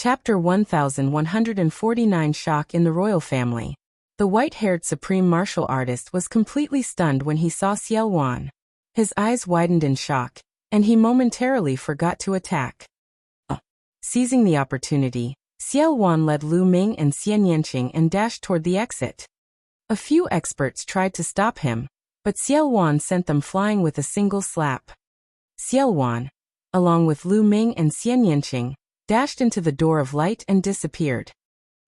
Chapter 1149 Shock in the Royal Family. The white-haired supreme martial artist was completely stunned when he saw Xiao Wan. His eyes widened in shock, and he momentarily forgot to attack. Seizing the opportunity, Xiao Wan led Lu Ming and Xian Yanqing and dashed toward the exit. A few experts tried to stop him, but Xiao Wan sent them flying with a single slap. Xiao Wan, along with Lu Ming and Xian Yanqing, dashed into the door of light and disappeared.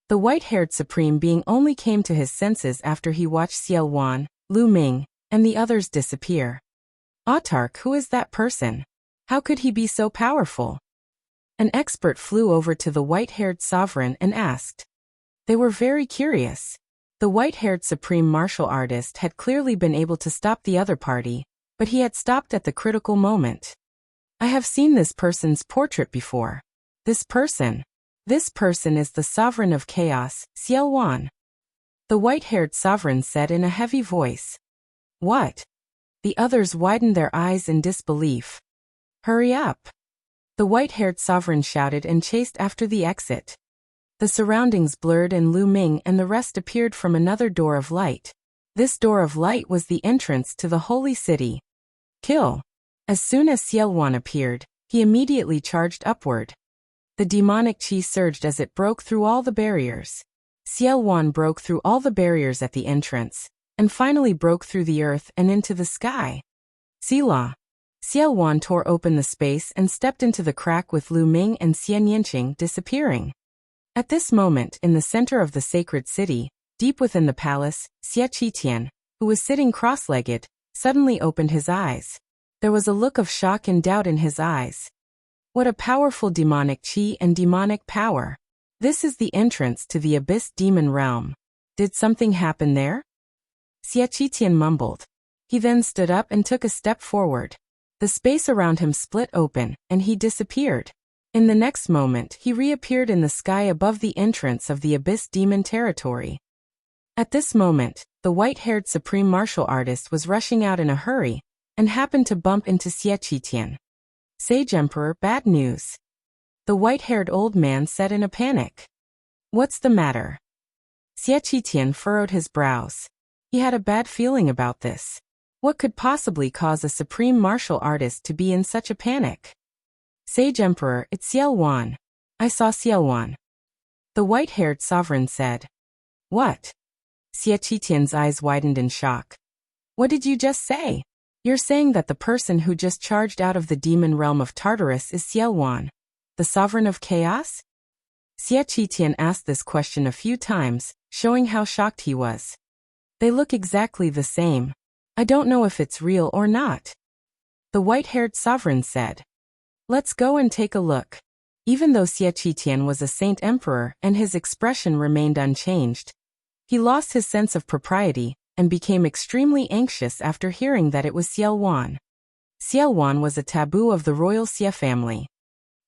The white-haired supreme being only came to his senses after he watched Xiao Wan, Lu Ming, and the others disappear. Autark, who is that person? How could he be so powerful? An expert flew over to the white-haired sovereign and asked. They were very curious. The white-haired supreme martial artist had clearly been able to stop the other party, but he had stopped at the critical moment. I have seen this person's portrait before. This person is the sovereign of chaos, Xiao Wan. The white-haired sovereign said in a heavy voice. What? The others widened their eyes in disbelief. Hurry up! The white-haired sovereign shouted and chased after the exit. The surroundings blurred and Lu Ming and the rest appeared from another door of light. This door of light was the entrance to the holy city. Kill! As soon as Xiao Wan appeared, he immediately charged upward. The demonic qi surged as it broke through all the barriers. Xiao Wan broke through all the barriers at the entrance, and finally broke through the earth and into the sky. Selah! Xiao Wan tore open the space and stepped into the crack with Lu Ming and Xian Yanqing disappearing. At this moment, in the center of the sacred city, deep within the palace, Xie Qitian, who was sitting cross-legged, suddenly opened his eyes. There was a look of shock and doubt in his eyes. What a powerful demonic qi and demonic power. This is the entrance to the abyss demon realm. Did something happen there? Xie Qitian mumbled. He then stood up and took a step forward. The space around him split open, and he disappeared. In the next moment, he reappeared in the sky above the entrance of the abyss demon territory. At this moment, the white-haired supreme martial artist was rushing out in a hurry, and happened to bump into Xie Qitian. Sage Emperor, bad news. The white-haired old man said in a panic. What's the matter? Xie Qitian furrowed his brows. He had a bad feeling about this. What could possibly cause a supreme martial artist to be in such a panic? Sage Emperor, it's Xiao Wan. I saw Xiao Wan. The white-haired sovereign said. What? Xie Qitian's eyes widened in shock. What did you just say? You're saying that the person who just charged out of the demon realm of Tartarus is Xiao Wan, the sovereign of chaos? Xie Qitian asked this question a few times, showing how shocked he was. They look exactly the same. I don't know if it's real or not. The white-haired sovereign said. Let's go and take a look. Even though Xie Qitian was a saint emperor and his expression remained unchanged, he lost his sense of propriety and became extremely anxious after hearing that it was Xiao Wan. Xiao Wan was a taboo of the royal Xie family.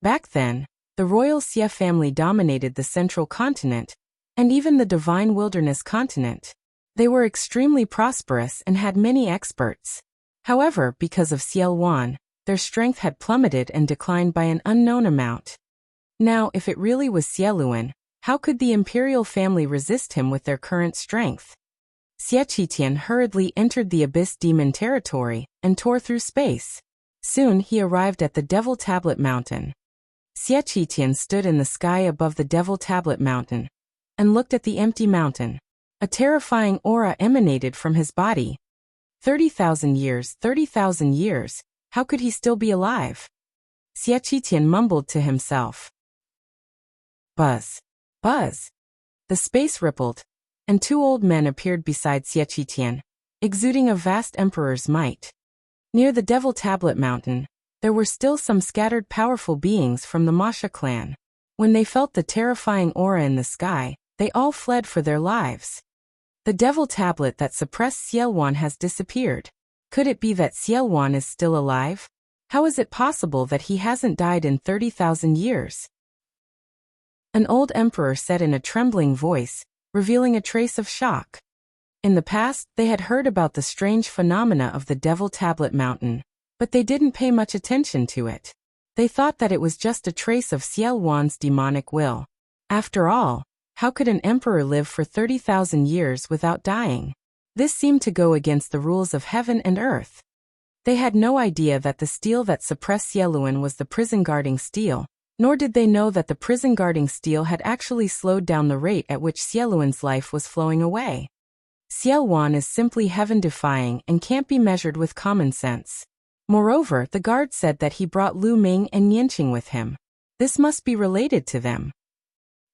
Back then, the royal Xie family dominated the central continent, and even the divine wilderness continent. They were extremely prosperous and had many experts. However, because of Xiao Wan, their strength had plummeted and declined by an unknown amount. Now, if it really was Xieluan, how could the imperial family resist him with their current strength? Xie Qitian hurriedly entered the abyss demon territory and tore through space. Soon he arrived at the Devil Tablet Mountain. Xie Qitian stood in the sky above the Devil Tablet Mountain and looked at the empty mountain. A terrifying aura emanated from his body. 30,000 years, 30,000 years, how could he still be alive? Xie Qitian mumbled to himself. Buzz. Buzz. The space rippled, and two old men appeared beside Xie Qitian, exuding a vast emperor's might. Near the Devil Tablet Mountain, there were still some scattered powerful beings from the Masha clan. When they felt the terrifying aura in the sky, they all fled for their lives. The Devil Tablet that suppressed Xiao Wan has disappeared. Could it be that Xiao Wan is still alive? How is it possible that he hasn't died in 30,000 years? An old emperor said in a trembling voice, revealing a trace of shock. In the past, they had heard about the strange phenomena of the Devil Tablet Mountain, but they didn't pay much attention to it. They thought that it was just a trace of Xiao Wan's demonic will. After all, how could an emperor live for 30,000 years without dying? This seemed to go against the rules of heaven and earth. They had no idea that the steel that suppressed Xiaoluan was the prison-guarding steel, nor did they know that the prison-guarding steel had actually slowed down the rate at which Xiaoluan's life was flowing away. Xiao Wan is simply heaven-defying and can't be measured with common sense. Moreover, the guard said that he brought Lu Ming and Yanqing with him. This must be related to them,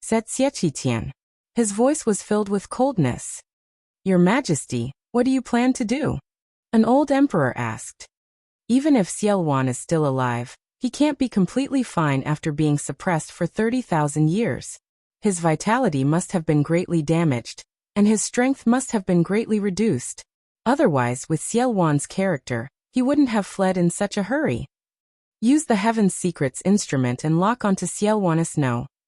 said Xie Qitian. His voice was filled with coldness. Your Majesty, what do you plan to do? An old emperor asked. Even if Xiao Wan is still alive, he can't be completely fine after being suppressed for 30,000 years. His vitality must have been greatly damaged, and his strength must have been greatly reduced. Otherwise, with Xiao Wan's character, he wouldn't have fled in such a hurry. Use the Heaven's Secrets instrument and lock onto Xiao Wan's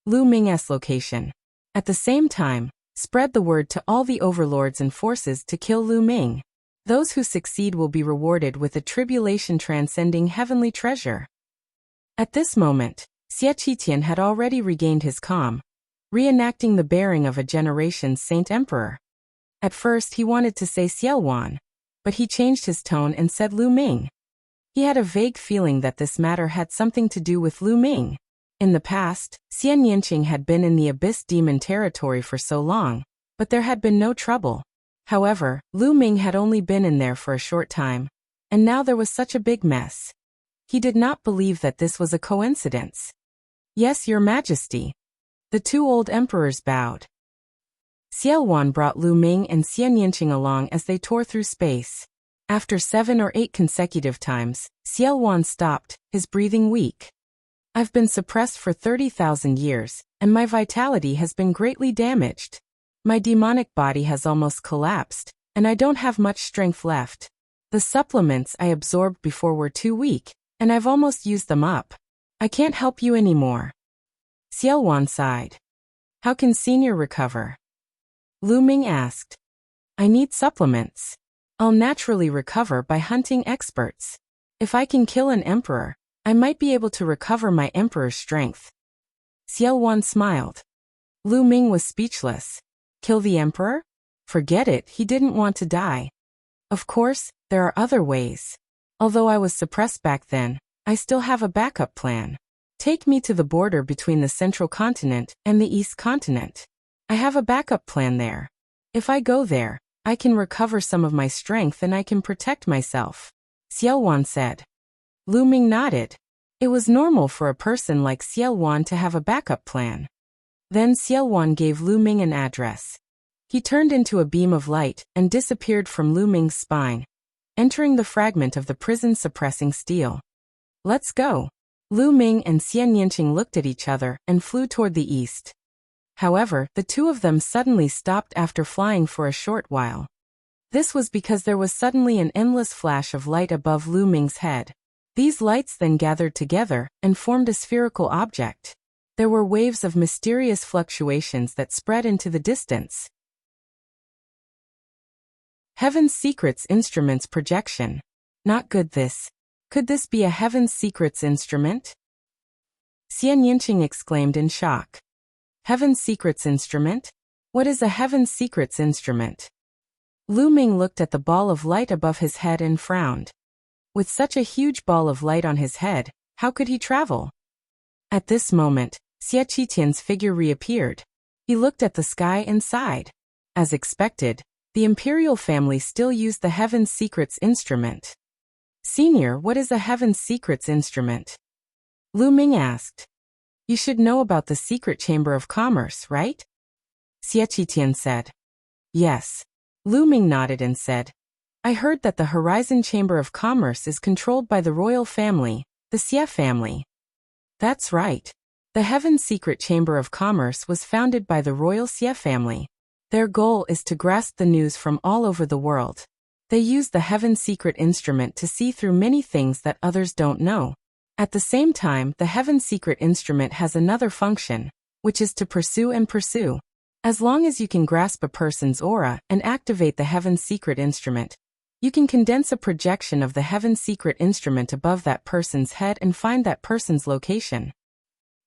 Lu Ming's location. At the same time, spread the word to all the overlords and forces to kill Lu Ming. Those who succeed will be rewarded with a tribulation transcending heavenly treasure. At this moment, Xie Qitian had already regained his calm, reenacting the bearing of a generation's saint emperor. At first he wanted to say Xiao Wan, but he changed his tone and said Lu Ming. He had a vague feeling that this matter had something to do with Lu Ming. In the past, Xian Yanqing had been in the Abyss Demon territory for so long, but there had been no trouble. However, Lu Ming had only been in there for a short time, and now there was such a big mess. He did not believe that this was a coincidence. Yes, Your Majesty. The two old emperors bowed. Xiao Wan brought Lu Ming and Xian Yanqing along as they tore through space. After 7 or 8 consecutive times, Xiao Wan stopped, his breathing weak. I've been suppressed for 30,000 years, and my vitality has been greatly damaged. My demonic body has almost collapsed, and I don't have much strength left. The supplements I absorbed before were too weak, and I've almost used them up. I can't help you anymore. Xiao Wan sighed. How can Senior recover? Lu Ming asked. I need supplements. I'll naturally recover by hunting experts. If I can kill an emperor, I might be able to recover my emperor's strength. Xiao Wan smiled. Lu Ming was speechless. Kill the emperor? Forget it, he didn't want to die. Of course, there are other ways. Although I was suppressed back then, I still have a backup plan. Take me to the border between the Central Continent and the East Continent. I have a backup plan there. If I go there, I can recover some of my strength and I can protect myself, Xiao Wan said. Lu Ming nodded. It was normal for a person like Xiao Wan to have a backup plan. Then Xiao Wan gave Lu Ming an address. He turned into a beam of light and disappeared from Lu Ming's spine, entering the fragment of the prison-suppressing steel. Let's go. Lu Ming and Xian Yanqing looked at each other and flew toward the east. However, the two of them suddenly stopped after flying for a short while. This was because there was suddenly an endless flash of light above Lu Ming's head. These lights then gathered together and formed a spherical object. There were waves of mysterious fluctuations that spread into the distance. Heaven's Secrets Instruments projection. Not good this. Could this be a Heaven's Secrets instrument? Xian Yanqing exclaimed in shock. Heaven's Secrets instrument? What is a Heaven's Secrets instrument? Lu Ming looked at the ball of light above his head and frowned. With such a huge ball of light on his head, how could he travel? At this moment, Xie Qitian's figure reappeared. He looked at the sky and sighed. As expected, the imperial family still used the Heaven's Secrets instrument. Senior, what is a Heaven's Secrets instrument? Lu Ming asked. You should know about the Secret Chamber of Commerce, right? Xie Qitian said. Yes. Lu Ming nodded and said, I heard that the Horizon Chamber of Commerce is controlled by the royal family, the Xie family. That's right. The Heaven's Secret Chamber of Commerce was founded by the royal Xie family. Their goal is to grasp the news from all over the world. They use the Heaven's Secret instrument to see through many things that others don't know. At the same time, the Heaven's Secret instrument has another function, which is to pursue and pursue. As long as you can grasp a person's aura and activate the Heaven's Secret instrument, You can condense a projection of the Heaven Secret instrument above that person's head and find that person's location.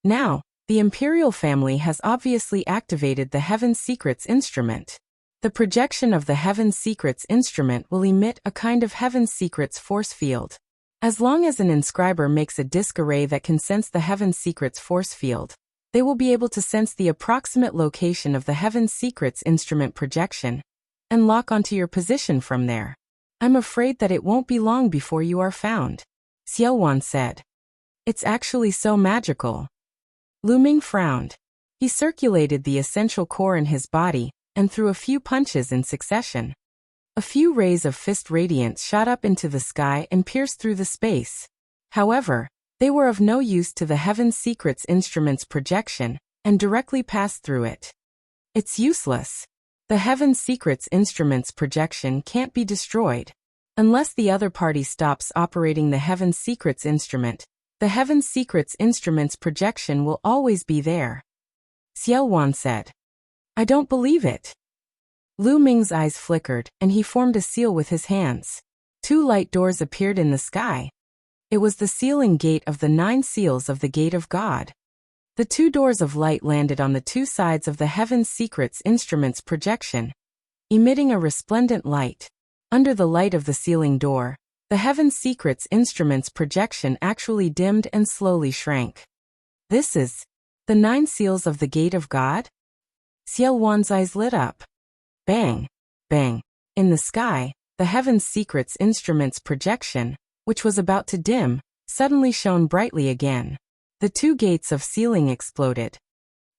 Now, the imperial family has obviously activated the Heaven Secrets instrument. The projection of the Heaven Secrets instrument will emit a kind of Heaven Secrets force field. As long as an inscriber makes a disk array that can sense the Heaven Secrets force field, they will be able to sense the approximate location of the Heaven Secrets instrument projection and lock onto your position from there. I'm afraid that it won't be long before you are found, Xiaowan said. It's actually so magical. Lu Ming frowned. He circulated the essential core in his body and threw a few punches in succession. A few rays of fist radiance shot up into the sky and pierced through the space. However, they were of no use to the Heaven Secrets instrument's projection and directly passed through it. It's useless. The Heaven Secrets instrument's projection can't be destroyed. Unless the other party stops operating the Heaven Secrets instrument, the Heaven Secrets instrument's projection will always be there. Xiaowan said. I don't believe it. Lu Ming's eyes flickered, and he formed a seal with his hands. 2 light doors appeared in the sky. It was the sealing gate of the 9 seals of the Gate of God. The 2 doors of light landed on the 2 sides of the Heaven Secrets instrument's projection, emitting a resplendent light. Under the light of the sealing door, the Heaven Secrets instrument's projection actually dimmed and slowly shrank. This is the 9 seals of the Gate of God? Xiaowan's eyes lit up. Bang! Bang! In the sky, the Heaven Secrets instrument's projection, which was about to dim, suddenly shone brightly again. The 2 gates of sealing exploded.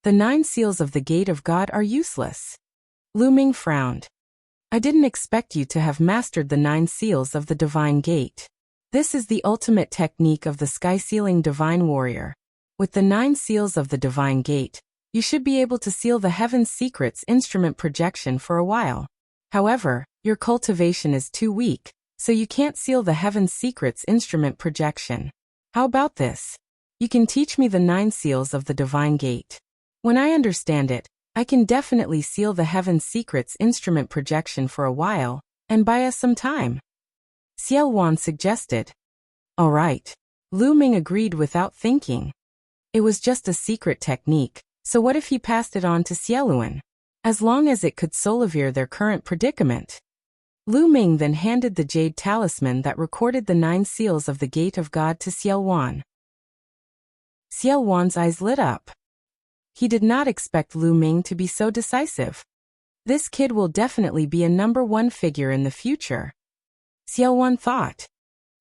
The 9 seals of the Gate of God are useless. Lu Ming frowned. I didn't expect you to have mastered the 9 seals of the Divine Gate. This is the ultimate technique of the sky-sealing Divine Warrior. With the 9 seals of the Divine Gate, you should be able to seal the Heaven Secrets instrument projection for a while. However, your cultivation is too weak, so you can't seal the Heaven Secrets instrument projection. How about this? You can teach me the 9 seals of the Divine Gate. When I understand it, I can definitely seal the Heaven Secrets instrument projection for a while, and buy us some time. Xiaowan suggested. All right. Lu Ming agreed without thinking. It was just a secret technique, so what if he passed it on to Xiaoluan? As long as it could solve their current predicament. Lu Ming then handed the jade talisman that recorded the 9 seals of the Gate of God to Xiaowan. Xiaowan's eyes lit up. He did not expect Lu Ming to be so decisive. This kid will definitely be a number 1 figure in the future. Xiaowan thought.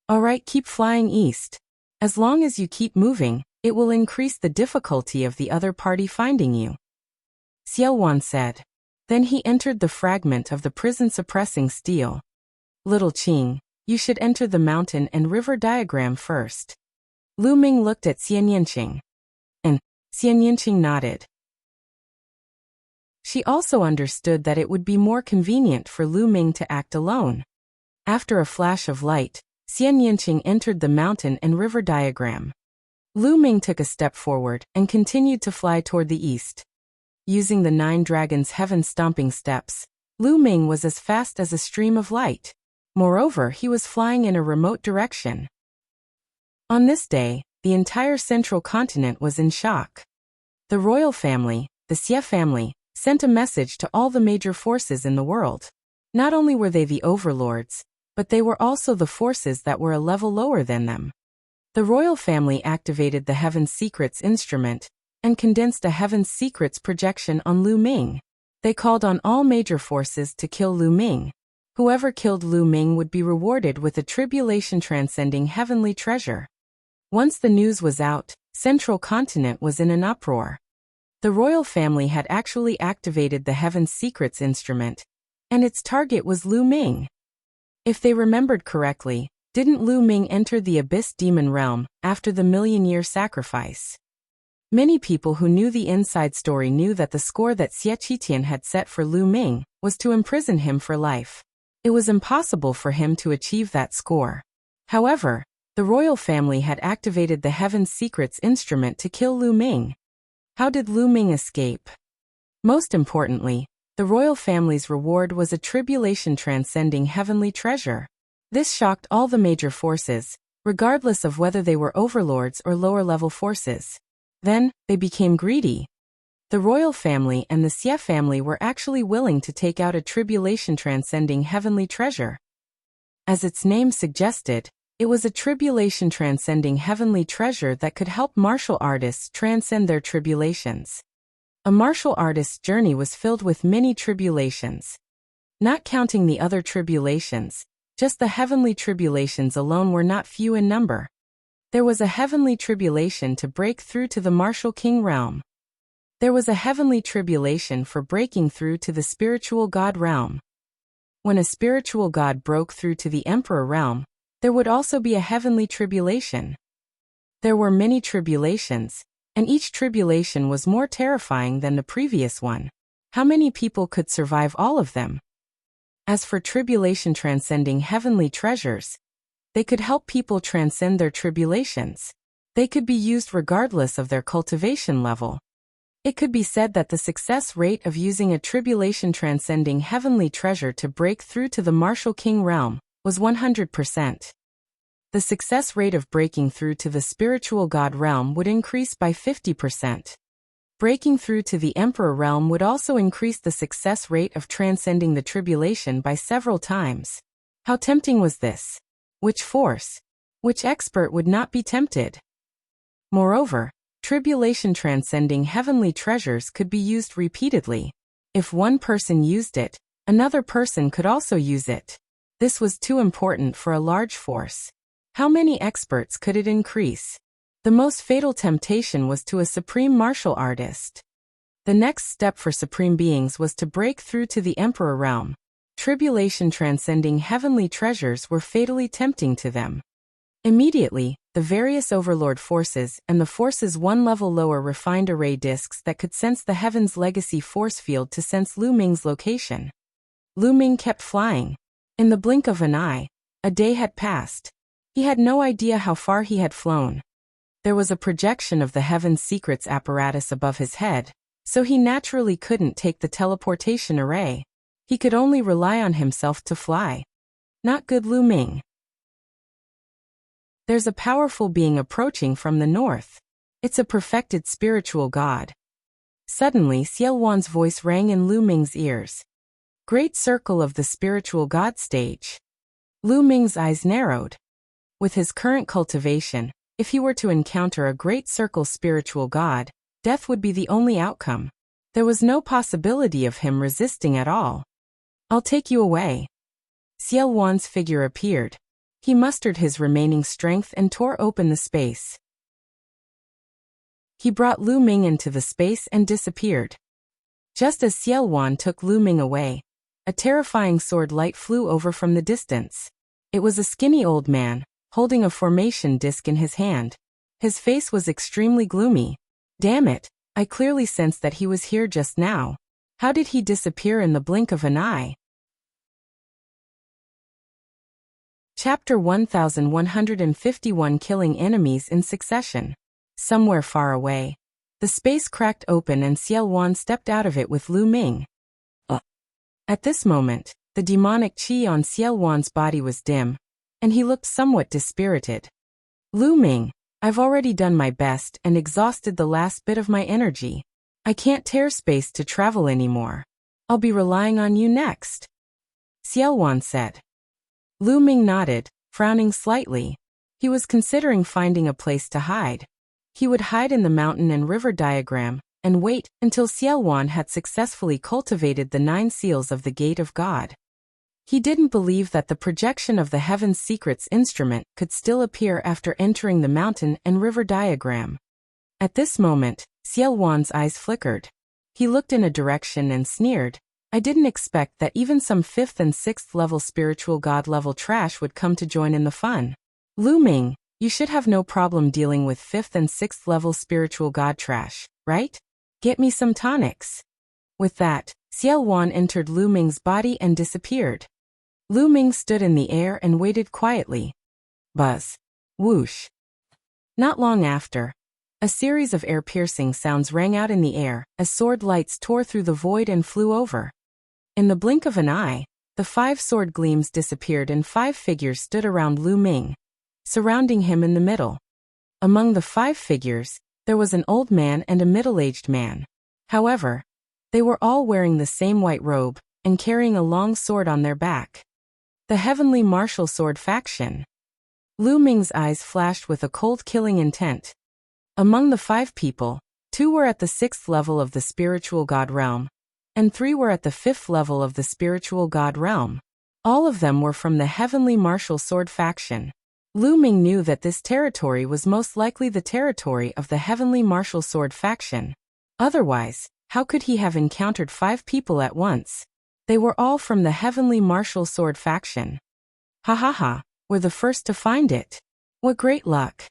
All right, keep flying east. As long as you keep moving, it will increase the difficulty of the other party finding you. Xiaowan said. Then he entered the fragment of the prison-suppressing steel. Little Qing, you should enter the mountain and river diagram first. Lu Ming looked at Xianyanqing. And Xianyanqing nodded. She also understood that it would be more convenient for Lu Ming to act alone. After a flash of light, Xianyanqing entered the mountain and river diagram. Lu Ming took a step forward and continued to fly toward the east. Using the 9 dragons' heaven-stomping steps, Lu Ming was as fast as a stream of light. Moreover, he was flying in a remote direction. On this day, the entire central continent was in shock. The royal family, the Xie family, sent a message to all the major forces in the world. Not only were they the overlords, but they were also the forces that were a level lower than them. The royal family activated the Heaven Secrets instrument and condensed a Heaven Secrets projection on Lu Ming. They called on all major forces to kill Lu Ming. Whoever killed Lu Ming would be rewarded with a tribulation-transcending heavenly treasure. Once the news was out, Central Continent was in an uproar. The royal family had actually activated the Heaven Secrets instrument, and its target was Lu Ming. If they remembered correctly, didn't Lu Ming enter the Abyss Demon Realm after the million-year sacrifice? Many people who knew the inside story knew that the score that Xie Qitian had set for Lu Ming was to imprison him for life. It was impossible for him to achieve that score. However, the royal family had activated the Heaven Secrets instrument to kill Lu Ming. How did Lu Ming escape? Most importantly, The royal family's reward was a tribulation-transcending heavenly treasure. This shocked all the major forces, regardless of whether they were overlords or lower-level forces. Then, they became greedy. The royal family and the Xie family were actually willing to take out a tribulation-transcending heavenly treasure. As its name suggested, it was a tribulation-transcending heavenly treasure that could help martial artists transcend their tribulations. A martial artist's journey was filled with many tribulations. Not counting the other tribulations, just the heavenly tribulations alone were not few in number. There was a heavenly tribulation to break through to the martial king realm. There was a heavenly tribulation for breaking through to the spiritual god realm. When a spiritual god broke through to the emperor realm, there would also be a heavenly tribulation. There were many tribulations, and each tribulation was more terrifying than the previous one. How many people could survive all of them? As for tribulation-transcending heavenly treasures, they could help people transcend their tribulations. They could be used regardless of their cultivation level. It could be said that the success rate of using a tribulation-transcending heavenly treasure to break through to the martial king realm was 100%. The success rate of breaking through to the spiritual god realm would increase by 50%. Breaking through to the emperor realm would also increase the success rate of transcending the tribulation by several times. How tempting was this? Which force, which expert would not be tempted? Moreover, tribulation-transcending heavenly treasures could be used repeatedly. If one person used it, another person could also use it. This was too important for a large force. How many experts could it increase? The most fatal temptation was to a supreme martial artist. The next step for supreme beings was to break through to the emperor realm. Tribulation-transcending heavenly treasures were fatally tempting to them. Immediately, the various overlord forces and the forces one level lower refined array discs that could sense the heaven's legacy force field to sense Lu Ming's location. Lu Ming kept flying. In the blink of an eye, a day had passed. He had no idea how far he had flown. There was a projection of the heaven's secrets apparatus above his head, so he naturally couldn't take the teleportation array. He could only rely on himself to fly. Not good, Lu Ming. There's a powerful being approaching from the north. It's a perfected spiritual god. Suddenly, Xiao Wan's voice rang in Lu Ming's ears. Great circle of the spiritual god stage. Lu Ming's eyes narrowed. With his current cultivation, if he were to encounter a great circle spiritual god, death would be the only outcome. There was no possibility of him resisting at all. I'll take you away. Xiao Wan's figure appeared. He mustered his remaining strength and tore open the space. He brought Lu Ming into the space and disappeared. Just as Xiao Wan took Lu Ming away, a terrifying sword light flew over from the distance. It was a skinny old man, holding a formation disc in his hand. His face was extremely gloomy. Damn it, I clearly sensed that he was here just now. How did he disappear in the blink of an eye? Chapter 1151 Killing Enemies in Succession. Somewhere far away, the space cracked open and Xiao Wan stepped out of it with Lu Ming. At this moment, the demonic qi on Xiao Wan's body was dim, and he looked somewhat dispirited. Lu Ming, I've already done my best and exhausted the last bit of my energy. I can't tear space to travel anymore. I'll be relying on you next. Xiao Wan said. Lu Ming nodded, frowning slightly. He was considering finding a place to hide. He would hide in the mountain and river diagram, and wait until Xiao Wan had successfully cultivated the 9 seals of the Gate of God. He didn't believe that the projection of the Heaven's Secrets instrument could still appear after entering the mountain and river diagram. At this moment, Xiao Wan's eyes flickered. He looked in a direction and sneered. I didn't expect that even some 5th and 6th level spiritual god level trash would come to join in the fun. Lu Ming, you should have no problem dealing with 5th and 6th level spiritual god trash, right? Get me some tonics. With that, Xiao Wan entered Lu Ming's body and disappeared. Lu Ming stood in the air and waited quietly. Buzz. Whoosh. Not long after, a series of air-piercing sounds rang out in the air as sword lights tore through the void and flew over. In the blink of an eye, the 5 sword gleams disappeared and 5 figures stood around Lu Ming, surrounding him in the middle. Among the 5 figures, there was an old man and a middle-aged man. However, they were all wearing the same white robe and carrying a long sword on their back. The Heavenly Martial Sword Faction. Lu Ming's eyes flashed with a cold killing intent. Among the 5 people, 2 were at the 6th level of the spiritual god realm, and 3 were at the 5th level of the spiritual god realm. All of them were from the Heavenly Martial Sword Faction. Lu Ming knew that this territory was most likely the territory of the Heavenly Martial Sword Faction. Otherwise, how could he have encountered 5 people at once? They were all from the Heavenly Martial Sword Faction. Ha ha ha, we're the first to find it. What great luck.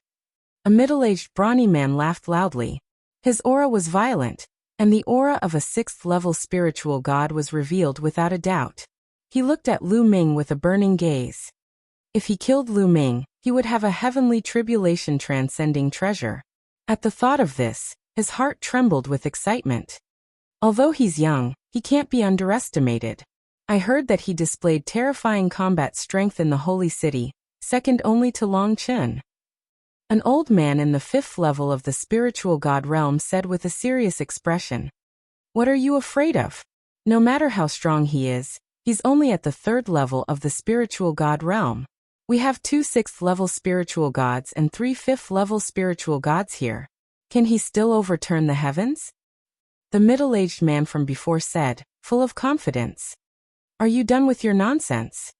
A middle-aged brawny man laughed loudly. His aura was violent, and the aura of a 6th-level spiritual god was revealed without a doubt. He looked at Lu Ming with a burning gaze. If he killed Lu Ming, he would have a heavenly tribulation transcending treasure. At the thought of this, his heart trembled with excitement. Although he's young, he can't be underestimated. I heard that he displayed terrifying combat strength in the Holy City, second only to Long Chen. An old man in the 5th level of the spiritual god realm said with a serious expression. What are you afraid of? No matter how strong he is, he's only at the 3rd level of the spiritual god realm. We have 2 6th-level spiritual gods and 3 5th-level spiritual gods here. Can he still overturn the heavens? The middle-aged man from before said, full of confidence. Are you done with your nonsense?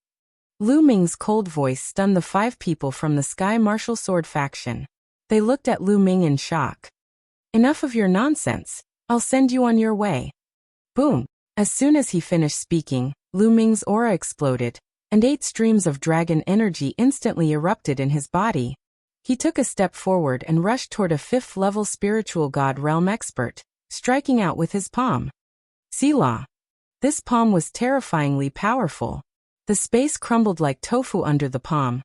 Lu Ming's cold voice stunned the 5 people from the Sky Martial Sword Faction. They looked at Lu Ming in shock. Enough of your nonsense. I'll send you on your way. Boom. As soon as he finished speaking, Lu Ming's aura exploded, and 8 streams of dragon energy instantly erupted in his body. He took a step forward and rushed toward a 5th-level spiritual god realm expert, striking out with his palm. Selah. This palm was terrifyingly powerful. The space crumbled like tofu under the palm,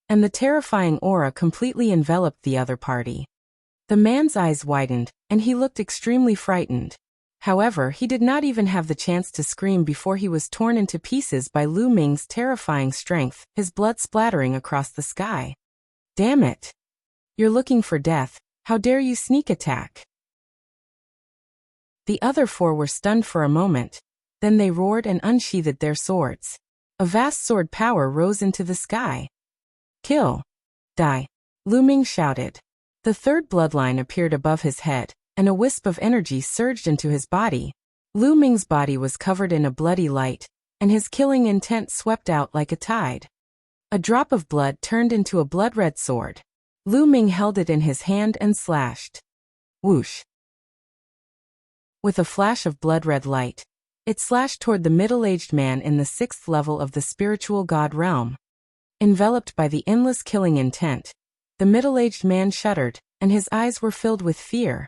and the terrifying aura completely enveloped the other party. The man's eyes widened, and he looked extremely frightened. However, he did not even have the chance to scream before he was torn into pieces by Lu Ming's terrifying strength, his blood splattering across the sky. Damn it! You're looking for death, how dare you sneak attack? The other 4 were stunned for a moment, then they roared and unsheathed their swords. A vast sword power rose into the sky. Kill! Die! Lu Ming shouted. The 3rd bloodline appeared above his head, and a wisp of energy surged into his body. Lu Ming's body was covered in a bloody light, and his killing intent swept out like a tide. A drop of blood turned into a blood-red sword. Lu Ming held it in his hand and slashed. Whoosh! With a flash of blood-red light, it slashed toward the middle-aged man in the 6th level of the spiritual god realm. Enveloped by the endless killing intent, the middle-aged man shuddered, and his eyes were filled with fear.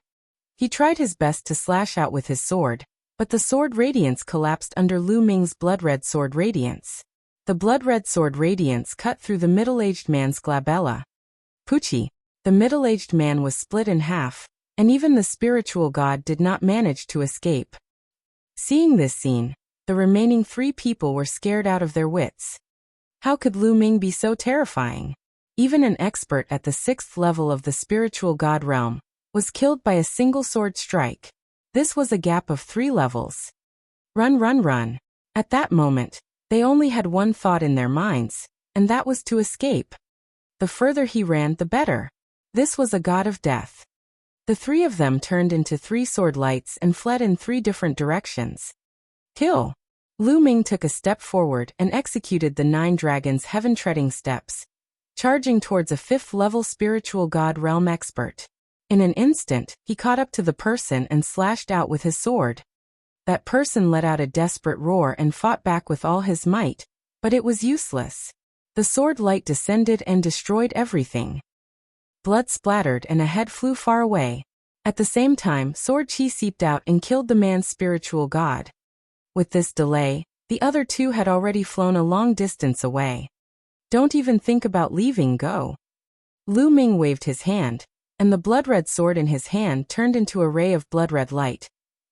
He tried his best to slash out with his sword, but the sword radiance collapsed under Lu Ming's blood-red sword radiance. The blood-red sword radiance cut through the middle-aged man's glabella. Poochie! The middle-aged man was split in half, and even the spiritual god did not manage to escape. Seeing this scene, the remaining 3 people were scared out of their wits. How could Lu Ming be so terrifying? Even an expert at the 6th level of the spiritual god realm was killed by a single sword strike. This was a gap of 3 levels. Run, run, run. At that moment, they only had one thought in their minds, and that was to escape. The further he ran, the better. This was a god of death. The 3 of them turned into 3 sword lights and fled in 3 different directions. Kill! Lu Ming took a step forward and executed the 9 dragons' heaven-treading steps, charging towards a 5th-level spiritual god realm expert. In an instant, he caught up to the person and slashed out with his sword. That person let out a desperate roar and fought back with all his might, but it was useless. The sword light descended and destroyed everything. Blood splattered and a head flew far away. At the same time, sword chi seeped out and killed the man's spiritual god. With this delay, the other 2 had already flown a long distance away. Don't even think about leaving, go. Lu Ming waved his hand, and the blood-red sword in his hand turned into a ray of blood-red light,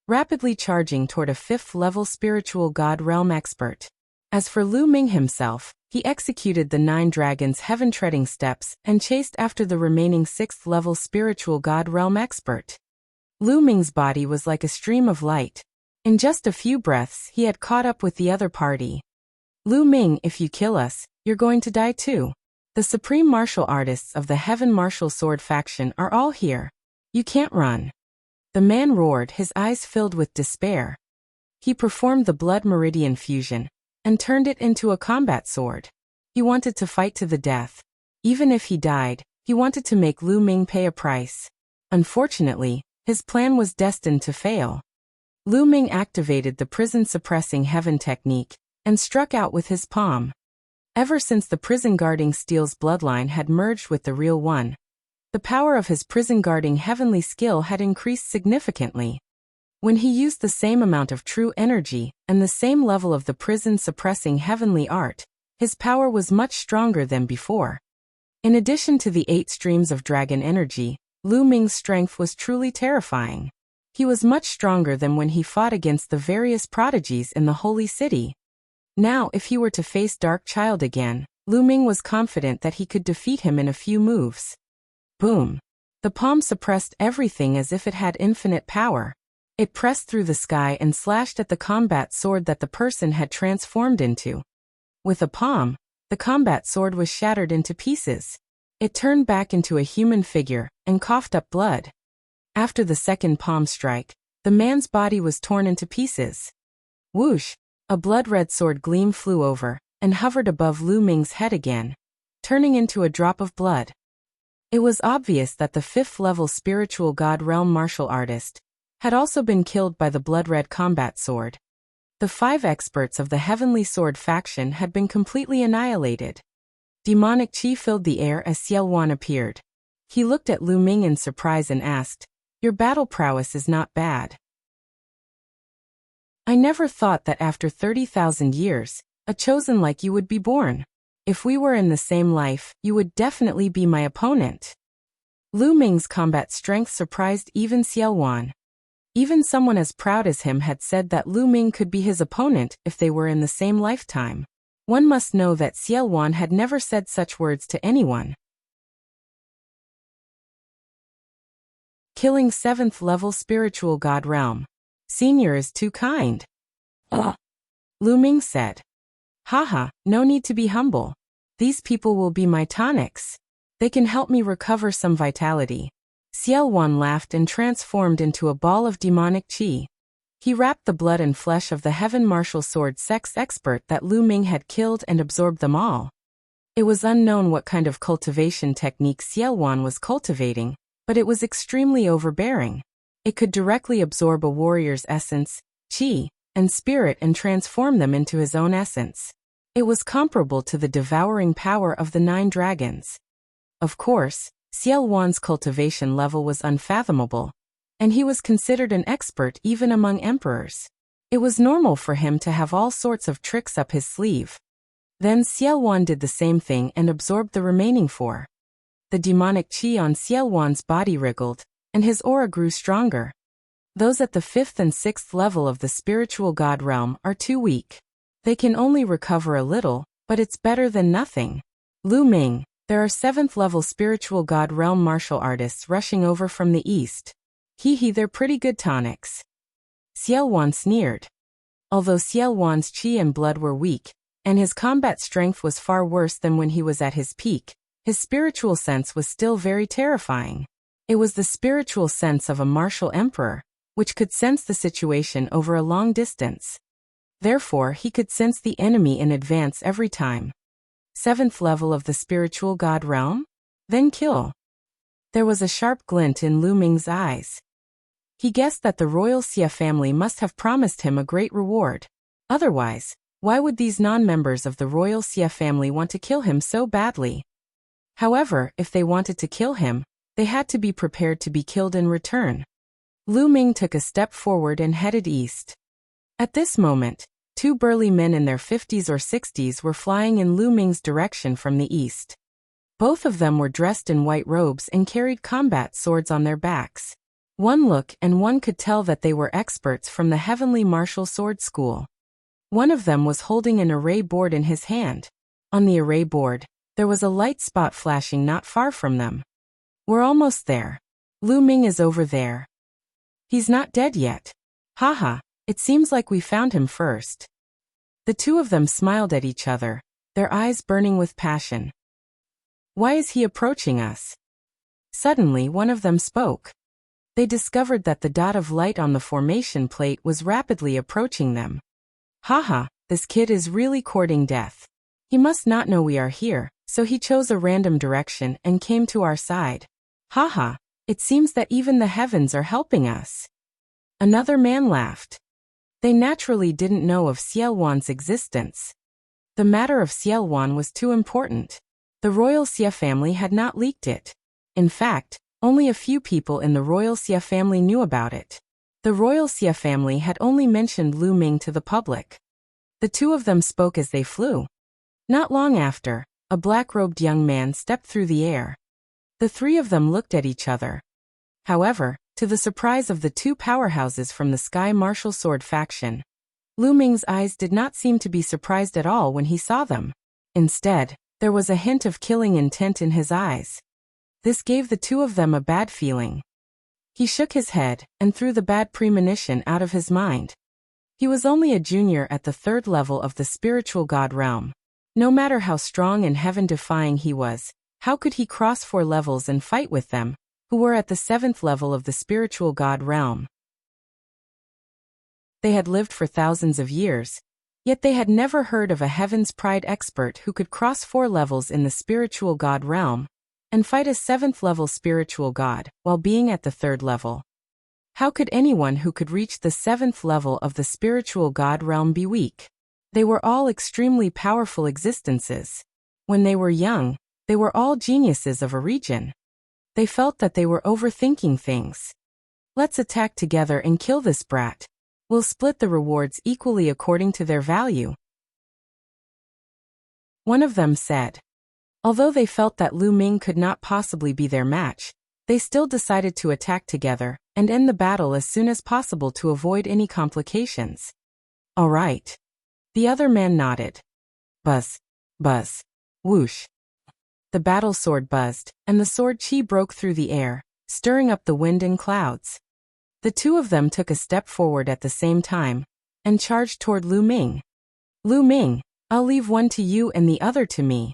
rapidly charging toward a 5th-level spiritual god realm expert. As for Lu Ming himself, he executed the 9 dragons' heaven-treading steps and chased after the remaining 6th-level spiritual god realm expert. Lu Ming's body was like a stream of light. In just a few breaths, he had caught up with the other party. Lu Ming, if you kill us, you're going to die too. The supreme martial artists of the Heaven Martial Sword faction are all here. You can't run. The man roared, his eyes filled with despair. He performed the blood meridian fusion and turned it into a combat sword. He wanted to fight to the death. Even if he died, he wanted to make Lu Ming pay a price. Unfortunately, his plan was destined to fail. Lu Ming activated the prison-suppressing heaven technique and struck out with his palm. Ever since the prison-guarding steel's bloodline had merged with the real one, the power of his prison-guarding heavenly skill had increased significantly. When he used the same amount of true energy and the same level of the prison-suppressing heavenly art, his power was much stronger than before. In addition to the 8 streams of dragon energy, Lu Ming's strength was truly terrifying. He was much stronger than when he fought against the various prodigies in the Holy City. Now, if he were to face Dark Child again, Lu Ming was confident that he could defeat him in a few moves. Boom! The palm suppressed everything as if it had infinite power. It pressed through the sky and slashed at the combat sword that the person had transformed into. With a palm, the combat sword was shattered into pieces. It turned back into a human figure and coughed up blood. After the second palm strike, the man's body was torn into pieces. Whoosh! A blood-red sword gleam flew over and hovered above Lu Ming's head again, turning into a drop of blood. It was obvious that the 5th-level spiritual god realm martial artist had also been killed by the blood-red combat sword. The 5 experts of the Heavenly Sword faction had been completely annihilated. Demonic chi filled the air as Xiao Wan appeared. He looked at Lu Ming in surprise and asked, "Your battle prowess is not bad. I never thought that after 30,000 years, a chosen like you would be born. If we were in the same life, you would definitely be my opponent." Lu Ming's combat strength surprised even Xiao Wan. Even someone as proud as him had said that Lu Ming could be his opponent if they were in the same lifetime. One must know that Xiao Wan had never said such words to anyone. Killing 7th-level spiritual god realm. Senior is too kind. Lu Ming said. Haha, no need to be humble. These people will be my tonics. They can help me recover some vitality. Xiao Wan laughed and transformed into a ball of demonic chi. He wrapped the blood and flesh of the Heaven Martial Sword sex expert that Lu Ming had killed and absorbed them all. It was unknown what kind of cultivation technique Xiao Wan was cultivating, but it was extremely overbearing. It could directly absorb a warrior's essence, chi, and spirit and transform them into his own essence. It was comparable to the devouring power of the 9 dragons. Of course, Xiao Wan's cultivation level was unfathomable, and he was considered an expert even among emperors. It was normal for him to have all sorts of tricks up his sleeve. Then Xiao Wan did the same thing and absorbed the remaining 4. The demonic chi on Xiao Wan's body wriggled, and his aura grew stronger. Those at the 5th and 6th level of the spiritual god realm are too weak. They can only recover a little, but it's better than nothing. Lu Ming, there are 7th-level spiritual god realm martial artists rushing over from the east. They're pretty good tonics. Xiao Wan sneered. Although Xiao Wan's chi and blood were weak, and his combat strength was far worse than when he was at his peak, his spiritual sense was still very terrifying. It was the spiritual sense of a martial emperor, which could sense the situation over a long distance. Therefore, he could sense the enemy in advance every time. 7th level of the spiritual god realm? Then kill. There was a sharp glint in Lu Ming's eyes. He guessed that the royal Xia family must have promised him a great reward. Otherwise, why would these non-members of the royal Xia family want to kill him so badly? However, if they wanted to kill him, they had to be prepared to be killed in return. Lu Ming took a step forward and headed east. At this moment, 2 burly men in their 50s or 60s were flying in Lu Ming's direction from the east. Both of them were dressed in white robes and carried combat swords on their backs. One look and one could tell that they were experts from the Heavenly Martial Sword School. One of them was holding an array board in his hand. On the array board, there was a light spot flashing not far from them. We're almost there. Lu Ming is over there. He's not dead yet. Haha, it seems like we found him first. The two of them smiled at each other, their eyes burning with passion. Why is he approaching us? Suddenly one of them spoke. They discovered that the dot of light on the formation plate was rapidly approaching them. Haha, this kid is really courting death. He must not know we are here, so he chose a random direction and came to our side. Haha, it seems that even the heavens are helping us. Another man laughed. They naturally didn't know of Xiaowan's existence. The matter of Xiaowan was too important. The royal Xia family had not leaked it. In fact, only a few people in the royal Xia family knew about it. The royal Xia family had only mentioned Lu Ming to the public. The two of them spoke as they flew. Not long after, a black-robed young man stepped through the air. The three of them looked at each other. However, to the surprise of the two powerhouses from the Sky Martial Sword faction, Lu Ming's eyes did not seem to be surprised at all when he saw them. Instead, there was a hint of killing intent in his eyes. This gave the two of them a bad feeling. He shook his head and threw the bad premonition out of his mind. He was only a junior at the 3rd level of the spiritual god realm. No matter how strong and heaven-defying he was, how could he cross 4 levels and fight with them, who were at the 7th level of the spiritual god realm? They had lived for thousands of years, yet they had never heard of a Heaven's Pride expert who could cross 4 levels in the spiritual god realm and fight a 7th level spiritual god while being at the 3rd level. How could anyone who could reach the 7th level of the spiritual god realm be weak? They were all extremely powerful existences. When they were young, they were all geniuses of a region. They felt that they were overthinking things. Let's attack together and kill this brat. We'll split the rewards equally according to their value. One of them said. Although they felt that Lu Ming could not possibly be their match, they still decided to attack together and end the battle as soon as possible to avoid any complications. All right. The other man nodded. Buzz. Buzz. Whoosh. The battle sword buzzed, and the sword chi broke through the air, stirring up the wind and clouds. The two of them took a step forward at the same time, and charged toward Lu Ming. Lu Ming, I'll leave one to you and the other to me.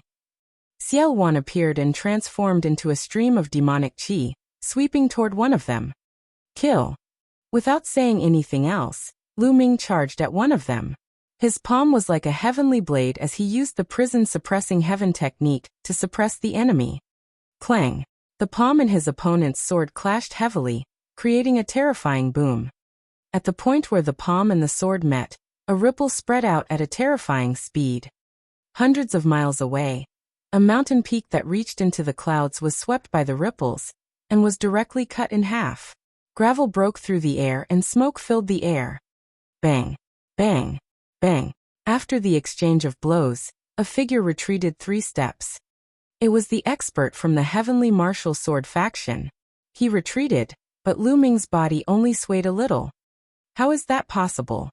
Xiaowan appeared and transformed into a stream of demonic qi, sweeping toward one of them. Kill. Without saying anything else, Lu Ming charged at one of them. His palm was like a heavenly blade as he used the prison-suppressing heaven technique to suppress the enemy. Clang. The palm and his opponent's sword clashed heavily, creating a terrifying boom. At the point where the palm and the sword met, a ripple spread out at a terrifying speed. Hundreds of miles away, a mountain peak that reached into the clouds was swept by the ripples, and was directly cut in half. Gravel broke through the air and smoke filled the air. Bang! Bang! Bang! After the exchange of blows, a figure retreated 3 steps. It was the expert from the Heavenly Martial Sword faction. He retreated, but Lu Ming's body only swayed a little. How is that possible?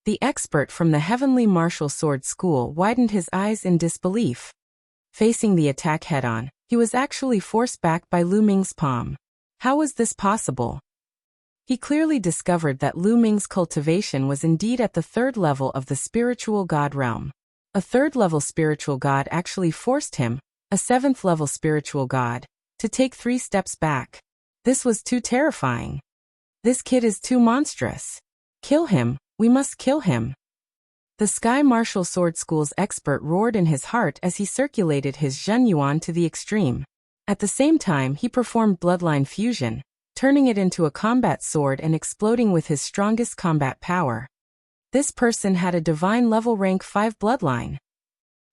The expert from the Heavenly Martial Sword School widened his eyes in disbelief. Facing the attack head-on, he was actually forced back by Lu Ming's palm. How was this possible? He clearly discovered that Lu Ming's cultivation was indeed at the 3rd level of the spiritual god realm. A 3rd level spiritual god actually forced him, a 7th level spiritual god, to take 3 steps back. This was too terrifying. This kid is too monstrous. Kill him, we must kill him. The Sky Martial Sword School's expert roared in his heart as he circulated his Zhen Yuan to the extreme. At the same time he performed bloodline fusion, turning it into a combat sword and exploding with his strongest combat power. This person had a divine level rank 5 bloodline.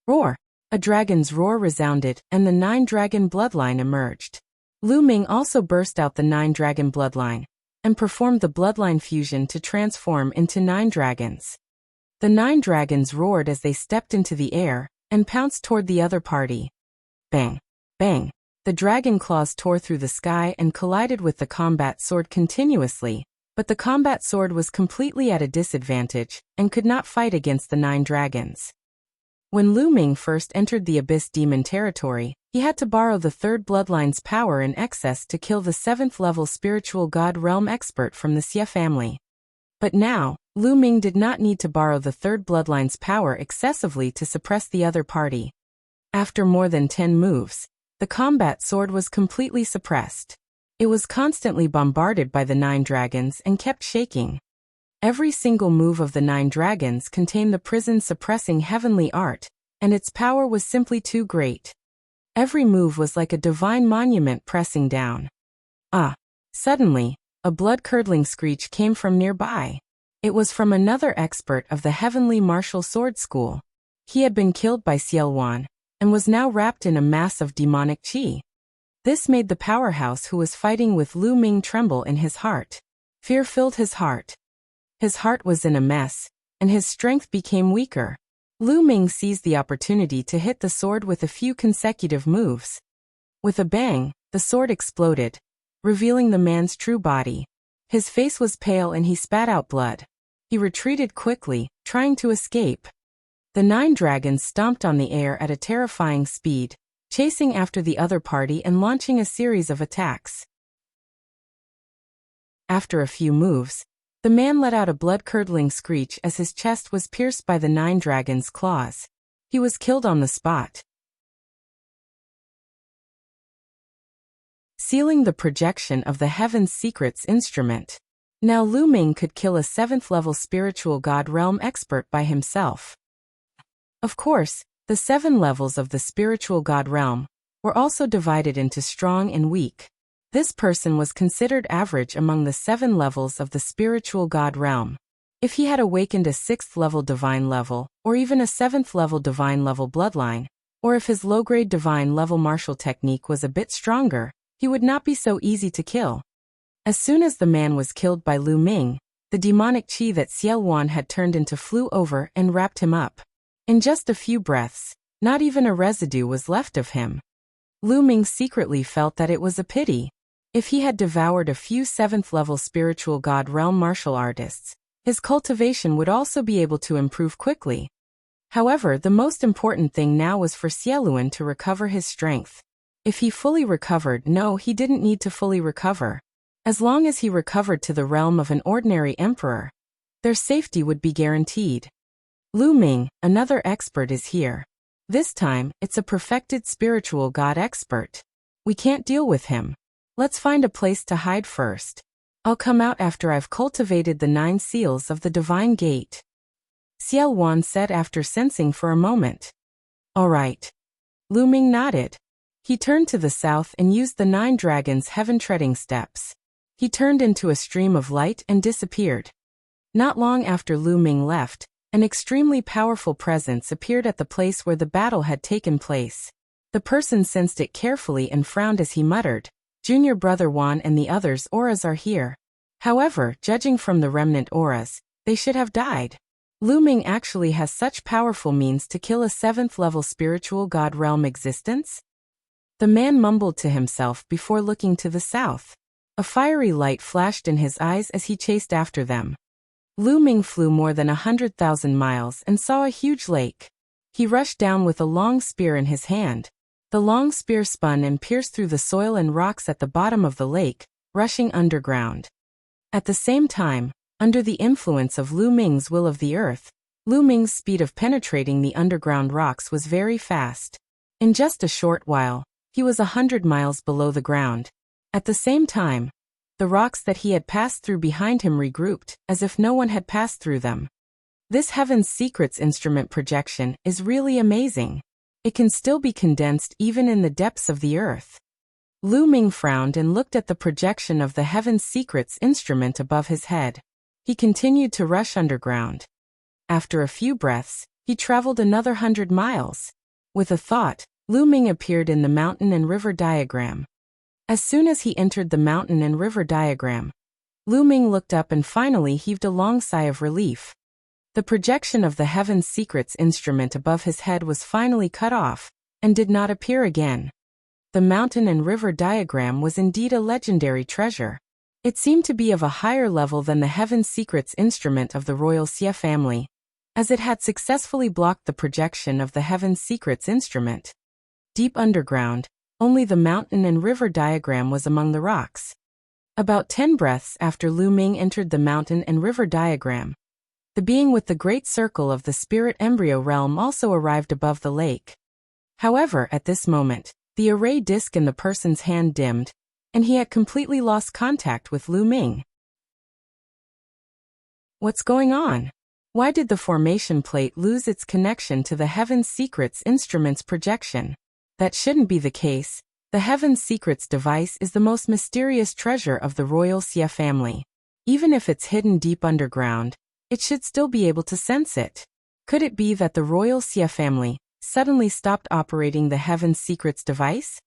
Roar! A dragon's roar resounded and the 9-dragon bloodline emerged. Lu Ming also burst out the 9-dragon bloodline, and performed the bloodline fusion to transform into 9 dragons. The 9 dragons roared as they stepped into the air, and pounced toward the other party. Bang! Bang! The dragon claws tore through the sky and collided with the combat sword continuously, but the combat sword was completely at a disadvantage and could not fight against the 9 dragons. When Lu Ming first entered the Abyss Demon territory, he had to borrow the 3rd bloodline's power in excess to kill the 7th level spiritual god realm expert from the Xie family. But now, Lu Ming did not need to borrow the 3rd bloodline's power excessively to suppress the other party. After more than 10 moves, the combat sword was completely suppressed. It was constantly bombarded by the 9 dragons and kept shaking. Every single move of the 9 dragons contained the prison-suppressing heavenly art, and its power was simply too great. Every move was like a divine monument pressing down. Suddenly, a blood-curdling screech came from nearby. It was from another expert of the Heavenly Martial Sword School. He had been killed by Xiaowan, and was now wrapped in a mass of demonic qi. This made the powerhouse who was fighting with Lu Ming tremble in his heart. Fear filled his heart. His heart was in a mess, and his strength became weaker. Lu Ming seized the opportunity to hit the sword with a few consecutive moves. With a bang, the sword exploded, revealing the man's true body. His face was pale and he spat out blood. He retreated quickly, trying to escape. The 9 dragons stomped on the air at a terrifying speed, chasing after the other party and launching a series of attacks. After a few moves, the man let out a blood-curdling screech as his chest was pierced by the 9 dragons' claws. He was killed on the spot, sealing the projection of the Heaven's Secrets instrument. Now Lu Ming could kill a 7th-level spiritual god realm expert by himself. Of course, the 7 levels of the spiritual god realm were also divided into strong and weak. This person was considered average among the 7 levels of the spiritual god realm. If he had awakened a 6th-level divine level, or even a 7th-level divine level bloodline, or if his low-grade divine level martial technique was a bit stronger, he would not be so easy to kill. As soon as the man was killed by Lu Ming, the demonic qi that Xiaowan had turned into flew over and wrapped him up. In just a few breaths, not even a residue was left of him. Lu Ming secretly felt that it was a pity. If he had devoured a few 7th-level spiritual god realm martial artists, his cultivation would also be able to improve quickly. However, the most important thing now was for Xieluan to recover his strength. If he fully recovered, no, he didn't need to fully recover. As long as he recovered to the realm of an ordinary emperor, their safety would be guaranteed. Lu Ming, another expert, is here. This time, it's a perfected spiritual god expert. We can't deal with him. Let's find a place to hide first. I'll come out after I've cultivated the 9 seals of the Divine Gate, Xiaowan said after sensing for a moment. All right. Lu Ming nodded. He turned to the south and used the 9 dragons' heaven-treading steps. He turned into a stream of light and disappeared. Not long after Lu Ming left, an extremely powerful presence appeared at the place where the battle had taken place. The person sensed it carefully and frowned as he muttered, "Junior brother Wan and the others' auras are here. However, judging from the remnant auras, they should have died." Lu Ming actually has such powerful means to kill a 7th-level spiritual god realm existence? The man mumbled to himself before looking to the south. A fiery light flashed in his eyes as he chased after them. Lu Ming flew more than 100,000 miles and saw a huge lake. He rushed down with a long spear in his hand. The long spear spun and pierced through the soil and rocks at the bottom of the lake, rushing underground. At the same time, under the influence of Lu Ming's will of the earth, Lu Ming's speed of penetrating the underground rocks was very fast. In just a short while, he was 100 miles below the ground. At the same time, the rocks that he had passed through behind him regrouped, as if no one had passed through them. This Heaven's Secrets instrument projection is really amazing. It can still be condensed even in the depths of the earth. Lu Ming frowned and looked at the projection of the Heaven's Secrets instrument above his head. He continued to rush underground. After a few breaths, he traveled another 100 miles. With a thought, Lu Ming appeared in the mountain and river diagram. As soon as he entered the mountain and river diagram, Lu Ming looked up and finally heaved a long sigh of relief. The projection of the Heaven's Secrets instrument above his head was finally cut off, and did not appear again. The mountain and river diagram was indeed a legendary treasure. It seemed to be of a higher level than the Heaven's Secrets instrument of the royal Xia family, as it had successfully blocked the projection of the Heaven's Secrets instrument. Deep underground, only the mountain and river diagram was among the rocks. About 10 breaths after Lu Ming entered the mountain and river diagram, the being with the great circle of the spirit embryo realm also arrived above the lake. However, at this moment, the array disc in the person's hand dimmed, and he had completely lost contact with Lu Ming. What's going on? Why did the formation plate lose its connection to the Heaven's Secrets instrument's projection? That shouldn't be the case. The Heaven's Secrets device is the most mysterious treasure of the royal Xia family. Even if it's hidden deep underground, it should still be able to sense it. Could it be that the royal Xia family suddenly stopped operating the Heaven's Secrets device?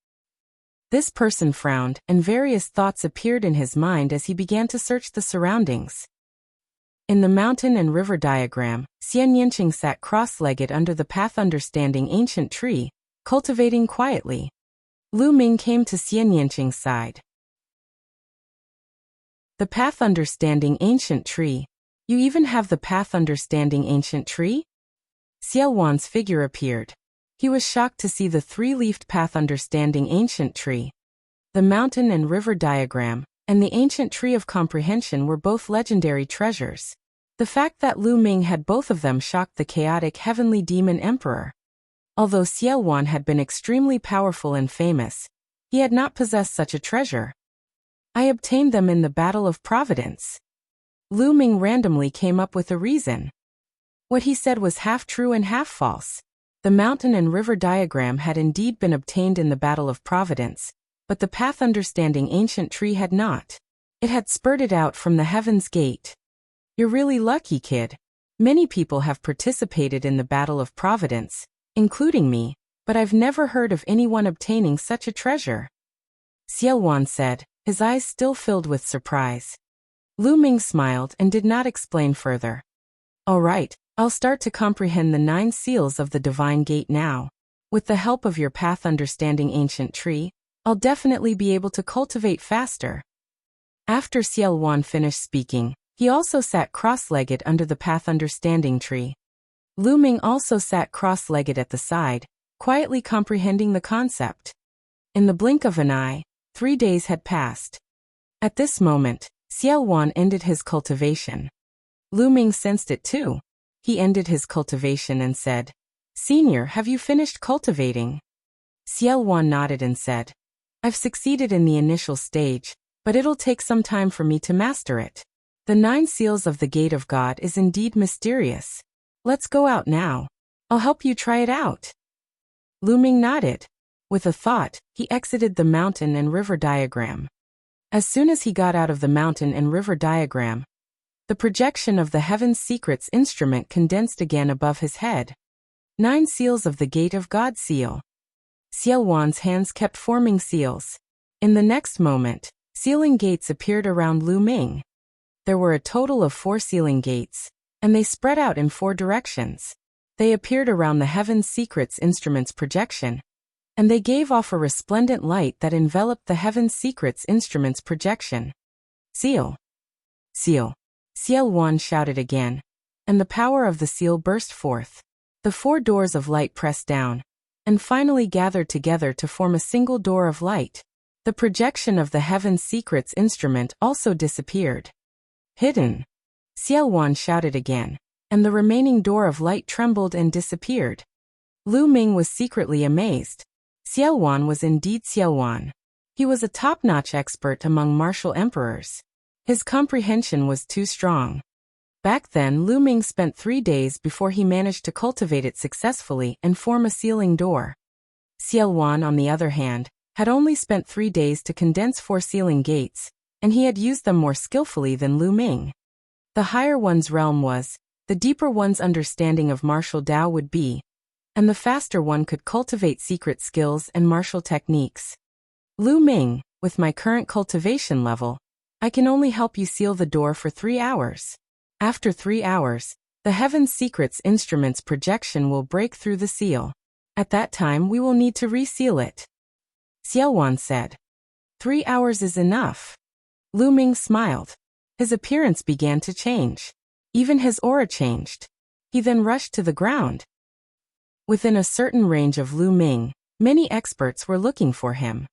This person frowned, and various thoughts appeared in his mind as he began to search the surroundings. In the mountain and river diagram, Xian Yanqing sat cross-legged under the path understanding ancient tree, cultivating quietly. Lu Ming came to Xian Yanqing's side. The path understanding ancient tree. You even have the path understanding ancient tree? Xiao Wan's figure appeared. He was shocked to see the three-leafed path understanding ancient tree. The mountain and river diagram, and the ancient tree of comprehension were both legendary treasures. The fact that Lu Ming had both of them shocked the chaotic heavenly demon emperor. Although Xiao Wan had been extremely powerful and famous, he had not possessed such a treasure. I obtained them in the Battle of Providence. Lu Ming randomly came up with a reason. What he said was half true and half false. The mountain and river diagram had indeed been obtained in the Battle of Providence, but the path understanding ancient tree had not. It had spurted out from the Heaven's Gate. You're really lucky, kid. Many people have participated in the Battle of Providence, including me, but I've never heard of anyone obtaining such a treasure. Xiao Wan said, his eyes still filled with surprise. Lu Ming smiled and did not explain further. All right, I'll start to comprehend the 9 seals of the Divine Gate now. With the help of your path understanding ancient tree, I'll definitely be able to cultivate faster. After Xiao Wan finished speaking, he also sat cross-legged under the path understanding tree. Lu Ming also sat cross-legged at the side, quietly comprehending the concept. In the blink of an eye, 3 days had passed. At this moment, Xiao Wan ended his cultivation. Lu Ming sensed it too. He ended his cultivation and said, "Senior, have you finished cultivating?" Xiao Wan nodded and said, "I've succeeded in the initial stage, but it'll take some time for me to master it. The 9 seals of the Gate of God is indeed mysterious. Let's go out now. I'll help you try it out." Lu Ming nodded. With a thought, he exited the mountain and river diagram. As soon as he got out of the mountain and river diagram, the projection of the Heaven's Secrets instrument condensed again above his head. 9 seals of the Gate of God seal. Xiao Wan's hands kept forming seals. In the next moment, sealing gates appeared around Lu Ming. There were a total of 4 sealing gates, and they spread out in 4 directions. They appeared around the Heaven's Secrets instrument's projection, and they gave off a resplendent light that enveloped the Heaven's Secrets instrument's projection. Seal. Seal. Xiao Wan shouted again, and the power of the seal burst forth. The 4 doors of light pressed down, and finally gathered together to form a single door of light. The projection of the Heaven's Secrets instrument also disappeared. Hidden. Xiao Wan shouted again, and the remaining door of light trembled and disappeared. Lu Ming was secretly amazed. Xiao Wan was indeed Xiao Wan. He was a top-notch expert among martial emperors. His comprehension was too strong. Back then, Lu Ming spent 3 days before he managed to cultivate it successfully and form a sealing door. Xiao Wan, on the other hand, had only spent 3 days to condense 4 sealing gates, and he had used them more skillfully than Lu Ming. The higher one's realm was, the deeper one's understanding of martial Tao would be, and the faster one could cultivate secret skills and martial techniques. Lu Ming, with my current cultivation level, I can only help you seal the door for 3 hours. After 3 hours, the Heaven's Secrets instrument's projection will break through the seal. At that time we will need to reseal it. Xiaowan said. 3 hours is enough. Lu Ming smiled. His appearance began to change. Even his aura changed. He then rushed to the ground. Within a certain range of Lu Ming, many experts were looking for him.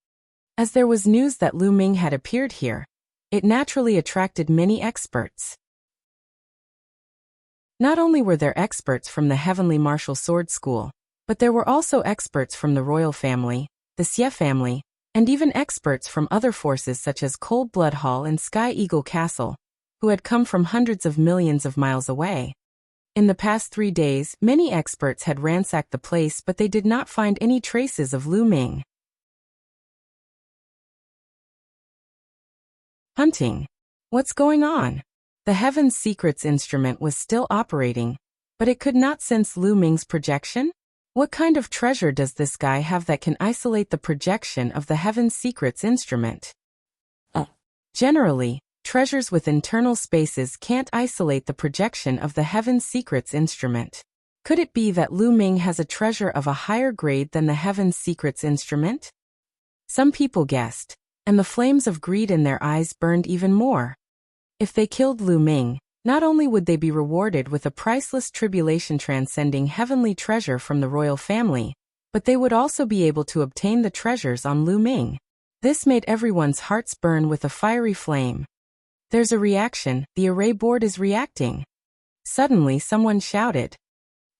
As there was news that Lu Ming had appeared here, it naturally attracted many experts. Not only were there experts from the Heavenly Martial Sword School, but there were also experts from the royal family, the Xie family, and even experts from other forces such as Cold Blood Hall and Sky Eagle Castle, who had come from hundreds of millions of miles away. In the past 3 days, many experts had ransacked the place, but they did not find any traces of Lu Ming. Hunting. What's going on? The Heaven's Secrets instrument was still operating, but it could not sense Lu Ming's projection? What kind of treasure does this guy have that can isolate the projection of the Heaven's Secrets instrument? Generally, treasures with internal spaces can't isolate the projection of the Heaven's Secrets instrument. Could it be that Lu Ming has a treasure of a higher grade than the Heaven's Secrets instrument? Some people guessed, and the flames of greed in their eyes burned even more. If they killed Lu Ming, not only would they be rewarded with a priceless tribulation-transcending heavenly treasure from the royal family, but they would also be able to obtain the treasures on Lu Ming. This made everyone's hearts burn with a fiery flame. There's a reaction, the array board is reacting. Suddenly someone shouted.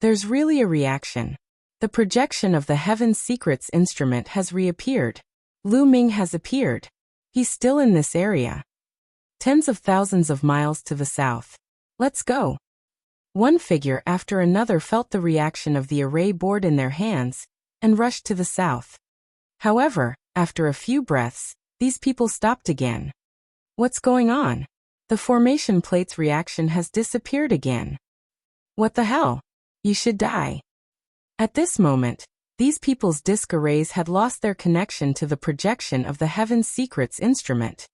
There's really a reaction. The projection of the Heaven's Secrets instrument has reappeared. Lu Ming has appeared. He's still in this area. Tens of thousands of miles to the south. Let's go. One figure after another felt the reaction of the array board in their hands and rushed to the south. However, after a few breaths, these people stopped again. What's going on? The formation plate's reaction has disappeared again. What the hell? You should die. At this moment, these people's disc arrays had lost their connection to the projection of the Heaven's Secrets instrument.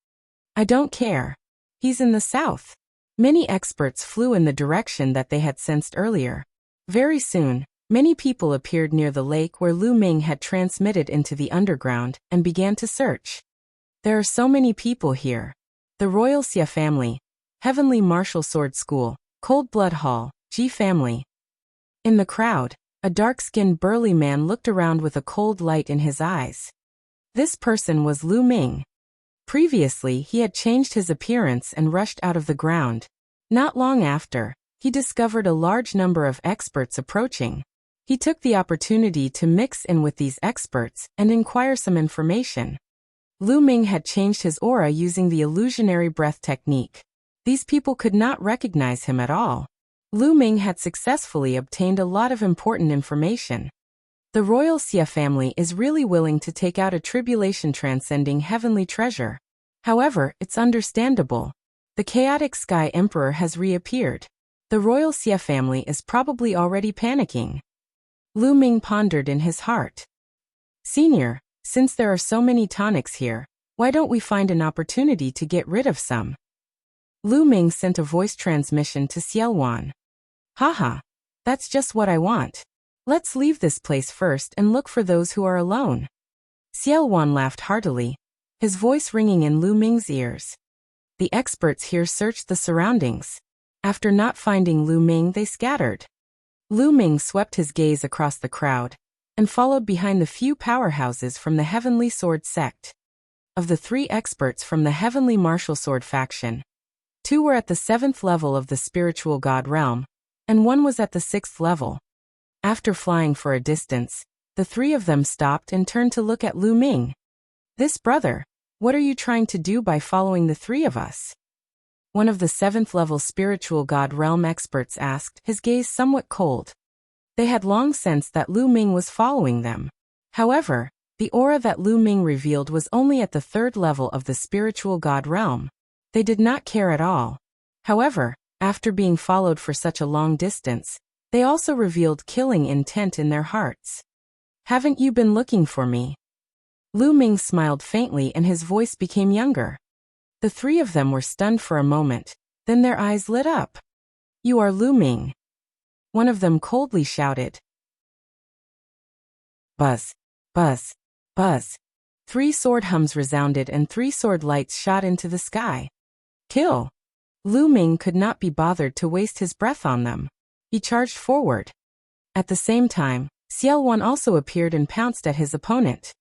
I don't care. He's in the south. Many experts flew in the direction that they had sensed earlier. Very soon, many people appeared near the lake where Lu Ming had transmitted into the underground and began to search. There are so many people here. The Royal Xie family, Heavenly Martial Sword School, Cold Blood Hall, Ji family. In the crowd, a dark-skinned burly man looked around with a cold light in his eyes. This person was Lu Ming. Previously, he had changed his appearance and rushed out of the ground. Not long after, he discovered a large number of experts approaching. He took the opportunity to mix in with these experts and inquire some information. Lu Ming had changed his aura using the illusionary breath technique. These people could not recognize him at all. Lu Ming had successfully obtained a lot of important information. The Royal Xie family is really willing to take out a tribulation-transcending heavenly treasure. However, it's understandable. The chaotic Sky Emperor has reappeared. The Royal Xie family is probably already panicking. Lu Ming pondered in his heart. Senior, since there are so many tonics here, why don't we find an opportunity to get rid of some? Lu Ming sent a voice transmission to Xiaowan. Haha, that's just what I want. Let's leave this place first and look for those who are alone. Xiaowan laughed heartily, his voice ringing in Lu Ming's ears. The experts here searched the surroundings. After not finding Lu Ming, they scattered. Lu Ming swept his gaze across the crowd and followed behind the few powerhouses from the Heavenly Sword sect. Of the 3 experts from the Heavenly Martial Sword faction, 2 were at the 7th level of the spiritual god realm, and 1 was at the 6th level. After flying for a distance, the 3 of them stopped and turned to look at Lu Ming. This brother, what are you trying to do by following the 3 of us? One of the 7th level spiritual god realm experts asked, his gaze somewhat cold. They had long sensed that Lu Ming was following them. However, the aura that Lu Ming revealed was only at the 3rd level of the spiritual god realm. They did not care at all. However, after being followed for such a long distance, they also revealed killing intent in their hearts. Haven't you been looking for me? Lu Ming smiled faintly and his voice became younger. The 3 of them were stunned for a moment, then their eyes lit up. You are Lu Ming. One of them coldly shouted. Buzz, buzz, buzz. 3 sword hums resounded and 3 sword lights shot into the sky. Kill! Lu Ming could not be bothered to waste his breath on them. He charged forward. At the same time, Xiao Wan also appeared and pounced at his opponent.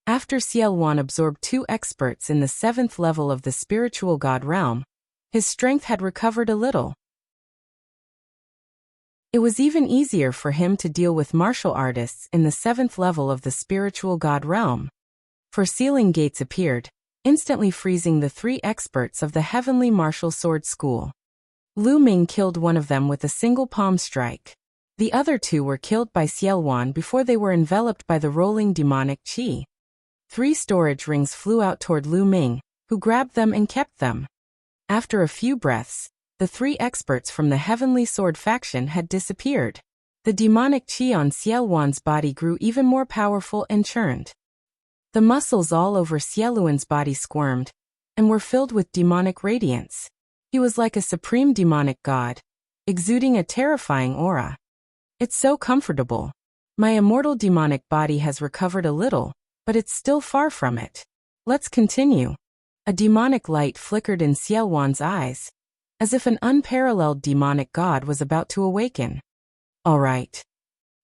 After Xiao Wan absorbed 2 experts in the 7th level of the spiritual god realm, his strength had recovered a little. It was even easier for him to deal with martial artists in the 7th level of the spiritual god realm. For sealing gates appeared, instantly freezing the 3 experts of the heavenly martial sword school. Lu Ming killed one of them with a single palm strike. The other 2 were killed by Xiao Wan before they were enveloped by the rolling demonic qi. 3 storage rings flew out toward Lu Ming, who grabbed them and kept them. After a few breaths, the 3 experts from the heavenly sword faction had disappeared. The demonic qi on Xiao Wan's body grew even more powerful and churned. The muscles all over Xiao Luan's body squirmed, and were filled with demonic radiance. He was like a supreme demonic god, exuding a terrifying aura. It's so comfortable. My immortal demonic body has recovered a little, but it's still far from it. Let's continue. A demonic light flickered in Xiao Wan's eyes, as if an unparalleled demonic god was about to awaken. All right.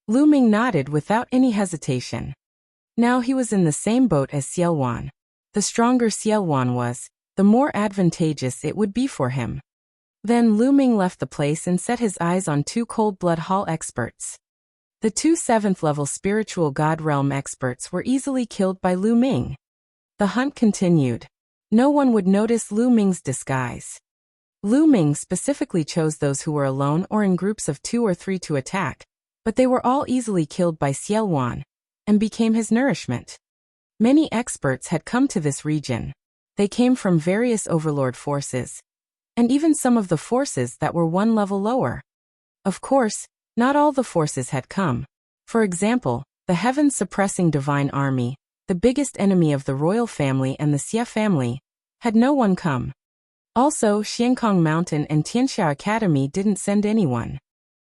Lu Ming nodded without any hesitation. Now he was in the same boat as Xiao Wan. The stronger Xiao Wan was, the more advantageous it would be for him. Then Lu Ming left the place and set his eyes on 2 Cold Blood Hall experts. The 2 7th level spiritual god realm experts were easily killed by Lu Ming. The hunt continued. No one would notice Lu Ming's disguise. Lu Ming specifically chose those who were alone or in groups of 2 or 3 to attack, but they were all easily killed by Xiao Wan, and became his nourishment. Many experts had come to this region. They came from various overlord forces, and even some of the forces that were 1 level lower. Of course, not all the forces had come. For example, the heaven-suppressing divine army, the biggest enemy of the royal family and the Xia family, had no one come. Also, Xiankong Mountain and Tianxia Academy didn't send anyone.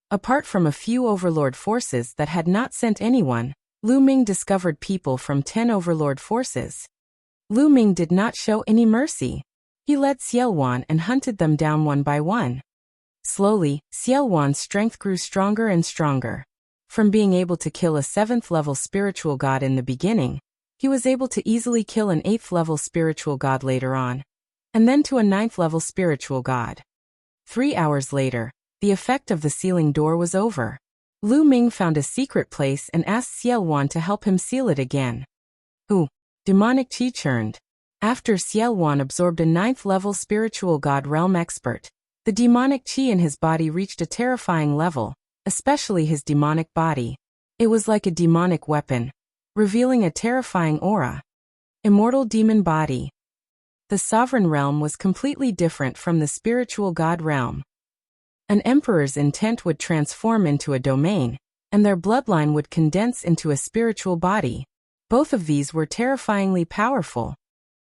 Apart from a few overlord forces that had not sent anyone, Lu Ming discovered people from 10 overlord forces. Lu Ming did not show any mercy. He led Xiao Wan and hunted them down one by one. Slowly, Xiao Wan's strength grew stronger and stronger. From being able to kill a 7th level spiritual god in the beginning, he was able to easily kill an 8th level spiritual god later on, and then to a 9th level spiritual god. 3 hours later, the effect of the sealing door was over. Lu Ming found a secret place and asked Xiao Wan to help him seal it again. Ooh, demonic qi churned. After Xiao Wan absorbed a 9th level spiritual god realm expert, the demonic qi in his body reached a terrifying level, especially his demonic body. It was like a demonic weapon, revealing a terrifying aura. Immortal demon body. The sovereign realm was completely different from the spiritual god realm. An emperor's intent would transform into a domain, and their bloodline would condense into a spiritual body. Both of these were terrifyingly powerful.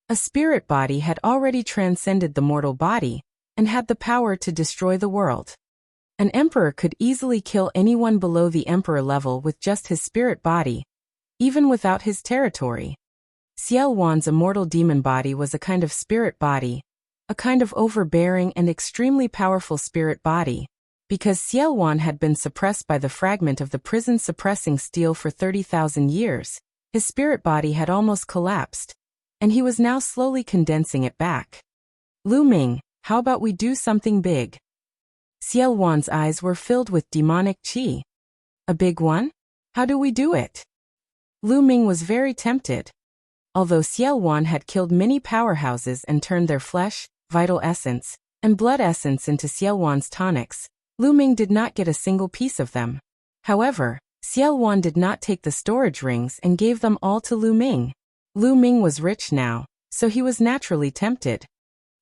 A spirit body had already transcended the mortal body, and had the power to destroy the world. An emperor could easily kill anyone below the emperor level with just his spirit body, even without his territory. Xiao Wan's immortal demon body was a kind of spirit body, a kind of overbearing and extremely powerful spirit body. Because Xiao Wan had been suppressed by the fragment of the prison suppressing steel for 30,000 years, his spirit body had almost collapsed, and he was now slowly condensing it back. Lu Ming, how about we do something big? Xiao Wan's eyes were filled with demonic qi. A big one? How do we do it? Lu Ming was very tempted. Although Xiao Wan had killed many powerhouses and turned their flesh, vital essence, and blood essence into Xiao Wan's tonics, Lu Ming did not get a single piece of them. However, Xiao Wan did not take the storage rings and gave them all to Lu Ming. Lu Ming was rich now, so he was naturally tempted.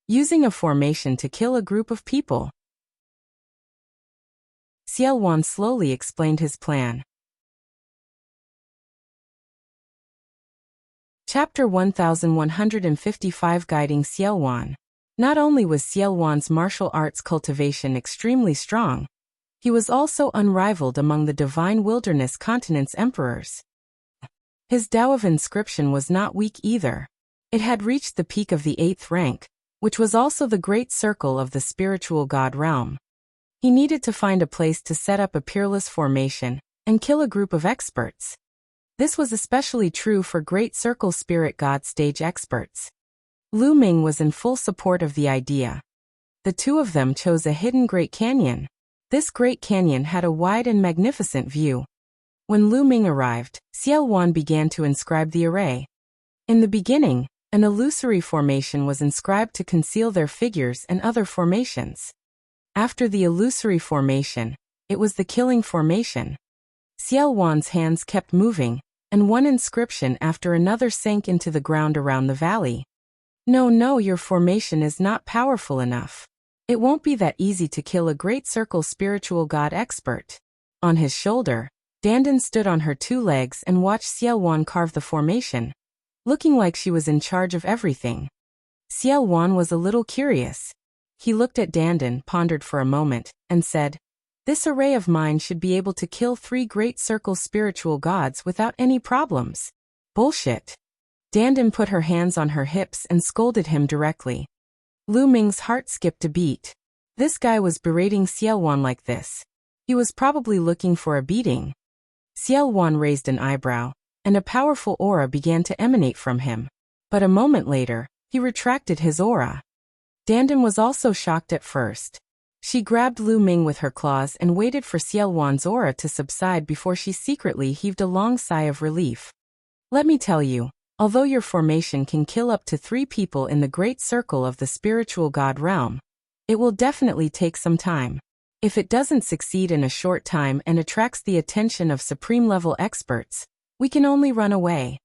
Using a formation to kill a group of people. Xiao Wan slowly explained his plan. Chapter 1155 Guiding Xiao Wan. Not only was Xiao Wan's martial arts cultivation extremely strong, he was also unrivaled among the divine wilderness continent's emperors. His Tao of inscription was not weak either. It had reached the peak of the 8th rank, which was also the great circle of the spiritual god realm. He needed to find a place to set up a peerless formation and kill a group of experts. This was especially true for Great Circle Spirit God stage experts. Lu Ming was in full support of the idea. The two of them chose a hidden Great Canyon. This Great Canyon had a wide and magnificent view. When Lu Ming arrived, Xiao Wan began to inscribe the array. In the beginning, an illusory formation was inscribed to conceal their figures and other formations. After the illusory formation, it was the killing formation. Xiao Wan's hands kept moving, and one inscription after another sank into the ground around the valley. No, your formation is not powerful enough. It won't be that easy to kill a Great Circle spiritual god expert. On his shoulder, Dandan stood on her 2 legs and watched Xiao Wan carve the formation, looking like she was in charge of everything. Xiao Wan was a little curious. He looked at Dandan, pondered for a moment, and said, "This array of mine should be able to kill 3 Great Circle spiritual gods without any problems." Bullshit. Dandan put her hands on her hips and scolded him directly. Lu Ming's heart skipped a beat. This guy was berating Xiao Wan like this. He was probably looking for a beating. Xiao Wan raised an eyebrow, and a powerful aura began to emanate from him. But a moment later, he retracted his aura. Dandan was also shocked at first. She grabbed Lu Ming with her claws and waited for Xiao Wan's aura to subside before she secretly heaved a long sigh of relief. "Let me tell you, although your formation can kill up to 3 people in the great circle of the spiritual god realm, it will definitely take some time. If it doesn't succeed in a short time and attracts the attention of supreme-level experts, we can only run away."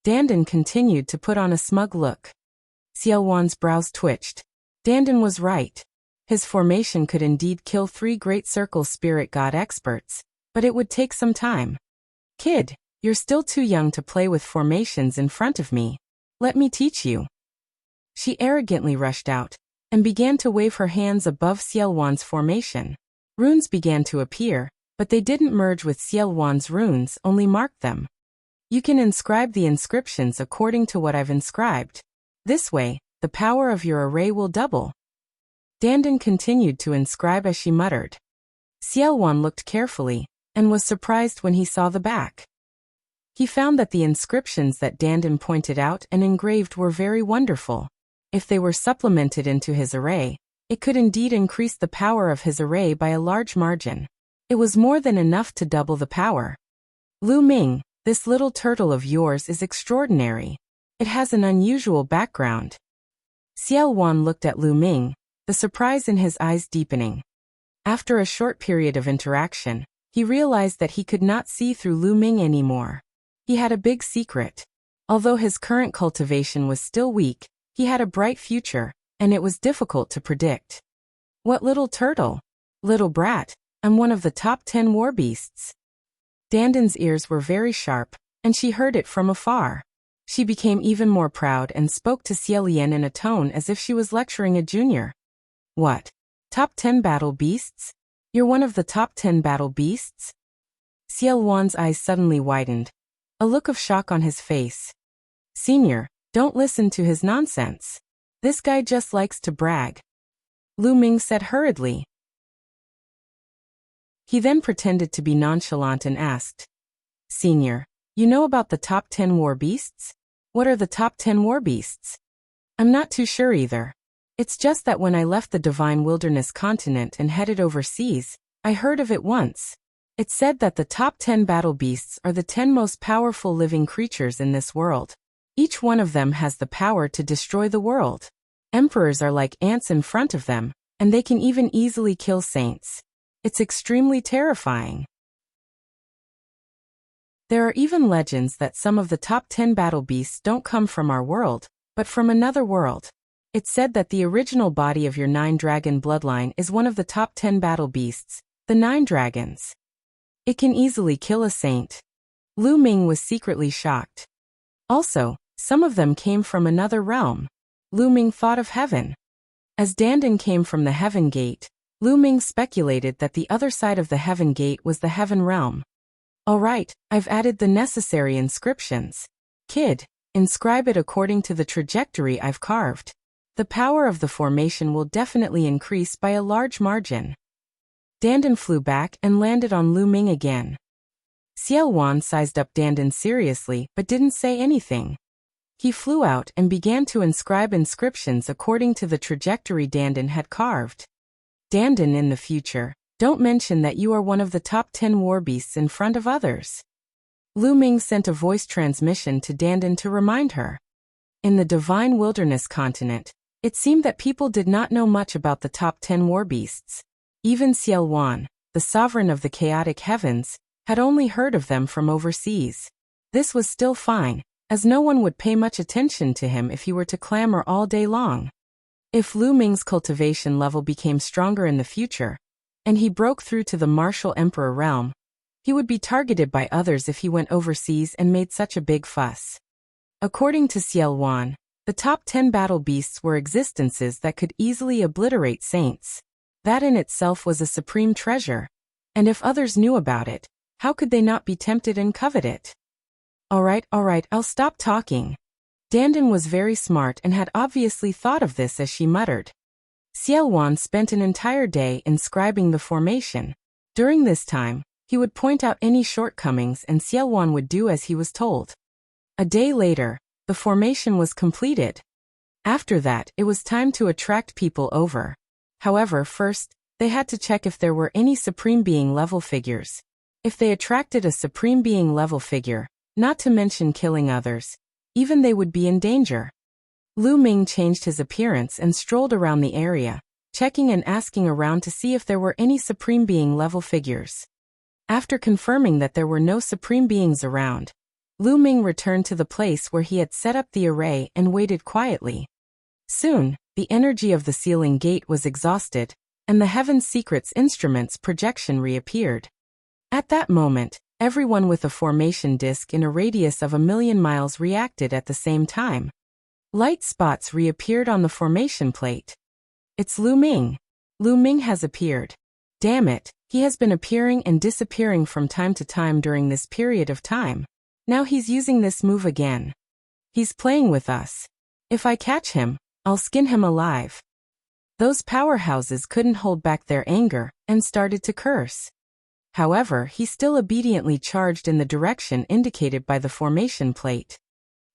Dandan continued to put on a smug look. Xiao Wan's brows twitched. Dandan was right. His formation could indeed kill 3 Great Circle Spirit God experts, but it would take some time. "Kid, you're still too young to play with formations in front of me. Let me teach you." She arrogantly rushed out and began to wave her hands above Xiao Wan's formation. Runes began to appear, but they didn't merge with Xiao Wan's runes, only marked them. "You can inscribe the inscriptions according to what I've inscribed. This way, the power of your array will double." Dandan continued to inscribe as she muttered. Xiao Wan looked carefully, and was surprised when he saw the back. He found that the inscriptions that Dandan pointed out and engraved were very wonderful. If they were supplemented into his array, it could indeed increase the power of his array by a large margin. It was more than enough to double the power. "Lu Ming, this little turtle of yours is extraordinary. It has an unusual background." Xiao Wan looked at Lu Ming, the surprise in his eyes deepening. After a short period of interaction, he realized that he could not see through Lu Ming anymore. He had a big secret. Although his current cultivation was still weak, he had a bright future, and it was difficult to predict. "What little turtle? Little brat, I'm one of the top 10 war beasts." Dandan's ears were very sharp, and she heard it from afar. She became even more proud and spoke to Xie Lian in a tone as if she was lecturing a junior. "What? Top 10 battle beasts? You're one of the top 10 battle beasts?" Xiao Wan's eyes suddenly widened, a look of shock on his face. "Senior, don't listen to his nonsense. This guy just likes to brag," Lu Ming said hurriedly. He then pretended to be nonchalant and asked, "Senior, you know about the top 10 war beasts? What are the top 10 war beasts?" "I'm not too sure either. It's just that when I left the Divine Wilderness continent and headed overseas, I heard of it once. It said that the top 10 battle beasts are the 10 most powerful living creatures in this world. Each one of them has the power to destroy the world. Emperors are like ants in front of them, and they can even easily kill saints. It's extremely terrifying. There are even legends that some of the top 10 battle beasts don't come from our world, but from another world. It's said that the original body of your 9-dragon bloodline is one of the top 10 battle beasts, the 9 dragons. It can easily kill a saint." Lu Ming was secretly shocked. Also, some of them came from another realm. Lu Ming thought of heaven. As Dandan came from the heaven gate, Lu Ming speculated that the other side of the heaven gate was the heaven realm. Alright, I've added the necessary inscriptions. Kid, inscribe it according to the trajectory I've carved. The power of the formation will definitely increase by a large margin. Dandan flew back and landed on Lu Ming again. Xiao Wan sized up Dandan seriously but didn't say anything. He flew out and began to inscribe inscriptions according to the trajectory Dandan had carved. Dandan, in the future, don't mention that you are one of the top 10 war beasts in front of others. Lu Ming sent a voice transmission to Dandan to remind her. In the Divine Wilderness continent, it seemed that people did not know much about the top 10 war beasts. Even Xiao Wan, the sovereign of the chaotic heavens, had only heard of them from overseas. This was still fine, as no one would pay much attention to him if he were to clamor all day long. If Lu Ming's cultivation level became stronger in the future, and he broke through to the martial emperor realm, he would be targeted by others if he went overseas and made such a big fuss. According to Xiao Wan, the top 10 battle beasts were existences that could easily obliterate saints. That in itself was a supreme treasure, and if others knew about it, how could they not be tempted and covet it? Alright, I'll stop talking. Dandan was very smart and had obviously thought of this as she muttered. Xiao Wan spent an entire day inscribing the formation. During this time, he would point out any shortcomings and Xiao Wan would do as he was told. A day later, the formation was completed. After that, it was time to attract people over. However, first, they had to check if there were any Supreme Being level figures. If they attracted a Supreme Being level figure, not to mention killing others, even they would be in danger. Lu Ming changed his appearance and strolled around the area, checking and asking around to see if there were any Supreme Being level figures. After confirming that there were no Supreme Beings around, Lu Ming returned to the place where he had set up the array and waited quietly. Soon, the energy of the sealing gate was exhausted, and the Heaven's Secrets instrument's projection reappeared. At that moment, everyone with a formation disk in a radius of 1,000,000 miles reacted at the same time. Light spots reappeared on the formation plate. It's Lu Ming. Lu Ming has appeared. Damn it, he has been appearing and disappearing from time to time during this period of time. Now he's using this move again. He's playing with us. If I catch him, I'll skin him alive. Those powerhouses couldn't hold back their anger and started to curse. However, he still obediently charged in the direction indicated by the formation plate.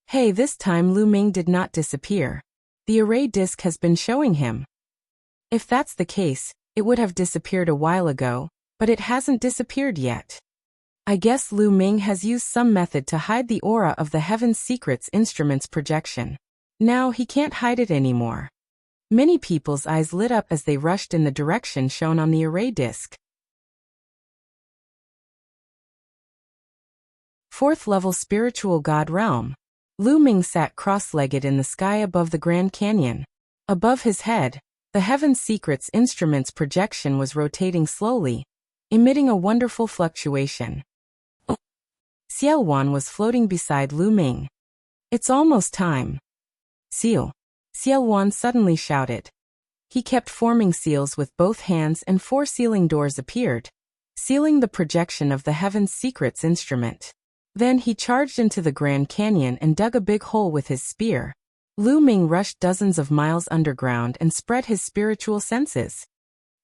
Hey, this time Lu Ming did not disappear. The array disk has been showing him. If that's the case, it would have disappeared a while ago, but it hasn't disappeared yet. I guess Lu Ming has used some method to hide the aura of the Heaven's Secrets instrument's projection. Now he can't hide it anymore. Many people's eyes lit up as they rushed in the direction shown on the array disk. 4th level Spiritual God Realm. Lu Ming sat cross-legged in the sky above the Grand Canyon. Above his head, the Heaven's Secrets instrument's projection was rotating slowly, emitting a wonderful fluctuation. Xiao Wan was floating beside Lu Ming. It's almost time. Seal. Xiao Wan suddenly shouted. He kept forming seals with both hands and 4 sealing doors appeared, sealing the projection of the Heaven's Secrets instrument. Then he charged into the Grand Canyon and dug a big hole with his spear. Lu Ming rushed dozens of miles underground and spread his spiritual senses.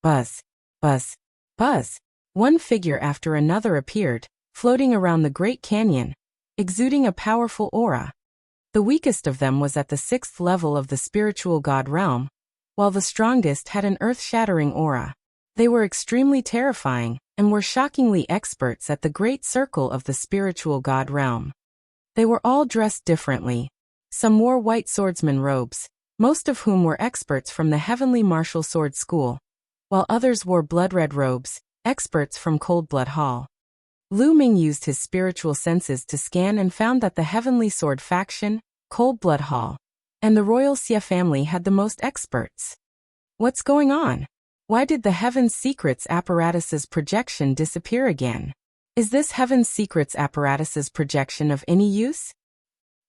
Buzz, buzz, buzz. One figure after another appeared, floating around the Great Canyon, exuding a powerful aura. The weakest of them was at the 6th level of the Spiritual God Realm, while the strongest had an earth-shattering aura. They were extremely terrifying, and were shockingly experts at the Great Circle of the Spiritual God Realm. They were all dressed differently. Some wore white swordsman robes, most of whom were experts from the Heavenly Martial Sword School, while others wore blood-red robes, experts from Cold Blood Hall. Lu Ming used his spiritual senses to scan and found that the Heavenly Sword faction, Cold Blood Hall, and the Royal Xia family had the most experts. What's going on? Why did the Heaven's Secrets apparatus's projection disappear again? Is this Heaven's Secrets apparatus's projection of any use?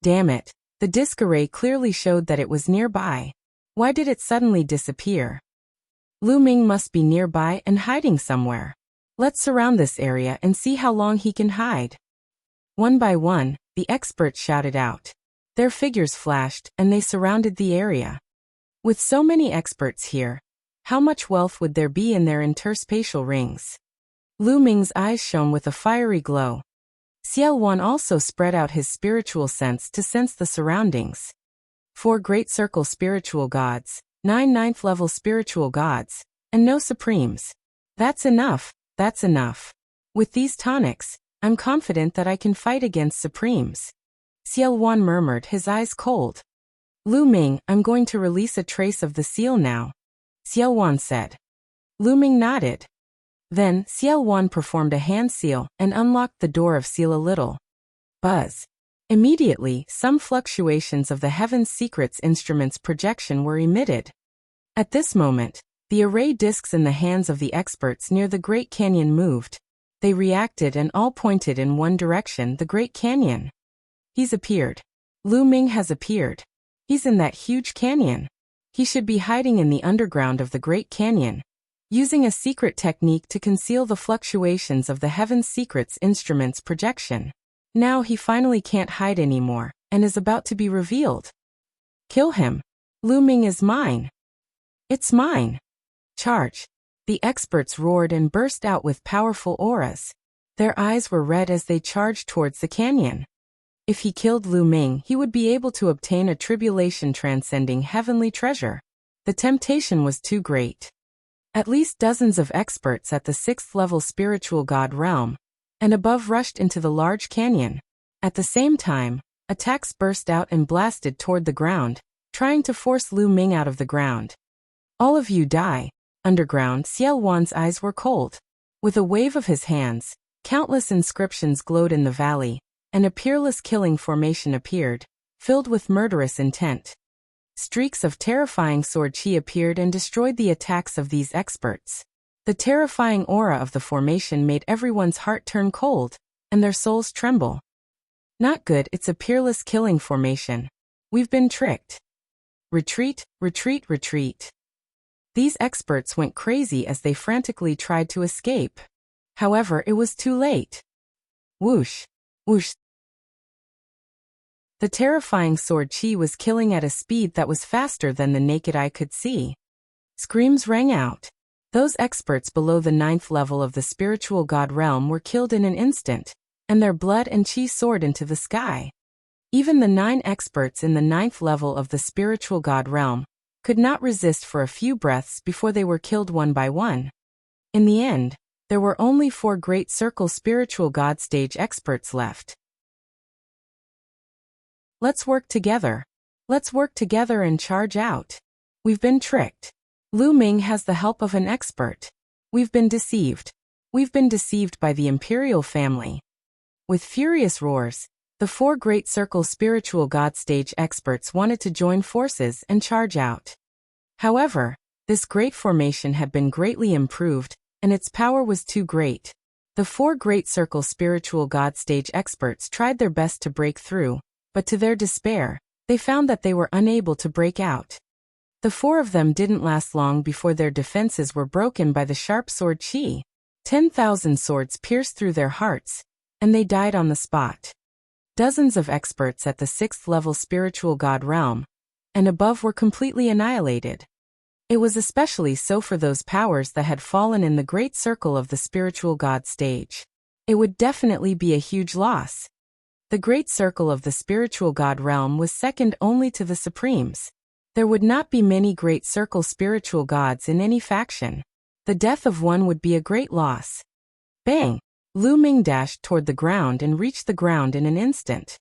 Damn it, the disk array clearly showed that it was nearby. Why did it suddenly disappear? Lu Ming must be nearby and hiding somewhere. Let's surround this area and see how long he can hide. One by one, the experts shouted out. Their figures flashed, and they surrounded the area. With so many experts here, how much wealth would there be in their interspatial rings? Lu Ming's eyes shone with a fiery glow. Xiao Wan also spread out his spiritual sense to sense the surroundings. 4 Great Circle spiritual gods, 9 ninth-level spiritual gods, and no supremes. That's enough, that's enough. With these tonics, I'm confident that I can fight against supremes. Xiao Wan murmured, his eyes cold. Lu Ming, I'm going to release a trace of the seal now, Xiao Wan said. Lu Ming nodded. Then, Xiao Wan performed a hand seal and unlocked the door of seal a little. Buzz. Immediately, some fluctuations of the Heaven's Secrets instrument's projection were emitted. At this moment, the array discs in the hands of the experts near the Great Canyon moved. They reacted and all pointed in one direction, the Great Canyon. He's appeared. Lu Ming has appeared. He's in that huge canyon. He should be hiding in the underground of the Great Canyon, using a secret technique to conceal the fluctuations of the Heaven's Secrets instrument's projection. Now he finally can't hide anymore, and is about to be revealed. Kill him. Lu Ming is mine. It's mine. Charge. The experts roared and burst out with powerful auras. Their eyes were red as they charged towards the canyon. If he killed Lu Ming, he would be able to obtain a tribulation-transcending heavenly treasure. The temptation was too great. At least dozens of experts at the 6th-level spiritual god realm and above rushed into the large canyon. At the same time, attacks burst out and blasted toward the ground, trying to force Lu Ming out of the ground. All of you die. Underground, Xiao Wan's eyes were cold. With a wave of his hands, countless inscriptions glowed in the valley, and a peerless killing formation appeared, filled with murderous intent. Streaks of terrifying sword chi appeared and destroyed the attacks of these experts. The terrifying aura of the formation made everyone's heart turn cold, and their souls tremble. Not good, it's a peerless killing formation. We've been tricked. Retreat, retreat, retreat. These experts went crazy as they frantically tried to escape. However, it was too late. Whoosh, whoosh. The terrifying sword chi was killing at a speed that was faster than the naked eye could see. Screams rang out. Those experts below the 9th level of the spiritual god realm were killed in an instant, and their blood and chi soared into the sky. Even the 9 experts in the 9th level of the spiritual god realm could not resist for a few breaths before they were killed one by one. In the end, there were only 4 Great Circle spiritual god stage experts left. Let's work together. Let's work together and charge out. We've been tricked. Lu Ming has the help of an expert. We've been deceived. We've been deceived by the imperial family. With furious roars, the 4 Great Circle spiritual god stage experts wanted to join forces and charge out. However, this great formation had been greatly improved, and its power was too great. The 4 Great Circle spiritual god stage experts tried their best to break through, but to their despair, they found that they were unable to break out. The 4 of them didn't last long before their defenses were broken by the sharp sword chi. 10,000 swords pierced through their hearts, and they died on the spot. Dozens of experts at the 6th level spiritual god realm and above were completely annihilated. It was especially so for those powers that had fallen in the Great Circle of the spiritual god stage. It would definitely be a huge loss. The Great Circle of the spiritual god realm was second only to the Supremes. There would not be many Great Circle spiritual gods in any faction. The death of one would be a great loss. Bang! Lu Ming dashed toward the ground and reached the ground in an instant.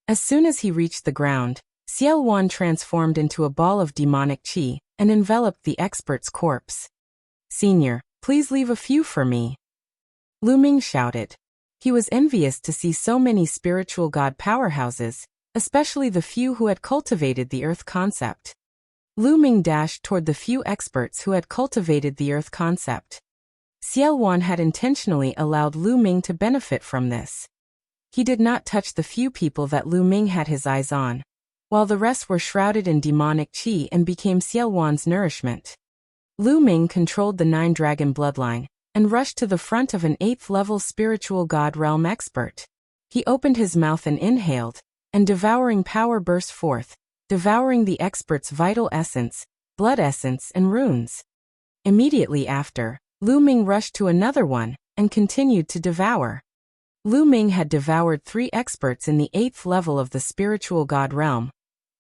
As soon as he reached the ground, Xiao Wan transformed into a ball of demonic chi and enveloped the expert's corpse. Senior, please leave a few for me. Lu Ming shouted. He was envious to see so many spiritual god powerhouses, especially the few who had cultivated the earth concept. Lu Ming dashed toward the few experts who had cultivated the earth concept. Xiao Wan had intentionally allowed Lu Ming to benefit from this. He did not touch the few people that Lu Ming had his eyes on, while the rest were shrouded in demonic chi and became Xiao Wan's nourishment. Lu Ming controlled the 9 dragon bloodline, and rushed to the front of an 8th-level spiritual god realm expert. He opened his mouth and inhaled, and devouring power burst forth, devouring the expert's vital essence, blood essence and runes. Immediately after, Lu Ming rushed to another one, and continued to devour. Lu Ming had devoured 3 experts in the 8th level of the spiritual god realm,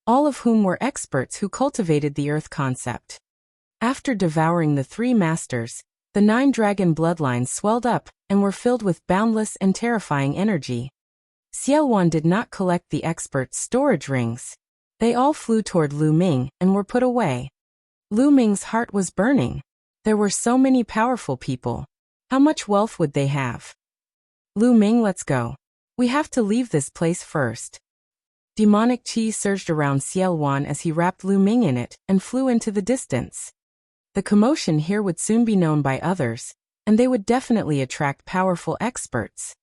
all of whom were experts who cultivated the earth concept. After devouring the 3 masters, the 9 dragon bloodlines swelled up, and were filled with boundless and terrifying energy. Xiaowan did not collect the experts' storage rings. They all flew toward Lu Ming, and were put away. Lu Ming's heart was burning. There were so many powerful people. How much wealth would they have? Lu Ming, let's go. We have to leave this place first. Demonic chi surged around Xiaowan as he wrapped Lu Ming in it, and flew into the distance. The commotion here would soon be known by others, and they would definitely attract powerful experts.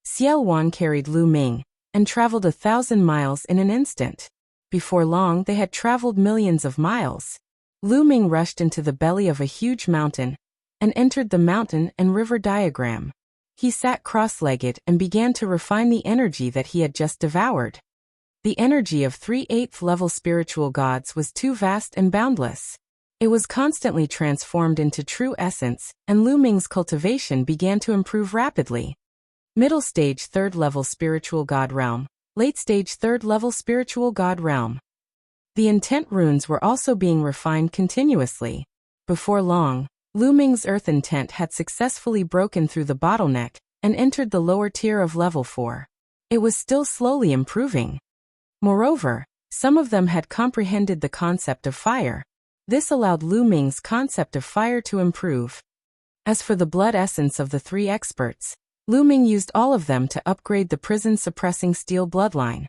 Xiaowan carried Lu Ming, and traveled 1,000 miles in an instant. Before long they had traveled millions of miles. Lu Ming rushed into the belly of a huge mountain, and entered the mountain and river diagram. He sat cross-legged and began to refine the energy that he had just devoured. The energy of 3 8th-level spiritual gods was too vast and boundless. It was constantly transformed into true essence, and Lu Ming's cultivation began to improve rapidly. Middle stage 3rd-level spiritual god realm, late stage 3rd-level spiritual god realm. The intent runes were also being refined continuously. Before long, Lu Ming's earth intent had successfully broken through the bottleneck, and entered the lower tier of level 4. It was still slowly improving. Moreover, some of them had comprehended the concept of fire. This allowed Lu Ming's concept of fire to improve. As for the blood essence of the 3 experts, Lu Ming used all of them to upgrade the prison-suppressing steel bloodline.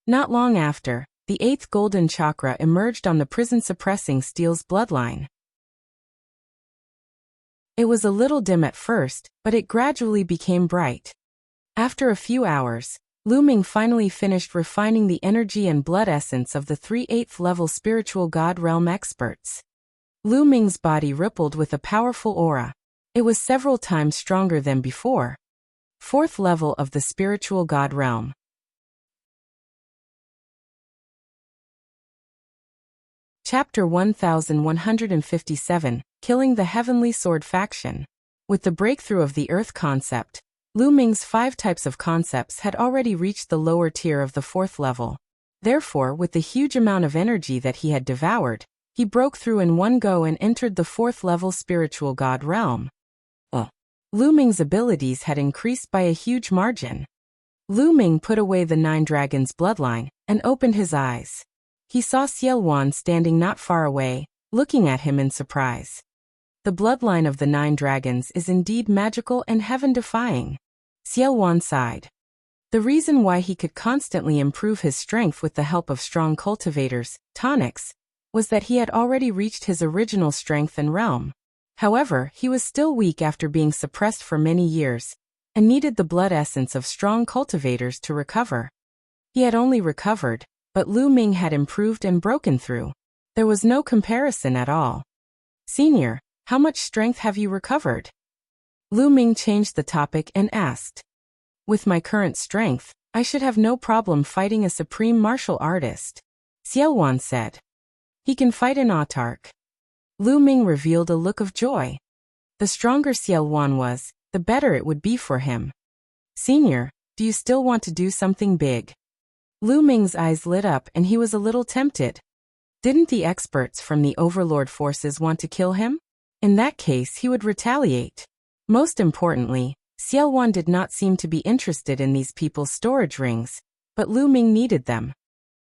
Not long after, the 8th golden chakra emerged on the prison-suppressing steel's bloodline. It was a little dim at first, but it gradually became bright. After a few hours, Lu Ming finally finished refining the energy and blood essence of the 3 8th-level spiritual god realm experts. Lu Ming's body rippled with a powerful aura. It was several times stronger than before. 4th level of the spiritual god realm. Chapter 1157, Killing the Heavenly Sword Faction. With the breakthrough of the Earth concept, Lu Ming's 5 types of concepts had already reached the lower tier of the 4th level. Therefore, with the huge amount of energy that he had devoured, he broke through in one go and entered the 4th level spiritual god realm. Lu Ming's abilities had increased by a huge margin. Lu Ming put away the 9 dragons bloodline, and opened his eyes. He saw Xiaowan standing not far away, looking at him in surprise. The bloodline of the 9 dragons is indeed magical and heaven-defying. Xiaowan sighed. The reason why he could constantly improve his strength with the help of strong cultivators, tonics, was that he had already reached his original strength and realm. However, he was still weak after being suppressed for many years, and needed the blood essence of strong cultivators to recover. He had only recovered, but Lu Ming had improved and broken through. There was no comparison at all. Senior, how much strength have you recovered? Lu Ming changed the topic and asked. With my current strength, I should have no problem fighting a supreme martial artist. Xiaowan said. He can fight an autarch. Lu Ming revealed a look of joy. The stronger Xiaowan was, the better it would be for him. Senior, do you still want to do something big? Lu Ming's eyes lit up and he was a little tempted. Didn't the experts from the Overlord forces want to kill him? In that case he would retaliate. Most importantly, Xiaowan did not seem to be interested in these people's storage rings, but Lu Ming needed them.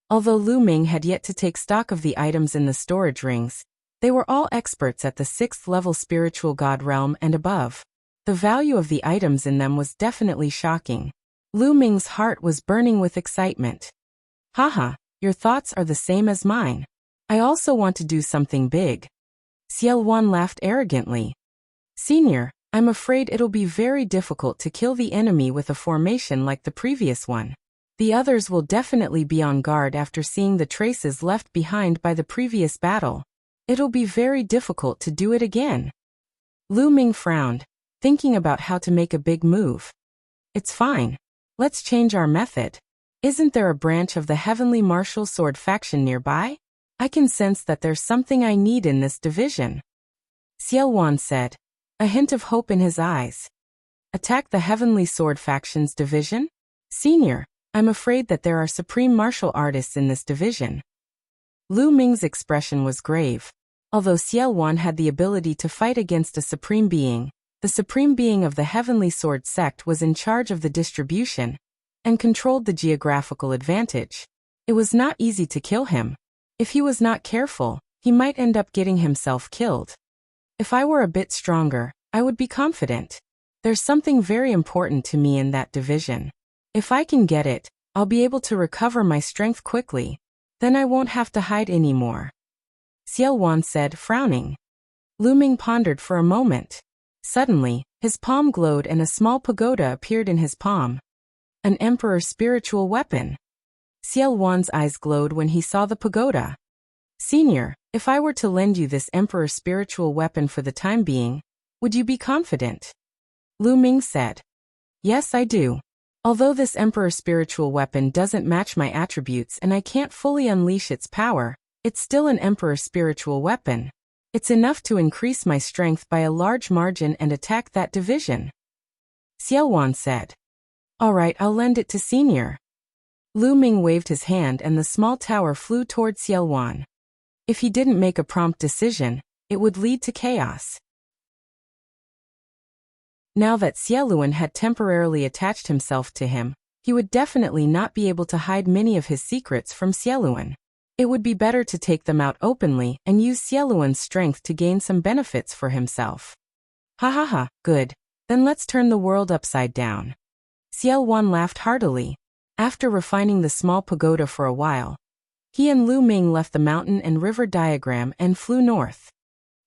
Although Lu Ming had yet to take stock of the items in the storage rings, they were all experts at the 6th level spiritual god realm and above. The value of the items in them was definitely shocking. Lu Ming's heart was burning with excitement. Haha, your thoughts are the same as mine. I also want to do something big. Xiaowan laughed arrogantly. Senior, I'm afraid it'll be very difficult to kill the enemy with a formation like the previous one. The others will definitely be on guard after seeing the traces left behind by the previous battle. It'll be very difficult to do it again. Lu Ming frowned. thinking about how to make a big move. It's fine. Let's change our method. Isn't there a branch of the heavenly martial sword faction nearby? I can sense that there's something I need in this division. Xiaowan said, a hint of hope in his eyes. Attack the heavenly sword faction's division? Senior, I'm afraid that there are supreme martial artists in this division. Lu Ming's expression was grave. Although Xiaowan had the ability to fight against a supreme being, the supreme being of the heavenly sword sect was in charge of the distribution and controlled the geographical advantage. It was not easy to kill him. If he was not careful, he might end up getting himself killed. If I were a bit stronger, I would be confident. There's something very important to me in that division. If I can get it, I'll be able to recover my strength quickly. Then I won't have to hide anymore. Xiaowan said, frowning. Lu Ming pondered for a moment. Suddenly, his palm glowed and a small pagoda appeared in his palm. An emperor's spiritual weapon. Xiaowan's eyes glowed when he saw the pagoda. Senior, if I were to lend you this emperor's spiritual weapon for the time being, would you be confident? Lu Ming said. Yes, I do. Although this emperor's spiritual weapon doesn't match my attributes and I can't fully unleash its power, it's still an emperor's spiritual weapon. It's enough to increase my strength by a large margin and attack that division. Xiaowan said. All right, I'll lend it to Senior. Lu Ming waved his hand and the small tower flew toward Xiaowan. If he didn't make a prompt decision, it would lead to chaos. Now that Xiaoluan had temporarily attached himself to him, he would definitely not be able to hide many of his secrets from Xiaoluan. It would be better to take them out openly and use Xiaoluan's strength to gain some benefits for himself. Ha ha ha, good. Then let's turn the world upside down. Xiaoluan laughed heartily. After refining the small pagoda for a while, he and Lu Ming left the mountain and river diagram and flew north.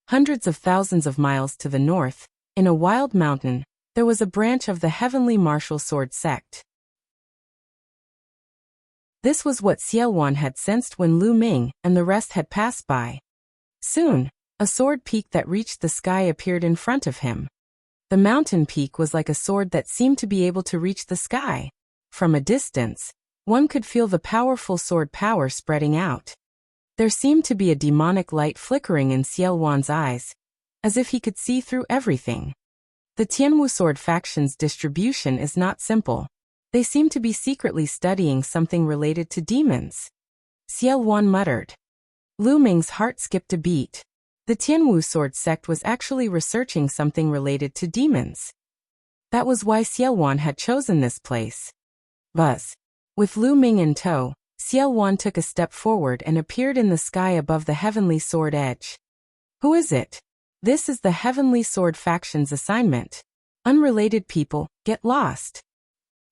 Hundreds of thousands of miles to the north, in a wild mountain, there was a branch of the heavenly martial sword sect. This was what Xiaowan had sensed when Lu Ming and the rest had passed by. Soon, a sword peak that reached the sky appeared in front of him. The mountain peak was like a sword that seemed to be able to reach the sky. From a distance, one could feel the powerful sword power spreading out. There seemed to be a demonic light flickering in Xiaowan's eyes, as if he could see through everything. The Tianwu sword faction's distribution is not simple. They seem to be secretly studying something related to demons. Xiaowan muttered. Lu Ming's heart skipped a beat. The Tianwu sword sect was actually researching something related to demons. That was why Xiaowan had chosen this place. Buzz. With Lu Ming in tow, Xiaowan took a step forward and appeared in the sky above the heavenly sword edge. Who is it? This is the heavenly sword faction's assignment. Unrelated people, get lost.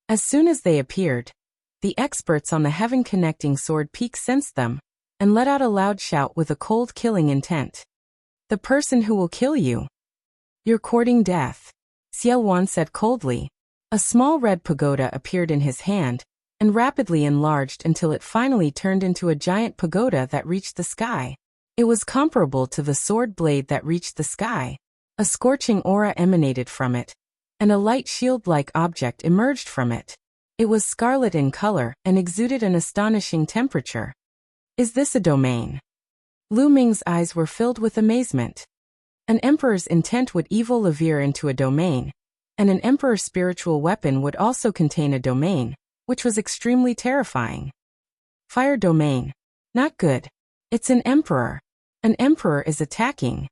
As soon as they appeared, the experts on the heaven-connecting sword peak sensed them, and let out a loud shout with a cold killing intent. The person who will kill you. You're courting death. Xiaowan said coldly. A small red pagoda appeared in his hand, and rapidly enlarged until it finally turned into a giant pagoda that reached the sky. It was comparable to the sword blade that reached the sky. A scorching aura emanated from it, and a light shield-like object emerged from it. It was scarlet in color and exuded an astonishing temperature. Is this a domain? Lu Ming's eyes were filled with amazement. An emperor's intent would evil veer into a domain, and an emperor's spiritual weapon would also contain a domain, which was extremely terrifying. Fire domain. Not good. It's an emperor. An emperor is attacking.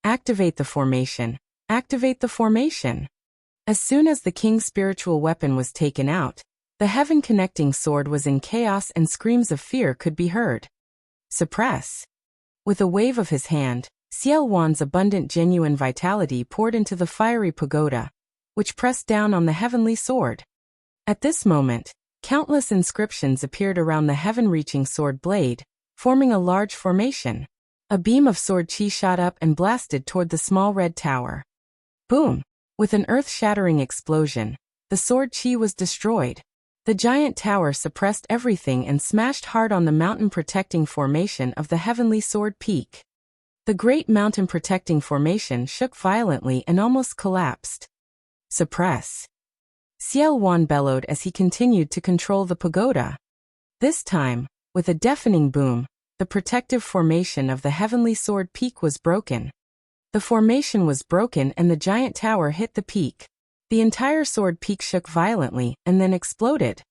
Activate the formation. Activate the formation. As soon as the king's spiritual weapon was taken out, the heaven-connecting sword was in chaos and screams of fear could be heard. Suppress. With a wave of his hand, Xiaowan's abundant genuine vitality poured into the fiery pagoda, which pressed down on the heavenly sword. At this moment, countless inscriptions appeared around the heaven-reaching sword blade, forming a large formation. A beam of sword chi shot up and blasted toward the small red tower. Boom! With an earth-shattering explosion, the sword chi was destroyed. The giant tower suppressed everything and smashed hard on the mountain-protecting formation of the heavenly sword peak. The great mountain protecting formation shook violently and almost collapsed. Suppress! Xiao Wan bellowed as he continued to control the pagoda. This time, with a deafening boom, the protective formation of the heavenly sword peak was broken. The formation was broken and the giant tower hit the peak. The entire sword peak shook violently and then exploded.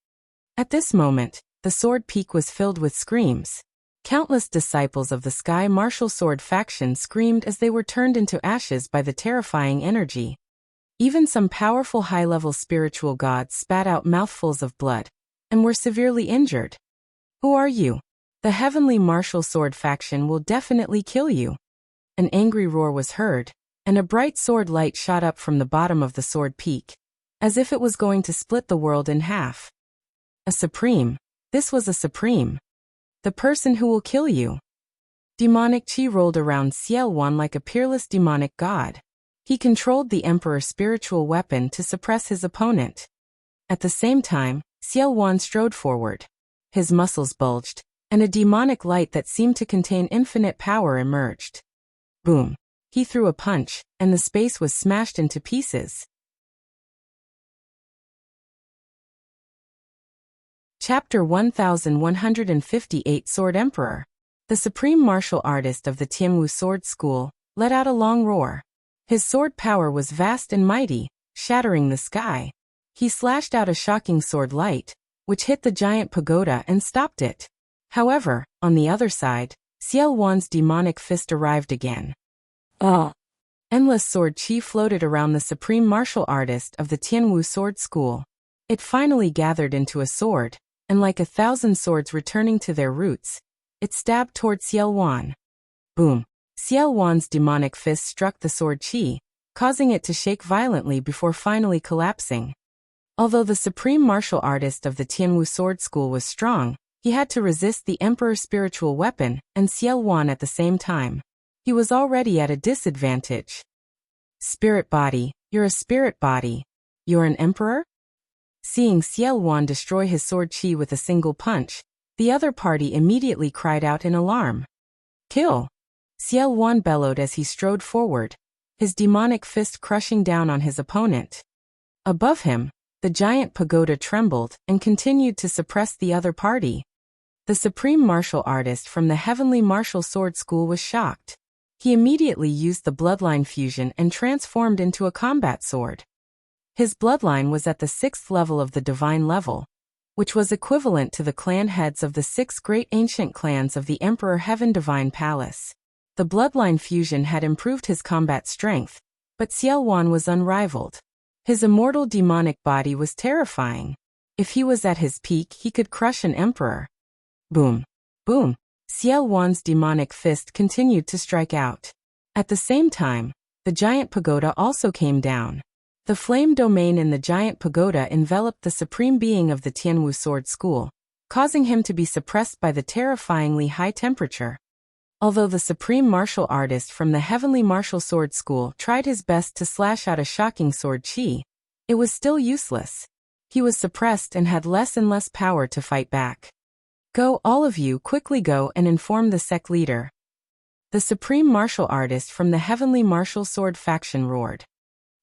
At this moment, the sword peak was filled with screams. Countless disciples of the Sky Martial Sword faction screamed as they were turned into ashes by the terrifying energy. Even some powerful high-level spiritual gods spat out mouthfuls of blood and were severely injured. Who are you? The Heavenly Martial Sword faction will definitely kill you. An angry roar was heard, and a bright sword light shot up from the bottom of the sword peak, as if it was going to split the world in half. A supreme. This was a supreme. The person who will kill you. Demonic chi rolled around Xiao Wan like a peerless demonic god. He controlled the Emperor's spiritual weapon to suppress his opponent. At the same time, Xiao Wan strode forward. His muscles bulged, and a demonic light that seemed to contain infinite power emerged. Boom! He threw a punch, and the space was smashed into pieces. Chapter 1158 Sword Emperor. The supreme martial artist of the Tianwu Sword School let out a long roar. His sword power was vast and mighty, shattering the sky. He slashed out a shocking sword light, which hit the giant pagoda and stopped it. However, on the other side, Xiao Wan's demonic fist arrived again. Endless sword chi floated around the supreme martial artist of the Tianwu Sword School. It finally gathered into a sword, and like 1,000 swords returning to their roots, it stabbed toward Xiao Wan. Boom! Xiao Wan's demonic fist struck the sword chi, causing it to shake violently before finally collapsing. Although the supreme martial artist of the Tianwu Sword School was strong, he had to resist the Emperor's spiritual weapon and Xiao Wan at the same time. He was already at a disadvantage. Spirit body, you're a spirit body. You're an emperor? Seeing Xiao Wan destroy his sword chi with a single punch, the other party immediately cried out in alarm. Kill! Xiao Wan bellowed as he strode forward, his demonic fist crushing down on his opponent. Above him, the giant pagoda trembled and continued to suppress the other party. The supreme martial artist from the Heavenly Martial Sword School was shocked. He immediately used the bloodline fusion and transformed into a combat sword. His bloodline was at the 6th level of the divine level, which was equivalent to the clan heads of the 6 great ancient clans of the Emperor Heaven Divine Palace. The bloodline fusion had improved his combat strength, but Xiao Wan was unrivaled. His immortal demonic body was terrifying. If he was at his peak, he could crush an emperor. Boom! Boom! Xiao Wan's demonic fist continued to strike out. At the same time, the giant pagoda also came down. The flame domain in the giant pagoda enveloped the supreme being of the Tianwu Sword School, causing him to be suppressed by the terrifyingly high temperature. Although the supreme martial artist from the Heavenly Martial Sword School tried his best to slash out a shocking sword chi, it was still useless. He was suppressed and had less and less power to fight back. Go, all of you, quickly go and inform the sect leader. The supreme martial artist from the Heavenly Martial Sword faction roared.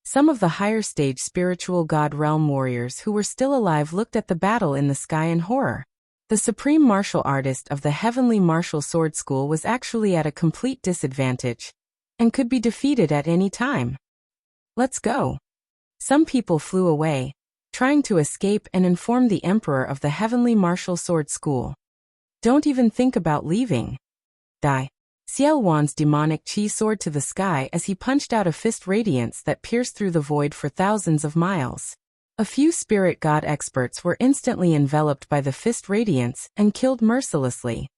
Some of the higher stage spiritual god realm warriors who were still alive looked at the battle in the sky in horror. The supreme martial artist of the Heavenly Martial Sword School was actually at a complete disadvantage, and could be defeated at any time. Let's go. Some people flew away, trying to escape and inform the Emperor of the Heavenly Martial Sword School. Don't even think about leaving. Die. Xiao Wan's demonic chi soared to the sky as he punched out a fist radiance that pierced through the void for thousands of miles. A few spirit god experts were instantly enveloped by the fist radiance and killed mercilessly.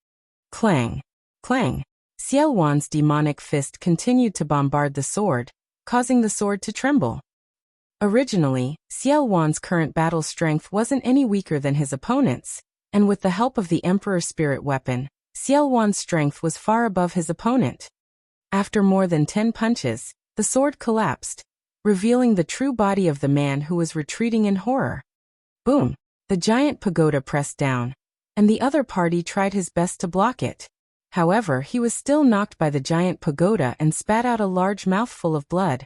Clang! Clang! Xiao Wan's demonic fist continued to bombard the sword, causing the sword to tremble. Originally, Xiao Wan's current battle strength wasn't any weaker than his opponent's, and with the help of the Emperor's spirit weapon, Xiao Wan's strength was far above his opponent. After more than 10 punches, the sword collapsed, revealing the true body of the man who was retreating in horror. Boom! The giant pagoda pressed down, and the other party tried his best to block it. However, he was still knocked by the giant pagoda and spat out a large mouthful of blood.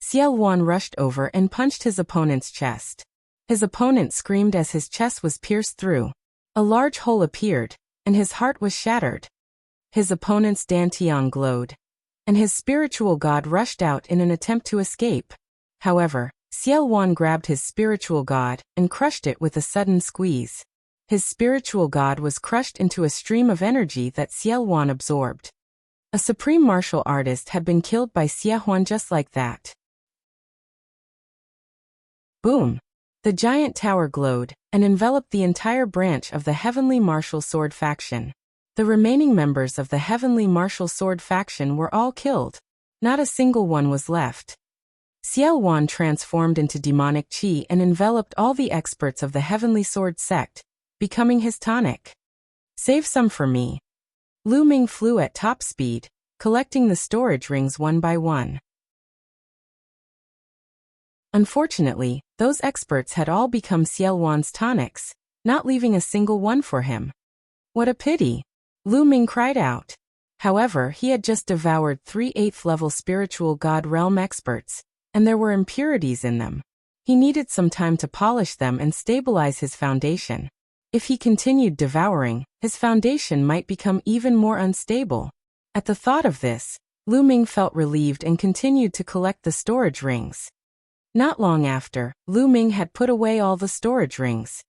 Xiao Wan rushed over and punched his opponent's chest. His opponent screamed as his chest was pierced through. A large hole appeared, and his heart was shattered. His opponent's dantian glowed, and his spiritual god rushed out in an attempt to escape. However, Xiao Wan grabbed his spiritual god and crushed it with a sudden squeeze. His spiritual god was crushed into a stream of energy that Xiao Wan absorbed. A supreme martial artist had been killed by Xiao Wan just like that. Boom! The giant tower glowed and enveloped the entire branch of the Heavenly Martial Sword faction. The remaining members of the Heavenly Martial Sword faction were all killed. Not a single one was left. Xiao Wan transformed into demonic qi and enveloped all the experts of the Heavenly Sword sect, becoming his tonic. Save some for me. Lu Ming flew at top speed, collecting the storage rings one by one. Unfortunately, those experts had all become Xiao Wan's tonics, not leaving a single one for him. What a pity! Lu Ming cried out. However, he had just devoured 3 8th-level spiritual god realm experts, and there were impurities in them. He needed some time to polish them and stabilize his foundation. If he continued devouring, his foundation might become even more unstable. At the thought of this, Lu Ming felt relieved and continued to collect the storage rings. Not long after, Lu Ming had put away all the storage rings.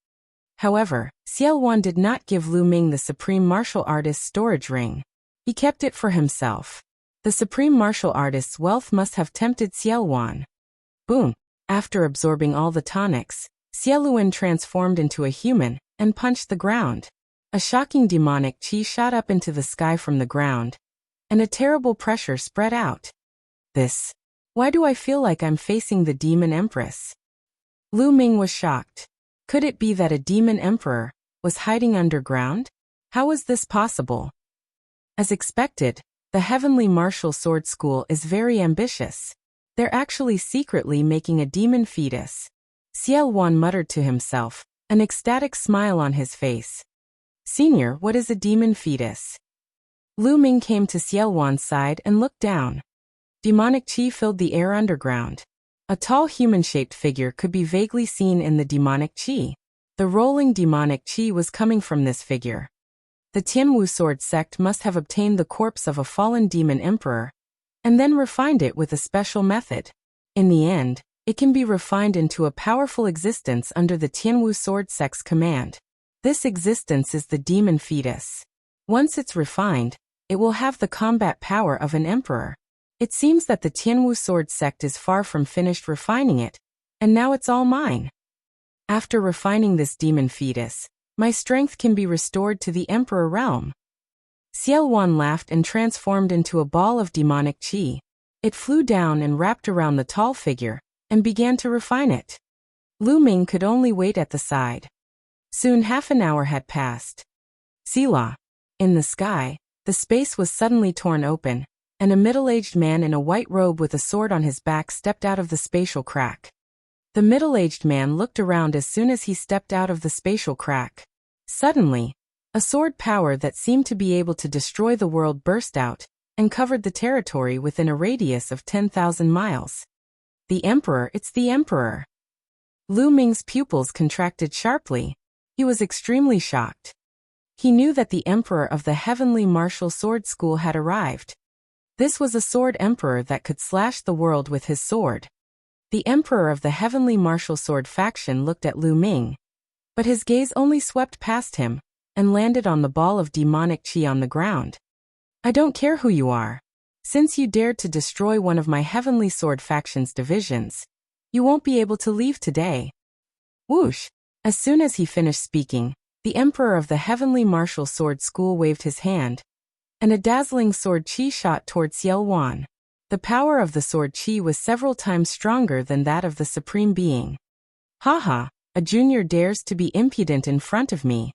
However, Xiao Wan did not give Lu Ming the Supreme Martial Artist's storage ring. He kept it for himself. The Supreme Martial Artist's wealth must have tempted Xiao Wan. Boom! After absorbing all the tonics, Xiao Luan transformed into a human and punched the ground. A shocking demonic qi shot up into the sky from the ground, and a terrible pressure spread out. Why do I feel like I'm facing the Demon Empress? Lu Ming was shocked. Could it be that a Demon Emperor was hiding underground? How was this possible? As expected, the Heavenly Martial Sword School is very ambitious. They're actually secretly making a demon fetus. Xiao Wan muttered to himself, an ecstatic smile on his face. Senior, what is a demon fetus? Lu Ming came to Xiao Wan's side and looked down. Demonic qi filled the air underground. A tall human-shaped figure could be vaguely seen in the demonic qi. The rolling demonic qi was coming from this figure. The Tianwu sword sect must have obtained the corpse of a fallen demon emperor, and then refined it with a special method. In the end, it can be refined into a powerful existence under the Tianwu sword sect's command. This existence is the demon fetus. Once it's refined, it will have the combat power of an emperor. It seems that the Tianwu sword sect is far from finished refining it, and now it's all mine. After refining this demon fetus, my strength can be restored to the emperor realm. Xiao Wan laughed and transformed into a ball of demonic qi. It flew down and wrapped around the tall figure, and began to refine it. Lu Ming could only wait at the side. Soon half an hour had passed. Selah. In the sky, the space was suddenly torn open, and a middle-aged man in a white robe with a sword on his back stepped out of the spatial crack. The middle-aged man looked around as soon as he stepped out of the spatial crack. Suddenly, a sword power that seemed to be able to destroy the world burst out, and covered the territory within a radius of 10,000 miles. The Emperor, it's the Emperor! Lu Ming's pupils contracted sharply. He was extremely shocked. He knew that the Emperor of the Heavenly Martial Sword School had arrived. This was a sword emperor that could slash the world with his sword. The Emperor of the Heavenly Martial Sword faction looked at Lu Ming, but his gaze only swept past him and landed on the ball of demonic qi on the ground. I don't care who you are. Since you dared to destroy one of my Heavenly Sword faction's divisions, you won't be able to leave today. Whoosh! As soon as he finished speaking, the Emperor of the Heavenly Martial Sword School waved his hand, and a dazzling sword qi shot toward Xiao Wan. The power of the sword qi was several times stronger than that of the Supreme Being. Haha, a junior dares to be impudent in front of me.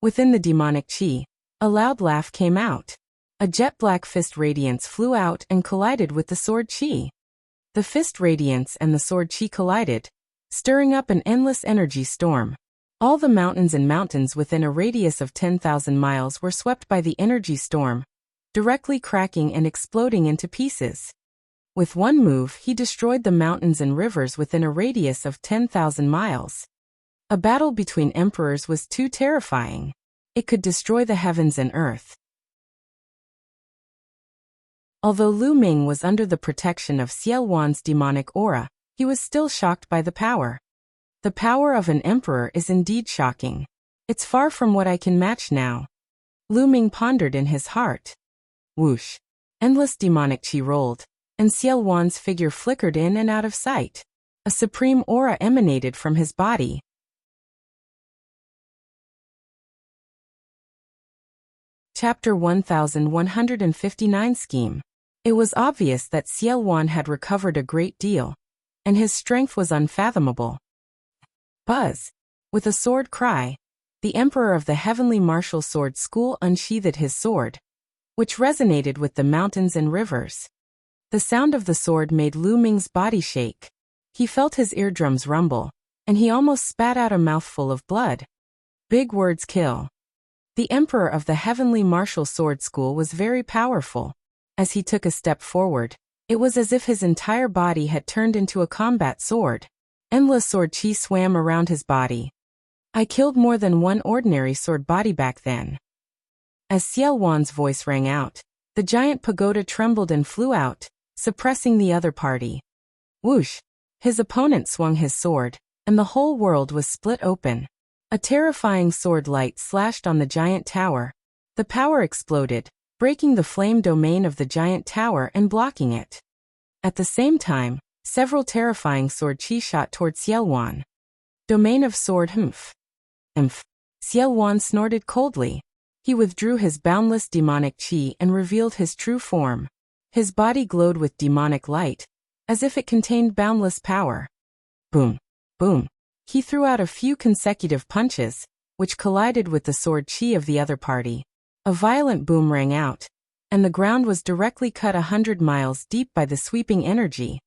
Within the demonic qi, a loud laugh came out. A jet-black fist radiance flew out and collided with the sword qi. The fist radiance and the sword qi collided, stirring up an endless energy storm. All the mountains and mountains within a radius of 10,000 miles were swept by the energy storm, directly cracking and exploding into pieces. With one move, he destroyed the mountains and rivers within a radius of 10,000 miles. A battle between emperors was too terrifying. It could destroy the heavens and earth. Although Lu Ming was under the protection of Xiao Wan's demonic aura, he was still shocked by the power. The power of an emperor is indeed shocking. It's far from what I can match now. Lu Ming pondered in his heart. Whoosh! Endless demonic qi rolled, and Xiao Wan's figure flickered in and out of sight. A supreme aura emanated from his body. Chapter 1159 Scheme. It was obvious that Xiao Wan had recovered a great deal, and his strength was unfathomable. Buzz! With a sword cry, the Emperor of the Heavenly Martial Sword School unsheathed his sword, which resonated with the mountains and rivers. The sound of the sword made Lu Ming's body shake. He felt his eardrums rumble, and he almost spat out a mouthful of blood. Big words kill. The Emperor of the Heavenly Martial Sword School was very powerful. As he took a step forward, it was as if his entire body had turned into a combat sword. Endless sword chi swam around his body. I killed more than one ordinary sword body back then. As Xiao Wan's voice rang out, the giant pagoda trembled and flew out, suppressing the other party. Whoosh! His opponent swung his sword, and the whole world was split open. A terrifying sword light slashed on the giant tower. The power exploded, breaking the flame domain of the giant tower and blocking it. At the same time, several terrifying sword chi shot toward Xiao Wan. Domain of sword Humph. Xiao Wan snorted coldly. He withdrew his boundless demonic chi and revealed his true form. His body glowed with demonic light, as if it contained boundless power. Boom! Boom! He threw out a few consecutive punches, which collided with the sword chi of the other party. A violent boom rang out, and the ground was directly cut 100 miles deep by the sweeping energy.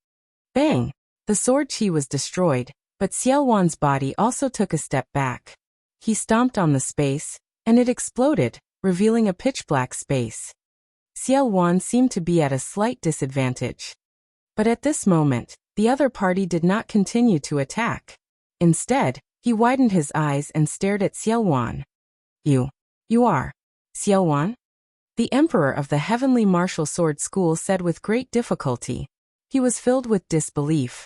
Bang! The sword chi was destroyed, but Xiao Wan's body also took a step back. He stomped on the space, and it exploded, revealing a pitch-black space. Xiao Wan seemed to be at a slight disadvantage. But at this moment, the other party did not continue to attack. Instead, he widened his eyes and stared at Xiao Wan. You are Xiao Wan? The Emperor of the Heavenly Martial Sword School said with great difficulty. He was filled with disbelief.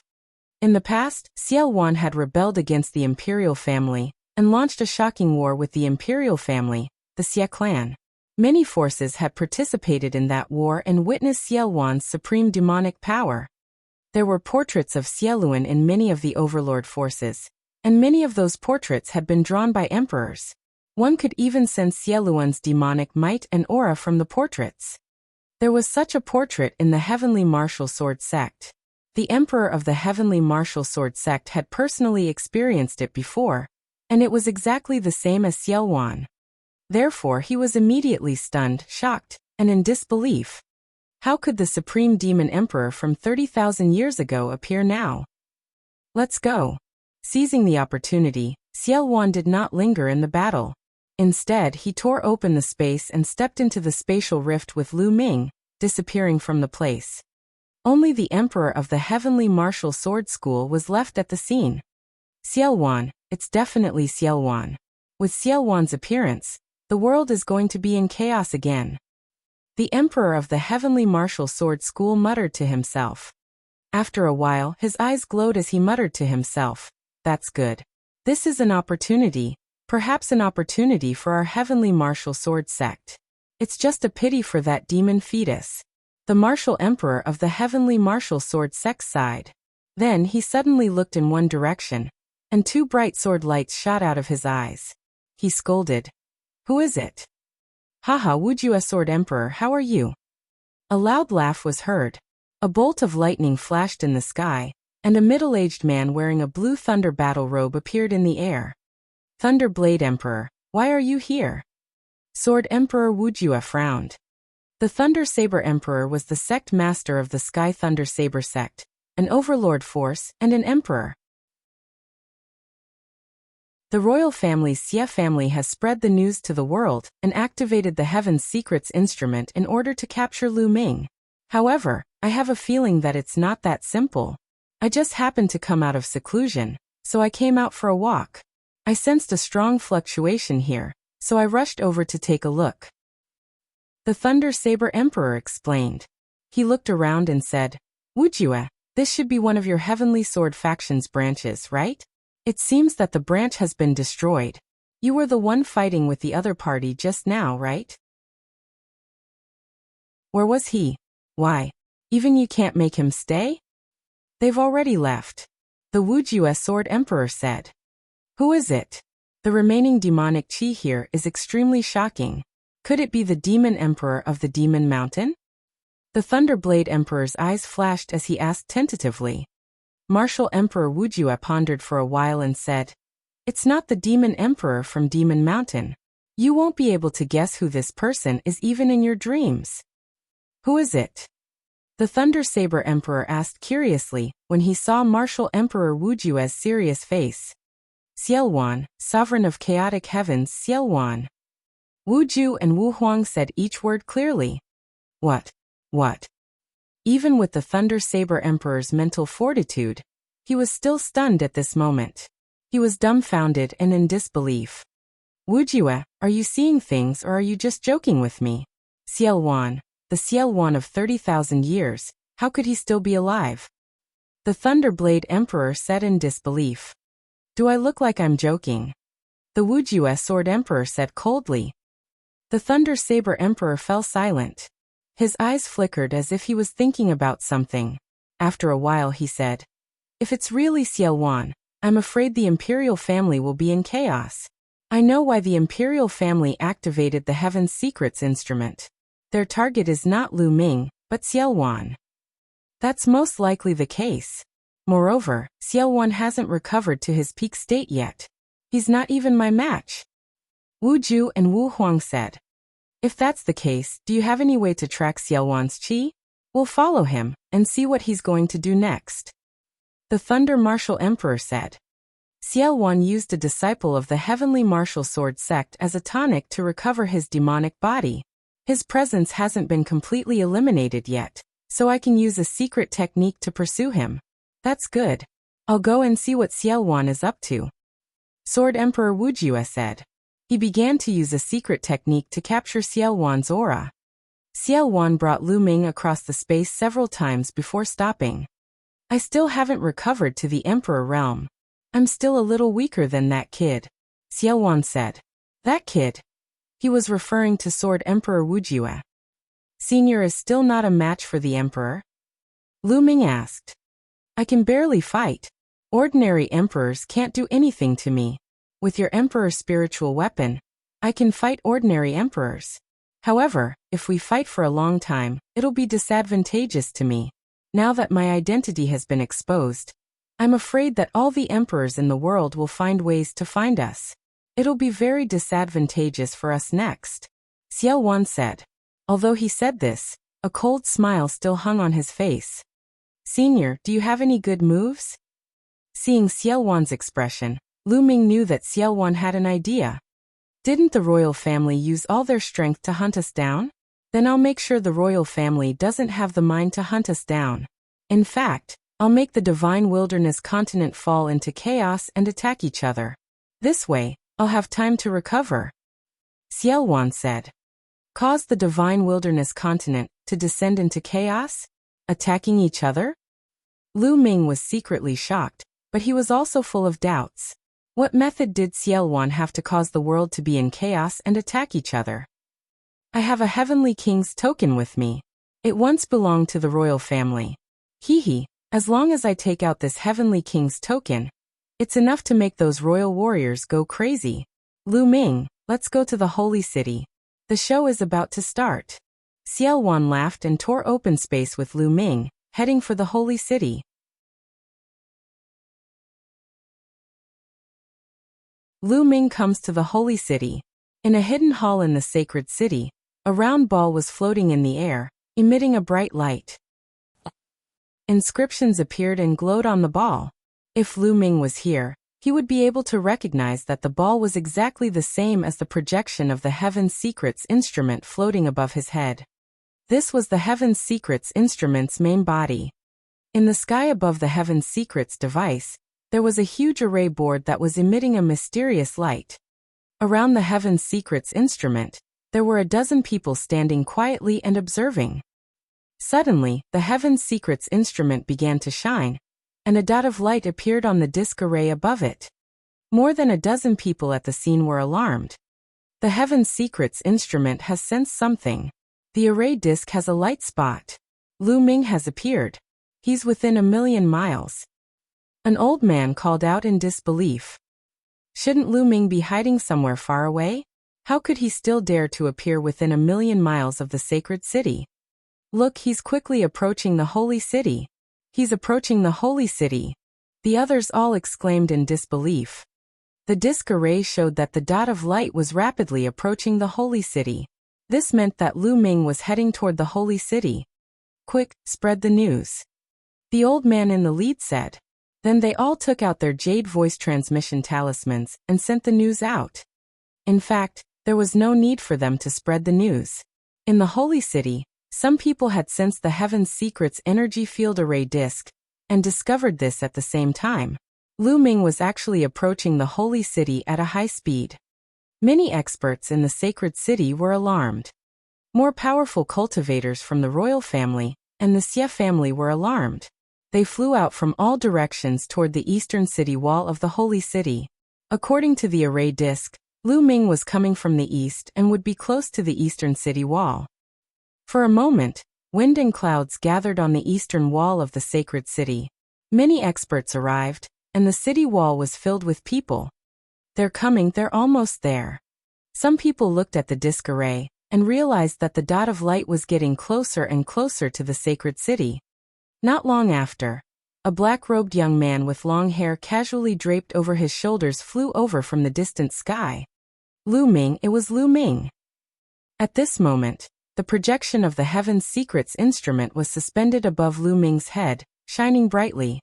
In the past, Xiao Wan had rebelled against the imperial family and launched a shocking war with the imperial family, the Xia clan. Many forces had participated in that war and witnessed Xiao Wan's supreme demonic power. There were portraits of Xiaoluan in many of the overlord forces, and many of those portraits had been drawn by emperors. One could even sense Xiaoluan's demonic might and aura from the portraits. There was such a portrait in the Heavenly Martial Sword Sect. The Emperor of the Heavenly Martial Sword Sect had personally experienced it before, and it was exactly the same as Xiao Wan. Therefore he was immediately stunned, shocked, and in disbelief. How could the Supreme Demon Emperor from 30,000 years ago appear now? Let's go. Seizing the opportunity, Xiao Wan did not linger in the battle. Instead, he tore open the space and stepped into the spatial rift with Lu Ming, disappearing from the place. Only the Emperor of the Heavenly Martial Sword School was left at the scene. Xiao Wan, it's definitely Xiao Wan. With Xiao Wan's appearance, the world is going to be in chaos again. The Emperor of the Heavenly Martial Sword School muttered to himself. After a while, his eyes glowed as he muttered to himself, "That's good. This is an opportunity, perhaps an opportunity for our Heavenly Martial Sword Sect. It's just a pity for that demon fetus." The Martial Emperor of the Heavenly Martial Sword Sect sighed. Then he suddenly looked in one direction, and two bright sword lights shot out of his eyes. He scolded. "Who is it?" "Haha, Wuxia Sword Emperor, how are you?" A loud laugh was heard. A bolt of lightning flashed in the sky, and a middle-aged man wearing a blue thunder battle robe appeared in the air. "Thunder Blade Emperor, why are you here?" Sword Emperor Wuxia frowned. The Thunder Saber Emperor was the sect master of the Sky Thunder Saber sect, an overlord force, and an emperor. The royal family's Xie family has spread the news to the world and activated the Heaven's Secrets instrument in order to capture Lu Ming. However, I have a feeling that it's not that simple. I just happened to come out of seclusion, so I came out for a walk. I sensed a strong fluctuation here, so I rushed over to take a look. The Thunder Saber Emperor explained. He looked around and said, Wuxia, this should be one of your Heavenly Sword faction's branches, right? It seems that the branch has been destroyed. You were the one fighting with the other party just now, right? Where was he? Why? Even you can't make him stay? They've already left. The Wuxia Sword Emperor said. Who is it? The remaining demonic chi here is extremely shocking. Could it be the Demon Emperor of the Demon Mountain? The Thunderblade Emperor's eyes flashed as he asked tentatively. Martial Emperor Wuxia pondered for a while and said, It's not the Demon Emperor from Demon Mountain. You won't be able to guess who this person is even in your dreams. Who is it? The Thunder Saber Emperor asked curiously when he saw Martial Emperor Wuxia's serious face. Xiaowan, Sovereign of Chaotic Heavens Xiaowan. Wu Ju and Wu Huang said each word clearly. What? Even with the Thunder Saber Emperor's mental fortitude, he was still stunned at this moment. He was dumbfounded and in disbelief. Wuxia, are you seeing things or are you just joking with me? Xiaowan, the Xiaowan of 30,000 years, how could he still be alive? The Thunderblade Emperor said in disbelief. Do I look like I'm joking? The Wuxia Sword Emperor said coldly. The Thunder Saber Emperor fell silent. His eyes flickered as if he was thinking about something. After a while he said, If it's really Xiaowan, I'm afraid the Imperial family will be in chaos. I know why the Imperial family activated the Heaven's Secrets instrument. Their target is not Lu Ming, but Xiaowan. That's most likely the case. Moreover, Xiaowan hasn't recovered to his peak state yet. He's not even my match. Wu Ju and Wu Huang said. If that's the case, do you have any way to track Xiaowan's chi? We'll follow him and see what he's going to do next. The Thunder Martial Emperor said. Xiaowan used a disciple of the Heavenly Martial Sword sect as a tonic to recover his demonic body. His presence hasn't been completely eliminated yet, so I can use a secret technique to pursue him. That's good. I'll go and see what Xiaowan is up to. Sword Emperor Wuxia said. He began to use a secret technique to capture Xiaowan's aura. Xiaowan brought Lu Ming across the space several times before stopping. I still haven't recovered to the Emperor realm. I'm still a little weaker than that kid. Xiaowan said. That kid? He was referring to Sword Emperor Wuxia. Senior is still not a match for the Emperor? Lu Ming asked. I can barely fight. Ordinary emperors can't do anything to me. With your Emperor's spiritual weapon, I can fight ordinary emperors. However, if we fight for a long time, it'll be disadvantageous to me. Now that my identity has been exposed, I'm afraid that all the emperors in the world will find ways to find us. It'll be very disadvantageous for us next. Xiaowan said. Although he said this, a cold smile still hung on his face. Senior, do you have any good moves? Seeing Xiaowan's expression, Lu Ming knew that Xiaowan had an idea. Didn't the royal family use all their strength to hunt us down? Then I'll make sure the royal family doesn't have the mind to hunt us down. In fact, I'll make the divine wilderness continent fall into chaos and attack each other. This way, I'll have time to recover. Xiaowan said. Cause the divine wilderness continent to descend into chaos? Attacking each other? Lu Ming was secretly shocked, but he was also full of doubts. What method did Xiaowan have to cause the world to be in chaos and attack each other? I have a Heavenly King's token with me. It once belonged to the royal family. Hee, as long as I take out this Heavenly King's token, it's enough to make those royal warriors go crazy. Lu Ming, let's go to the holy city. The show is about to start. Xiaowan laughed and tore open space with Lu Ming, heading for the holy city. Lu Ming comes to the holy city. In a hidden hall in the sacred city, a round ball was floating in the air, emitting a bright light. Inscriptions appeared and glowed on the ball. If Lu Ming was here, he would be able to recognize that the ball was exactly the same as the projection of the Heaven's Secrets instrument floating above his head. This was the Heaven's Secrets instrument's main body. In the sky above the Heaven's Secrets device, there was a huge array board that was emitting a mysterious light. Around the Heaven's Secrets instrument, there were a dozen people standing quietly and observing. Suddenly, the Heaven's Secrets instrument began to shine, and a dot of light appeared on the disk array above it. More than a dozen people at the scene were alarmed. The Heaven's Secrets instrument has sensed something. The array disk has a light spot. Lu Ming has appeared. He's within 1,000,000 miles. An old man called out in disbelief. Shouldn't Lu Ming be hiding somewhere far away? How could he still dare to appear within 1,000,000 miles of the sacred city? Look, he's quickly approaching the holy city. He's approaching the holy city. The others all exclaimed in disbelief. The disk array showed that the dot of light was rapidly approaching the holy city. This meant that Lu Ming was heading toward the holy city. Quick, spread the news. The old man in the lead said. Then they all took out their jade voice transmission talismans and sent the news out. In fact, there was no need for them to spread the news. In the holy city, some people had sensed the Heaven's Secrets energy field array disk and discovered this at the same time. Lu Ming was actually approaching the holy city at a high speed. Many experts in the sacred city were alarmed. More powerful cultivators from the royal family and the Xie family were alarmed. They flew out from all directions toward the eastern city wall of the holy city. According to the array disk, Lu Ming was coming from the east and would be close to the eastern city wall. For a moment, wind and clouds gathered on the eastern wall of the sacred city. Many experts arrived, and the city wall was filled with people. They're coming, they're almost there. Some people looked at the disk array and realized that the dot of light was getting closer and closer to the sacred city. Not long after, a black-robed young man with long hair casually draped over his shoulders flew over from the distant sky. Lu Ming, it was Lu Ming. At this moment, the projection of the Heaven's Secrets instrument was suspended above Lu Ming's head, shining brightly.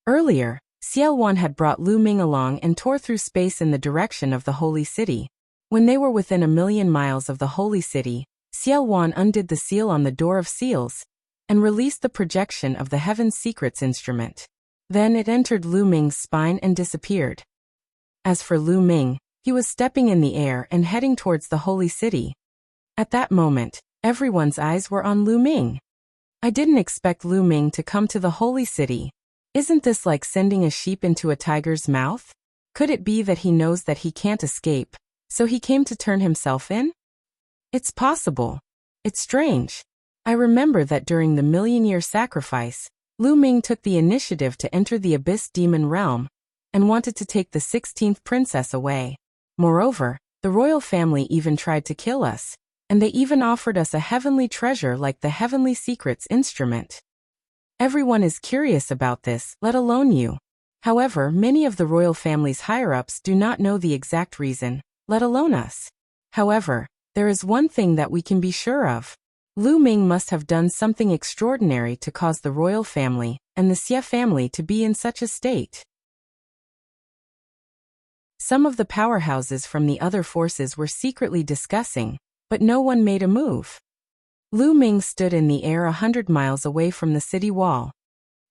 Earlier, Xiaowan had brought Lu Ming along and tore through space in the direction of the holy city. When they were within 1,000,000 miles of the holy city, Xiaowan undid the seal on the door of seals and released the projection of the Heaven's Secrets instrument. Then it entered Lu Ming's spine and disappeared. As for Lu Ming, he was stepping in the air and heading towards the holy city. At that moment, everyone's eyes were on Lu Ming. I didn't expect Lu Ming to come to the holy city. Isn't this like sending a sheep into a tiger's mouth? Could it be that he knows that he can't escape, so he came to turn himself in? It's possible. It's strange. I remember that during the 1,000,000-year sacrifice, Lu Ming took the initiative to enter the Abyss Demon realm and wanted to take the 16th princess away. Moreover, the royal family even tried to kill us, and they even offered us a heavenly treasure like the Heavenly Secrets instrument. Everyone is curious about this, let alone you. However, many of the royal family's higher-ups do not know the exact reason, let alone us. However, there is one thing that we can be sure of. Lu Ming must have done something extraordinary to cause the royal family and the Xie family to be in such a state. Some of the powerhouses from the other forces were secretly discussing, but no one made a move. Lu Ming stood in the air 100 miles away from the city wall.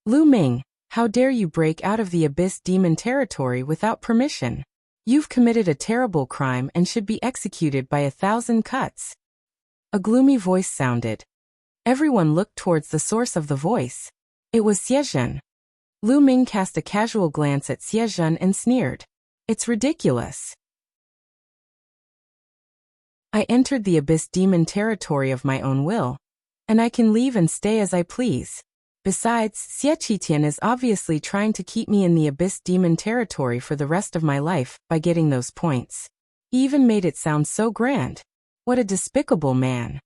Lu Ming, how dare you break out of the Abyss Demon territory without permission? You've committed a terrible crime and should be executed by 1,000 cuts. A gloomy voice sounded. Everyone looked towards the source of the voice. It was Xiezhen. Lu Ming cast a casual glance at Xiezhen and sneered. It's ridiculous. I entered the Abyss Demon territory of my own will, and I can leave and stay as I please. Besides, Xie Qitian is obviously trying to keep me in the Abyss Demon territory for the rest of my life by getting those points. He even made it sound so grand. What a despicable man.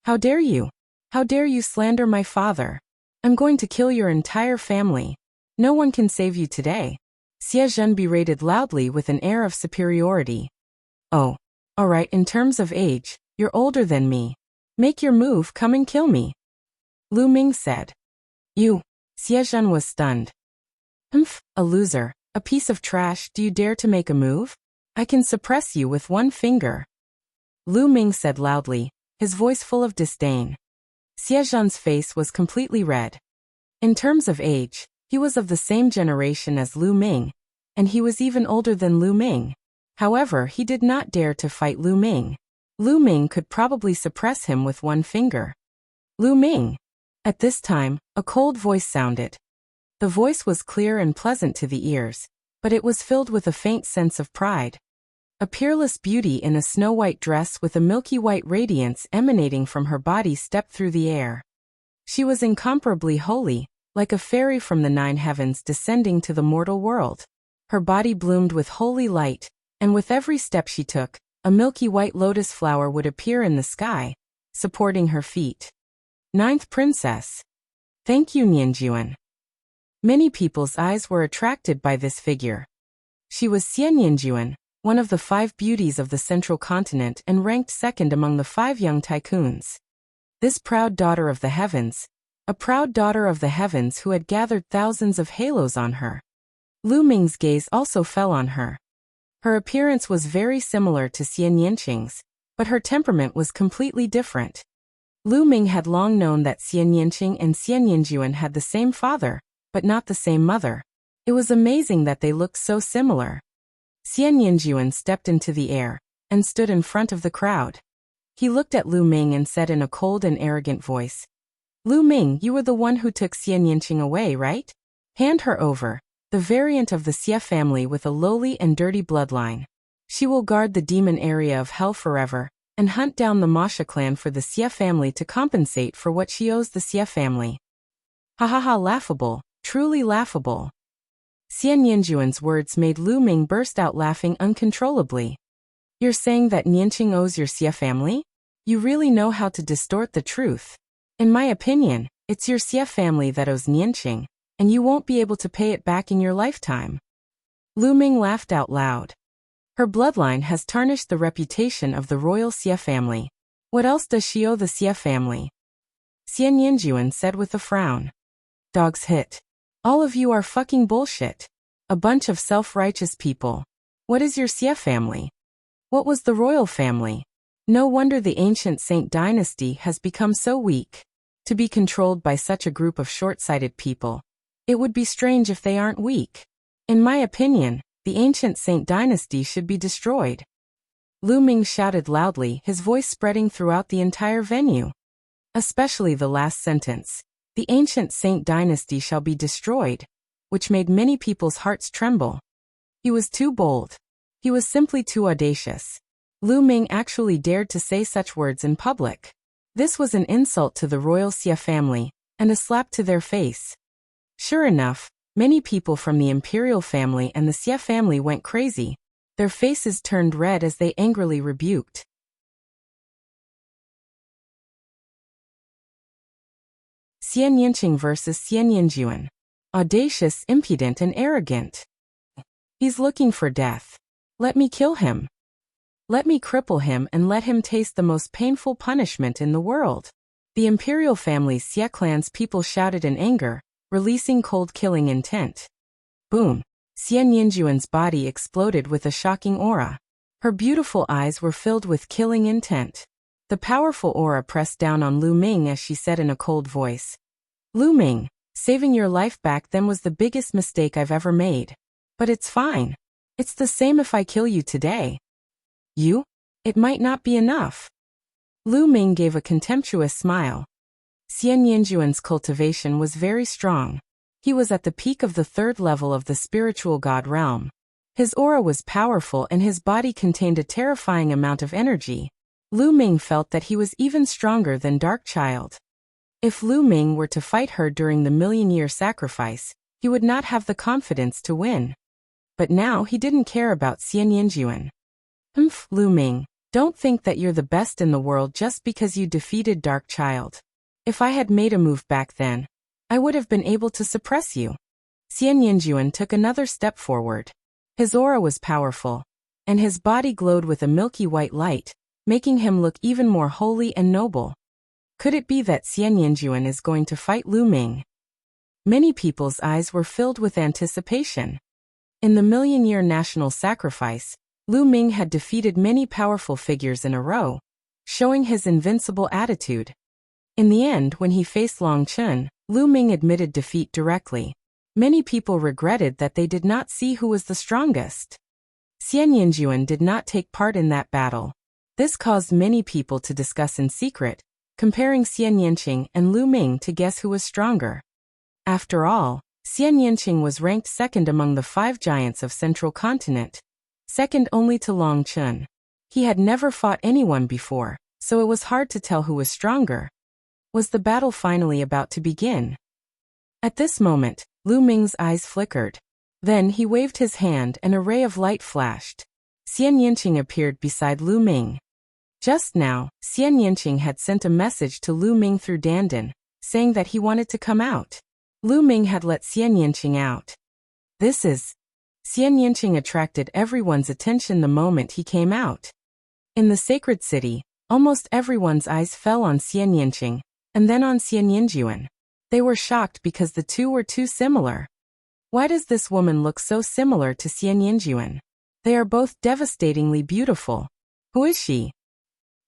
How dare you? How dare you slander my father? I'm going to kill your entire family. No one can save you today. Xiezhen berated loudly with an air of superiority. Oh, all right, in terms of age, you're older than me. Make your move, come and kill me. Lu Ming said. You. Xiezhen was stunned. A loser, A piece of trash, do you dare to make a move? I can suppress you with one finger. Lu Ming said loudly, his voice full of disdain. Xie Zhan's face was completely red. In terms of age, he was of the same generation as Lu Ming, and he was even older than Lu Ming. However, he did not dare to fight Lu Ming. Lu Ming could probably suppress him with one finger. Lu Ming! At this time, a cold voice sounded. The voice was clear and pleasant to the ears, but it was filled with a faint sense of pride. A peerless beauty in a snow-white dress with a milky white radiance emanating from her body stepped through the air. She was incomparably holy, like a fairy from the 9 heavens descending to the mortal world. Her body bloomed with holy light, and with every step she took, a milky white lotus flower would appear in the sky, supporting her feet. 9th Princess. Thank you, Nianjuan. Many people's eyes were attracted by this figure. She was Xie Nianjuan, one of the 5 beauties of the central continent and ranked second among the 5 young tycoons. This proud daughter of the heavens, a proud daughter of the heavens who had gathered thousands of halos on her. Lu Ming's gaze also fell on her. Her appearance was very similar to Xie Nianqing's, but her temperament was completely different. Lu Ming had long known that Xie Nianqing and Xie Nianjuan had the same father, but not the same mother. It was amazing that they looked so similar. Xie Nianjuan stepped into the air and stood in front of the crowd. He looked at Lu Ming and said in a cold and arrogant voice, Lu Ming, you were the one who took Xie Nianqing away, right? Hand her over, the variant of the Xie family with a lowly and dirty bloodline. She will guard the demon area of hell forever, and hunt down the Masha clan for the Xie family to compensate for what she owes the Xie family. Ha ha ha, laughable, truly laughable. Xie Nianjuan's words made Lu Ming burst out laughing uncontrollably. You're saying that Nianqing owes your Xie family? You really know how to distort the truth. In my opinion, it's your Xie family that owes Nianqing, and you won't be able to pay it back in your lifetime. Lu Ming laughed out loud. Her bloodline has tarnished the reputation of the royal Xie family. What else does she owe the Xie family? Xie Nianjuan said with a frown. Dogs hit. All of you are fucking bullshit. A bunch of self-righteous people. What is your Xie family? What was the royal family? No wonder the ancient Saint dynasty has become so weak. To be controlled by such a group of short-sighted people. It would be strange if they aren't weak. In my opinion, the ancient Saint dynasty should be destroyed. Lu Ming shouted loudly, his voice spreading throughout the entire venue. Especially the last sentence. The ancient Saint dynasty shall be destroyed, which made many people's hearts tremble. He was too bold. He was simply too audacious. Lu Ming actually dared to say such words in public. This was an insult to the royal Xie family, and a slap to their face. Sure enough, many people from the imperial family and the Xie family went crazy. Their faces turned red as they angrily rebuked. Xie Nianqing versus Xie Nianjuan. Audacious, impudent, and arrogant. He's looking for death. Let me kill him. Let me cripple him and let him taste the most painful punishment in the world. The imperial family's Xie clan's people shouted in anger, releasing cold killing intent. Boom! Xie Nianjuan's body exploded with a shocking aura. Her beautiful eyes were filled with killing intent. The powerful aura pressed down on Lu Ming as she said in a cold voice. Lu Ming, saving your life back then was the biggest mistake I've ever made. But it's fine. It's the same if I kill you today. You? It might not be enough. Lu Ming gave a contemptuous smile. Xie Nianjuan's cultivation was very strong. He was at the peak of the 3rd level of the spiritual god realm. His aura was powerful and his body contained a terrifying amount of energy. Lu Ming felt that he was even stronger than Dark Child. If Lu Ming were to fight her during the million-year sacrifice, he would not have the confidence to win. But now he didn't care about Xie Nianjuan. Lu Ming, don't think that you're the best in the world just because you defeated Dark Child. If I had made a move back then, I would have been able to suppress you. Xie Nianjuan took another step forward. His aura was powerful, and his body glowed with a milky white light, making him look even more holy and noble. Could it be that Xie Nianjuan is going to fight Lu Ming? Many people's eyes were filled with anticipation. In the million-year national sacrifice, Lu Ming had defeated many powerful figures in a row, showing his invincible attitude. In the end, when he faced Long Chun, Lu Ming admitted defeat directly. Many people regretted that they did not see who was the strongest. Xian Yinjuan did not take part in that battle. This caused many people to discuss in secret, comparing Xian Yinqing and Lu Ming to guess who was stronger. After all, Xian Yinqing was ranked second among the 5 giants of Central Continent, second only to Long Chun. He had never fought anyone before, so it was hard to tell who was stronger. Was the battle finally about to begin? At this moment, Lu Ming's eyes flickered. Then he waved his hand and a ray of light flashed. Xian Yinqing appeared beside Lu Ming. Just now, Xian Yinqing had sent a message to Lu Ming through Dandan, saying that he wanted to come out. Lu Ming had let Xian Yinqing out. Xian Yinqing attracted everyone's attention the moment he came out. In the sacred city, almost everyone's eyes fell on Xian Yinqing, and then on Xian Yinjuan. They were shocked because the two were too similar. Why does this woman look so similar to Xian Yinjuan? They are both devastatingly beautiful. Who is she?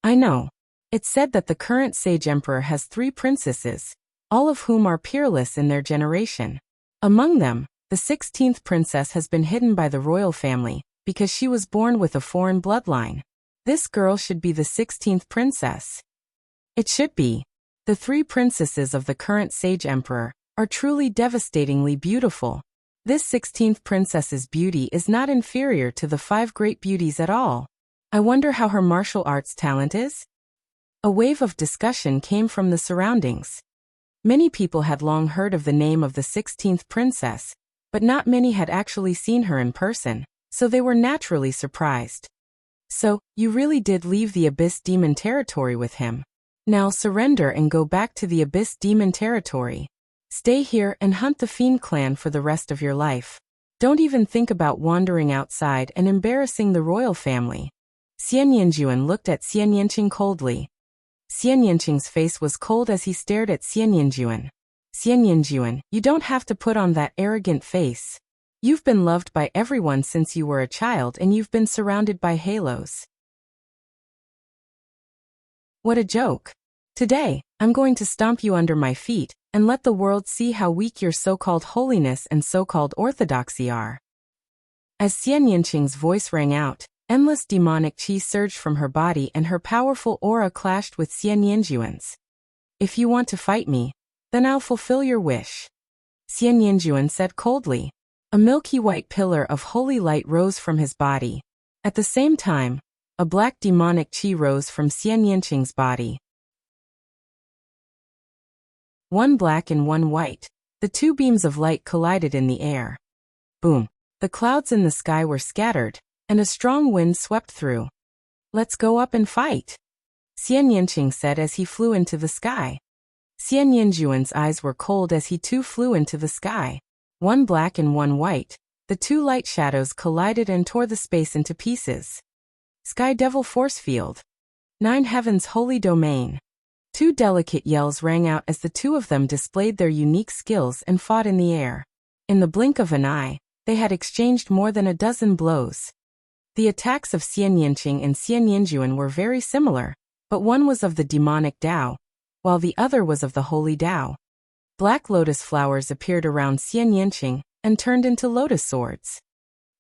I know. It's said that the current sage emperor has 3 princesses, all of whom are peerless in their generation. Among them, the 16th princess has been hidden by the royal family, because she was born with a foreign bloodline. This girl should be the 16th princess. It should be. The 3 princesses of the current sage emperor are truly devastatingly beautiful. This 16th princess's beauty is not inferior to the 5 great beauties at all. I wonder how her martial arts talent is? A wave of discussion came from the surroundings. Many people had long heard of the name of the 16th princess, but not many had actually seen her in person, so they were naturally surprised. So, you really did leave the Abyss Demon territory with him. Now surrender and go back to the Abyss Demon territory. Stay here and hunt the Fiend clan for the rest of your life. Don't even think about wandering outside and embarrassing the royal family. Xian Yinjuan looked at Xian Yinqing coldly. Xian Yinqing's face was cold as he stared at Xian Yinjuan. Xian Yinjuan, you don't have to put on that arrogant face. You've been loved by everyone since you were a child and you've been surrounded by halos. What a joke. Today, I'm going to stomp you under my feet and let the world see how weak your so-called holiness and so-called orthodoxy are. As Xian Yinqing's voice rang out, endless demonic qi surged from her body and her powerful aura clashed with Xian Yinjuan's. If you want to fight me, then I'll fulfill your wish. Xian Yinjuan said coldly. A milky white pillar of holy light rose from his body. At the same time, a black demonic qi rose from Xian Yinqing's body. One black and one white. The 2 beams of light collided in the air. Boom. The clouds in the sky were scattered, and a strong wind swept through. Let's go up and fight, Xian Yinqing said as he flew into the sky. Xian Yinjuan's eyes were cold as he too flew into the sky. One black and one white, the 2 light shadows collided and tore the space into pieces. Sky Devil Force Field. 9 Heaven's Holy Domain. 2 delicate yells rang out as the 2 of them displayed their unique skills and fought in the air. In the blink of an eye, they had exchanged more than a dozen blows. The attacks of Xian Yinqing and Xian Yinjuan were very similar, but one was of the demonic Tao, while the other was of the holy Tao. Black lotus flowers appeared around Xian Yinqing and turned into lotus swords.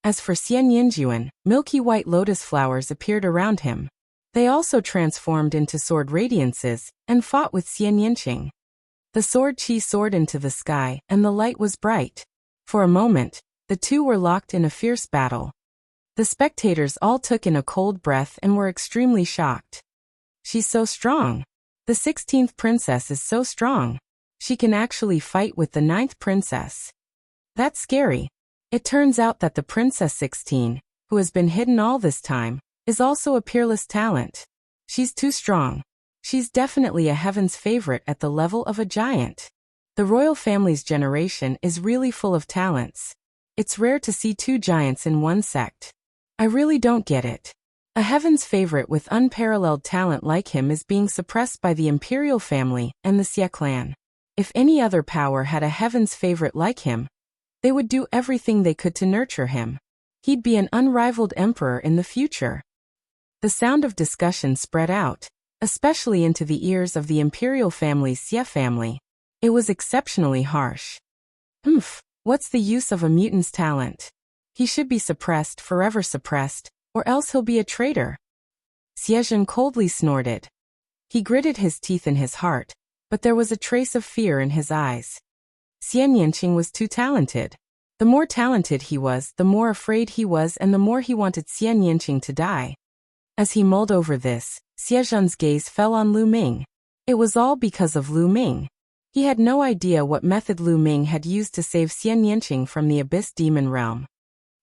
As for Xian Yinjuan, milky white lotus flowers appeared around him. They also transformed into sword radiances and fought with Xian Yinqing. The sword qi soared into the sky and the light was bright. For a moment, the 2 were locked in a fierce battle. The spectators all took in a cold breath and were extremely shocked. She's so strong. The 16th princess is so strong. She can actually fight with the 9th princess. That's scary. It turns out that the Princess 16, who has been hidden all this time, is also a peerless talent. She's too strong. She's definitely a heaven's favorite at the level of a giant. The royal family's generation is really full of talents. It's rare to see 2 giants in one sect. I really don't get it. A heaven's favorite with unparalleled talent like him is being suppressed by the imperial family and the Xie clan. If any other power had a heaven's favorite like him, They would do everything they could to nurture him. He'd be an unrivaled emperor in the future. The sound of discussion spread out, especially into the ears of the imperial family's Xie family. It was exceptionally harsh. What's the use of a mutant's talent? He should be suppressed, forever suppressed, or else he'll be a traitor. Xiezhen coldly snorted. He gritted his teeth in his heart, but there was a trace of fear in his eyes. Xian Yanqing was too talented. The more talented he was, the more afraid he was, and the more he wanted Xian Yanqing to die. As he mulled over this, Xiezhen's gaze fell on Lu Ming. It was all because of Lu Ming. He had no idea what method Lu Ming had used to save Xian Yanqing from the Abyss Demon Realm.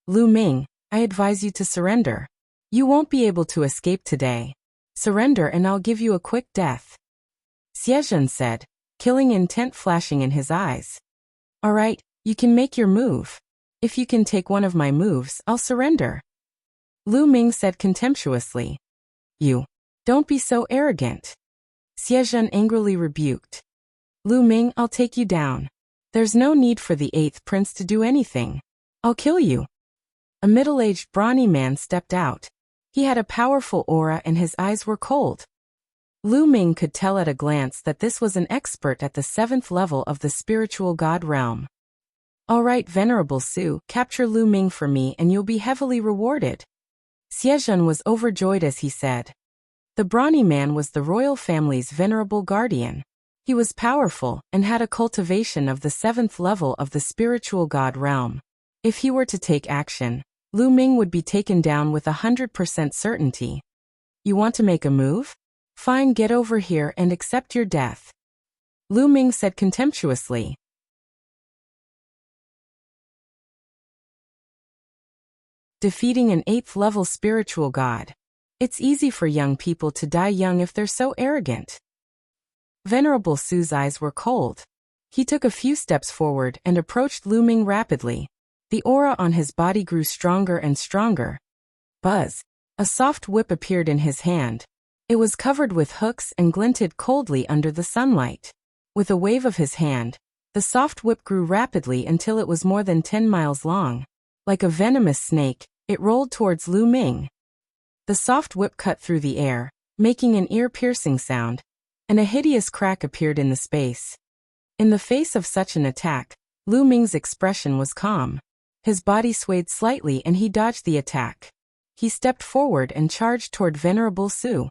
Lu Ming, I advise you to surrender. You won't be able to escape today. Surrender and I'll give you a quick death. Xiezhen said, killing intent flashing in his eyes. All right, you can make your move. If you can take one of my moves, I'll surrender. Lu Ming said contemptuously. You. Don't be so arrogant. Xiezhen angrily rebuked. Lu Ming, I'll take you down. There's no need for the 8th prince to do anything. I'll kill you. A middle-aged brawny man stepped out. He had a powerful aura and his eyes were cold. Lu Ming could tell at a glance that this was an expert at the 7th level of the spiritual god realm. All right, Venerable Su, capture Lu Ming for me and you'll be heavily rewarded. Xiezhen was overjoyed as he said. The brawny man was the royal family's venerable guardian. He was powerful and had a cultivation of the 7th level of the spiritual god realm. If he were to take action, Lu Ming would be taken down with 100% certainty. You want to make a move? Fine, get over here and accept your death. Lu Ming said contemptuously. Defeating an 8th level spiritual god. It's easy for young people to die young if they're so arrogant. Venerable Su's eyes were cold. He took a few steps forward and approached Lu Ming rapidly. The aura on his body grew stronger and stronger. Buzz. A soft whip appeared in his hand. It was covered with hooks and glinted coldly under the sunlight. With a wave of his hand, the soft whip grew rapidly until it was more than 10 miles long. Like a venomous snake, it rolled towards Lu Ming. The soft whip cut through the air, making an ear-piercing sound, and a hideous crack appeared in the space. In the face of such an attack, Lu Ming's expression was calm. His body swayed slightly and he dodged the attack. He stepped forward and charged toward Venerable Su.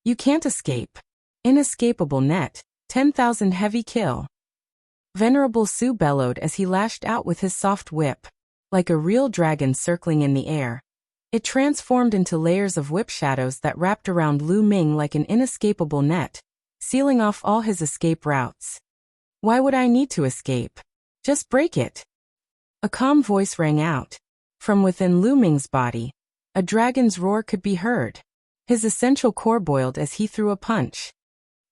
You can't escape. Inescapable net, 10,000 heavy kill. Venerable Su bellowed as he lashed out with his soft whip. Like a real dragon circling in the air, it transformed into layers of whip shadows that wrapped around Lu Ming like an inescapable net, sealing off all his escape routes. Why would I need to escape? Just break it. A calm voice rang out. From within Lu Ming's body, a dragon's roar could be heard. His essential core boiled as he threw a punch.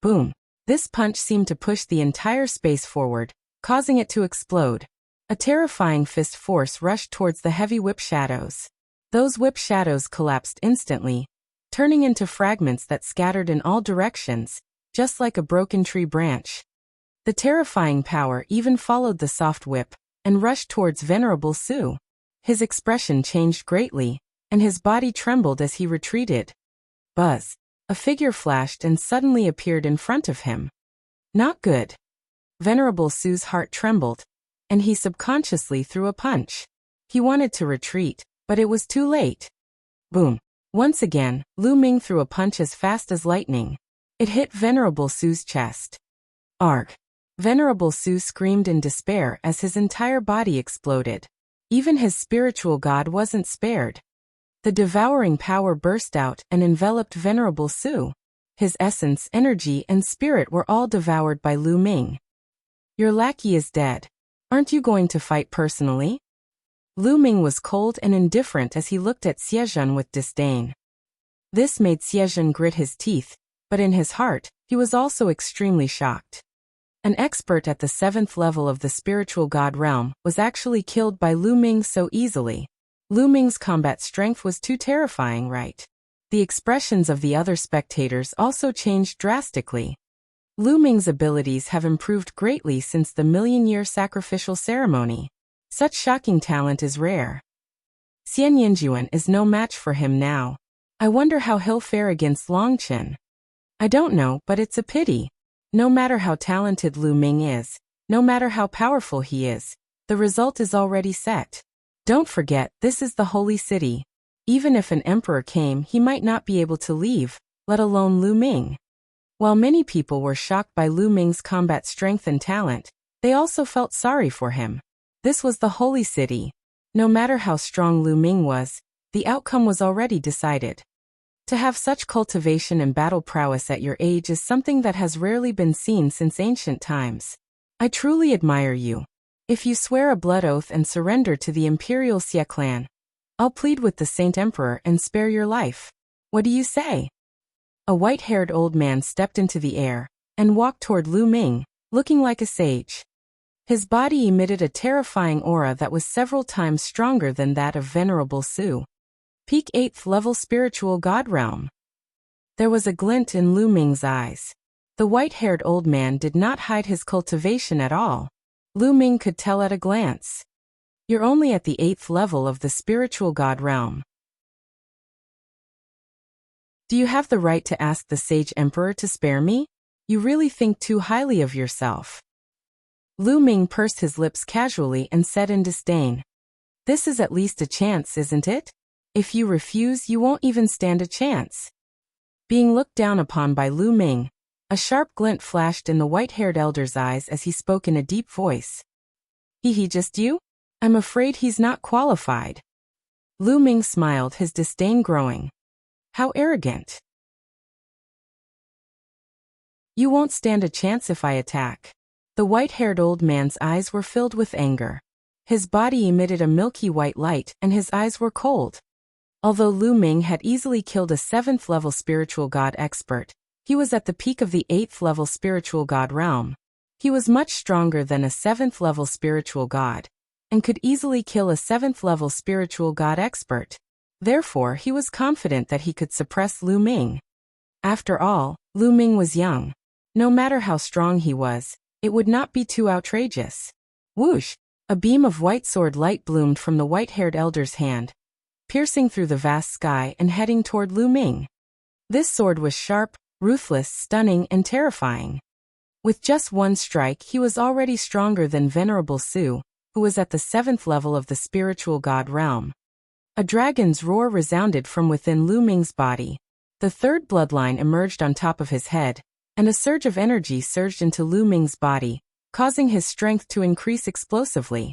Boom. This punch seemed to push the entire space forward, causing it to explode. A terrifying fist force rushed towards the heavy whip shadows. Those whip shadows collapsed instantly, turning into fragments that scattered in all directions, just like a broken tree branch. The terrifying power even followed the soft whip and rushed towards Venerable Su. His expression changed greatly, and his body trembled as he retreated. Buzz. A figure flashed and suddenly appeared in front of him. Not good. Venerable Su's heart trembled, and he subconsciously threw a punch. He wanted to retreat, but it was too late. Boom. Once again, Lu Ming threw a punch as fast as lightning. It hit Venerable Su's chest. Arg. Venerable Su screamed in despair as his entire body exploded. Even his spiritual god wasn't spared. The devouring power burst out and enveloped Venerable Su. His essence, energy, and spirit were all devoured by Lu Ming. Your lackey is dead. Aren't you going to fight personally? Lu Ming was cold and indifferent as he looked at Xiezhen with disdain. This made Xiezhen grit his teeth, but in his heart, he was also extremely shocked. An expert at the 7th level of the spiritual god realm was actually killed by Lu Ming so easily. Lu Ming's combat strength was too terrifying, right? The expressions of the other spectators also changed drastically. Lu Ming's abilities have improved greatly since the million-year sacrificial ceremony. Such shocking talent is rare. Xian Yinjuan is no match for him now. I wonder how he'll fare against Longchen. I don't know, but it's a pity. No matter how talented Lu Ming is, no matter how powerful he is, the result is already set. Don't forget, this is the holy city. Even if an emperor came, he might not be able to leave, let alone Lu Ming. While many people were shocked by Lu Ming's combat strength and talent, they also felt sorry for him. This was the holy city. No matter how strong Lu Ming was, the outcome was already decided. To have such cultivation and battle prowess at your age is something that has rarely been seen since ancient times. I truly admire you. If you swear a blood oath and surrender to the Imperial Xie clan, I'll plead with the Saint Emperor and spare your life. What do you say? A white-haired old man stepped into the air and walked toward Lu Ming, looking like a sage. His body emitted a terrifying aura that was several times stronger than that of Venerable Su. Peak 8th level spiritual god realm. There was a glint in Lu Ming's eyes. The white-haired old man did not hide his cultivation at all. Lu Ming could tell at a glance. You're only at the 8th level of the spiritual god realm. Do you have the right to ask the sage emperor to spare me? You really think too highly of yourself. Lu Ming pursed his lips casually and said in disdain. This is at least a chance, isn't it? If you refuse, you won't even stand a chance. Being looked down upon by Lu Ming, a sharp glint flashed in the white-haired elder's eyes as he spoke in a deep voice. He just you? I'm afraid he's not qualified. Lu Ming smiled, his disdain growing. How arrogant. You won't stand a chance if I attack. The white-haired old man's eyes were filled with anger. His body emitted a milky white light and his eyes were cold. Although Lu Ming had easily killed a 7th level spiritual god expert, he was at the peak of the 8th level spiritual god realm. He was much stronger than a 7th level spiritual god, and could easily kill a 7th level spiritual god expert. Therefore, he was confident that he could suppress Lu Ming. After all, Lu Ming was young. No matter how strong he was, it would not be too outrageous. Whoosh! A beam of white sword light bloomed from the white-haired elder's hand, piercing through the vast sky and heading toward Lu Ming. This sword was sharp, ruthless, stunning, and terrifying. With just one strike, he was already stronger than Venerable Su, who was at the 7th level of the spiritual god realm. A dragon's roar resounded from within Lu Ming's body. The third bloodline emerged on top of his head, and a surge of energy surged into Lu Ming's body, causing his strength to increase explosively.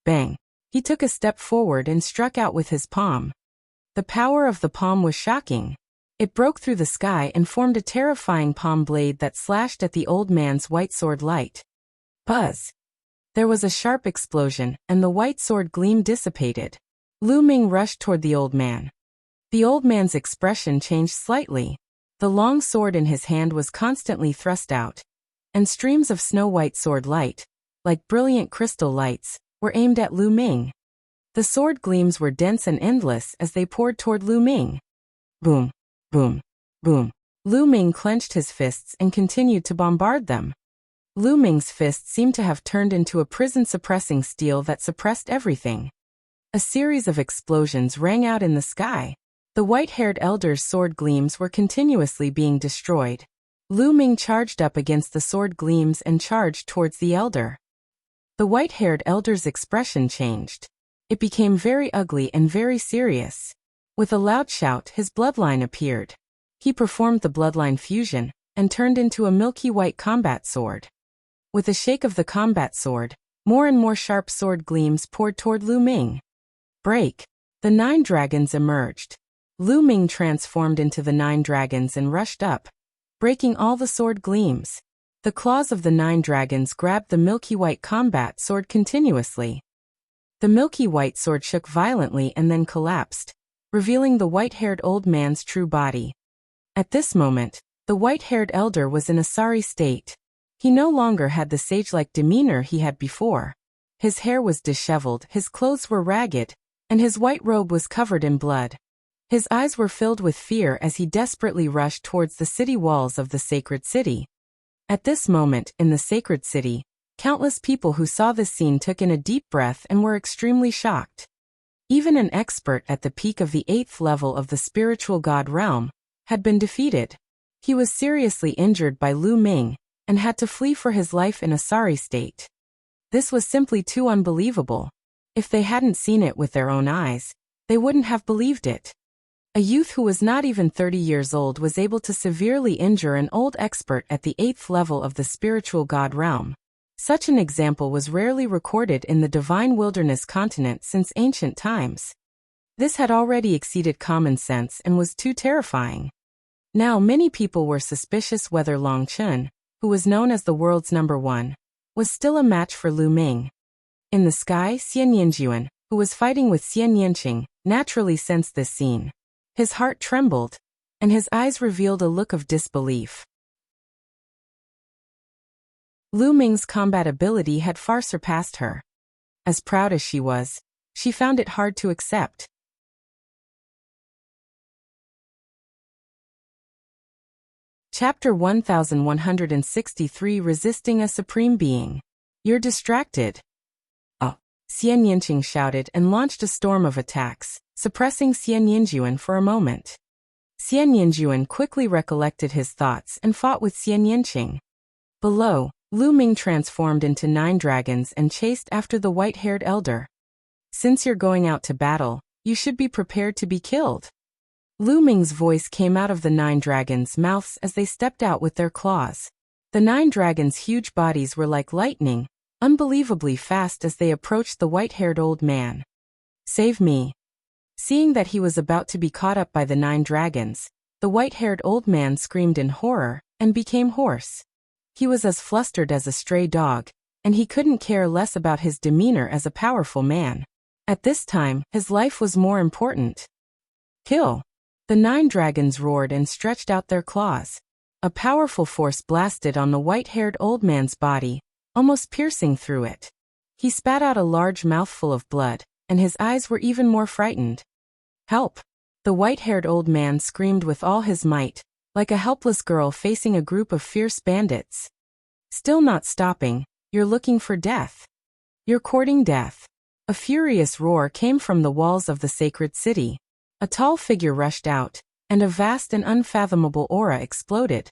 Bang! He took a step forward and struck out with his palm. The power of the palm was shocking. It broke through the sky and formed a terrifying palm blade that slashed at the old man's white sword light. Buzz! There was a sharp explosion, and the white sword gleam dissipated. Lu Ming rushed toward the old man. The old man's expression changed slightly. The long sword in his hand was constantly thrust out, and streams of snow-white sword light, like brilliant crystal lights, were aimed at Lu Ming. The sword gleams were dense and endless as they poured toward Lu Ming. Boom, boom, boom. Lu Ming clenched his fists and continued to bombard them. Lu Ming's fists seemed to have turned into a prison-suppressing steel that suppressed everything. A series of explosions rang out in the sky. The white-haired elder's sword gleams were continuously being destroyed. Lu Ming charged up against the sword gleams and charged towards the elder. The white-haired elder's expression changed. It became very ugly and very serious. With a loud shout, his bloodline appeared. He performed the bloodline fusion and turned into a milky white combat sword. With a shake of the combat sword, more and more sharp sword gleams poured toward Lu Ming. Break! The 9 dragons emerged. Lu Ming transformed into the 9 dragons and rushed up, breaking all the sword gleams. The claws of the 9 dragons grabbed the milky white combat sword continuously. The milky white sword shook violently and then collapsed, revealing the white-haired old man's true body. At this moment, the white-haired elder was in a sorry state. He no longer had the sage-like demeanor he had before. His hair was disheveled, his clothes were ragged, and his white robe was covered in blood. His eyes were filled with fear as he desperately rushed towards the city walls of the sacred city. At this moment, in the sacred city, Countless people who saw this scene took in a deep breath and were extremely shocked. Even an expert at the peak of the 8th level of the spiritual god realm had been defeated. He was seriously injured by Lu Ming and had to flee for his life in a sorry state. This was simply too unbelievable. If they hadn't seen it with their own eyes, they wouldn't have believed it. A youth who was not even 30 years old was able to severely injure an old expert at the 8th level of the spiritual god realm. Such an example was rarely recorded in the divine wilderness continent since ancient times. This had already exceeded common sense and was too terrifying. Now many people were suspicious whether Long Chun, who was known as the world's #1, was still a match for Lu Ming. In the sky, Xian Yinjuan, who was fighting with Xian Yanqing, naturally sensed this scene. His heart trembled, and his eyes revealed a look of disbelief. Lu Ming's combat ability had far surpassed her. As proud as she was, she found it hard to accept. Chapter 1163 Resisting a Supreme Being. You're distracted. Oh! Xian Yanqing shouted and launched a storm of attacks, suppressing Xian Yinjuan for a moment. Xian Yinjuan quickly recollected his thoughts and fought with Xian Yanqing. Below, Lu Ming transformed into 9 dragons and chased after the white-haired elder. Since you're going out to battle, you should be prepared to be killed. Lu Ming's voice came out of the 9 dragons' mouths as they stepped out with their claws. The 9 dragons' huge bodies were like lightning, unbelievably fast as they approached the white-haired old man. Save me. Seeing that he was about to be caught up by the 9 dragons, the white-haired old man screamed in horror and became hoarse. He was as flustered as a stray dog, and he couldn't care less about his demeanor as a powerful man. At this time, his life was more important. Kill! The 9 dragons roared and stretched out their claws. A powerful force blasted on the white-haired old man's body, almost piercing through it. He spat out a large mouthful of blood, and his eyes were even more frightened. Help! The white-haired old man screamed with all his might, like a helpless girl facing a group of fierce bandits. Still not stopping, you're looking for death. You're courting death. A furious roar came from the walls of the sacred city. A tall figure rushed out, and a vast and unfathomable aura exploded.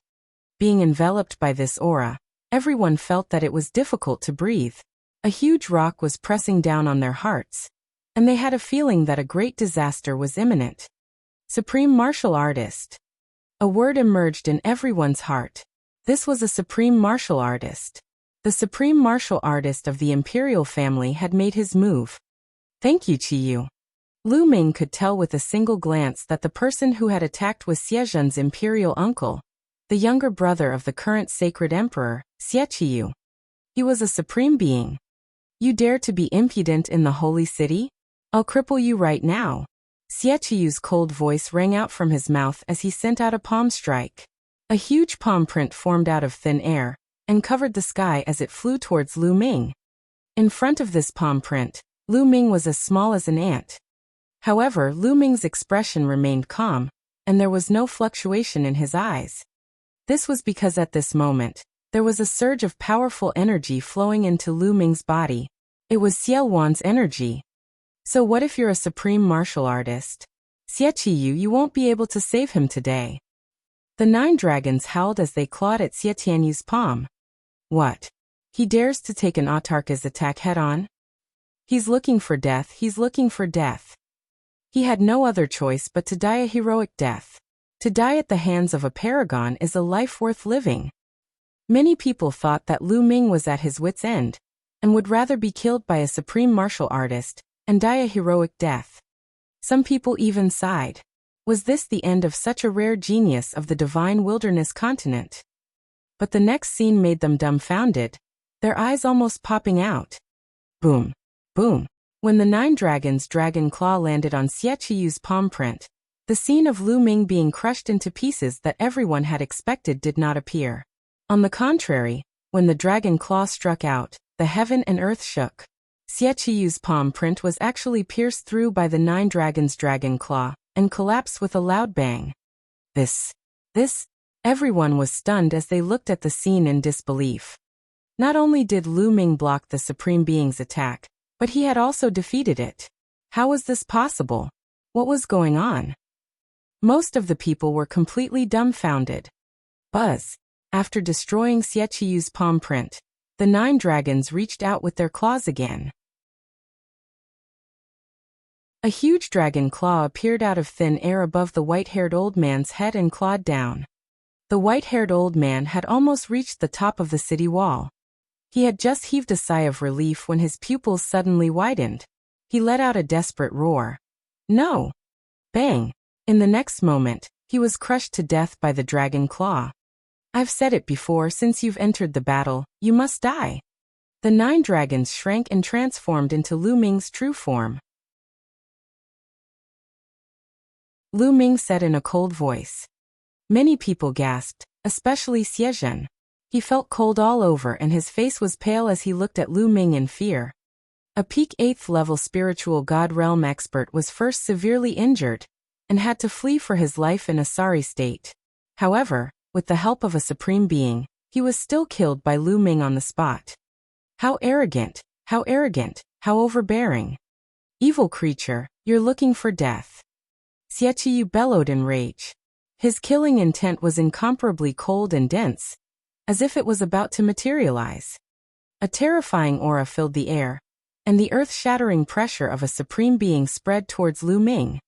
Being enveloped by this aura, everyone felt that it was difficult to breathe. A huge rock was pressing down on their hearts, and they had a feeling that a great disaster was imminent. Supreme martial artist. A word emerged in everyone's heart. This was a supreme martial artist. The supreme martial artist of the imperial family had made his move. Thank you, Qiyu. Lu Ming could tell with a single glance that the person who had attacked was Xie Zhen's imperial uncle, the younger brother of the current sacred emperor, Xie Qiyu. He was a supreme being. You dare to be impudent in the holy city? I'll cripple you right now. Xie Qiyu's cold voice rang out from his mouth as he sent out a palm strike. A huge palm print formed out of thin air and covered the sky as it flew towards Lu Ming. In front of this palm print, Lu Ming was as small as an ant. However, Lu Ming's expression remained calm, and there was no fluctuation in his eyes. This was because at this moment, there was a surge of powerful energy flowing into Lu Ming's body. It was Xiao Wan's energy. So what if you're a supreme martial artist? Xie Qiyu, you won't be able to save him today. The 9 dragons howled as they clawed at Xie Tianyu's palm. What? He dares to take an autarka's attack head-on? He's looking for death, he's looking for death. He had no other choice but to die a heroic death. To die at the hands of a paragon is a life worth living. Many people thought that Lu Ming was at his wit's end, and would rather be killed by a supreme martial artist and die a heroic death. Some people even sighed. Was this the end of such a rare genius of the divine wilderness continent? But the next scene made them dumbfounded, their eyes almost popping out. Boom! Boom! When the 9 dragons' dragon claw landed on Xie Qiyu's palm print, the scene of Lu Ming being crushed into pieces that everyone had expected did not appear. On the contrary, when the dragon claw struck out, the heaven and earth shook. Xie Qiyu's palm print was actually pierced through by the 9 dragons' dragon claw, and collapsed with a loud bang. This. Everyone was stunned as they looked at the scene in disbelief. Not only did Lu Ming block the Supreme Being's attack, but he had also defeated it. How was this possible? What was going on? Most of the people were completely dumbfounded. Buzz. After destroying Xie Qiyu's palm print, the 9 dragons reached out with their claws again. A huge dragon claw appeared out of thin air above the white-haired old man's head and clawed down. The white-haired old man had almost reached the top of the city wall. He had just heaved a sigh of relief when his pupils suddenly widened. He let out a desperate roar. No! Bang! In the next moment, he was crushed to death by the dragon claw. I've said it before, since you've entered the battle, you must die. The 9 dragons shrank and transformed into Lu Ming's true form. Lu Ming said in a cold voice. Many people gasped, especially Xie Zhen. He felt cold all over and his face was pale as he looked at Lu Ming in fear. A peak 8th level spiritual god realm expert was first severely injured and had to flee for his life in a sorry state. However, with the help of a supreme being, he was still killed by Lu Ming on the spot. How arrogant, how overbearing. Evil creature, you're looking for death. Xie Qiyu bellowed in rage. His killing intent was incomparably cold and dense, as if it was about to materialize. A terrifying aura filled the air, and the earth-shattering pressure of a supreme being spread towards Lu Ming.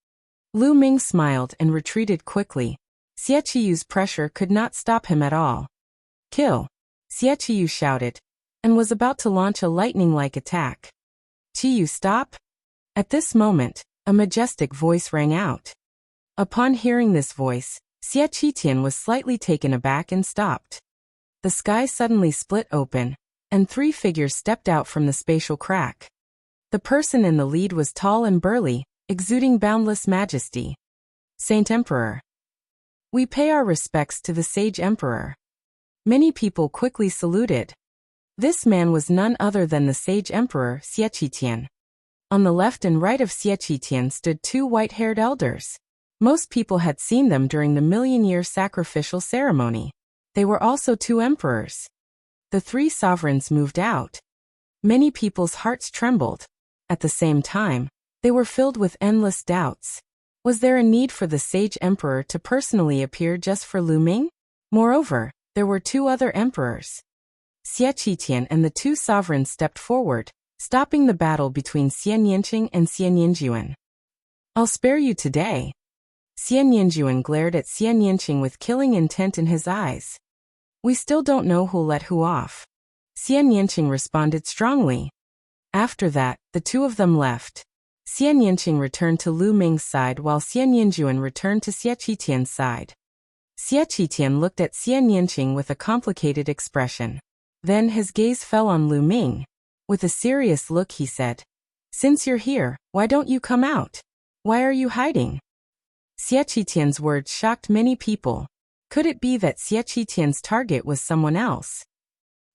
Lu Ming smiled and retreated quickly. Xie Qiyu's pressure could not stop him at all. Kill! Xie Qiyu shouted, and was about to launch a lightning-like attack. Qiyu, stop! At this moment, a majestic voice rang out. Upon hearing this voice, Xie Qitian was slightly taken aback and stopped. The sky suddenly split open, and 3 figures stepped out from the spatial crack. The person in the lead was tall and burly, exuding boundless majesty. Saint Emperor. We pay our respects to the sage emperor. Many people quickly saluted. This man was none other than the sage emperor, Xie Qitian. On the left and right of Xie Qitian stood 2 white-haired elders. Most people had seen them during the million-year sacrificial ceremony. They were also 2 emperors. The 3 sovereigns moved out. Many people's hearts trembled. At the same time, they were filled with endless doubts. Was there a need for the sage emperor to personally appear just for Lu Ming? Moreover, there were 2 other emperors. Xie Qitian and the 2 sovereigns stepped forward, stopping the battle between Xie Nianqing and Xie Nianjuan. I'll spare you today. Xie Nianjuan glared at Xie Nianqing with killing intent in his eyes. We still don't know who'll let who off. Xie Nianqing responded strongly. After that, the 2 of them left. Xie Nianqing returned to Lu Ming's side while Xie Nianjuan returned to Xie Qitian's side. Xie Qitian looked at Xie Nianqing with a complicated expression. Then his gaze fell on Lu Ming. With a serious look he said, "Since you're here, why don't you come out? Why are you hiding?" Xie Qitian's words shocked many people. Could it be that Xie Qitian's target was someone else?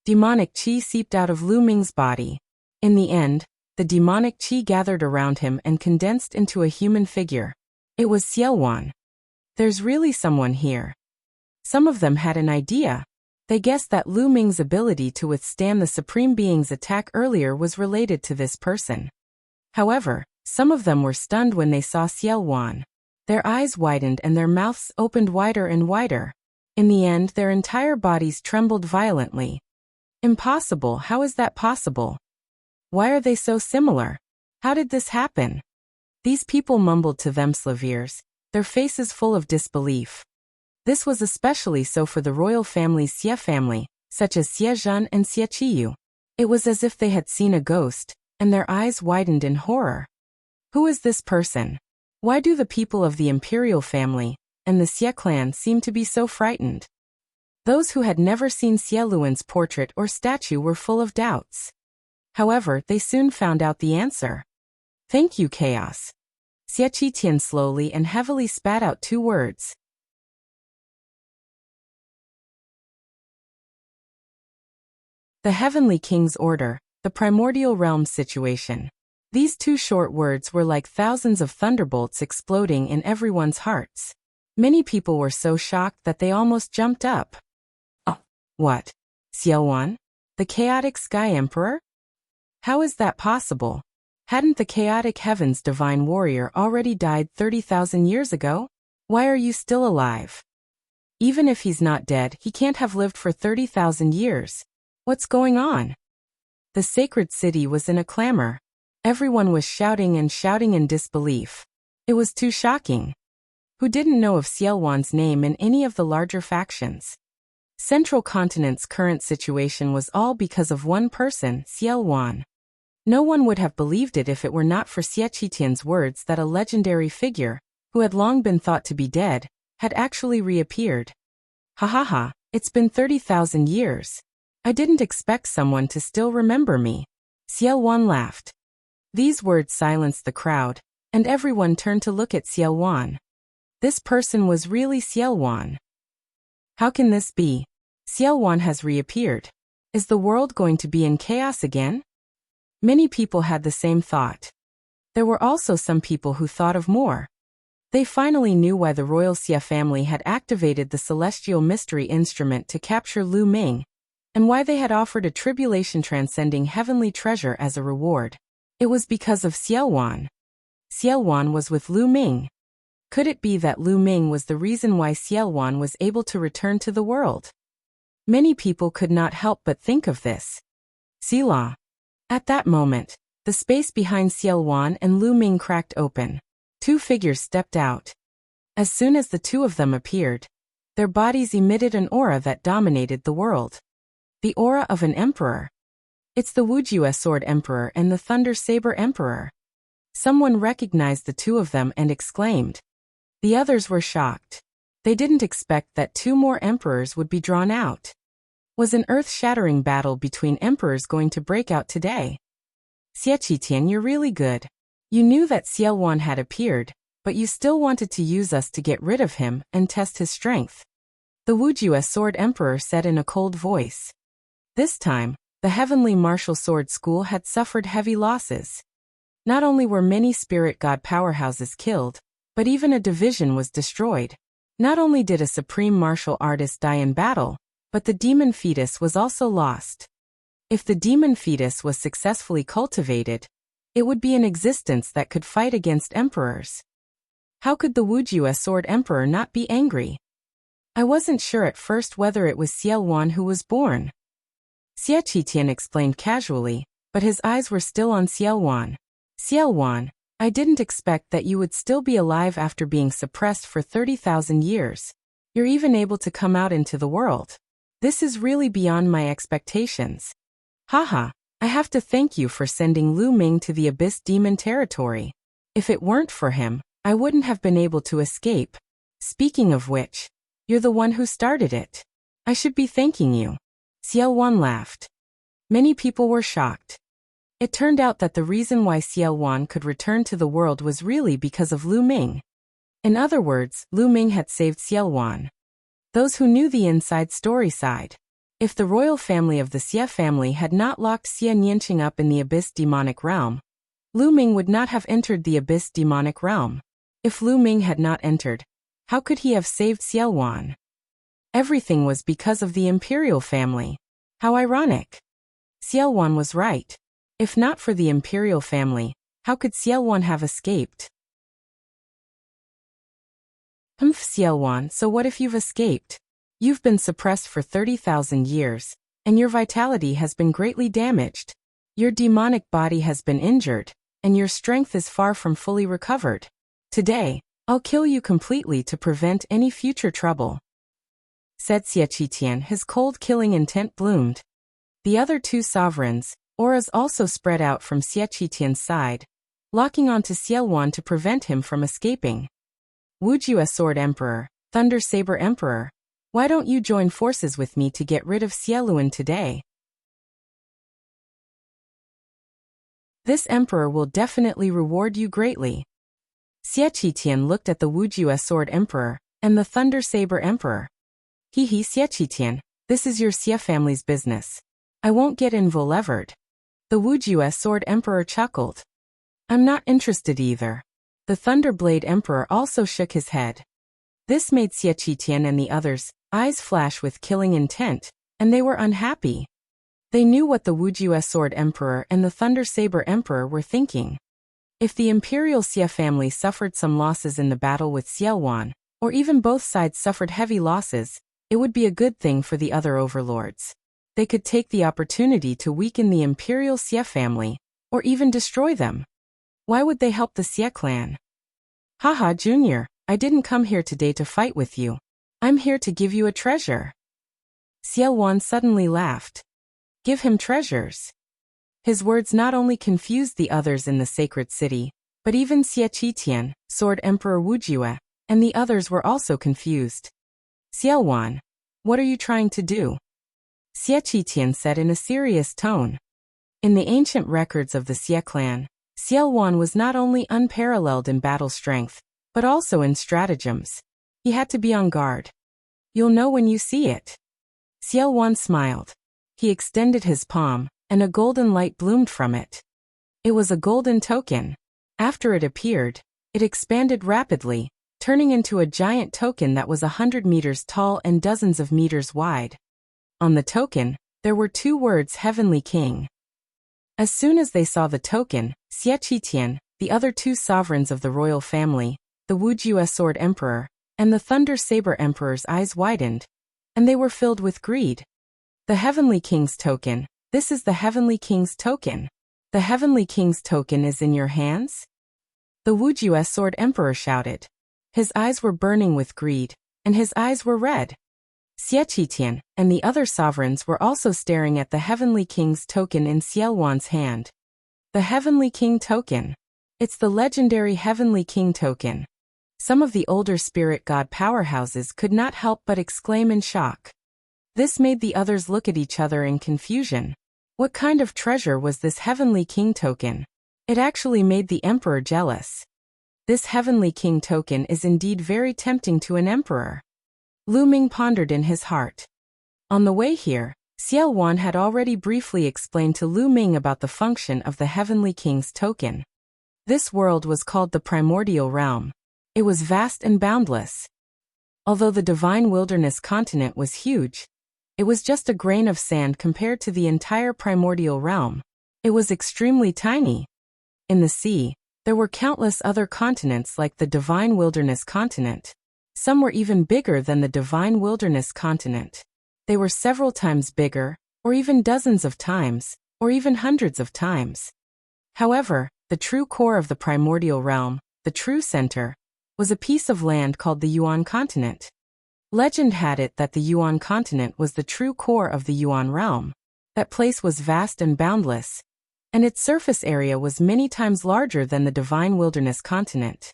Demonic qi seeped out of Lu Ming's body. In the end, the demonic qi gathered around him and condensed into a human figure. It was Xiaowan. There's really someone here. Some of them had an idea. They guessed that Lu Ming's ability to withstand the Supreme Being's attack earlier was related to this person. However, some of them were stunned when they saw Xiaowan. Their eyes widened and their mouths opened wider and wider. In the end, their entire bodies trembled violently. Impossible, how is that possible? Why are they so similar? How did this happen? These people mumbled to themselves, their faces full of disbelief. This was especially so for the royal family's Xie family, such as Xie Zhen and Xie Qiyu. It was as if they had seen a ghost, and their eyes widened in horror. Who is this person? Why do the people of the imperial family and the Xie clan seem to be so frightened? Those who had never seen Xie Luan's portrait or statue were full of doubts. However, they soon found out the answer. Thank you, Chaos. Xie Qitian slowly and heavily spat out 2 words. The Heavenly King's Order, the Primordial Realm Situation. These 2 short words were like thousands of thunderbolts exploding in everyone's hearts. Many people were so shocked that they almost jumped up. Oh, what? Xiaowan? The chaotic Sky Emperor? How is that possible? Hadn't the chaotic heavens divine warrior already died 30,000 years ago? Why are you still alive? Even if he's not dead, he can't have lived for 30,000 years. What's going on? The sacred city was in a clamor. Everyone was shouting in disbelief. It was too shocking. Who didn't know of Xiaowan's name in any of the larger factions? Central Continent's current situation was all because of one person, Xiaowan. No one would have believed it if it were not for Xie Qitian's words that a legendary figure, who had long been thought to be dead, had actually reappeared. Ha ha ha, it's been 30,000 years. I didn't expect someone to still remember me. Xiaowan laughed. These words silenced the crowd, and everyone turned to look at Xiaowan. This person was really Xiaowan. How can this be? Xiaowan has reappeared. Is the world going to be in chaos again? Many people had the same thought. There were also some people who thought of more. They finally knew why the royal Xie family had activated the celestial mystery instrument to capture Lu Ming, and why they had offered a tribulation-transcending heavenly treasure as a reward. It was because of Xiaowan. Xiaowan was with Lu Ming. Could it be that Lu Ming was the reason why Xiaowan was able to return to the world? Many people could not help but think of this. Selah. At that moment, the space behind Xiaowan and Lu Ming cracked open. Two figures stepped out. As soon as the two of them appeared, their bodies emitted an aura that dominated the world. The aura of an emperor. It's the Wuxia Sword Emperor and the Thunder Saber Emperor. Someone recognized the two of them and exclaimed. The others were shocked. They didn't expect that two more emperors would be drawn out. Was an earth-shattering battle between emperors going to break out today? Xie Qitian, you're really good. You knew that Xiaowan had appeared, but you still wanted to use us to get rid of him and test his strength. The Wuxia Sword Emperor said in a cold voice. This time, the Heavenly Martial Sword School had suffered heavy losses. Not only were many spirit god powerhouses killed, but even a division was destroyed. Not only did a supreme martial artist die in battle, but the demon fetus was also lost. If the demon fetus was successfully cultivated, it would be an existence that could fight against emperors. How could the Wuxia Sword Emperor not be angry? I wasn't sure at first whether it was Xiaowan who was born. Xie Qitian explained casually, but his eyes were still on Xiaowan. Xiaowan, I didn't expect that you would still be alive after being suppressed for 30,000 years. You're even able to come out into the world. This is really beyond my expectations. Haha, I have to thank you for sending Lu Ming to the Abyss Demon territory. If it weren't for him, I wouldn't have been able to escape. Speaking of which, you're the one who started it. I should be thanking you. Xiaowan laughed. Many people were shocked. It turned out that the reason why Xiaowan could return to the world was really because of Lu Ming. In other words, Lu Ming had saved Xiaowan. Those who knew the inside story sighed. If the royal family of the Xie family had not locked Xie Nianqing up in the Abyss Demonic Realm, Lu Ming would not have entered the Abyss Demonic Realm. If Lu Ming had not entered, how could he have saved Xiaowan? Everything was because of the imperial family. How ironic. Xiaowan was right. If not for the imperial family, how could Xiaowan have escaped? Xiaowan, so what if you've escaped? You've been suppressed for 30,000 years, and your vitality has been greatly damaged. Your demonic body has been injured, and your strength is far from fully recovered. Today, I'll kill you completely to prevent any future trouble. Said Xie Qitian, his cold killing intent bloomed. The other two sovereigns, auras also spread out from Xie Qitian's side, locking onto Xiaowan to prevent him from escaping. Wuxia Sword Emperor, Thunder Saber Emperor, why don't you join forces with me to get rid of Xieluan today? This emperor will definitely reward you greatly. Xie Qitian looked at the Wuxia Sword Emperor and the Thunder Saber Emperor. Xie Qitian, this is your Xie family's business. I won't get involved. The Wuxia Sword Emperor chuckled. I'm not interested either. The Thunderblade Emperor also shook his head. This made Xie Qitian and the others' eyes flash with killing intent, and they were unhappy. They knew what the Wuxia Sword Emperor and the Thunder Saber Emperor were thinking. If the Imperial Xia family suffered some losses in the battle with Xiaowan, or even both sides suffered heavy losses, it would be a good thing for the other overlords. They could take the opportunity to weaken the Imperial Xia family, or even destroy them. Why would they help the Xia clan? Haha, Junior, I didn't come here today to fight with you. I'm here to give you a treasure. Xiaowan suddenly laughed. Give him treasures. His words not only confused the others in the sacred city, but even Xie Qitian, Sword Emperor Wuxia, and the others were also confused. Xiaowan, what are you trying to do? Xie Qitian said in a serious tone. In the ancient records of the Xie clan, Xiaowan was not only unparalleled in battle strength, but also in stratagems. He had to be on guard. You'll know when you see it. Xiaowan smiled. He extended his palm, and a golden light bloomed from it. It was a golden token. After it appeared, it expanded rapidly, turning into a giant token that was 100 meters tall and dozens of meters wide. On the token, there were 2 words Heavenly King. As soon as they saw the token, Xie Qitian, the other 2 sovereigns of the royal family, the Wuxia Sword Emperor, and the Thunder Saber Emperor's eyes widened, and they were filled with greed. The Heavenly King's token. This is the Heavenly King's token. The Heavenly King's token is in your hands? The Wuxia Sword Emperor shouted. His eyes were burning with greed, and his eyes were red. Xie Qitian and the other sovereigns were also staring at the Heavenly King's token in Xiaowan's hand. The Heavenly King token. It's the legendary Heavenly King token. Some of the older spirit god powerhouses could not help but exclaim in shock. This made the others look at each other in confusion. What kind of treasure was this Heavenly King token? It actually made the emperor jealous. This Heavenly King token is indeed very tempting to an emperor. Lu Ming pondered in his heart. On the way here, Xiaowan had already briefly explained to Lu Ming about the function of the Heavenly King's token. This world was called the Primordial Realm. It was vast and boundless. Although the Divine Wilderness continent was huge, it was just a grain of sand compared to the entire Primordial Realm. It was extremely tiny. In the sea, there were countless other continents like the Divine Wilderness continent. Some were even bigger than the Divine Wilderness continent. They were several times bigger, or even dozens of times, or even hundreds of times. However, the true core of the Primordial Realm, the true center, was a piece of land called the Yuan continent. Legend had it that the Yuan continent was the true core of the Yuan realm. That place was vast and boundless, and its surface area was many times larger than the Divine Wilderness continent.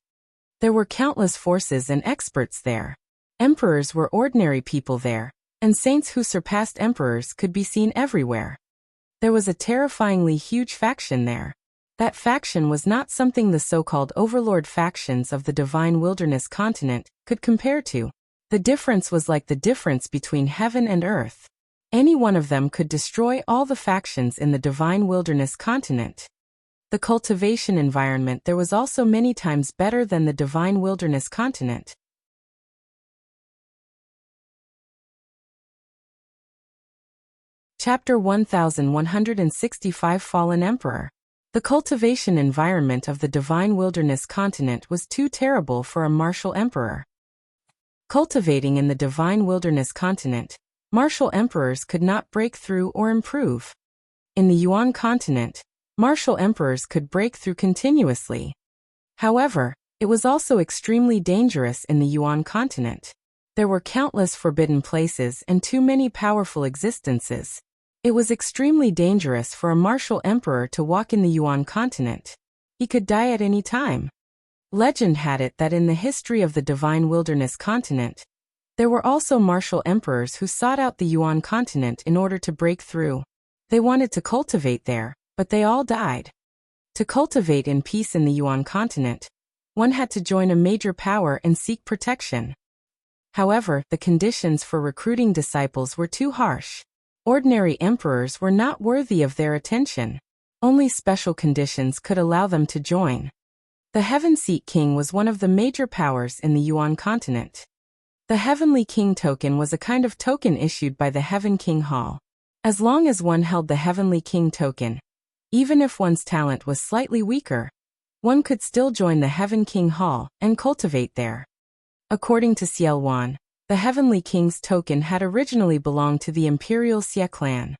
There were countless forces and experts there. Emperors were ordinary people there, and saints who surpassed emperors could be seen everywhere. There was a terrifyingly huge faction there. That faction was not something the so-called overlord factions of the Divine Wilderness continent could compare to. The difference was like the difference between heaven and earth. Any one of them could destroy all the factions in the Divine Wilderness continent. The cultivation environment there was also many times better than the Divine Wilderness continent. Chapter 1165 Fallen Emperor. The cultivation environment of the Divine Wilderness continent was too terrible for a martial emperor. Cultivating in the Divine Wilderness continent, martial emperors could not break through or improve. In the Yuan continent, martial emperors could break through continuously. However, it was also extremely dangerous in the Yuan continent. There were countless forbidden places and too many powerful existences. It was extremely dangerous for a martial emperor to walk in the Yuan continent. He could die at any time. Legend had it that in the history of the Divine Wilderness continent, there were also martial emperors who sought out the Yuan continent in order to break through. They wanted to cultivate there, but they all died. To cultivate in peace in the Yuan continent, one had to join a major power and seek protection. However, the conditions for recruiting disciples were too harsh. Ordinary emperors were not worthy of their attention. Only special conditions could allow them to join. The Heaven Seat King was one of the major powers in the Yuan continent. The Heavenly King token was a kind of token issued by the Heaven King Hall. As long as one held the Heavenly King token, even if one's talent was slightly weaker, one could still join the Heaven King Hall and cultivate there. According to Xiao Wan, the Heavenly King's token had originally belonged to the Imperial Xia clan.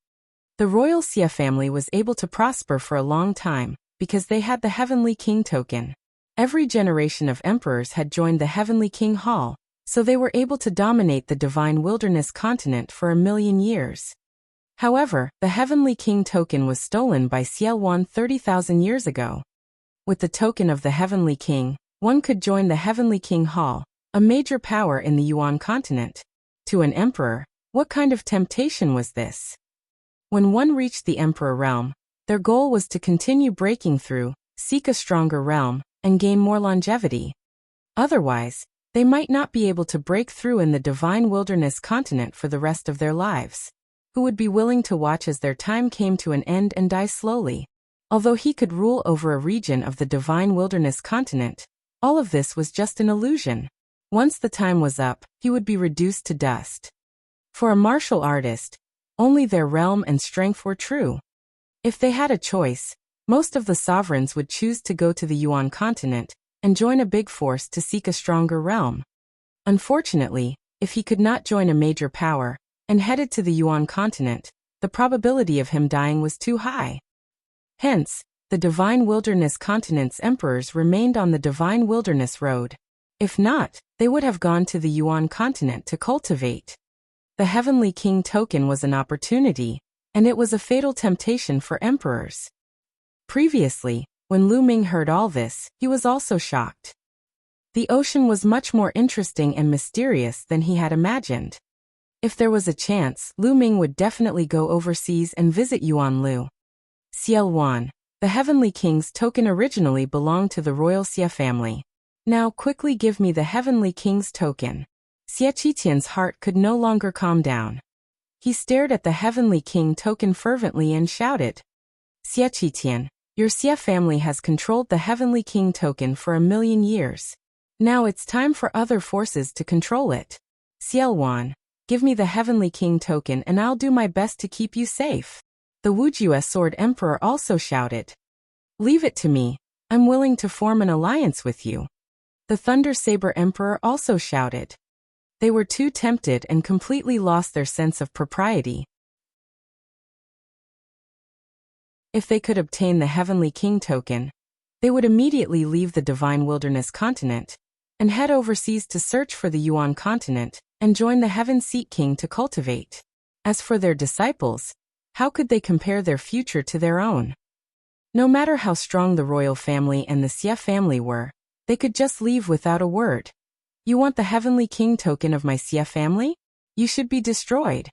The royal Xia family was able to prosper for a long time because they had the Heavenly King token. Every generation of emperors had joined the Heavenly King Hall, so they were able to dominate the Divine Wilderness continent for 1,000,000 years. However, the Heavenly King token was stolen by Xiao Wan 30,000 years ago. With the token of the Heavenly King, one could join the Heavenly King Hall, a major power in the Yuan continent. To an emperor, what kind of temptation was this? When one reached the emperor realm, their goal was to continue breaking through, seek a stronger realm, and gain more longevity. Otherwise, they might not be able to break through in the Divine Wilderness continent for the rest of their lives. Who would be willing to watch as their time came to an end and die slowly? Although he could rule over a region of the Divine Wilderness continent, all of this was just an illusion. Once the time was up, he would be reduced to dust. For a martial artist, only their realm and strength were true. If they had a choice, most of the sovereigns would choose to go to the Yuan continent and join a big force to seek a stronger realm. Unfortunately, if he could not join a major power and headed to the Yuan continent, the probability of him dying was too high. Hence, the Divine Wilderness continent's emperors remained on the Divine Wilderness road. If not, they would have gone to the Yuan continent to cultivate. The Heavenly King token was an opportunity, and it was a fatal temptation for emperors. Previously, when Lu Ming heard all this, he was also shocked. The ocean was much more interesting and mysterious than he had imagined. If there was a chance, Lu Ming would definitely go overseas and visit Yuan Lu. Xiao Wan, the Heavenly King's token originally belonged to the royal Xia family. Now quickly give me the Heavenly King's token. Xia Qitian's heart could no longer calm down. He stared at the Heavenly King token fervently and shouted, Xia Qitian, your Xia family has controlled the Heavenly King token for 1,000,000 years. Now it's time for other forces to control it. Xiao Wan, give me the Heavenly King token and I'll do my best to keep you safe. The Wuxia Sword Emperor also shouted. Leave it to me, I'm willing to form an alliance with you. The Thunder Saber Emperor also shouted. They were too tempted and completely lost their sense of propriety. If they could obtain the Heavenly King token, they would immediately leave the Divine Wilderness continent and head overseas to search for the Yuan continent and join the Heaven Seat King to cultivate. As for their disciples, how could they compare their future to their own? No matter how strong the royal family and the Xia family were, they could just leave without a word. You want the Heavenly King token of my Xia family? You should be destroyed.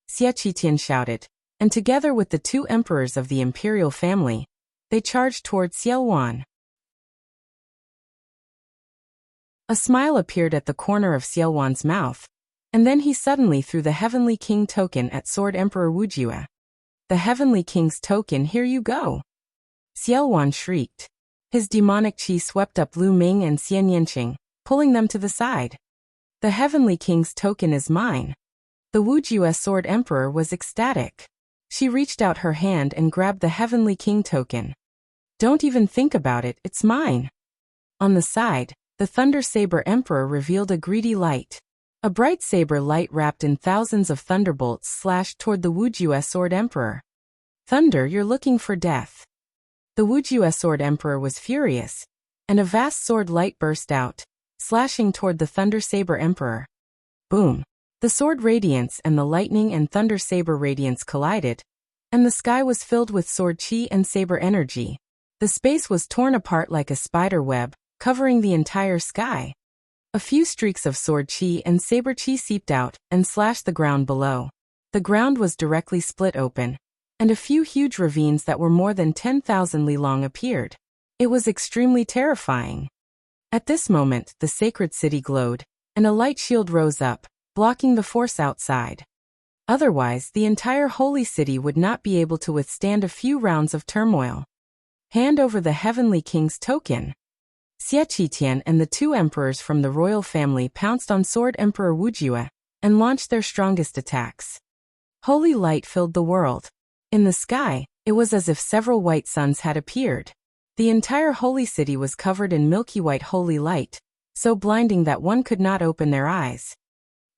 Xia Qitian shouted, and together with the two emperors of the imperial family, they charged toward Xiao Wan. A smile appeared at the corner of Xiao Wan's mouth, and then he suddenly threw the Heavenly King token at Sword Emperor Wuxia. The Heavenly King's token, here you go. Xiao Wan shrieked. His demonic chi swept up Lu Ming and Xian Yanqing, pulling them to the side. The Heavenly King's token is mine. The Wuxia Sword Emperor was ecstatic. She reached out her hand and grabbed the Heavenly King token. Don't even think about it, it's mine. On the side, the Thunder Saber Emperor revealed a greedy light. A bright saber light wrapped in thousands of thunderbolts slashed toward the Wuxia Sword Emperor. Thunder, you're looking for death. The Wuxia Sword Emperor was furious, and a vast sword light burst out, slashing toward the Thunder Saber Emperor. Boom! The sword radiance and the lightning and thunder saber radiance collided, and the sky was filled with sword chi and saber energy. The space was torn apart like a spider web, covering the entire sky. A few streaks of sword chi and saber chi seeped out and slashed the ground below. The ground was directly split open, and a few huge ravines that were more than 10,000 li long appeared. It was extremely terrifying. At this moment, the sacred city glowed, and a light shield rose up, blocking the force outside. Otherwise, the entire holy city would not be able to withstand a few rounds of turmoil. Hand over the Heavenly King's token. Xia Qitian and the two emperors from the royal family pounced on Sword Emperor Wuxia and launched their strongest attacks. Holy light filled the world. In the sky, it was as if several white suns had appeared. The entire holy city was covered in milky white holy light, so blinding that one could not open their eyes.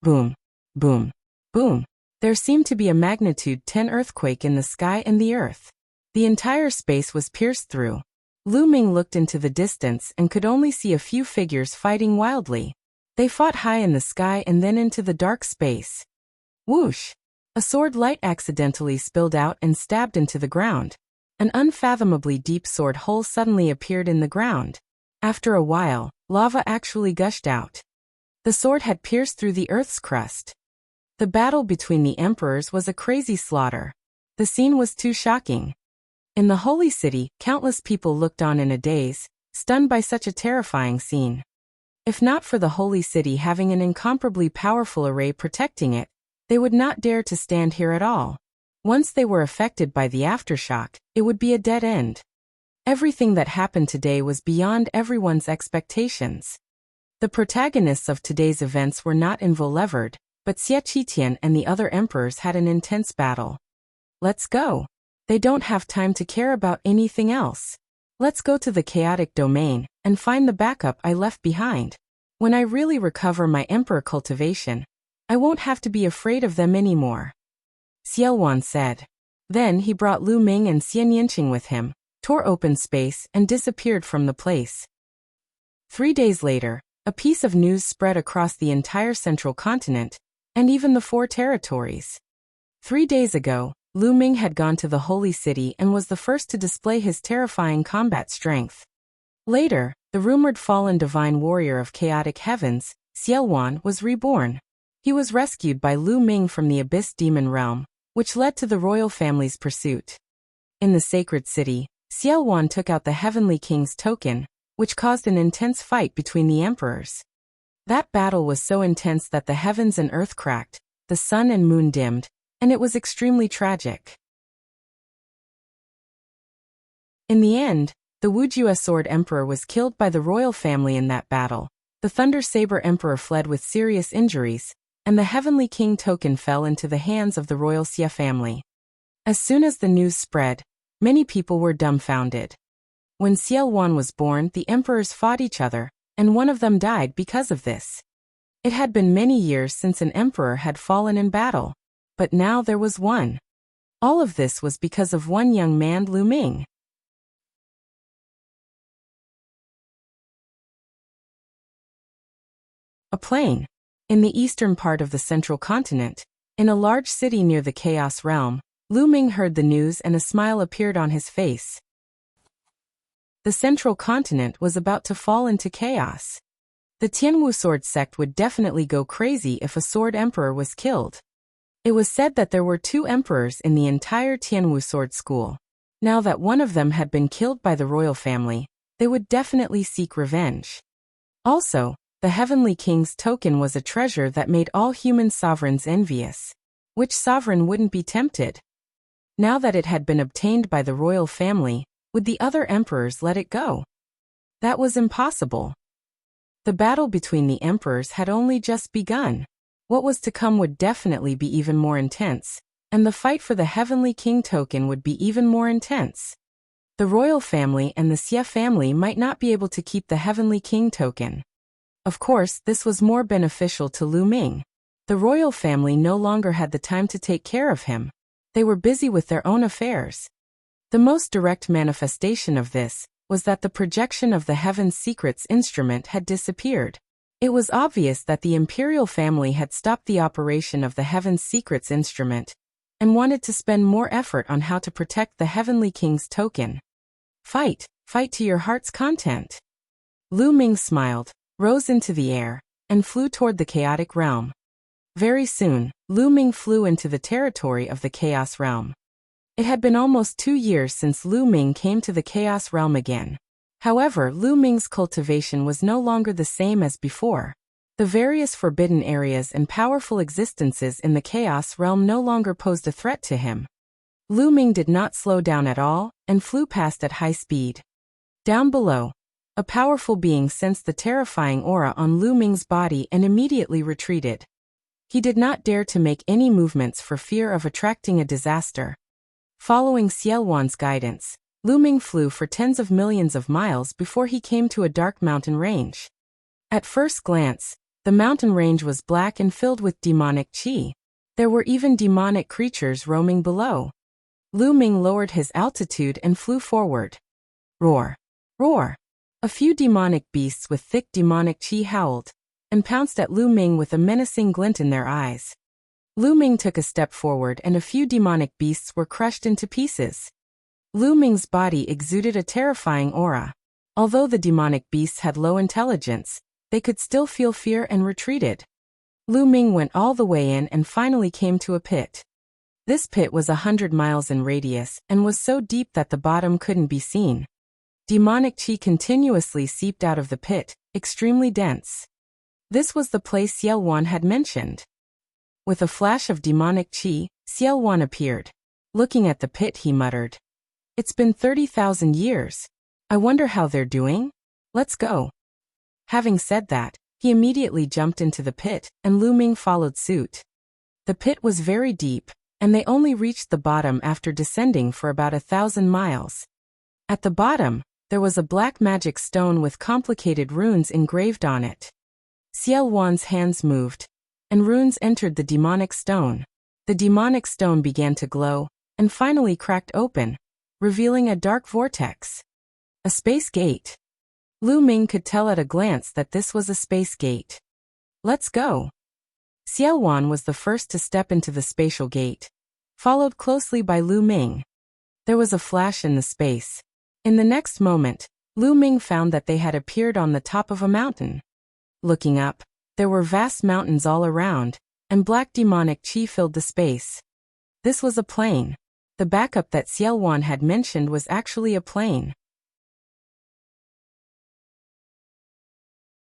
Boom, boom, boom. There seemed to be a magnitude 10 earthquake in the sky and the earth. The entire space was pierced through. Lu Ming looked into the distance and could only see a few figures fighting wildly. They fought high in the sky and then into the dark space. Whoosh! A sword light accidentally spilled out and stabbed into the ground. An unfathomably deep sword hole suddenly appeared in the ground. After a while, lava actually gushed out. The sword had pierced through the earth's crust. The battle between the emperors was a crazy slaughter. The scene was too shocking. In the holy city, countless people looked on in a daze, stunned by such a terrifying scene. If not for the holy city having an incomparably powerful array protecting it, they would not dare to stand here at all. Once they were affected by the aftershock, it would be a dead end. Everything that happened today was beyond everyone's expectations. The protagonists of today's events were not envol-levered, but Xie Qitian and the other emperors had an intense battle. Let's go. They don't have time to care about anything else. Let's go to the chaotic domain and find the backup I left behind. When I really recover my emperor cultivation, I won't have to be afraid of them anymore. Xiaowan said. Then he brought Lu Ming and Xian Yinqing with him, tore open space and disappeared from the place. 3 days later, a piece of news spread across the entire central continent, and even the 4 territories. 3 days ago, Lu Ming had gone to the holy city and was the first to display his terrifying combat strength. Later, the rumored fallen divine warrior of chaotic heavens, Xiaowan, was reborn. He was rescued by Lu Ming from the abyss demon realm, which led to the royal family's pursuit. In the sacred city, Xiaowan took out the heavenly king's token, which caused an intense fight between the emperors. That battle was so intense that the heavens and earth cracked, the sun and moon dimmed, and it was extremely tragic. In the end, the Wuxia Sword Emperor was killed by the royal family in that battle, the Thunder Saber Emperor fled with serious injuries, and the Heavenly King token fell into the hands of the royal Xie family. As soon as the news spread, many people were dumbfounded. When Xiaowan was born, the emperors fought each other, and one of them died because of this. It had been many years since an emperor had fallen in battle, but now there was one. All of this was because of one young man, Lu Ming. A plain. In the eastern part of the central continent, in a large city near the Chaos Realm, Lu Ming heard the news and a smile appeared on his face. The central continent was about to fall into chaos. The Tianwu sword sect would definitely go crazy if a sword emperor was killed. It was said that there were 2 emperors in the entire Tianwu sword school. Now that one of them had been killed by the royal family, they would definitely seek revenge. Also, the Heavenly King's token was a treasure that made all human sovereigns envious. Which sovereign wouldn't be tempted? Now that it had been obtained by the royal family, would the other emperors let it go? That was impossible. The battle between the emperors had only just begun. What was to come would definitely be even more intense, and the fight for the Heavenly King token would be even more intense. The royal family and the Xie family might not be able to keep the Heavenly King token. Of course, this was more beneficial to Lu Ming. The royal family no longer had the time to take care of him. They were busy with their own affairs. The most direct manifestation of this was that the projection of the Heaven's Secrets instrument had disappeared. It was obvious that the imperial family had stopped the operation of the Heaven's Secrets instrument and wanted to spend more effort on how to protect the Heavenly King's token. Fight to your heart's content. Lu Ming smiled, rose into the air, and flew toward the chaotic realm. Very soon, Lu Ming flew into the territory of the Chaos Realm. It had been almost 2 years since Lu Ming came to the Chaos Realm again. However, Lu Ming's cultivation was no longer the same as before. The various forbidden areas and powerful existences in the Chaos Realm no longer posed a threat to him. Lu Ming did not slow down at all, and flew past at high speed. Down below, a powerful being sensed the terrifying aura on Lu Ming's body and immediately retreated. He did not dare to make any movements for fear of attracting a disaster. Following Xiaowan's guidance, Lu Ming flew for tens of millions of miles before he came to a dark mountain range. At first glance, the mountain range was black and filled with demonic qi. There were even demonic creatures roaming below. Lu Ming lowered his altitude and flew forward. Roar! Roar! A few demonic beasts with thick demonic qi howled and pounced at Lu Ming with a menacing glint in their eyes. Lu Ming took a step forward and a few demonic beasts were crushed into pieces. Lu Ming's body exuded a terrifying aura. Although the demonic beasts had low intelligence, they could still feel fear and retreated. Lu Ming went all the way in and finally came to a pit. This pit was 100 miles in radius and was so deep that the bottom couldn't be seen. Demonic qi continuously seeped out of the pit, extremely dense. This was the place Xiaowan had mentioned. With a flash of demonic qi, Xiaowan appeared. Looking at the pit, he muttered, "It's been 30,000 years. I wonder how they're doing? Let's go." Having said that, he immediately jumped into the pit, and Lu Ming followed suit. The pit was very deep, and they only reached the bottom after descending for about 1,000 miles. At the bottom, there was a black magic stone with complicated runes engraved on it. Xiaowan's hands moved, and runes entered the demonic stone. The demonic stone began to glow, and finally cracked open, revealing a dark vortex. A space gate. Lu Ming could tell at a glance that this was a space gate. "Let's go." Xiaowan was the first to step into the spatial gate, followed closely by Lu Ming. There was a flash in the space. In the next moment, Lu Ming found that they had appeared on the top of a mountain. Looking up, there were vast mountains all around, and black demonic qi filled the space. This was a plane. The backup that Xiaowan had mentioned was actually a plane.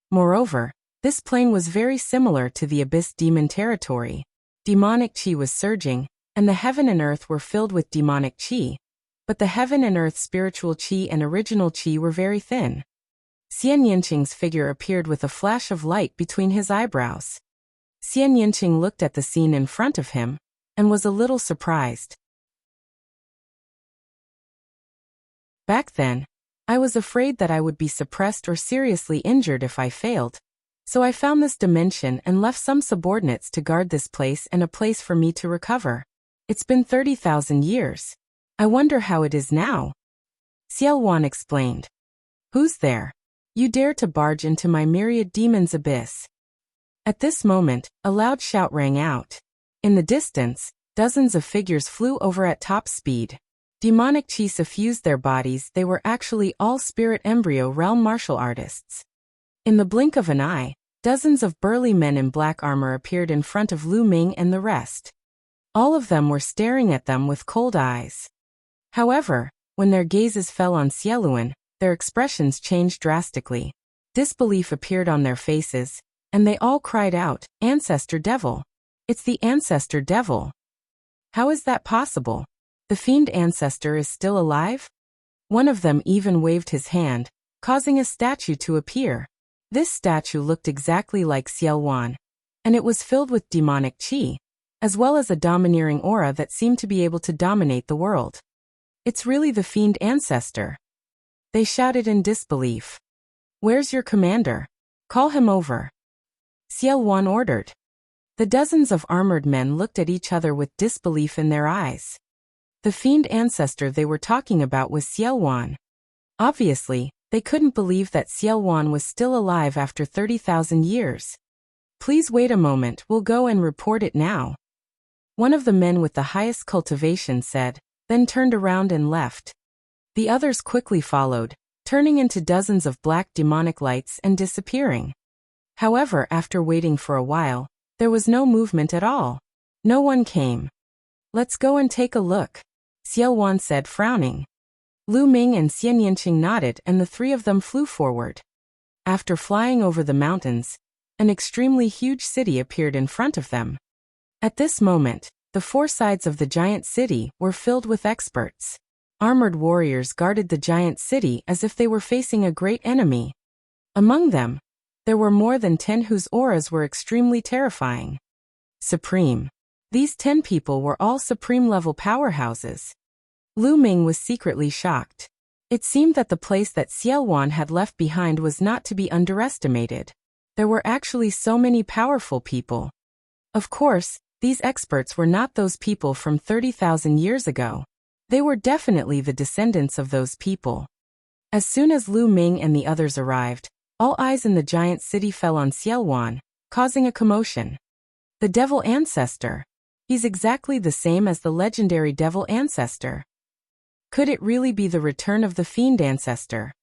Moreover, this plane was very similar to the Abyss Demon territory. Demonic qi was surging, and the heaven and earth were filled with demonic qi. But the heaven and earth spiritual qi and original qi were very thin. Xian Yinqing's figure appeared with a flash of light between his eyebrows. Xian Yinqing looked at the scene in front of him, and was a little surprised. Back then, I was afraid that I would be suppressed or seriously injured if I failed. So I found this dimension and left some subordinates to guard this place and a place for me to recover. It's been 30,000 years. I wonder how it is now. Xiaowan explained. "Who's there? You dare to barge into my myriad demons' abyss?" At this moment, a loud shout rang out. In the distance, dozens of figures flew over at top speed. Demonic qi suffused their bodies. They were actually all spirit embryo realm martial artists. In the blink of an eye, dozens of burly men in black armor appeared in front of Lu Ming and the rest. All of them were staring at them with cold eyes. However, when their gazes fell on Xiaowan, their expressions changed drastically. Disbelief appeared on their faces, and they all cried out, "Ancestor Devil! It's the Ancestor Devil! How is that possible? The fiend ancestor is still alive?" One of them even waved his hand, causing a statue to appear. This statue looked exactly like Xiaowan, and it was filled with demonic qi, as well as a domineering aura that seemed to be able to dominate the world. "It's really the fiend ancestor!" They shouted in disbelief. "Where's your commander? Call him over." Xiaowan ordered. The dozens of armored men looked at each other with disbelief in their eyes. The fiend ancestor they were talking about was Xiaowan. Obviously, they couldn't believe that Xiaowan was still alive after 30,000 years. "Please wait a moment, we'll go and report it now," one of the men with the highest cultivation said, then turned around and left. The others quickly followed, turning into dozens of black demonic lights and disappearing. However, after waiting for a while, there was no movement at all. No one came. "Let's go and take a look," Xiaowan said, frowning. Lu Ming and Xian Yinqing nodded, and the three of them flew forward. After flying over the mountains, an extremely huge city appeared in front of them. At this moment, the four sides of the giant city were filled with experts. Armored warriors guarded the giant city as if they were facing a great enemy. Among them, there were more than 10 whose auras were extremely terrifying. Supreme. These 10 people were all supreme-level powerhouses. Lu Ming was secretly shocked. It seemed that the place that Xiao Wan had left behind was not to be underestimated. There were actually so many powerful people. Of course, these experts were not those people from 30,000 years ago. They were definitely the descendants of those people. As soon as Lu Ming and the others arrived, all eyes in the giant city fell on Xiao Wan, causing a commotion. The devil ancestor. He's exactly the same as the legendary devil ancestor. Could it really be the return of the fiend ancestor?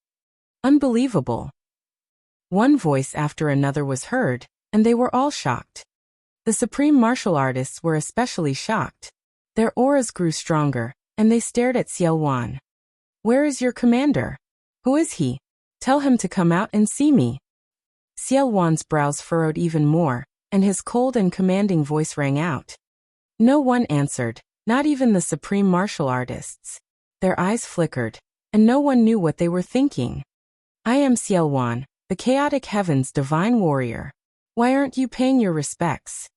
Unbelievable. One voice after another was heard, and they were all shocked. The supreme martial artists were especially shocked. Their auras grew stronger, and they stared at Xiao Wan. Where is your commander? Who is he? Tell him to come out and see me. Xiao Wan's brows furrowed even more, and his cold and commanding voice rang out. No one answered, not even the supreme martial artists. Their eyes flickered, and no one knew what they were thinking. I am Xiao Wan, the chaotic heaven's divine warrior. Why aren't you paying your respects?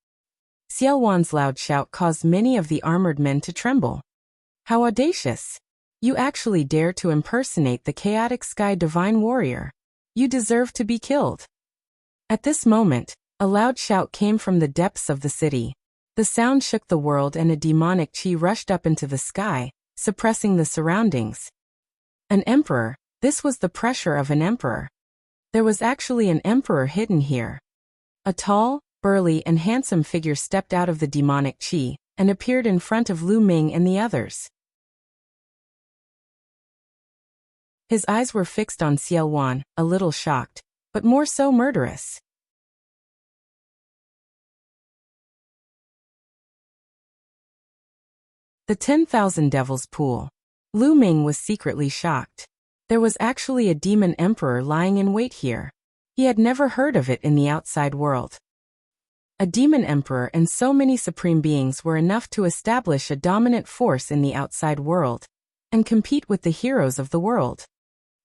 Xiao Wan's loud shout caused many of the armored men to tremble. How audacious! You actually dare to impersonate the chaotic sky divine warrior. You deserve to be killed. At this moment, a loud shout came from the depths of the city. The sound shook the world and a demonic chi rushed up into the sky, suppressing the surroundings. An emperor. This was the pressure of an emperor. There was actually an emperor hidden here. A tall, burly and handsome figure stepped out of the demonic chi, and appeared in front of Lu Ming and the others. His eyes were fixed on Xiao Wan, a little shocked, but more so murderous. The 10,000 Devils Pool. Lu Ming was secretly shocked. There was actually a demon emperor lying in wait here. He had never heard of it in the outside world. A demon emperor and so many supreme beings were enough to establish a dominant force in the outside world, and compete with the heroes of the world.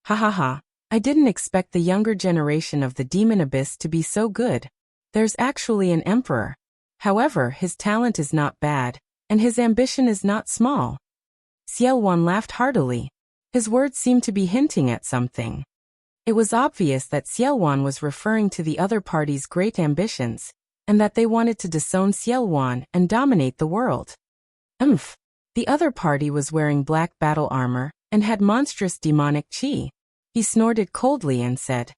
Ha ha ha, I didn't expect the younger generation of the demon abyss to be so good. There's actually an emperor. However, his talent is not bad, and his ambition is not small. Xiao Wan laughed heartily. His words seemed to be hinting at something. It was obvious that Xiao Wan was referring to the other party's great ambitions, and that they wanted to disown Xiao Wan and dominate the world. The other party was wearing black battle armor, and had monstrous demonic chi. He snorted coldly and said,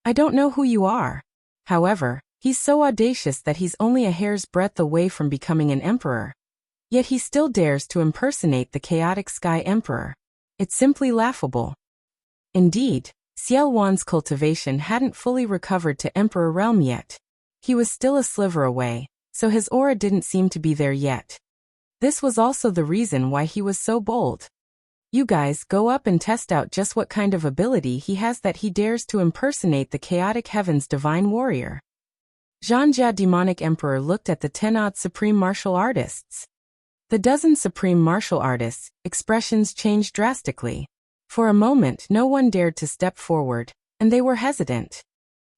I don't know who you are. However, he's so audacious that he's only a hair's breadth away from becoming an emperor. Yet he still dares to impersonate the chaotic sky emperor. It's simply laughable. Indeed, Xiao Wan's cultivation hadn't fully recovered to emperor realm yet. He was still a sliver away, so his aura didn't seem to be there yet. This was also the reason why he was so bold. You guys go up and test out just what kind of ability he has that he dares to impersonate the chaotic heaven's divine warrior. Zhanjia demonic emperor looked at the 10-odd supreme martial artists. The dozen supreme martial artists' expressions changed drastically. For a moment no one dared to step forward, and they were hesitant.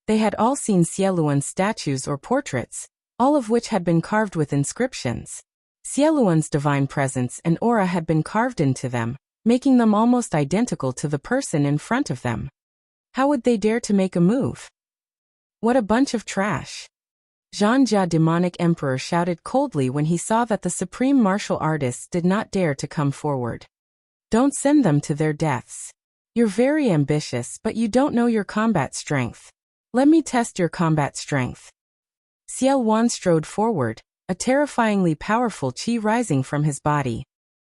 They had all seen Xieluan's statues or portraits, all of which had been carved with inscriptions. Xieluan's divine presence and aura had been carved into them, making them almost identical to the person in front of them. How would they dare to make a move? What a bunch of trash! Zhanjia demonic emperor shouted coldly when he saw that the supreme martial artists did not dare to come forward. Don't send them to their deaths. You're very ambitious, but you don't know your combat strength. Let me test your combat strength. Xiao Wan strode forward, a terrifyingly powerful chi rising from his body.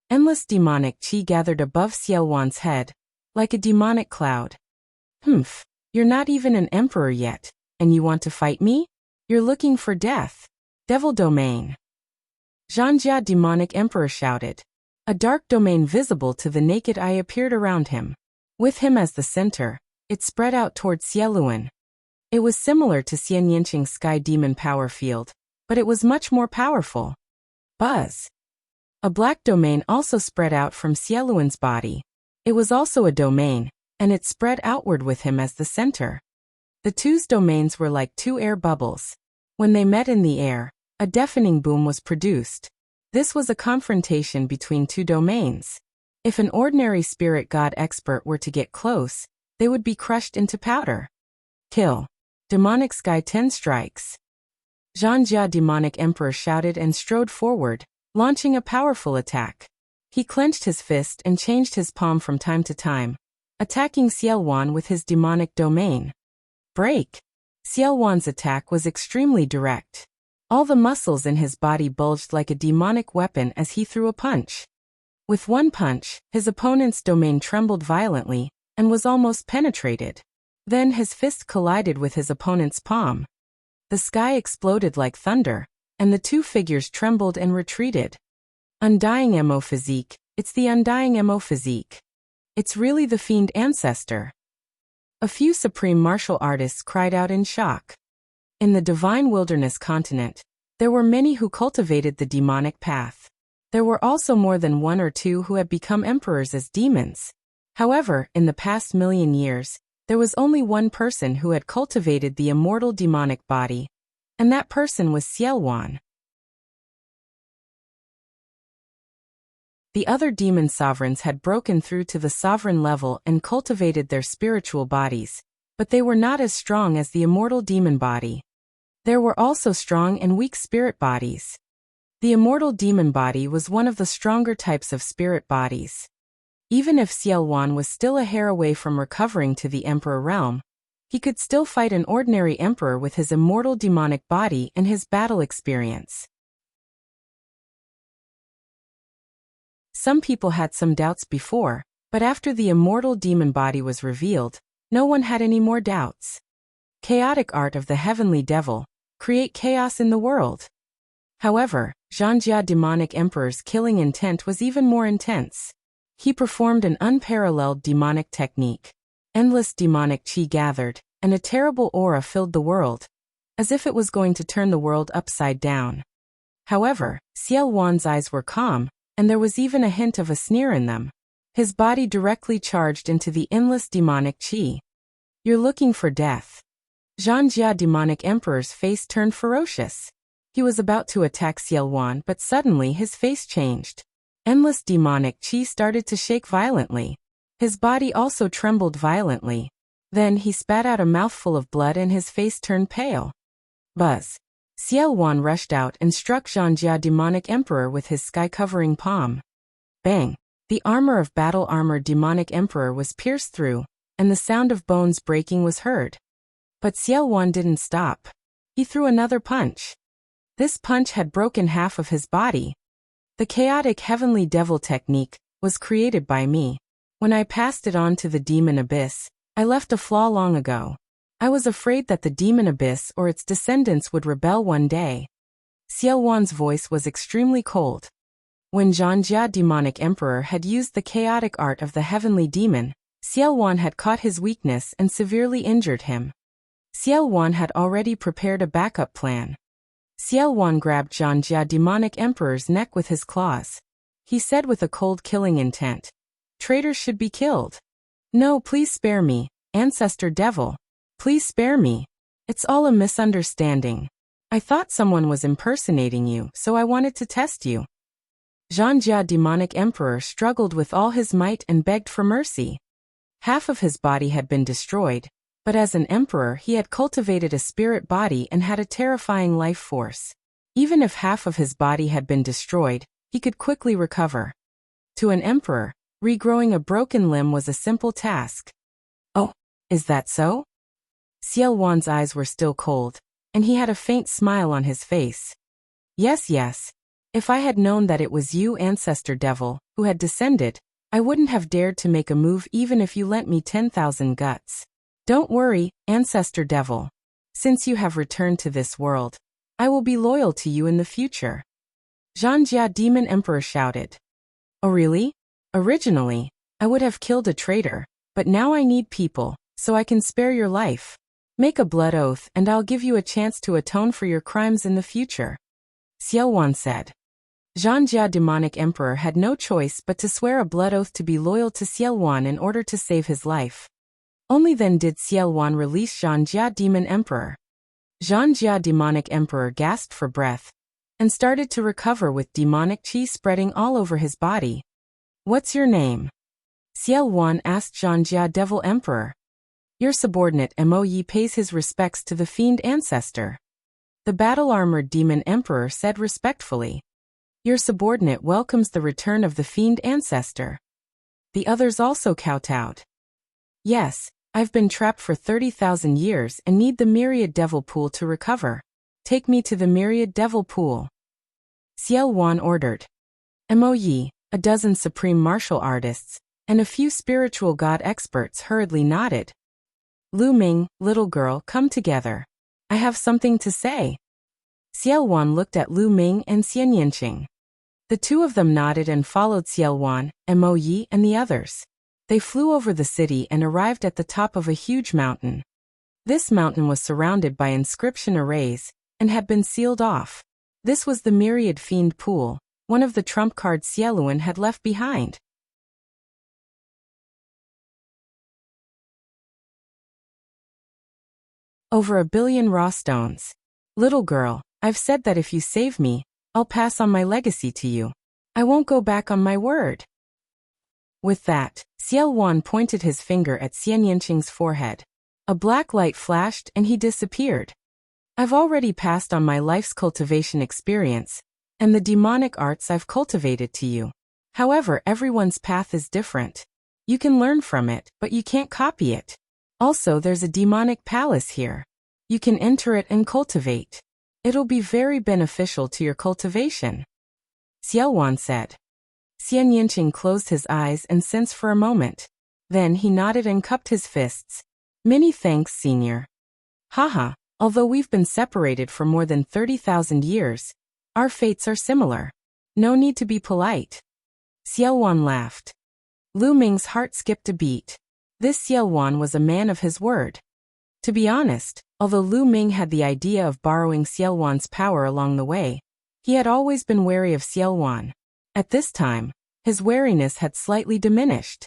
Endless demonic chi gathered above Xiao Wan's head, like a demonic cloud. You're not even an emperor yet, and you want to fight me? You're looking for death. Devil domain. Zhanjia demonic emperor shouted. A dark domain visible to the naked eye appeared around him. With him as the center, it spread out toward Xieluan. It was similar to Xian Yinqing's sky demon power field, but it was much more powerful. Buzz. A black domain also spread out from Xieluan's body. It was also a domain, and it spread outward with him as the center. The two's domains were like two air bubbles. When they met in the air, A deafening boom was produced. This was a confrontation between two domains. If an ordinary spirit god expert were to get close, they would be crushed into powder. Kill. Demonic Sky 10 strikes. Zhanjia Demonic Emperor shouted and strode forward, launching a powerful attack. He clenched his fist and changed his palm from time to time, attacking Xiaowan with his demonic domain. Break! Xiaowan's attack was extremely direct. All the muscles in his body bulged like a demonic weapon as he threw a punch. With one punch, his opponent's domain trembled violently and was almost penetrated. Then his fist collided with his opponent's palm. The sky exploded like thunder, and the two figures trembled and retreated. Undying Mo Physique, it's the Undying Mo Physique. It's really the fiend ancestor. A few supreme martial artists cried out in shock. In the Divine Wilderness continent, there were many who cultivated the demonic path. There were also more than one or two who had become emperors as demons. However, in the past million years, there was only one person who had cultivated the immortal demonic body, and that person was Xiaowan. The other demon sovereigns had broken through to the sovereign level and cultivated their spiritual bodies, but they were not as strong as the immortal demon body. There were also strong and weak spirit bodies. The immortal demon body was one of the stronger types of spirit bodies. Even if Xiaowan was still a hair away from recovering to the emperor realm, he could still fight an ordinary emperor with his immortal demonic body and his battle experience. Some people had some doubts before, but after the immortal demon body was revealed, no one had any more doubts. Chaotic art of the heavenly devil, create chaos in the world. However, Zhanjia Demonic Emperor's killing intent was even more intense. He performed an unparalleled demonic technique. Endless demonic chi gathered, and a terrible aura filled the world, as if it was going to turn the world upside down. However, Xiaowan's eyes were calm, and there was even a hint of a sneer in them. His body directly charged into the endless demonic chi. You're looking for death. Zhanjia Demonic Emperor's face turned ferocious. He was about to attack Xiaowan, but suddenly his face changed. Endless demonic chi started to shake violently. His body also trembled violently. Then he spat out a mouthful of blood and his face turned pale. Buzz. Xiaowan rushed out and struck Zhanjia Demonic Emperor with his sky-covering palm. Bang! The armor of battle armor Demonic Emperor was pierced through, and the sound of bones breaking was heard. But Xiaowan didn't stop. He threw another punch. This punch had broken half of his body. The chaotic heavenly devil technique was created by me. When I passed it on to the demon abyss, I left a flaw long ago. I was afraid that the demon abyss or its descendants would rebel one day. Xiaowan's voice was extremely cold. When Zhanjia Demonic Emperor had used the chaotic art of the heavenly demon, Xiaowan had caught his weakness and severely injured him. Xiaowan had already prepared a backup plan. Xiaowan grabbed Zhanjia Demonic Emperor's neck with his claws. He said with a cold killing intent, "Traitors should be killed. No, please spare me, Ancestor Devil. Please spare me. It's all a misunderstanding. I thought someone was impersonating you, so I wanted to test you." Zhanjia Demonic Emperor struggled with all his might and begged for mercy. Half of his body had been destroyed, but as an emperor he had cultivated a spirit body and had a terrifying life force. Even if half of his body had been destroyed, he could quickly recover. To an emperor, regrowing a broken limb was a simple task. Oh, is that so? Xiaowan's eyes were still cold, and he had a faint smile on his face. Yes. If I had known that it was you, Ancestor Devil, who had descended, I wouldn't have dared to make a move even if you lent me 10,000 guts. Don't worry, Ancestor Devil. Since you have returned to this world, I will be loyal to you in the future. Zhanjia Demon Emperor shouted. Oh really? Originally, I would have killed a traitor, but now I need people, so I can spare your life. Make a blood oath and I'll give you a chance to atone for your crimes in the future. Xiaowan said. Zhanjia Demonic Emperor had no choice but to swear a blood oath to be loyal to Xiaowan in order to save his life. Only then did Xiaowan release Zhanjia Demon Emperor. Zhanjia Demonic Emperor gasped for breath, and started to recover with demonic chi spreading all over his body. What's your name? Xiao Wan asked Zhangjia Devil Emperor. Your subordinate Mo Yi pays his respects to the fiend ancestor. The battle-armored demon emperor said respectfully. Your subordinate welcomes the return of the fiend ancestor. The others also kowtowed. Yes, I've been trapped for 30,000 years and need the Myriad Devil Pool to recover. Take me to the Myriad Devil Pool. Xiao Wan ordered. Mo Yi, a dozen supreme martial artists, and a few spiritual god experts hurriedly nodded. Lu Ming, little girl, come together. I have something to say. Xiao Wan looked at Lu Ming and Xian Yinqing. The two of them nodded and followed Xiao Wan, Mo Yi, and the others. They flew over the city and arrived at the top of a huge mountain. This mountain was surrounded by inscription arrays and had been sealed off. This was the Myriad Fiend Pool, one of the trump cards Xieluan had left behind. Over 1 billion raw stones. Little girl, I've said that if you save me, I'll pass on my legacy to you. I won't go back on my word. With that, Xiao Wan pointed his finger at Xian Yinqing's forehead. A black light flashed and he disappeared. I've already passed on my life's cultivation experience, and the demonic arts I've cultivated to you. However, everyone's path is different. You can learn from it, but you can't copy it. Also, there's a demonic palace here. You can enter it and cultivate. It'll be very beneficial to your cultivation. Xiao Wan said. Xian Yinqing closed his eyes and sensed for a moment. Then he nodded and cupped his fists. Many thanks, senior. Haha, although we've been separated for more than 30,000 years, our fates are similar. No need to be polite. Xiao Wan laughed. Lu Ming's heart skipped a beat. This Xiao Wan was a man of his word. To be honest, although Lu Ming had the idea of borrowing Xiao Wan's power along the way, he had always been wary of Xiao Wan. At this time, his wariness had slightly diminished.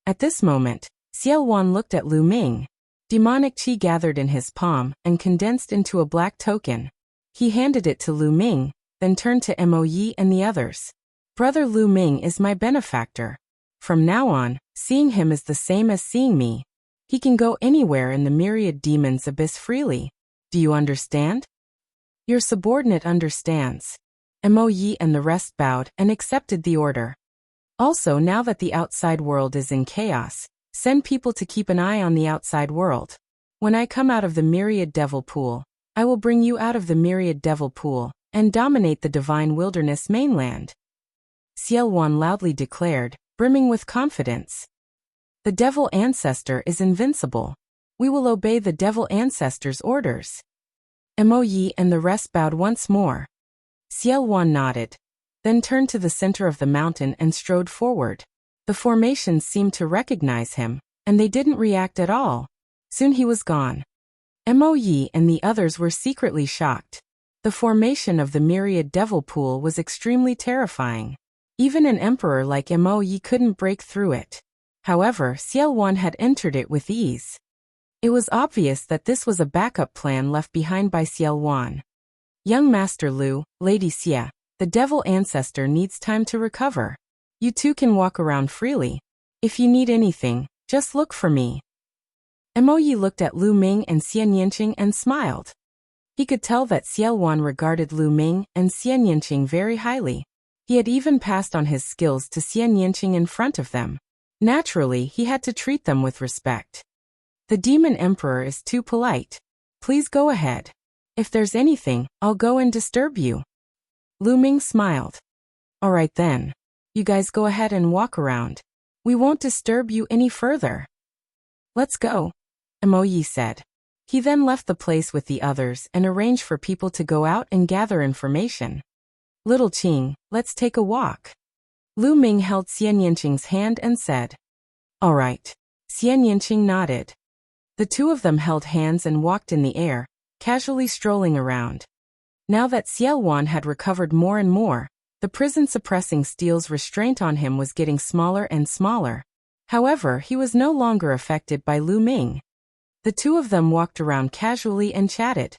At this moment, Xiao Wan looked at Lu Ming. Demonic chi gathered in his palm and condensed into a black token. He handed it to Lu Ming, then turned to Mo Yi and the others. Brother Lu Ming is my benefactor. From now on, seeing him is the same as seeing me. He can go anywhere in the myriad demons abyss freely. Do you understand? Your subordinate understands. Mo Yi and the rest bowed and accepted the order. Also, now that the outside world is in chaos, send people to keep an eye on the outside world. When I come out of the Myriad Devil Pool, I will bring you out of the Myriad Devil Pool and dominate the Divine Wilderness mainland. Xiao Wan loudly declared, brimming with confidence. The Devil Ancestor is invincible. We will obey the Devil Ancestor's orders. Mo Yi and the rest bowed once more. Xiao Wan nodded, then turned to the center of the mountain and strode forward. The formations seemed to recognize him, and they didn't react at all. Soon he was gone. Mo Yi and the others were secretly shocked. The formation of the Myriad Devil Pool was extremely terrifying. Even an emperor like Mo Yi couldn't break through it. However, Xiao Wan had entered it with ease. It was obvious that this was a backup plan left behind by Xiao Wan. Young Master Lu, Lady Xia, the Devil Ancestor needs time to recover. You two can walk around freely. If you need anything, just look for me. Mo Yi looked at Lu Ming and Xian Yinqing and smiled. He could tell that Xiao Wan regarded Lu Ming and Xian Yinqing very highly. He had even passed on his skills to Xian Yinqing in front of them. Naturally, he had to treat them with respect. The Demon Emperor is too polite. Please go ahead. If there's anything, I'll go and disturb you. Lu Ming smiled. All right then. You guys go ahead and walk around. We won't disturb you any further. Let's go, Mo Yi said. He then left the place with the others and arranged for people to go out and gather information. Little Qing, let's take a walk. Lu Ming held Xian Yinqing's hand and said. All right. Xian Yinqing nodded. The two of them held hands and walked in the air, casually strolling around. Now that Xiao Wan had recovered more and more, the prison-suppressing steel's restraint on him was getting smaller and smaller. However, he was no longer affected by Lu Ming. The two of them walked around casually and chatted.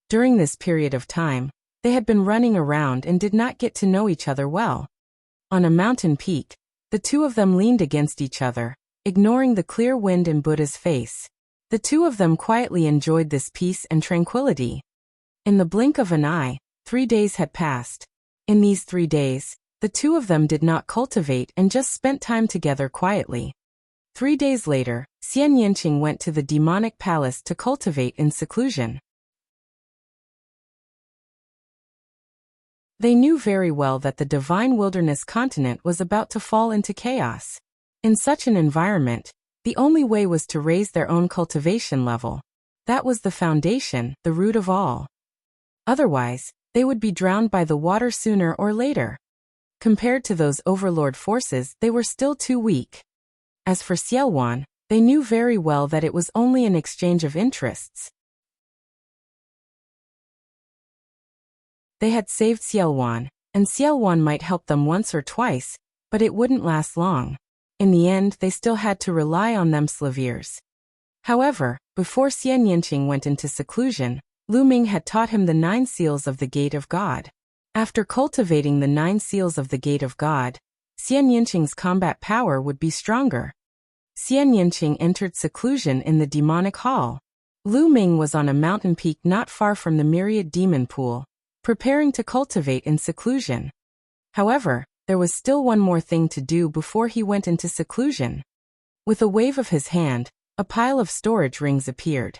During this period of time, They had been running around and did not get to know each other well. On a mountain peak, the two of them leaned against each other, ignoring the clear wind in Buddha's face. The two of them quietly enjoyed this peace and tranquility. In the blink of an eye, 3 days had passed. In these 3 days, the two of them did not cultivate and just spent time together quietly. 3 days later, Xian Yanqing went to the demonic palace to cultivate in seclusion. They knew very well that the divine wilderness continent was about to fall into chaos. In such an environment, the only way was to raise their own cultivation level. That was the foundation, the root of all. Otherwise, they would be drowned by the water sooner or later. Compared to those overlord forces, they were still too weak. As for Xiaowan, they knew very well that it was only an exchange of interests. They had saved Xiaowan, and Xiaowan might help them once or twice, but it wouldn't last long. In the end, they still had to rely on them slaviers. However, before Xian Yanqing went into seclusion, Lu Ming had taught him the 9 seals of the Gate of God. After cultivating the 9 seals of the Gate of God, Xian Yanqing's combat power would be stronger. Xian Yanqing entered seclusion in the demonic hall. Lu Ming was on a mountain peak not far from the myriad demon pool, preparing to cultivate in seclusion. However, there was still one more thing to do before he went into seclusion. With a wave of his hand, a pile of storage rings appeared.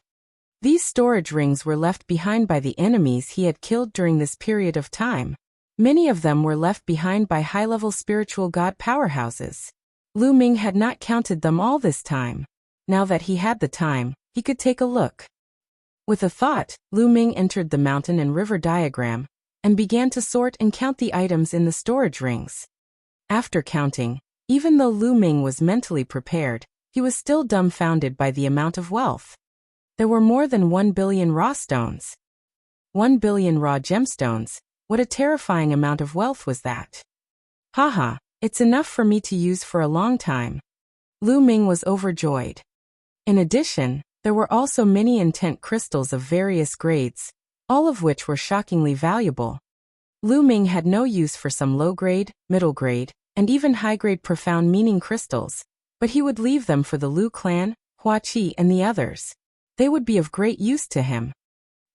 These storage rings were left behind by the enemies he had killed during this period of time. Many of them were left behind by high-level spiritual god powerhouses. Lu Ming had not counted them all this time. Now that he had the time, he could take a look. With a thought, Lu Ming entered the mountain and river diagram, and began to sort and count the items in the storage rings. After counting, even though Lu Ming was mentally prepared, he was still dumbfounded by the amount of wealth. There were more than 1 billion raw stones. 1 billion raw gemstones, what a terrifying amount of wealth was that. Haha, it's enough for me to use for a long time. Lu Ming was overjoyed. In addition, there were also many intent crystals of various grades, all of which were shockingly valuable. Lu Ming had no use for some low-grade, middle-grade, and even high-grade profound meaning crystals, but he would leave them for the Lu clan, Hua Qi and the others. They would be of great use to him.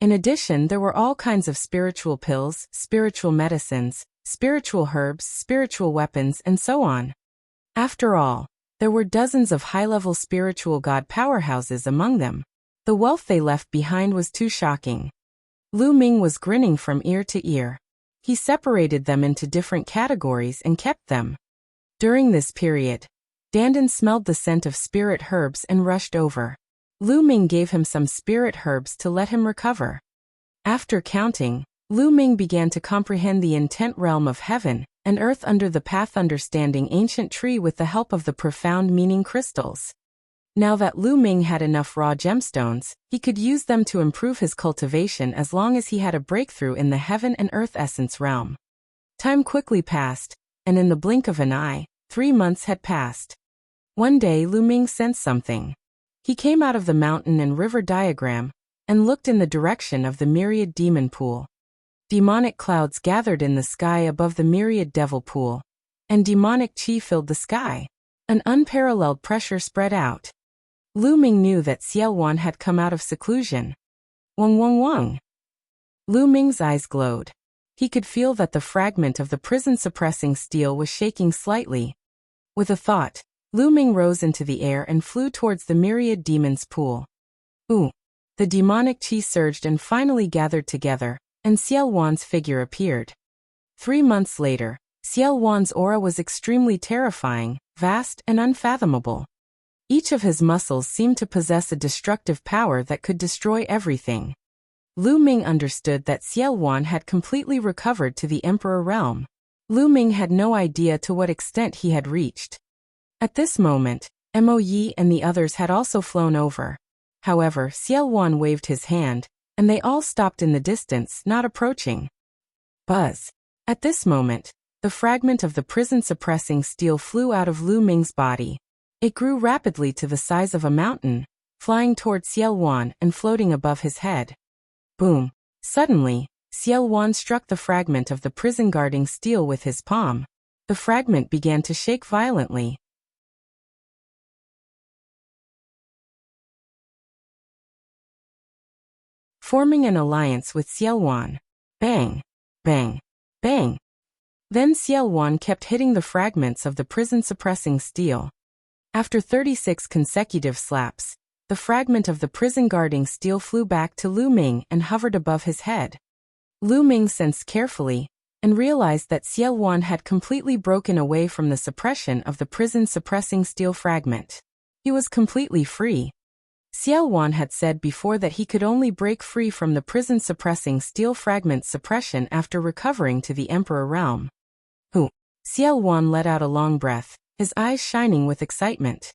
In addition, there were all kinds of spiritual pills, spiritual medicines, spiritual herbs, spiritual weapons, and so on. After all, there were dozens of high-level spiritual god powerhouses among them. The wealth they left behind was too shocking. Lu Ming was grinning from ear to ear. He separated them into different categories and kept them. During this period, Dandan smelled the scent of spirit herbs and rushed over. Lu Ming gave him some spirit herbs to let him recover. After counting, Lu Ming began to comprehend the intent realm of heaven and earth under the path understanding ancient tree with the help of the profound meaning crystals. Now that Lu Ming had enough raw gemstones, he could use them to improve his cultivation as long as he had a breakthrough in the heaven and earth essence realm. Time quickly passed, and in the blink of an eye, 3 months had passed. One day Lu Ming sensed something. He came out of the mountain and river diagram, and looked in the direction of the myriad demon pool. Demonic clouds gathered in the sky above the myriad devil pool, and demonic qi filled the sky. An unparalleled pressure spread out. Lu Ming knew that Xiaowan had come out of seclusion. Wang wang wang. Lu Ming's eyes glowed. He could feel that the fragment of the prison-suppressing steel was shaking slightly. With a thought, Lu Ming rose into the air and flew towards the myriad demon's pool. Ooh! The demonic qi surged and finally gathered together, and Xiaowan's figure appeared. 3 months later, Xiaowan's aura was extremely terrifying, vast and unfathomable. Each of his muscles seemed to possess a destructive power that could destroy everything. Lu Ming understood that Xiaowan had completely recovered to the Emperor realm. Lu Ming had no idea to what extent he had reached. At this moment, Mo Yi and the others had also flown over. However, Xiaowan waved his hand, and they all stopped in the distance, not approaching. Buzz. At this moment, the fragment of the prison-suppressing steel flew out of Lu Ming's body. It grew rapidly to the size of a mountain, flying toward Xiaowan and floating above his head. Boom! Suddenly, Xiao Wan struck the fragment of the prison-guarding steel with his palm. The fragment began to shake violently. Forming an alliance with Xiao Wan. Bang! Bang! Bang! Then Xiao Wan kept hitting the fragments of the prison-suppressing steel. After 36 consecutive slaps, the fragment of the prison-guarding steel flew back to Lu Ming and hovered above his head. Lu Ming sensed carefully and realized that Xiao Wan had completely broken away from the suppression of the prison-suppressing steel fragment. He was completely free. Xiao Wan had said before that he could only break free from the prison-suppressing steel fragment suppression after recovering to the Emperor realm. Xiao Wan let out a long breath, his eyes shining with excitement.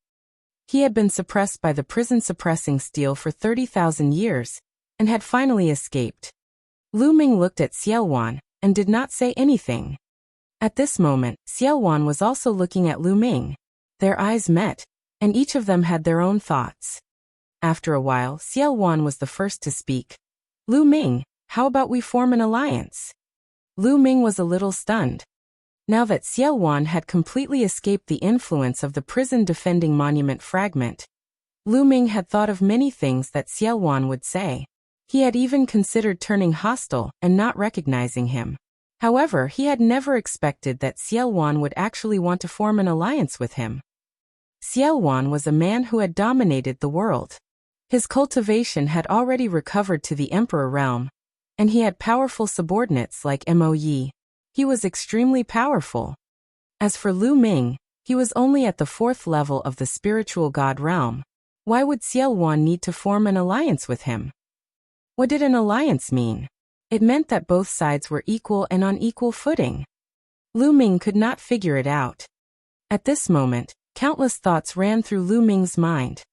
He had been suppressed by the prison-suppressing steel for 30,000 years, and had finally escaped. Lu Ming looked at Xiao Wan, and did not say anything. At this moment, Xiao Wan was also looking at Lu Ming. Their eyes met, and each of them had their own thoughts. After a while, Xiao Wan was the first to speak. Lu Ming, how about we form an alliance? Lu Ming was a little stunned. Now that Xiao Wan had completely escaped the influence of the prison-defending monument fragment, Lu Ming had thought of many things that Xiao Wan would say. He had even considered turning hostile and not recognizing him. However, he had never expected that Xiao Wan would actually want to form an alliance with him. Xiao Wan was a man who had dominated the world. His cultivation had already recovered to the Emperor realm, and he had powerful subordinates like Mo Yi. He was extremely powerful. As for Lu Ming, he was only at the 4th level of the spiritual god realm. Why would Xiao Wan need to form an alliance with him? What did an alliance mean? It meant that both sides were equal and on equal footing. Lu Ming could not figure it out. At this moment, countless thoughts ran through Lu Ming's mind.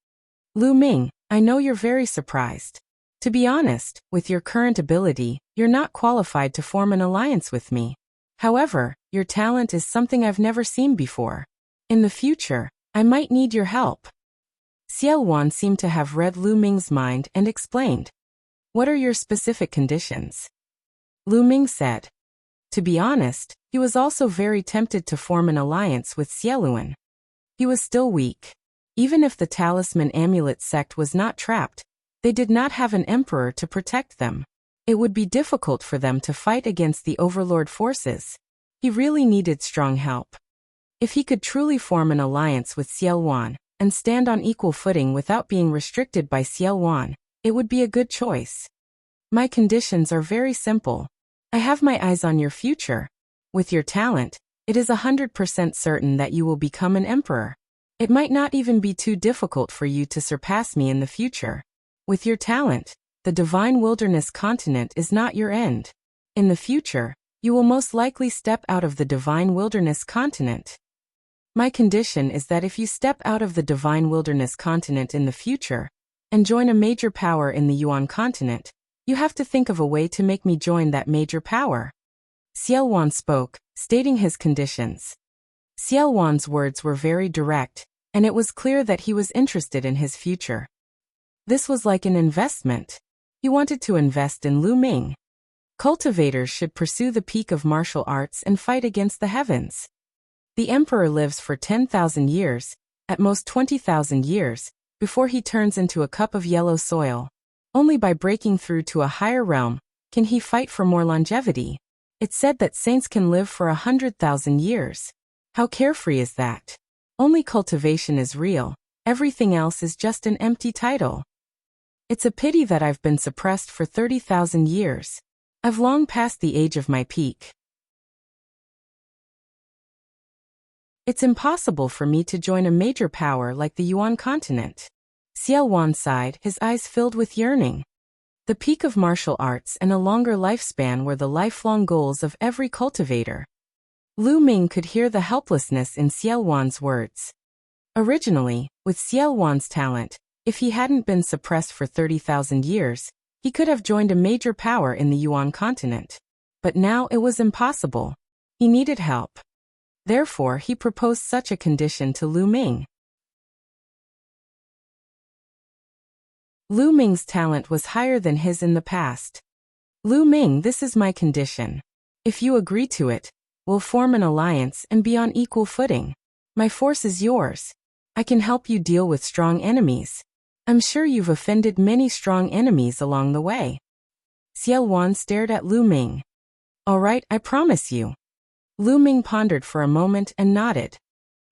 Lu Ming, I know you're very surprised. To be honest, with your current ability, you're not qualified to form an alliance with me. However, your talent is something I've never seen before. In the future, I might need your help. Xiao Wan seemed to have read Lu Ming's mind and explained. What are your specific conditions? Lu Ming said. To be honest, he was also very tempted to form an alliance with Xieluan. He was still weak. Even if the talisman amulet sect was not trapped, they did not have an emperor to protect them. It would be difficult for them to fight against the overlord forces. He really needed strong help. If he could truly form an alliance with Xiao Wan and stand on equal footing without being restricted by Xiao Wan, it would be a good choice. My conditions are very simple. I have my eyes on your future. With your talent, it is 100% certain that you will become an emperor. It might not even be too difficult for you to surpass me in the future. With your talent, the Divine Wilderness continent is not your end. In the future, you will most likely step out of the Divine Wilderness continent. My condition is that if you step out of the Divine Wilderness continent in the future and join a major power in the Yuan continent, you have to think of a way to make me join that major power. Xiao Wan spoke, stating his conditions. Xiao Wan's words were very direct, and it was clear that he was interested in his future. This was like an investment. He wanted to invest in Lu Ming. Cultivators should pursue the peak of martial arts and fight against the heavens. The emperor lives for 10,000 years, at most 20,000 years, before he turns into a cup of yellow soil. Only by breaking through to a higher realm can he fight for more longevity. It's said that saints can live for 100,000 years. How carefree is that? Only cultivation is real, everything else is just an empty title. It's a pity that I've been suppressed for 30,000 years. I've long passed the age of my peak. It's impossible for me to join a major power like the Yuan continent. Xiao Wan sighed, his eyes filled with yearning. The peak of martial arts and a longer lifespan were the lifelong goals of every cultivator. Lu Ming could hear the helplessness in Xiao Wan's words. Originally, with Xiao Wan's talent, if he hadn't been suppressed for 30,000 years, he could have joined a major power in the Yuan continent. But now it was impossible. He needed help. Therefore, he proposed such a condition to Lu Ming. Lu Ming's talent was higher than his in the past. Lu Ming, this is my condition. If you agree to it, we'll form an alliance and be on equal footing. My force is yours. I can help you deal with strong enemies. I'm sure you've offended many strong enemies along the way. Xiao Wan stared at Lu Ming. All right, I promise you. Lu Ming pondered for a moment and nodded.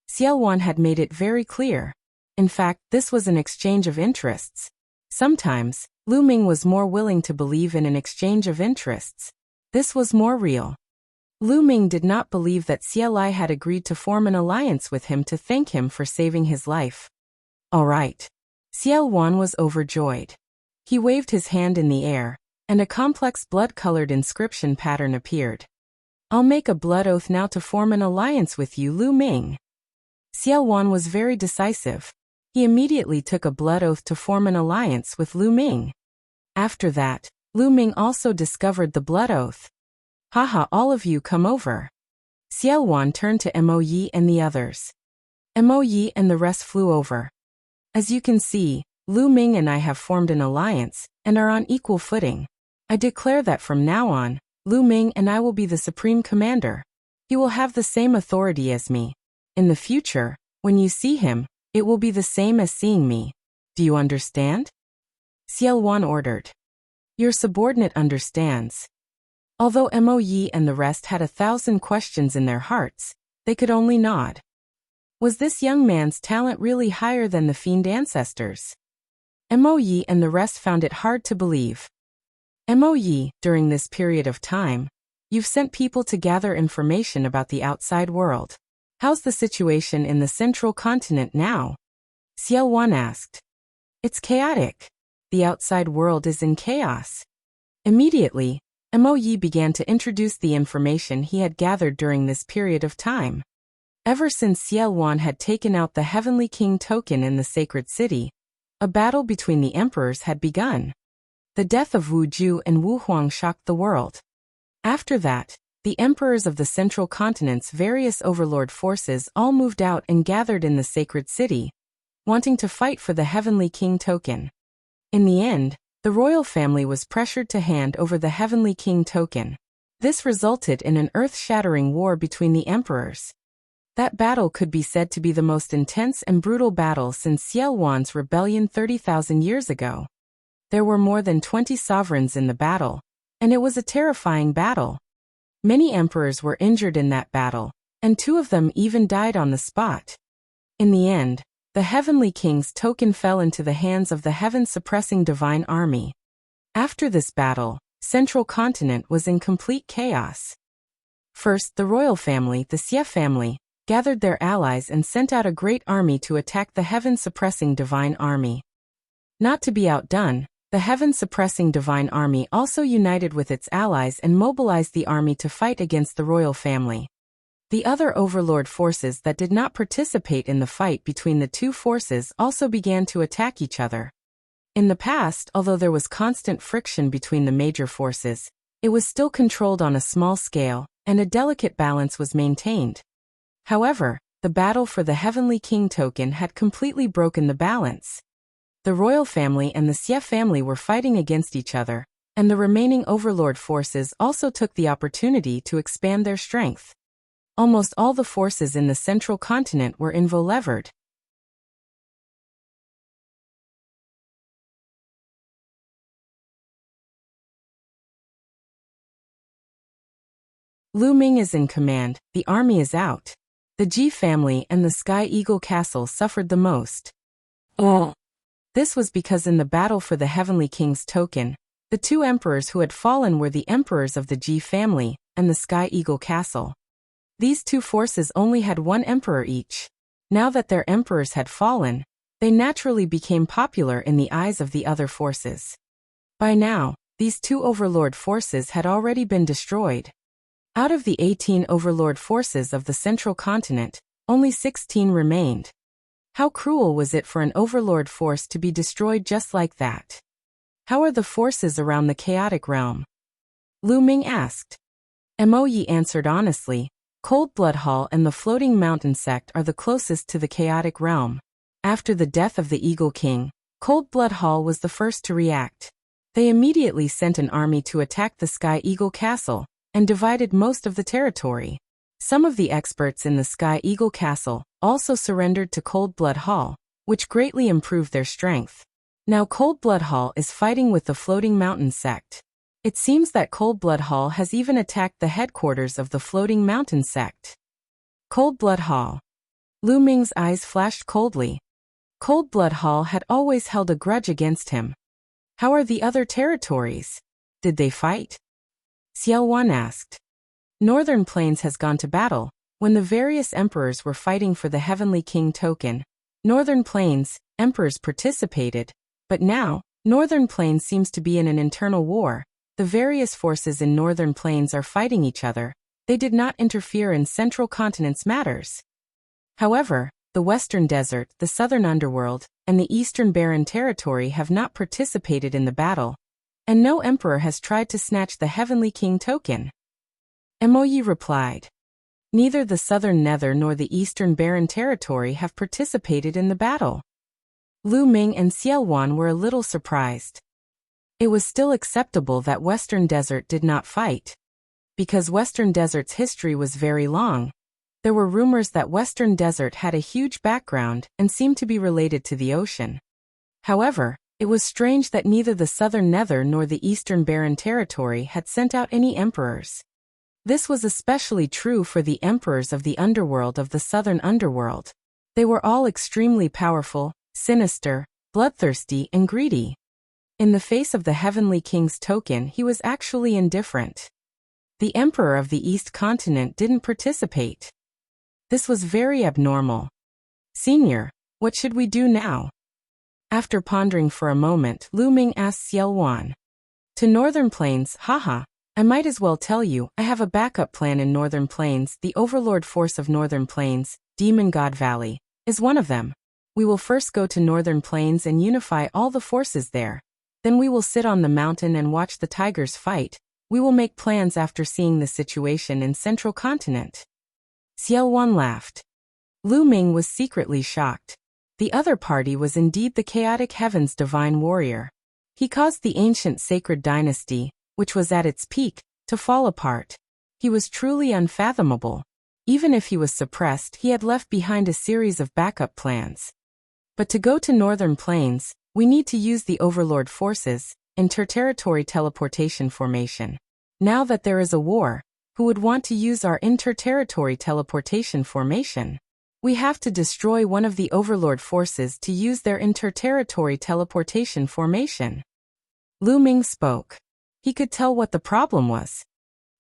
Xiao Wan had made it very clear. In fact, this was an exchange of interests. Sometimes, Lu Ming was more willing to believe in an exchange of interests. This was more real. Lu Ming did not believe that Xie Lai had agreed to form an alliance with him to thank him for saving his life. All right. Xiao Wan was overjoyed. He waved his hand in the air, and a complex blood-colored inscription pattern appeared. I'll make a blood oath now to form an alliance with you, Lu Ming. Xiao Wan was very decisive. He immediately took a blood oath to form an alliance with Lu Ming. After that, Lu Ming also discovered the blood oath. Haha, all of you come over. Xiao Wan turned to Mo Yi and the others. Mo Yi and the rest flew over. As you can see, Lu Ming and I have formed an alliance, and are on equal footing. I declare that from now on, Lu Ming and I will be the supreme commander. He will have the same authority as me. In the future, when you see him, it will be the same as seeing me. Do you understand? Xiao Wan ordered. Your subordinate understands. Although Mo Yi and the rest had 1,000 questions in their hearts, they could only nod. Was this young man's talent really higher than the fiend ancestors? Mo Yi and the rest found it hard to believe. Mo Yi, during this period of time, you've sent people to gather information about the outside world. How's the situation in the central continent now? Xiao Wan asked. It's chaotic. The outside world is in chaos. Immediately, Mo Yi began to introduce the information he had gathered during this period of time. Ever since Xiao Wan had taken out the Heavenly King token in the sacred city, a battle between the emperors had begun. The death of Wu Ju and Wu Huang shocked the world. After that, the emperors of the central continent's various overlord forces all moved out and gathered in the sacred city, wanting to fight for the Heavenly King token. In the end, the royal family was pressured to hand over the Heavenly King token. This resulted in an earth-shattering war between the emperors. That battle could be said to be the most intense and brutal battle since Xiao Wan's rebellion 30,000 years ago. There were more than 20 sovereigns in the battle, and it was a terrifying battle. Many emperors were injured in that battle, and 2 of them even died on the spot. In the end, the Heavenly King's token fell into the hands of the heaven-suppressing divine army. After this battle, Central Continent was in complete chaos. First, the royal family, the Xie family, gathered their allies and sent out a great army to attack the heaven-suppressing divine army. Not to be outdone, the heaven-suppressing divine army also united with its allies and mobilized the army to fight against the royal family. The other overlord forces that did not participate in the fight between the 2 forces also began to attack each other. In the past, although there was constant friction between the major forces, it was still controlled on a small scale, and a delicate balance was maintained. However, the battle for the Heavenly King token had completely broken the balance. The royal family and the Xie family were fighting against each other, and the remaining overlord forces also took the opportunity to expand their strength. Almost all the forces in the central continent were involved. Lu Ming is in command, the army is out. The Ji family and the Sky Eagle Castle suffered the most. This was because in the battle for the Heavenly King's token, the 2 emperors who had fallen were the emperors of the Ji family and the Sky Eagle Castle. These 2 forces only had 1 emperor each. Now that their emperors had fallen, they naturally became popular in the eyes of the other forces. By now, these 2 overlord forces had already been destroyed. Out of the 18 overlord forces of the central continent, only 16 remained. How cruel was it for an overlord force to be destroyed just like that? How are the forces around the chaotic realm? Lu Ming asked. Mo Yi answered honestly. Cold Blood Hall and the Floating Mountain sect are the closest to the chaotic realm. After the death of the Eagle King, Cold Blood Hall was the first to react. They immediately sent an army to attack the Sky Eagle Castle, and divided most of the territory. Some of the experts in the Sky Eagle Castle also surrendered to Cold Blood Hall, which greatly improved their strength. Now Cold Blood Hall is fighting with the Floating Mountain sect. It seems that Cold Blood Hall has even attacked the headquarters of the Floating Mountain sect. Cold Blood Hall. Lu Ming's eyes flashed coldly. Cold Blood Hall had always held a grudge against him. How are the other territories? Did they fight? Xiao Wan asked. Northern Plains has gone to battle. When the various emperors were fighting for the Heavenly King token, Northern Plains emperors participated, but now, Northern Plains seems to be in an internal war. The various forces in Northern Plains are fighting each other. They did not interfere in Central Continent's matters. However, the Western Desert, the Southern Underworld, and the Eastern Barren Territory have not participated in the battle, and no emperor has tried to snatch the Heavenly King token. Moyi replied. Neither the Southern Nether nor the Eastern Barren Territory have participated in the battle. Lu Ming and Xiao Wan were a little surprised. It was still acceptable that Western Desert did not fight. Because Western Desert's history was very long, there were rumors that Western Desert had a huge background and seemed to be related to the ocean. However, it was strange that neither the Southern Nether nor the Eastern Barren Territory had sent out any emperors. This was especially true for the emperors of the underworld of the Southern Underworld. They were all extremely powerful, sinister, bloodthirsty, and greedy. In the face of the Heavenly King's token, he was actually indifferent. The Emperor of the East Continent didn't participate. This was very abnormal. Senior, what should we do now? After pondering for a moment, Lu Ming asked Xiao Wan. To Northern Plains, haha. I might as well tell you, I have a backup plan in Northern Plains. The Overlord Force of Northern Plains, Demon God Valley, is one of them. We will first go to Northern Plains and unify all the forces there. Then we will sit on the mountain and watch the tigers fight. We will make plans after seeing the situation in Central Continent. Xiao Wan laughed. Lu Ming was secretly shocked. The other party was indeed the Chaotic Heaven's divine warrior. He caused the ancient sacred dynasty, which was at its peak, to fall apart. He was truly unfathomable. Even if he was suppressed, he had left behind a series of backup plans. But to go to Northern Plains, we need to use the Overlord forces, interterritory teleportation formation. Now that there is a war, who would want to use our interterritory teleportation formation? We have to destroy one of the Overlord forces to use their interterritory teleportation formation. Lu Ming spoke. He could tell what the problem was.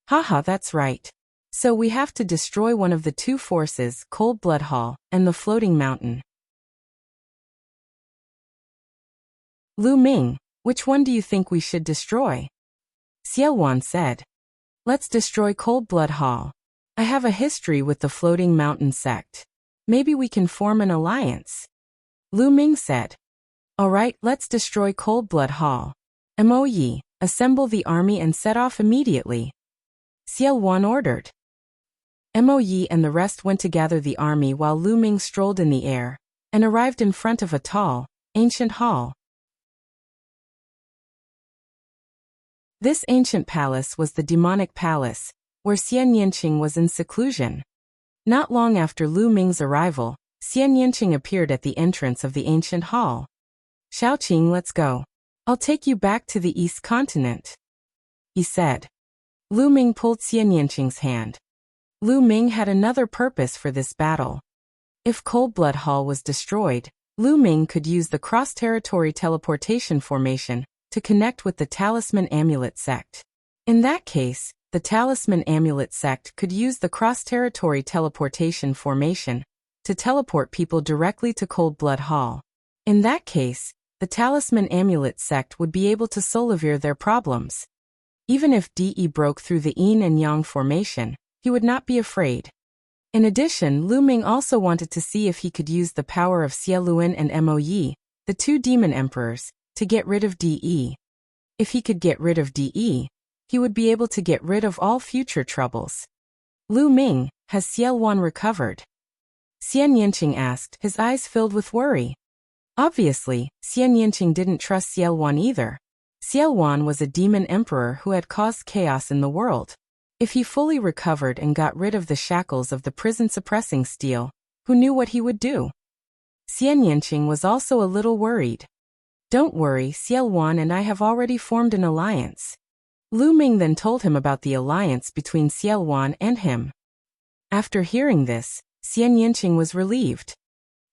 Haha, that's right. So we have to destroy one of the two forces, Cold Blood Hall, and the Floating Mountain. Lu Ming, which one do you think we should destroy? Xiao Wan said. Let's destroy Cold Blood Hall. I have a history with the Floating Mountain sect. Maybe we can form an alliance. Lu Ming said. Alright, let's destroy Cold Blood Hall. Moyi, assemble the army and set off immediately. Xiao Wan ordered. Moyi and the rest went to gather the army while Lu Ming strolled in the air, and arrived in front of a tall, ancient hall. This ancient palace was the demonic palace, where Xian Yanqing was in seclusion. Not long after Lu Ming's arrival, Xian Yanqing appeared at the entrance of the ancient hall. Xiaoqing, let's go. I'll take you back to the East Continent, he said. Lu Ming pulled Xian Yanqing's hand. Lu Ming had another purpose for this battle. If Cold Blood Hall was destroyed, Lu Ming could use the cross-territory teleportation formation to connect with the Talisman Amulet sect. In that case, the Talisman Amulet sect could use the cross-territory teleportation formation to teleport people directly to Cold Blood Hall. In that case, the Talisman Amulet sect would be able to solve their problems. Even if De broke through the Yin and Yang formation, he would not be afraid. In addition, Lu Ming also wanted to see if he could use the power of Xie Luan and Moyi, the two demon emperors, to get rid of De. If he could get rid of De, he would be able to get rid of all future troubles. Lu Ming, has Xiao Wan recovered? Xian Yanqing asked, his eyes filled with worry. Obviously, Xian Yanqing didn't trust Xiao Wan either. Wan was a demon emperor who had caused chaos in the world. If he fully recovered and got rid of the shackles of the prison-suppressing steel, who knew what he would do? Xian was also a little worried. Don't worry, Wan and I have already formed an alliance. Lu Ming then told him about the alliance between Wan and him. After hearing this, Xian was relieved.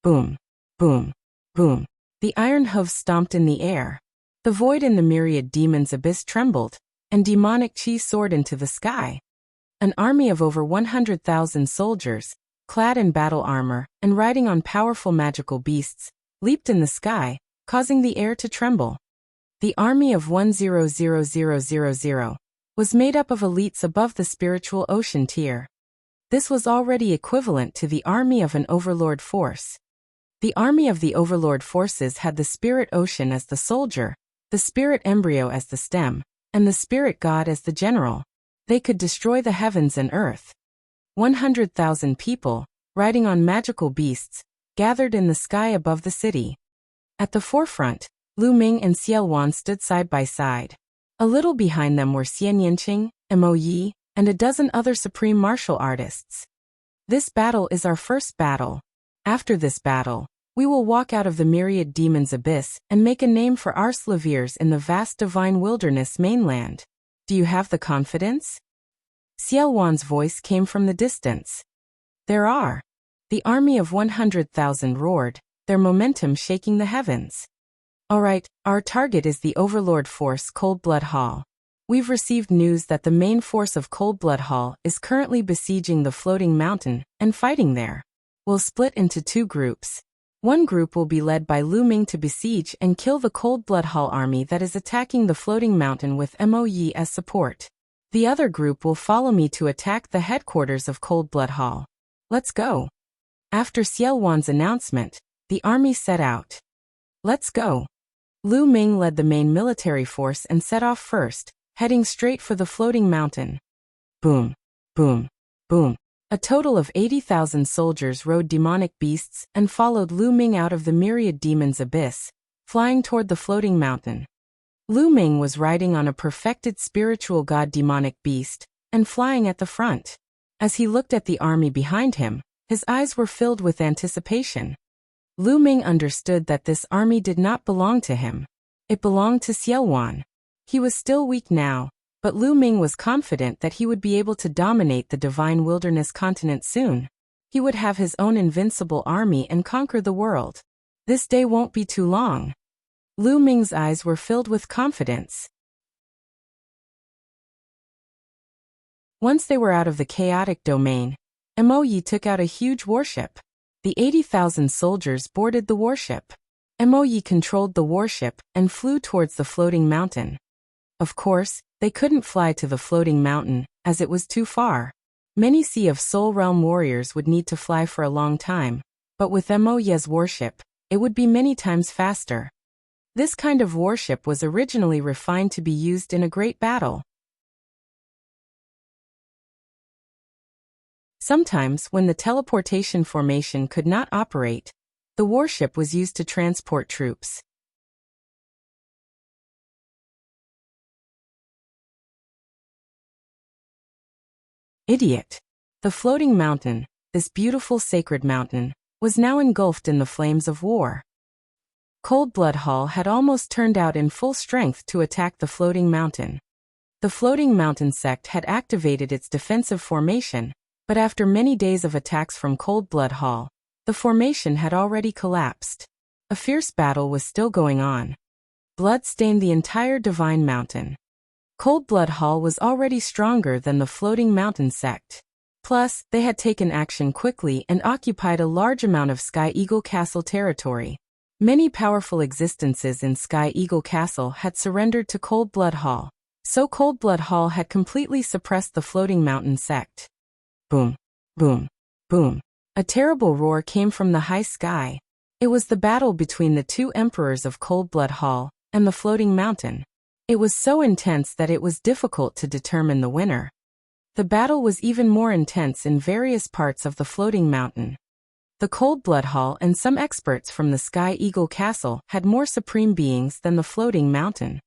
Boom, boom, boom. The iron hooves stomped in the air. The void in the myriad demons' abyss trembled, and demonic chi soared into the sky. An army of over 100,000 soldiers, clad in battle armor and riding on powerful magical beasts, leaped in the sky, causing the air to tremble. The army of 100000 was made up of elites above the spiritual ocean tier. This was already equivalent to the army of an overlord force. The army of the overlord forces had the spirit ocean as the soldier, the spirit embryo as the stem, and the spirit god as the general. They could destroy the heavens and earth. 100,000 people, riding on magical beasts, gathered in the sky above the city. At the forefront, Lu Ming and Wan stood side by side. A little behind them were Xian, Mo Yi, and a dozen other supreme martial artists. This battle is our first battle. After this battle, we will walk out of the myriad demons' abyss and make a name for our slaviers in the vast divine wilderness mainland. Do you have the confidence? Wan's voice came from the distance. There are. The army of 100,000 roared, their momentum shaking the heavens. Alright, our target is the Overlord Force Cold Blood Hall. We've received news that the main force of Cold Blood Hall is currently besieging the floating mountain and fighting there. We'll split into two groups. One group will be led by Lu Ming to besiege and kill the Cold Blood Hall army that is attacking the floating mountain with Mo Yi as support. The other group will follow me to attack the headquarters of Cold Blood Hall. Let's go. After Wan's announcement, the army set out. Let's go. Lu Ming led the main military force and set off first, heading straight for the floating mountain. Boom, boom, boom. A total of 80,000 soldiers rode demonic beasts and followed Lu Ming out of the myriad demons' abyss, flying toward the floating mountain. Lu Ming was riding on a perfected spiritual god demonic beast and flying at the front. As he looked at the army behind him, his eyes were filled with anticipation. Lu Ming understood that this army did not belong to him. It belonged to Wan. He was still weak now, but Lu Ming was confident that he would be able to dominate the divine wilderness continent soon. He would have his own invincible army and conquer the world. This day won't be too long. Lu Ming's eyes were filled with confidence. Once they were out of the chaotic domain, Mo Yi took out a huge warship. The 80,000 soldiers boarded the warship. Mo Yi controlled the warship and flew towards the floating mountain. Of course, they couldn't fly to the floating mountain, as it was too far. Many Sea of Soul Realm warriors would need to fly for a long time, but with Mo Yi's warship, it would be many times faster. This kind of warship was originally refined to be used in a great battle. Sometimes, when the teleportation formation could not operate, the warship was used to transport troops. Idiot. The floating mountain, this beautiful sacred mountain, was now engulfed in the flames of war. Cold Blood Hall had almost turned out in full strength to attack the floating mountain. The floating mountain sect had activated its defensive formation, but after many days of attacks from Cold Blood Hall, the formation had already collapsed. A fierce battle was still going on. Blood stained the entire divine mountain. Cold Blood Hall was already stronger than the floating mountain sect. Plus, they had taken action quickly and occupied a large amount of Sky Eagle Castle territory. Many powerful existences in Sky Eagle Castle had surrendered to Cold Blood Hall, so Cold Blood Hall had completely suppressed the floating mountain sect. Boom, boom, boom. A terrible roar came from the high sky. It was the battle between the two emperors of Cold Blood Hall and the floating mountain. It was so intense that it was difficult to determine the winner. The battle was even more intense in various parts of the floating mountain. The Cold Blood Hall and some experts from the Sky Eagle Castle had more supreme beings than the floating mountain.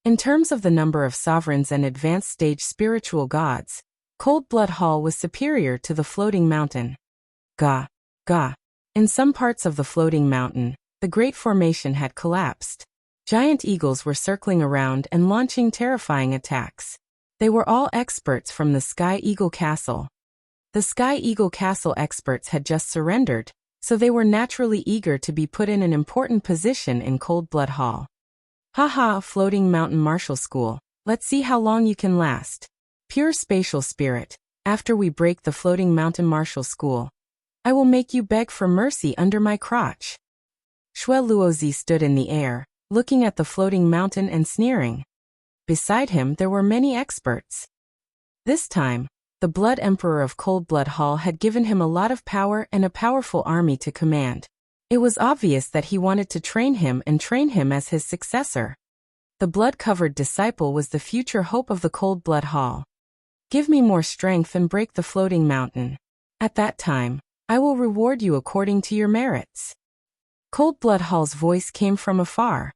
In terms of the number of sovereigns and advanced stage spiritual gods, Cold Blood Hall was superior to the floating mountain. Ga. Ga. In some parts of the floating mountain, the great formation had collapsed. Giant eagles were circling around and launching terrifying attacks. They were all experts from the Sky Eagle Castle. The Sky Eagle Castle experts had just surrendered, so they were naturally eager to be put in an important position in Cold Blood Hall. Haha, Floating Mountain Martial School, let's see how long you can last. Pure spatial spirit, after we break the Floating Mountain Martial School, I will make you beg for mercy under my crotch. Shui Luozi stood in the air, looking at the floating mountain and sneering. Beside him there were many experts. This time, the Blood Emperor of Cold Blood Hall had given him a lot of power and a powerful army to command. It was obvious that he wanted to train him as his successor. The blood-covered disciple was the future hope of the Cold Blood Hall. Give me more strength and break the floating mountain. At that time, I will reward you according to your merits. Cold Blood Hall's voice came from afar.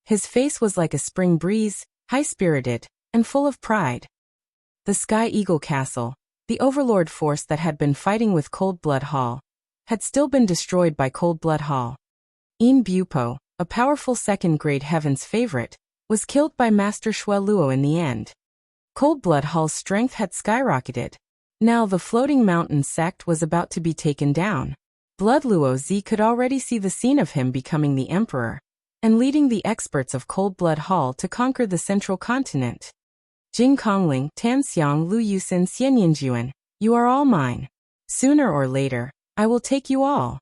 His face was like a spring breeze, high-spirited, and full of pride. The Sky Eagle Castle, the overlord force that had been fighting with Cold Blood Hall, had still been destroyed by Cold Blood Hall. In Bupo, a powerful second-grade Heaven's favorite, was killed by Master Shui Luo in the end. Cold Blood Hall's strength had skyrocketed. Now the floating mountain sect was about to be taken down. Blood Luo Zi could already see the scene of him becoming the emperor, and leading the experts of Cold Blood Hall to conquer the central continent. Jing Kongling, Tan Xiang, Lu Yusin, Xian Yinjuan, you are all mine. Sooner or later, I will take you all.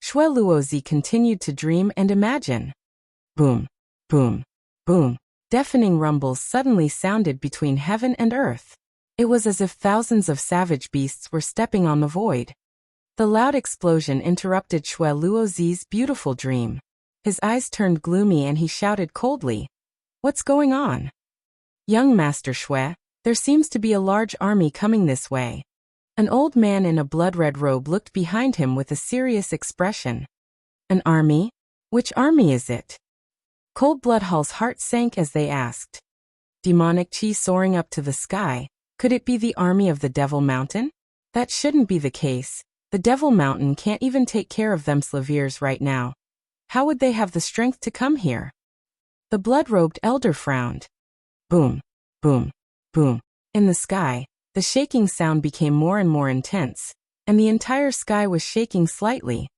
Shui Luo Zi continued to dream and imagine. Boom, boom, boom. Deafening rumbles suddenly sounded between heaven and earth. It was as if thousands of savage beasts were stepping on the void. The loud explosion interrupted Shui Luo Zi's beautiful dream. His eyes turned gloomy and he shouted coldly, "What's going on?" "Young Master Shui, there seems to be a large army coming this way." An old man in a blood-red robe looked behind him with a serious expression. "An army? Which army is it?" Cold Blood Hall's heart sank as they asked. Demonic chi soaring up to the sky. Could it be the army of the Devil Mountain? That shouldn't be the case. The Devil Mountain can't even take care of them Slaviers right now. How would they have the strength to come here? The blood-robed elder frowned. Boom, boom, boom. In the sky, the shaking sound became more and more intense, and the entire sky was shaking slightly.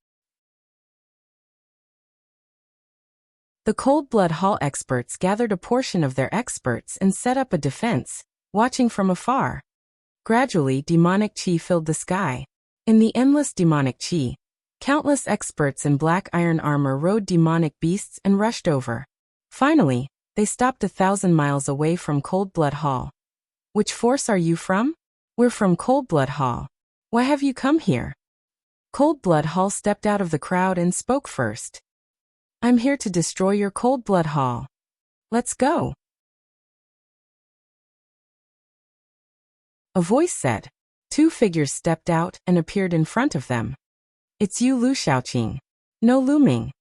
The Cold Blood Hall experts gathered a portion of their experts and set up a defense, watching from afar. Gradually, demonic chi filled the sky. In the endless demonic chi, countless experts in black iron armor rode demonic beasts and rushed over. Finally, they stopped 1,000 miles away from Cold Blood Hall. "Which force are you from?" "We're from Cold Blood Hall." "Why have you come here?" Cold Blood Hall stepped out of the crowd and spoke first. "I'm here to destroy your Cold Blood Hall. Let's go." A voice said. Two figures stepped out and appeared in front of them. "It's you, Lu Shaoqing." "No, Lu Ming."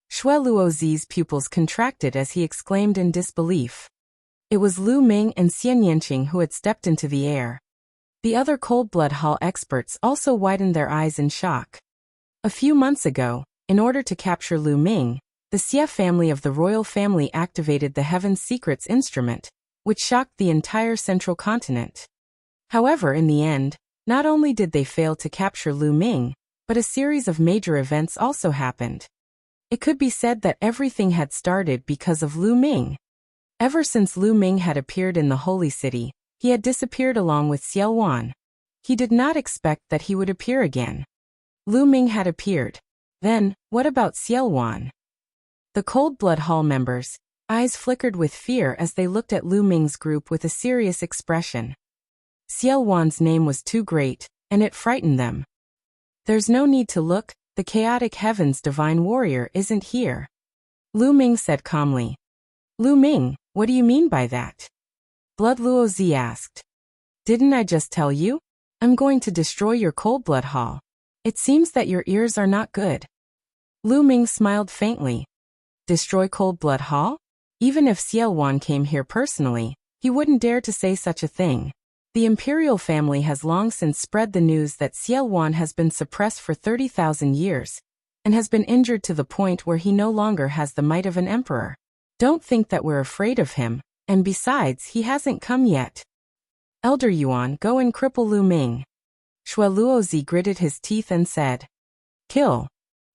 Shui Luo Zi's pupils contracted as he exclaimed in disbelief. It was Lu Ming and Xian Yanqing who had stepped into the air. The other Cold Blood Hall experts also widened their eyes in shock. A few months ago, in order to capture Lu Ming, the Xie family of the royal family activated the Heaven's Secrets instrument, which shocked the entire central continent. However, in the end, not only did they fail to capture Lu Ming, but a series of major events also happened. It could be said that everything had started because of Lu Ming. Ever since Lu Ming had appeared in the Holy City, he had disappeared along with Xiao Wan. He did not expect that he would appear again. Lu Ming had appeared. Then, what about Xiao Wan? The Cold Blood Hall members' eyes flickered with fear as they looked at Lu Ming's group with a serious expression. Xiao Wan's name was too great, and it frightened them. "There's no need to look, the chaotic heaven's divine warrior isn't here," Lu Ming said calmly. "Lu Ming, what do you mean by that?" Blood Luo Zi asked. "Didn't I just tell you? I'm going to destroy your Cold Blood Hall. It seems that your ears are not good." Lu Ming smiled faintly. "Destroy Cold Blood Hall? Even if Xiao Wan came here personally, he wouldn't dare to say such a thing. The imperial family has long since spread the news that Xiao Wan has been suppressed for 30,000 years, and has been injured to the point where he no longer has the might of an emperor. Don't think that we're afraid of him, and besides, he hasn't come yet. Elder Yuan, go and cripple Lu Ming. Shui Luozi gritted his teeth and said, Kill.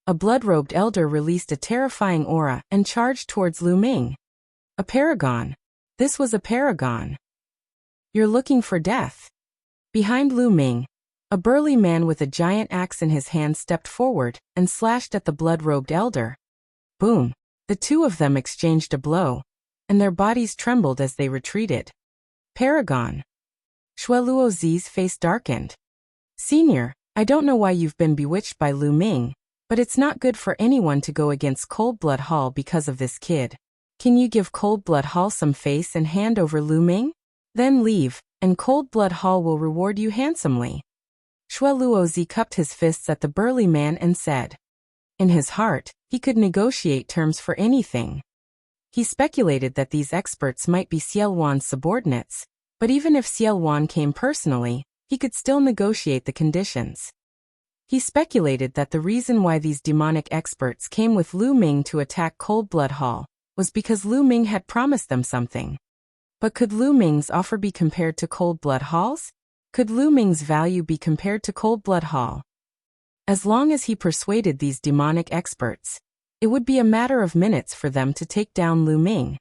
A blood-robed elder released a terrifying aura and charged towards Lu Ming. A paragon. This was a paragon. You're looking for death. Behind Lu Ming, a burly man with a giant axe in his hand stepped forward and slashed at the blood-robed elder. Boom. The two of them exchanged a blow, and their bodies trembled as they retreated. Paragon. Shui Luozi's face darkened. Senior, I don't know why you've been bewitched by Lu Ming, but it's not good for anyone to go against Cold Blood Hall because of this kid. Can you give Cold Blood Hall some face and hand over Lu Ming? Then leave, and Cold Blood Hall will reward you handsomely. Shui Luozi cupped his fists at the burly man and said. In his heart, he could negotiate terms for anything. He speculated that these experts might be Xiao Wan's subordinates, but even if Xiao Wan came personally, he could still negotiate the conditions. He speculated that the reason why these demonic experts came with Lu Ming to attack Cold Blood Hall was because Lu Ming had promised them something. But could Lu Ming's offer be compared to Cold Blood Hall's? Could Lu Ming's value be compared to Cold Blood Hall? As long as he persuaded these demonic experts, it would be a matter of minutes for them to take down Lu Ming.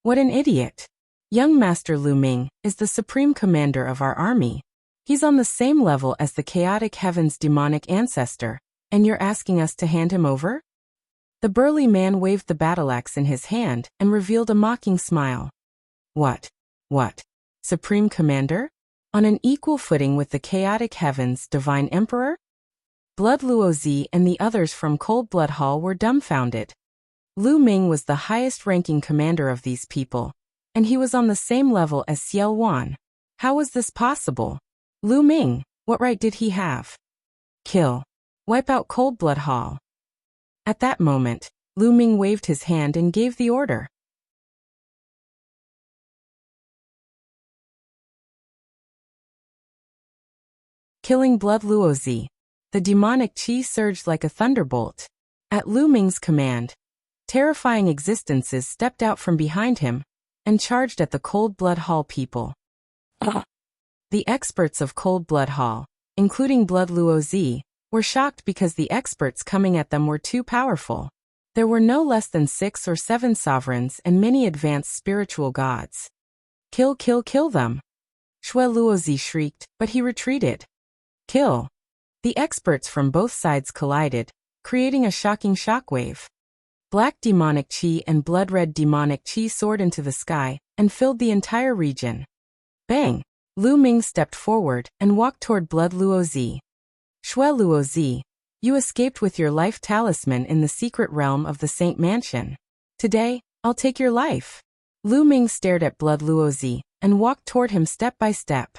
What an idiot! Young Master Lu Ming is the supreme commander of our army. He's on the same level as the Chaotic Heaven's demonic ancestor, and you're asking us to hand him over? The burly man waved the battle axe in his hand and revealed a mocking smile. What? Supreme Commander? On an equal footing with the Chaotic Heaven's Divine Emperor? Blood Luozi and the others from Cold Blood Hall were dumbfounded. Lu Ming was the highest-ranking commander of these people, and he was on the same level as Xiao Wan. How was this possible? Lu Ming, what right did he have? Kill. Wipe out Cold Blood Hall. At that moment, Lu Ming waved his hand and gave the order. Killing Blood Luozi. The demonic qi surged like a thunderbolt. At Lu Ming's command, terrifying existences stepped out from behind him and charged at the Cold Blood Hall people. The experts of Cold Blood Hall, including Blood Luozi, were shocked because the experts coming at them were too powerful. There were no less than 6 or 7 sovereigns and many advanced spiritual gods. Kill them! Shui Luozi shrieked, but he retreated. Kill! The experts from both sides collided, creating a shocking shockwave. Black demonic qi and blood-red demonic qi soared into the sky and filled the entire region. Bang! Lu Ming stepped forward and walked toward Blood Luozi. Shui Luozi, you escaped with your life talisman in the secret realm of the Saint Mansion. Today, I'll take your life. Lu Ming stared at Blood Luozi and walked toward him step by step.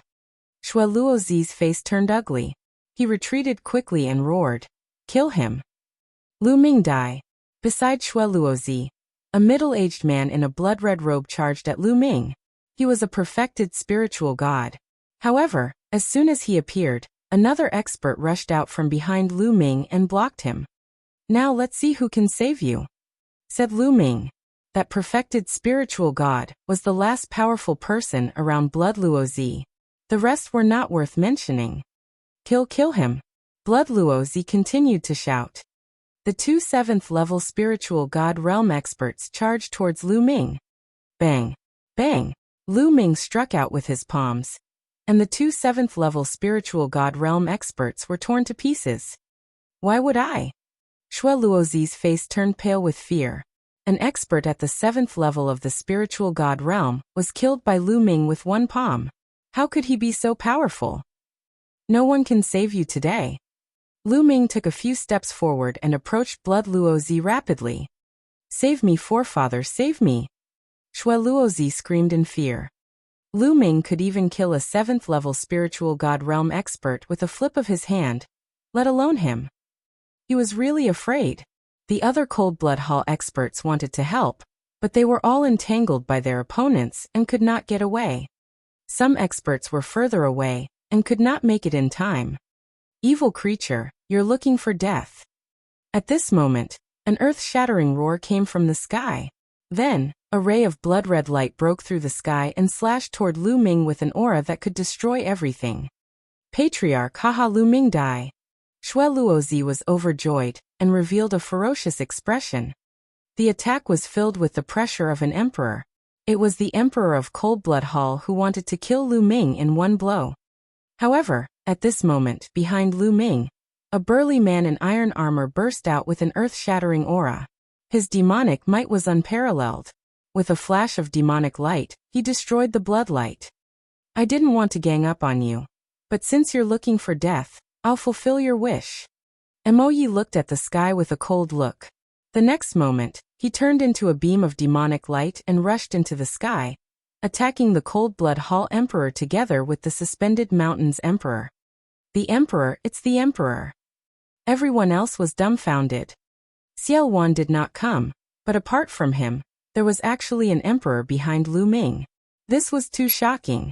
Shui Luozi's face turned ugly. He retreated quickly and roared, "Kill him!" Lu Ming died. Beside Shui Luozi, a middle-aged man in a blood-red robe charged at Lu Ming. He was a perfected spiritual god. However, as soon as he appeared, another expert rushed out from behind Lu Ming and blocked him. "Now let's see who can save you," said Lu Ming. That perfected spiritual god was the last powerful person around Blood Luozi. The rest were not worth mentioning. Kill him! Blood Luozi continued to shout. The 2 7th-level spiritual god realm experts charged towards Lu Ming. Bang! Bang! Lu Ming struck out with his palms, and the 2 7th-level spiritual god realm experts were torn to pieces. Why would I? Shui Luozi's face turned pale with fear. An expert at the 7th level of the spiritual god realm was killed by Lu Ming with one palm. How could he be so powerful? No one can save you today. Lu Ming took a few steps forward and approached Blood Luozi rapidly. Save me, forefather, save me! Shui Luozi screamed in fear. Lu Ming could even kill a 7th-level spiritual god realm expert with a flip of his hand, let alone him. He was really afraid. The other Cold Blood Hall experts wanted to help, but they were all entangled by their opponents and could not get away. Some experts were further away and could not make it in time. Evil creature, you're looking for death. At this moment, an earth-shattering roar came from the sky. Then, a ray of blood-red light broke through the sky and slashed toward Lu Ming with an aura that could destroy everything. Patriarch Haha Lu Ming die. Shui Luozi was overjoyed and revealed a ferocious expression. The attack was filled with the pressure of an emperor. It was the Emperor of Cold Blood Hall who wanted to kill Lu Ming in one blow. However, at this moment, behind Lu Ming, a burly man in iron armor burst out with an earth-shattering aura. His demonic might was unparalleled. With a flash of demonic light, he destroyed the bloodlight. I didn't want to gang up on you, but since you're looking for death, I'll fulfill your wish. Emoyi looked at the sky with a cold look. The next moment, he turned into a beam of demonic light and rushed into the sky, attacking the Cold Blood Hall Emperor together with the Suspended Mountains Emperor. The Emperor, it's the Emperor. Everyone else was dumbfounded. Xiao Wan did not come, but apart from him, there was actually an emperor behind Lu Ming. This was too shocking.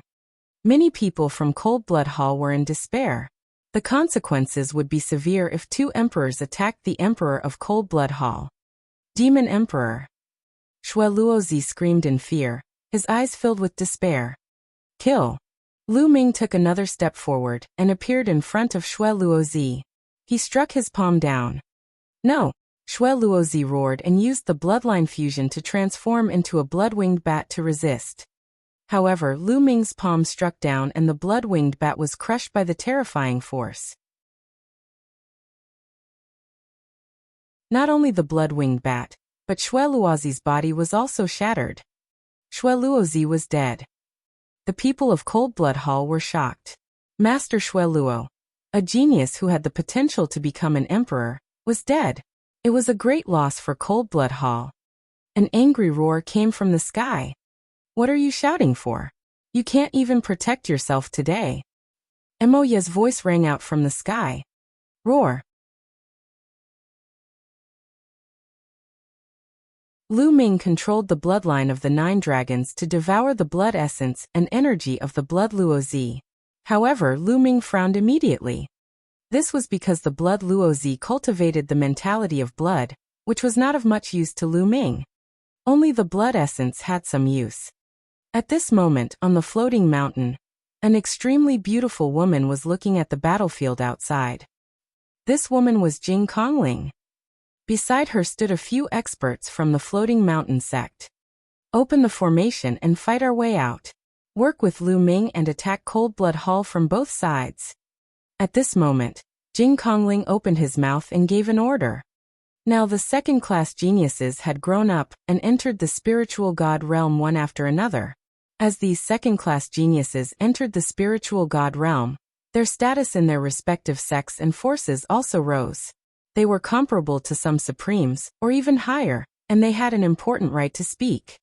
Many people from Cold Blood Hall were in despair. The consequences would be severe if two emperors attacked the Emperor of Cold Blood Hall. Demon Emperor. Shui Luozi screamed in fear, his eyes filled with despair. Kill. Lu Ming took another step forward and appeared in front of Shui Luozi. He struck his palm down. No. Shui Luozi roared and used the bloodline fusion to transform into a blood-winged bat to resist. However, Lu Ming's palm struck down and the blood-winged bat was crushed by the terrifying force. Not only the blood-winged bat, but Shui Luozi's body was also shattered. Shui Luozi was dead. The people of Cold Blood Hall were shocked. Master Shui Luo, a genius who had the potential to become an emperor, was dead. It was a great loss for Cold Blood Hall. An angry roar came from the sky. What are you shouting for? You can't even protect yourself today. Emoya's voice rang out from the sky. Roar. Lu Ming controlled the bloodline of the 9 dragons to devour the blood essence and energy of the blood Luozi. However, Lu Ming frowned immediately. This was because the blood Luozi cultivated the mentality of blood, which was not of much use to Lu Ming. Only the blood essence had some use. At this moment, on the floating mountain, an extremely beautiful woman was looking at the battlefield outside. This woman was Jing Kongling. Beside her stood a few experts from the floating mountain sect. Open the formation and fight our way out. Work with Lu Ming and attack Cold Blood Hall from both sides. At this moment, Jing Kongling opened his mouth and gave an order. Now the second-class geniuses had grown up and entered the spiritual god realm one after another. As these second-class geniuses entered the spiritual god realm, their status in their respective sects and forces also rose. They were comparable to some supremes, or even higher, and they had an important right to speak.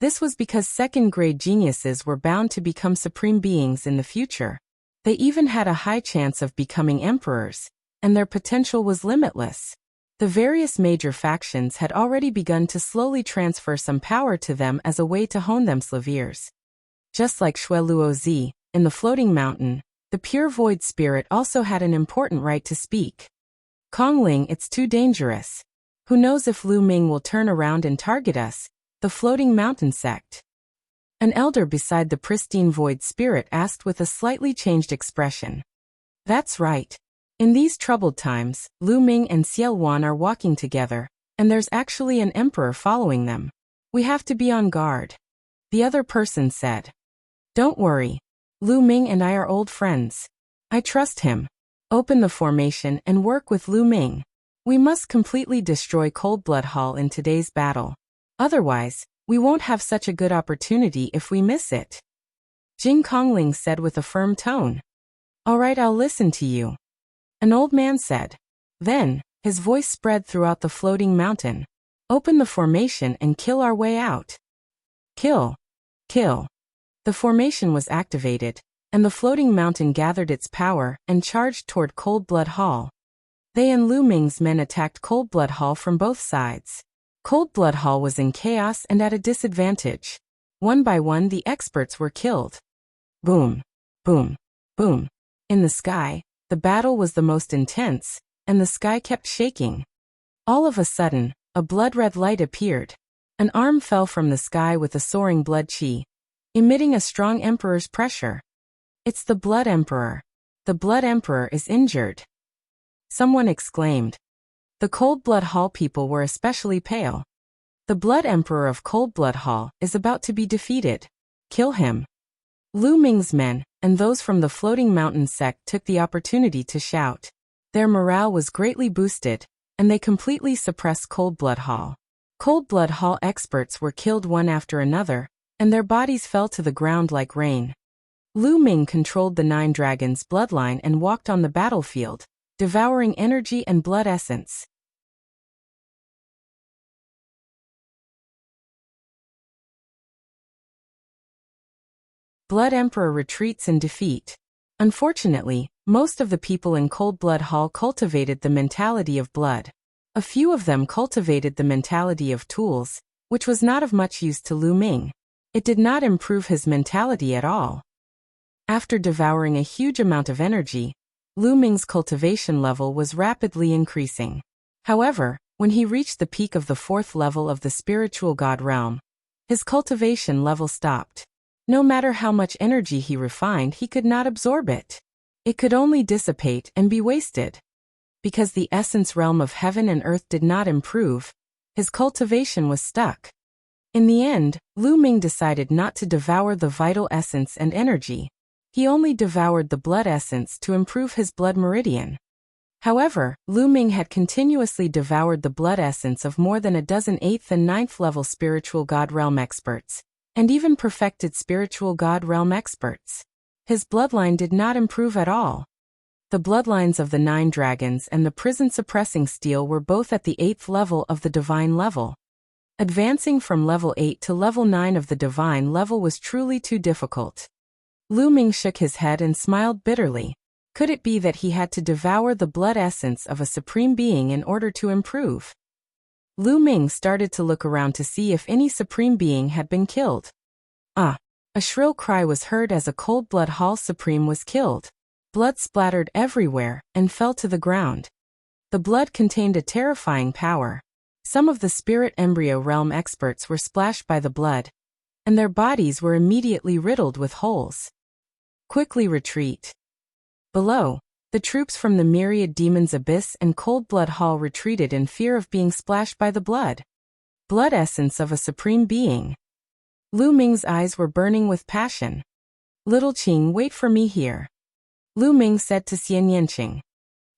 This was because second-grade geniuses were bound to become supreme beings in the future. They even had a high chance of becoming emperors, and their potential was limitless. The various major factions had already begun to slowly transfer some power to them as a way to hone themselves years. Just like Shui Luozi, in the floating mountain, the pure void spirit also had an important right to speak. Kongling, it's too dangerous. Who knows if Lu Ming will turn around and target us, the floating mountain sect? An elder beside the pristine void spirit asked with a slightly changed expression. That's right. In these troubled times, Lu Ming and Xiao Wan are walking together, and there's actually an emperor following them. We have to be on guard. The other person said. Don't worry. Lu Ming and I are old friends. I trust him. Open the formation and work with Lu Ming. We must completely destroy Cold Blood Hall in today's battle. Otherwise, we won't have such a good opportunity if we miss it. Jing Kongling said with a firm tone. All right, I'll listen to you. An old man said. Then, his voice spread throughout the floating mountain. Open the formation and kill our way out. Kill. Kill. The formation was activated, and the floating mountain gathered its power and charged toward Cold Blood Hall. They and Lu Ming's men attacked Cold Blood Hall from both sides. Cold Blood Hall was in chaos and at a disadvantage. One by one the experts were killed. Boom, boom, boom. In the sky, the battle was the most intense, and the sky kept shaking. All of a sudden, a blood-red light appeared. An arm fell from the sky with a soaring blood chi, emitting a strong emperor's pressure. It's the Blood Emperor. The Blood Emperor is injured. Someone exclaimed. The Cold Blood Hall people were especially pale. The Blood Emperor of Cold Blood Hall is about to be defeated. Kill him. Lu Ming's men, and those from the Floating Mountain sect took the opportunity to shout. Their morale was greatly boosted, and they completely suppressed Cold Blood Hall. Cold Blood Hall experts were killed one after another, and their bodies fell to the ground like rain. Lu Ming controlled the 9 dragons' bloodline and walked on the battlefield, devouring energy and blood essence. Blood Emperor retreats in defeat. Unfortunately, most of the people in Cold Blood Hall cultivated the mentality of blood. A few of them cultivated the mentality of tools, which was not of much use to Lu Ming. It did not improve his mentality at all. After devouring a huge amount of energy, Lu Ming's cultivation level was rapidly increasing. However, when he reached the peak of the 4th level of the spiritual god realm, his cultivation level stopped. No matter how much energy he refined, he could not absorb it. It could only dissipate and be wasted. Because the essence realm of heaven and earth did not improve, his cultivation was stuck. In the end, Lu Ming decided not to devour the vital essence and energy. He only devoured the blood essence to improve his blood meridian. However, Lu Ming had continuously devoured the blood essence of more than a dozen 8th and 9th level spiritual god realm experts, and even perfected spiritual god realm experts. His bloodline did not improve at all. The bloodlines of the 9 dragons and the prison suppressing steel were both at the 8th level of the divine level. Advancing from level 8 to level 9 of the divine level was truly too difficult. Lu Ming shook his head and smiled bitterly. Could it be that he had to devour the blood essence of a supreme being in order to improve? Lu Ming started to look around to see if any supreme being had been killed. Ah! A shrill cry was heard as a Cold Blood Hall supreme was killed. Blood splattered everywhere and fell to the ground. The blood contained a terrifying power. Some of the spirit embryo realm experts were splashed by the blood, and their bodies were immediately riddled with holes. Quickly retreat. Below, the troops from the Myriad Demons Abyss and Cold Blood Hall retreated in fear of being splashed by the blood. Blood essence of a supreme being. Lu Ming's eyes were burning with passion. Little Qing, wait for me here. Lu Ming said to Xian Yanqing.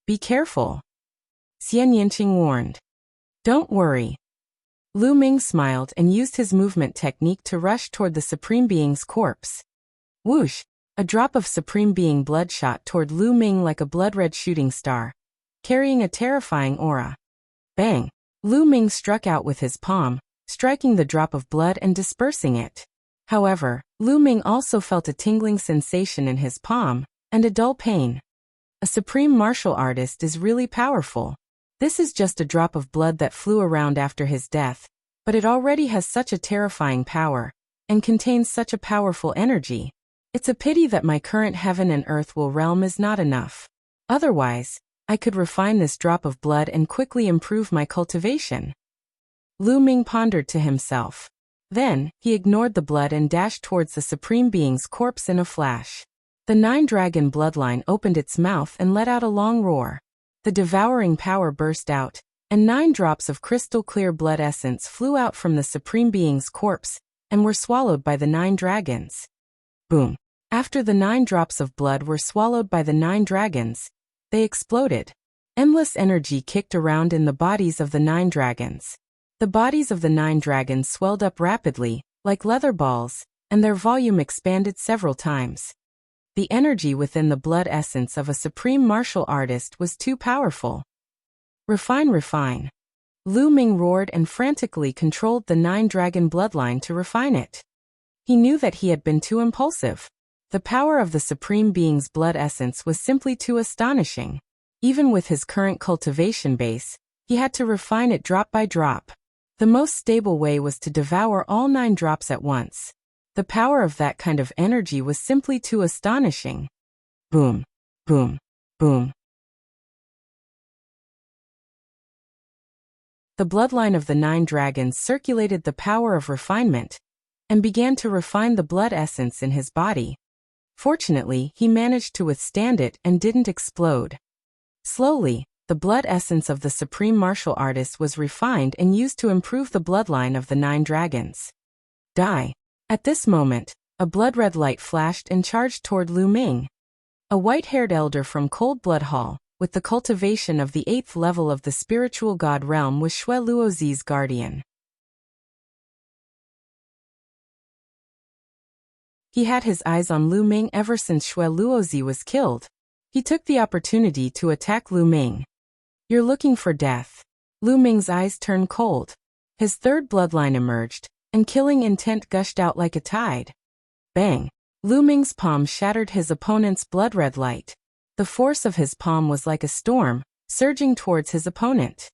Be careful. Xian Yanqing warned. Don't worry. Lu Ming smiled and used his movement technique to rush toward the supreme being's corpse. Whoosh! A drop of supreme being blood shot toward Lu Ming like a blood-red shooting star, carrying a terrifying aura. Bang! Lu Ming struck out with his palm, striking the drop of blood and dispersing it. However, Lu Ming also felt a tingling sensation in his palm, and a dull pain. A supreme martial artist is really powerful. This is just a drop of blood that flew around after his death, but it already has such a terrifying power, and contains such a powerful energy. It's a pity that my current heaven and earth realm is not enough. Otherwise, I could refine this drop of blood and quickly improve my cultivation. Lu Ming pondered to himself. Then, he ignored the blood and dashed towards the Supreme Being's corpse in a flash. The 9-dragon bloodline opened its mouth and let out a long roar. The devouring power burst out, and 9 drops of crystal-clear blood essence flew out from the Supreme Being's corpse, and were swallowed by the 9 dragons. Boom! After the 9 drops of blood were swallowed by the 9 dragons, they exploded. Endless energy kicked around in the bodies of the 9 dragons. The bodies of the 9 dragons swelled up rapidly, like leather balls, and their volume expanded several times. The energy within the blood essence of a supreme martial artist was too powerful. Refine, refine. Lu Ming roared and frantically controlled the 9-dragon bloodline to refine it. He knew that he had been too impulsive. The power of the Supreme Being's blood essence was simply too astonishing. Even with his current cultivation base, he had to refine it drop by drop. The most stable way was to devour all 9 drops at once. The power of that kind of energy was simply too astonishing. Boom, boom, boom. The bloodline of the 9 dragons circulated the power of refinement and began to refine the blood essence in his body. Fortunately, he managed to withstand it and didn't explode. Slowly, the blood essence of the supreme martial artist was refined and used to improve the bloodline of the 9 dragons. Die. At this moment, a blood-red light flashed and charged toward Lu Ming. A white-haired elder from Cold Blood Hall, with the cultivation of the 8th level of the spiritual god realm, was Xue Luozi's guardian. He had his eyes on Lu Ming ever since Xue Luozi was killed. He took the opportunity to attack Lu Ming. You're looking for death. Lu Ming's eyes turned cold. His 3rd bloodline emerged, and killing intent gushed out like a tide. Bang! Lu Ming's palm shattered his opponent's blood-red light. The force of his palm was like a storm, surging towards his opponent.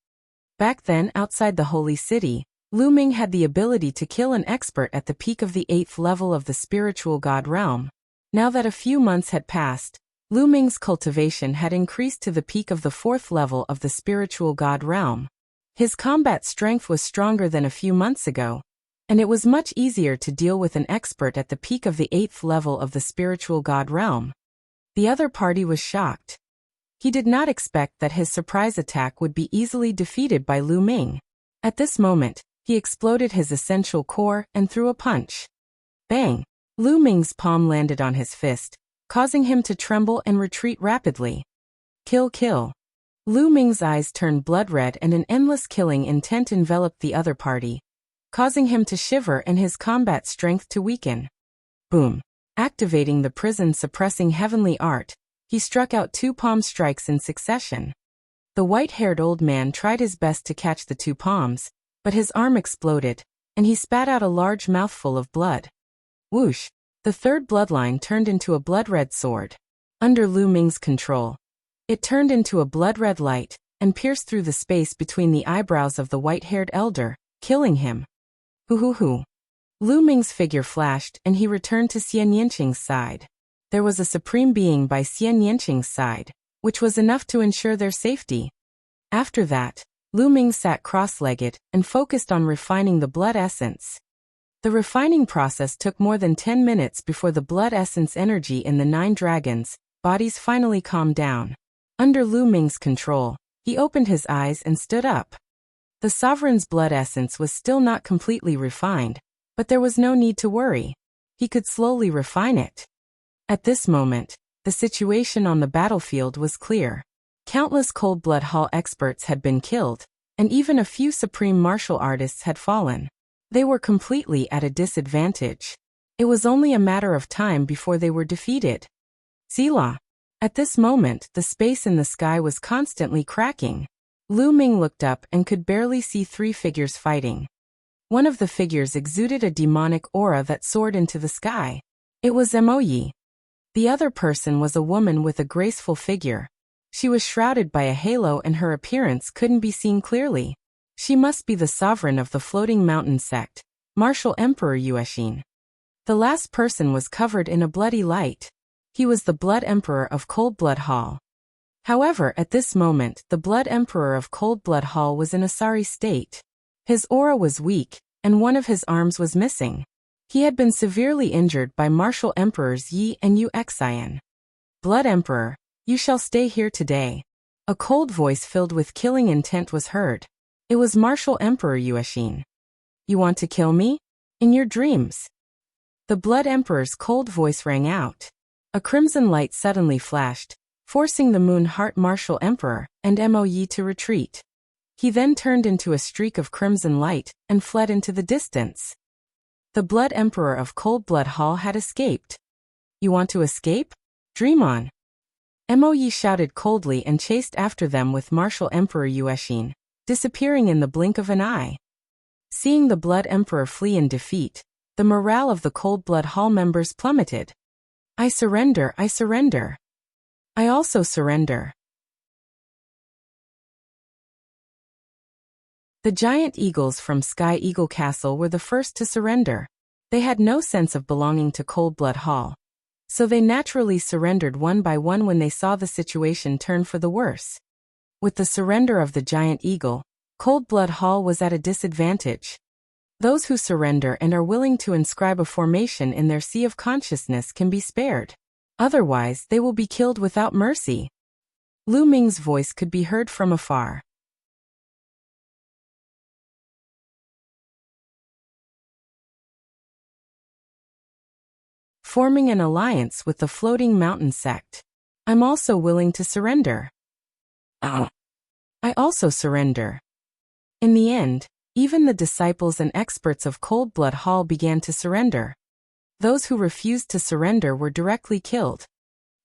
Back then, outside the holy city, Lu Ming had the ability to kill an expert at the peak of the 8th level of the spiritual god realm. Now that a few months had passed, Lu Ming's cultivation had increased to the peak of the 4th level of the spiritual god realm. His combat strength was stronger than a few months ago, and it was much easier to deal with an expert at the peak of the 8th level of the spiritual god realm. The other party was shocked. He did not expect that his surprise attack would be easily defeated by Lu Ming. At this moment, he exploded his essential core and threw a punch. Bang! Lu Ming's palm landed on his fist, causing him to tremble and retreat rapidly. Kill, kill. Lu Ming's eyes turned blood-red and an endless killing intent enveloped the other party, causing him to shiver and his combat strength to weaken. Boom. Activating the prison-suppressing heavenly art, he struck out 2 palm strikes in succession. The white-haired old man tried his best to catch the 2 palms, but his arm exploded, and he spat out a large mouthful of blood. Whoosh! The 3rd bloodline turned into a blood-red sword. Under Lu Ming's control, it turned into a blood-red light and pierced through the space between the eyebrows of the white-haired elder, killing him. Hoo. Lu Ming's figure flashed and he returned to Xian Yanqing's side. There was a supreme being by Xian Yanqing's side, which was enough to ensure their safety. After that, Lu Ming sat cross-legged and focused on refining the blood essence. The refining process took more than 10 minutes before the blood essence energy in the 9 dragons' bodies finally calmed down. Under Lu Ming's control, he opened his eyes and stood up. The sovereign's blood essence was still not completely refined, but there was no need to worry. He could slowly refine it. At this moment, the situation on the battlefield was clear. Countless Cold Blood Hall experts had been killed, and even a few supreme martial artists had fallen. They were completely at a disadvantage. It was only a matter of time before they were defeated. Selah. At this moment, the space in the sky was constantly cracking. Lu Ming looked up and could barely see 3 figures fighting. One of the figures exuded a demonic aura that soared into the sky. It was Mo Yi. The other person was a woman with a graceful figure. She was shrouded by a halo and her appearance couldn't be seen clearly. She must be the sovereign of the Floating Mountain sect, Martial Emperor Yuexin. The last person was covered in a bloody light. He was the Blood Emperor of Cold Blood Hall. However, at this moment, the Blood Emperor of Cold Blood Hall was in a sorry state. His aura was weak, and one of his arms was missing. He had been severely injured by Martial Emperors Yi and Yuexin. Blood Emperor, you shall stay here today. A cold voice filled with killing intent was heard. It was Martial Emperor Yuexin. You want to kill me? In your dreams. The Blood Emperor's cold voice rang out. A crimson light suddenly flashed, forcing the Moon Heart Martial Emperor and Mo Yi to retreat. He then turned into a streak of crimson light and fled into the distance. The Blood Emperor of Cold Blood Hall had escaped. You want to escape? Dream on. Mo Yi shouted coldly and chased after them with Martial Emperor Yuexin, disappearing in the blink of an eye. Seeing the Blood Emperor flee in defeat, the morale of the Cold Blood Hall members plummeted. I surrender, I surrender. I also surrender. The giant eagles from Sky Eagle Castle were the first to surrender. They had no sense of belonging to Cold Blood Hall. So they naturally surrendered one by one when they saw the situation turn for the worse. With the surrender of the giant eagle, Cold Blood Hall was at a disadvantage. Those who surrender and are willing to inscribe a formation in their sea of consciousness can be spared. Otherwise, they will be killed without mercy. Lu Ming's voice could be heard from afar. Forming an alliance with the Floating Mountain sect. I'm also willing to surrender. I also surrender. In the end, even the disciples and experts of Cold Blood Hall began to surrender. Those who refused to surrender were directly killed.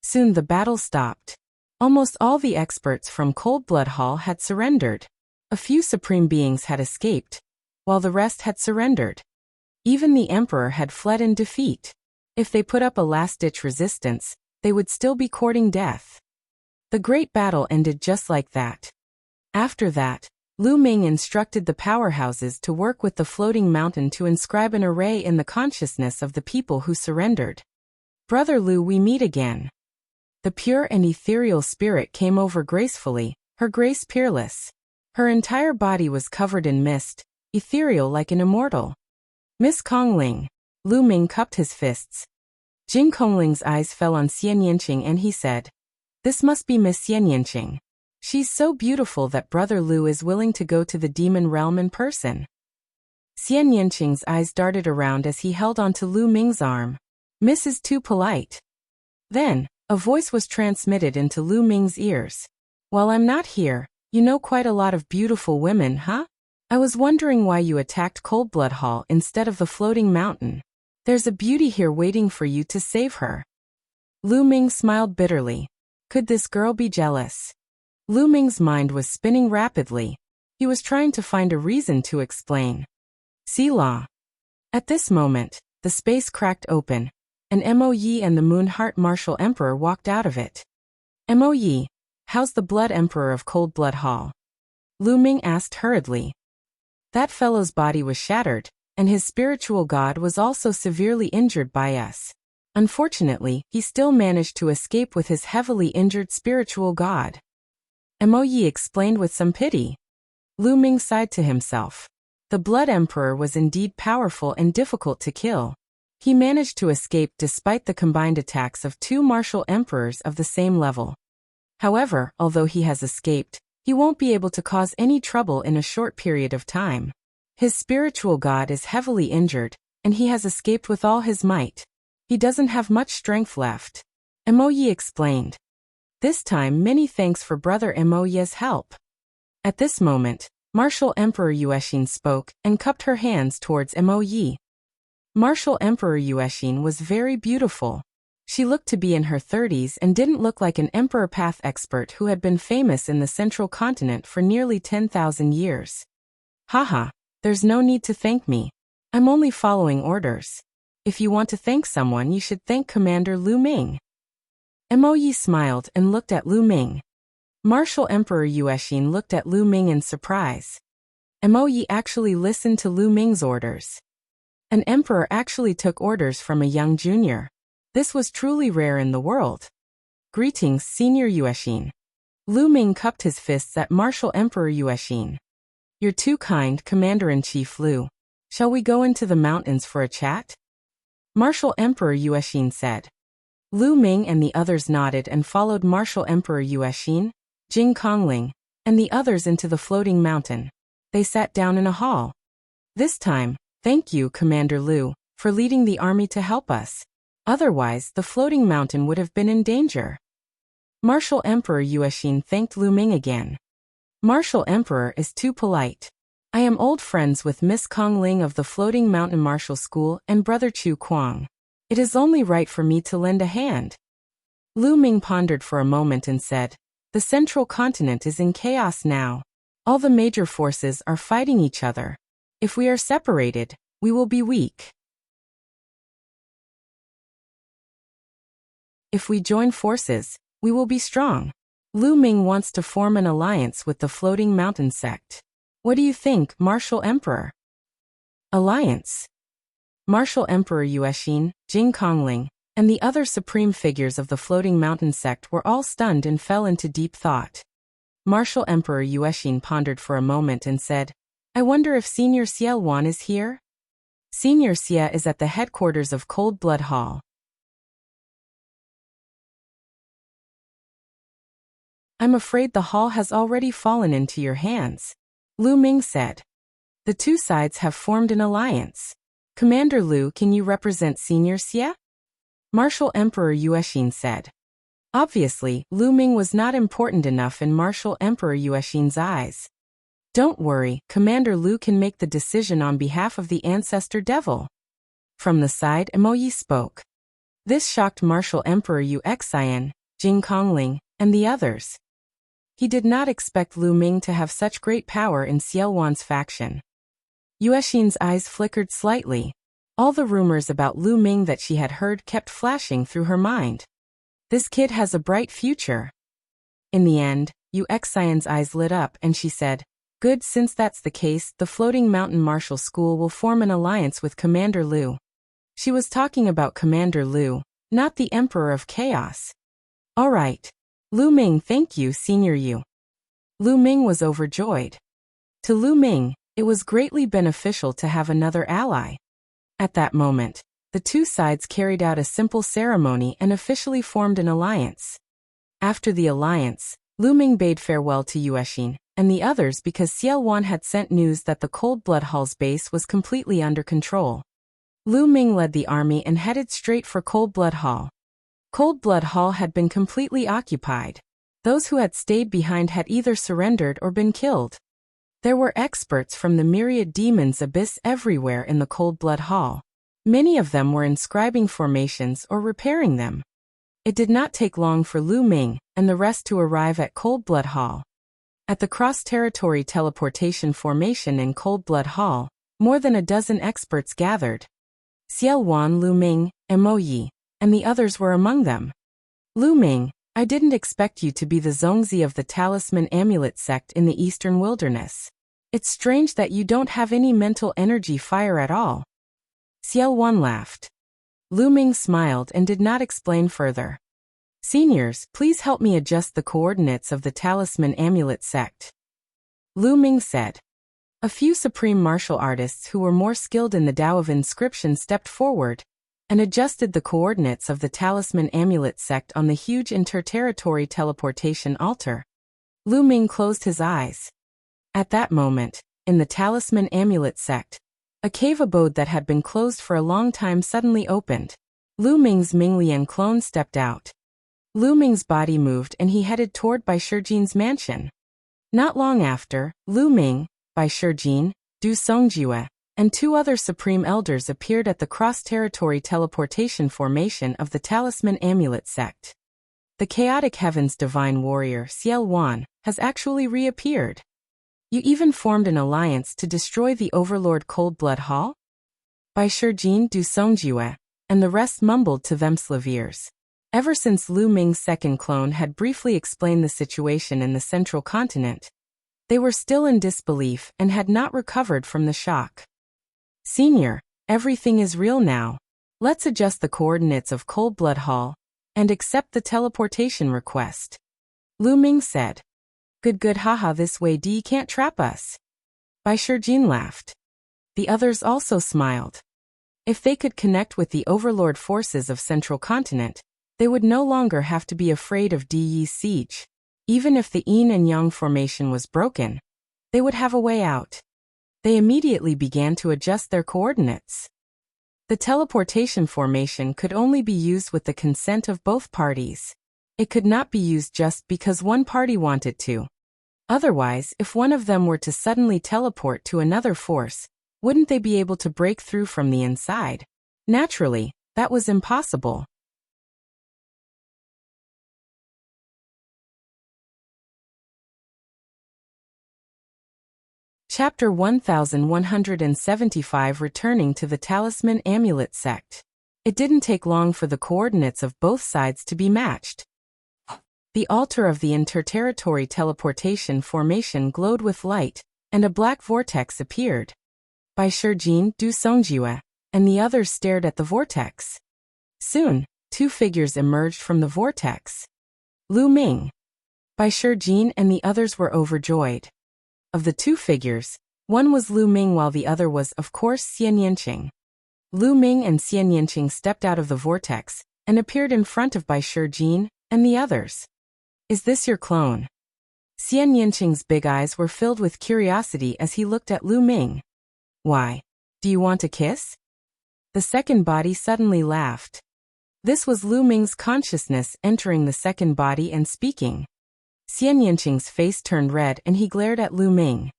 Soon the battle stopped. Almost all the experts from Cold Blood Hall had surrendered. A few supreme beings had escaped, while the rest had surrendered. Even the emperor had fled in defeat. If they put up a last-ditch resistance, they would still be courting death. The great battle ended just like that. After that, Lu Ming instructed the powerhouses to work with the Floating Mountain to inscribe an array in the consciousness of the people who surrendered. Brother Lu, we meet again. The pure and ethereal spirit came over gracefully, her grace peerless. Her entire body was covered in mist, ethereal like an immortal. Miss Kongling. Lu Ming cupped his fists. Jing Kongling's eyes fell on Xian Yanqing and he said, "This must be Miss Xian Yanqing. She's so beautiful that Brother Lu is willing to go to the demon realm in person." Xian Yanqing's eyes darted around as he held onto Lu Ming's arm. "Miss is too polite." Then, a voice was transmitted into Lu Ming's ears. "While I'm not here, you know quite a lot of beautiful women, huh? I was wondering why you attacked Cold Blood Hall instead of the Floating Mountain. There's a beauty here waiting for you to save her." Lu Ming smiled bitterly. Could this girl be jealous? Lu Ming's mind was spinning rapidly. He was trying to find a reason to explain. Selah. At this moment, the space cracked open, and Mo Yi and the Moon Heart Martial Emperor walked out of it. Mo Yi, how's the Blood Emperor of Cold Blood Hall? Lu Ming asked hurriedly. That fellow's body was shattered, and his spiritual god was also severely injured by us. Unfortunately, he still managed to escape with his heavily injured spiritual god. Mo Yi explained with some pity. Lu Ming sighed to himself. The Blood Emperor was indeed powerful and difficult to kill. He managed to escape despite the combined attacks of two martial emperors of the same level. However, although he has escaped, he won't be able to cause any trouble in a short period of time. His spiritual god is heavily injured, and he has escaped with all his might. He doesn't have much strength left. Mo Yi explained. This time many thanks for Brother Mo Yi's help. At this moment, Martial Emperor Yuexin spoke and cupped her hands towards Mo Yi. Martial Emperor Yuexin was very beautiful. She looked to be in her 30s and didn't look like an Emperor Path expert who had been famous in the Central Continent for nearly 10,000 years. Haha. There's no need to thank me. I'm only following orders. If you want to thank someone, you should thank Commander Lu Ming. Mo Yi smiled and looked at Lu Ming. Martial Emperor Yuexin looked at Lu Ming in surprise. Mo Yi actually listened to Lu Ming's orders. An emperor actually took orders from a young junior. This was truly rare in the world. Greetings, Senior Yuexin. Lu Ming cupped his fists at Martial Emperor Yuexin. You're too kind, Commander-in-Chief Lu. Shall we go into the mountains for a chat? Martial Emperor Yuexin said. Lu Ming and the others nodded and followed Martial Emperor Yuexin, Jing Kongling, and the others into the Floating Mountain. They sat down in a hall. This time, thank you, Commander Lu, for leading the army to help us. Otherwise, the Floating Mountain would have been in danger. Martial Emperor Yuexin thanked Lu Ming again. Martial Emperor is too polite. I am old friends with Miss Kongling of the Floating Mountain Martial School and Brother Chu Kuang. It is only right for me to lend a hand. Lu Ming pondered for a moment and said, the Central Continent is in chaos now. All the major forces are fighting each other. If we are separated, we will be weak. If we join forces, we will be strong. Lu Ming wants to form an alliance with the Floating Mountain sect. What do you think, Martial Emperor? Alliance. Martial Emperor Yuexin, Jing Kongling, and the other supreme figures of the Floating Mountain sect were all stunned and fell into deep thought. Martial Emperor Yuexin pondered for a moment and said, I wonder if Senior Xiao Wan is here? Senior Xia is at the headquarters of Cold Blood Hall. I'm afraid the hall has already fallen into your hands, Lu Ming said. The two sides have formed an alliance. Commander Lu, can you represent Senior Xia? Martial Emperor Yuexin said. Obviously, Lu Ming was not important enough in Martial Emperor Yuexin's eyes. Don't worry, Commander Lu can make the decision on behalf of the Ancestor Devil. From the side, Emoyi spoke. This shocked Martial Emperor Yuexin, Jing Kongling, and the others. He did not expect Lu Ming to have such great power in Xiao Wan's faction. Yuexin's eyes flickered slightly. All the rumors about Lu Ming that she had heard kept flashing through her mind. This kid has a bright future. In the end, Yuexin's eyes lit up and she said, Good, since that's the case, the Floating Mountain Martial School will form an alliance with Commander Lu. She was talking about Commander Lu, not the Emperor of Chaos. All right. Lu Ming, thank you, Senior Yu. Lu Ming was overjoyed. To Lu Ming, it was greatly beneficial to have another ally. At that moment, the two sides carried out a simple ceremony and officially formed an alliance. After the alliance, Lu Ming bade farewell to Yuexin and the others because Xiao Wan had sent news that the Cold Blood Hall's base was completely under control. Lu Ming led the army and headed straight for Cold Blood Hall. Cold Blood Hall had been completely occupied. Those who had stayed behind had either surrendered or been killed. There were experts from the myriad demons abyss everywhere in the Cold Blood Hall. Many of them were inscribing formations or repairing them. It did not take long for Lu Ming and the rest to arrive at Cold Blood Hall. At the cross-territory teleportation formation in Cold Blood Hall, more than a dozen experts gathered. Xiao Wan, Lu Ming, Emoyi, and the others were among them. Lu Ming, I didn't expect you to be the Zongzi of the Talisman Amulet sect in the Eastern Wilderness. It's strange that you don't have any mental energy fire at all. Xiao Wan laughed. Lu Ming smiled and did not explain further. Seniors, please help me adjust the coordinates of the Talisman Amulet sect. Lu Ming said. A few supreme martial artists who were more skilled in the Tao of Inscription stepped forward and adjusted the coordinates of the Talisman Amulet sect on the huge interterritory teleportation altar. Lu Ming closed his eyes. At that moment, in the Talisman Amulet sect, a cave abode that had been closed for a long time suddenly opened. Lu Ming's Minglian clone stepped out. Lu Ming's body moved and he headed toward Bai Shijin's mansion. Not long after, Lu Ming, Bai Shijin, Du Songjue, and two other supreme elders appeared at the cross-territory teleportation formation of the Talisman Amulet sect. The Chaotic Heavens divine warrior Xiao Wan has actually reappeared. You even formed an alliance to destroy the Overlord Cold Blood Hall? Bai Shijin, Du Songjue, and the rest mumbled to themselves. Ever since Lu Ming's second clone had briefly explained the situation in the central continent, they were still in disbelief and had not recovered from the shock. Senior, everything is real now. Let's adjust the coordinates of Cold Blood Hall and accept the teleportation request. Lu Ming said. Good haha, this way D can't trap us. Bai Shijin laughed. The others also smiled. If they could connect with the overlord forces of Central Continent, they would no longer have to be afraid of Di's siege. Even if the Yin and Yang formation was broken, they would have a way out. They immediately began to adjust their coordinates. The teleportation formation could only be used with the consent of both parties. It could not be used just because one party wanted to. Otherwise, if one of them were to suddenly teleport to another force, wouldn't they be able to break through from the inside? Naturally, that was impossible. Chapter 1175, Returning to the Talisman Amulet sect. It didn't take long for the coordinates of both sides to be matched. The altar of the interterritory teleportation formation glowed with light, and a black vortex appeared. Bai Shijin du Songjue, and the others stared at the vortex. Soon, two figures emerged from the vortex. Lu Ming. Bai Shijin and the others were overjoyed. Of the two figures, one was Lu Ming while the other was, of course, Xian Yanqing. Lu Ming and Xian Yanqing stepped out of the vortex and appeared in front of Bai Shijin and the others. Is this your clone? Xian Yanqing's big eyes were filled with curiosity as he looked at Lu Ming. Why? Do you want a kiss? The second body suddenly laughed. This was Lu Ming's consciousness entering the second body and speaking. Xian Yanqing's face turned red and he glared at Lu Ming.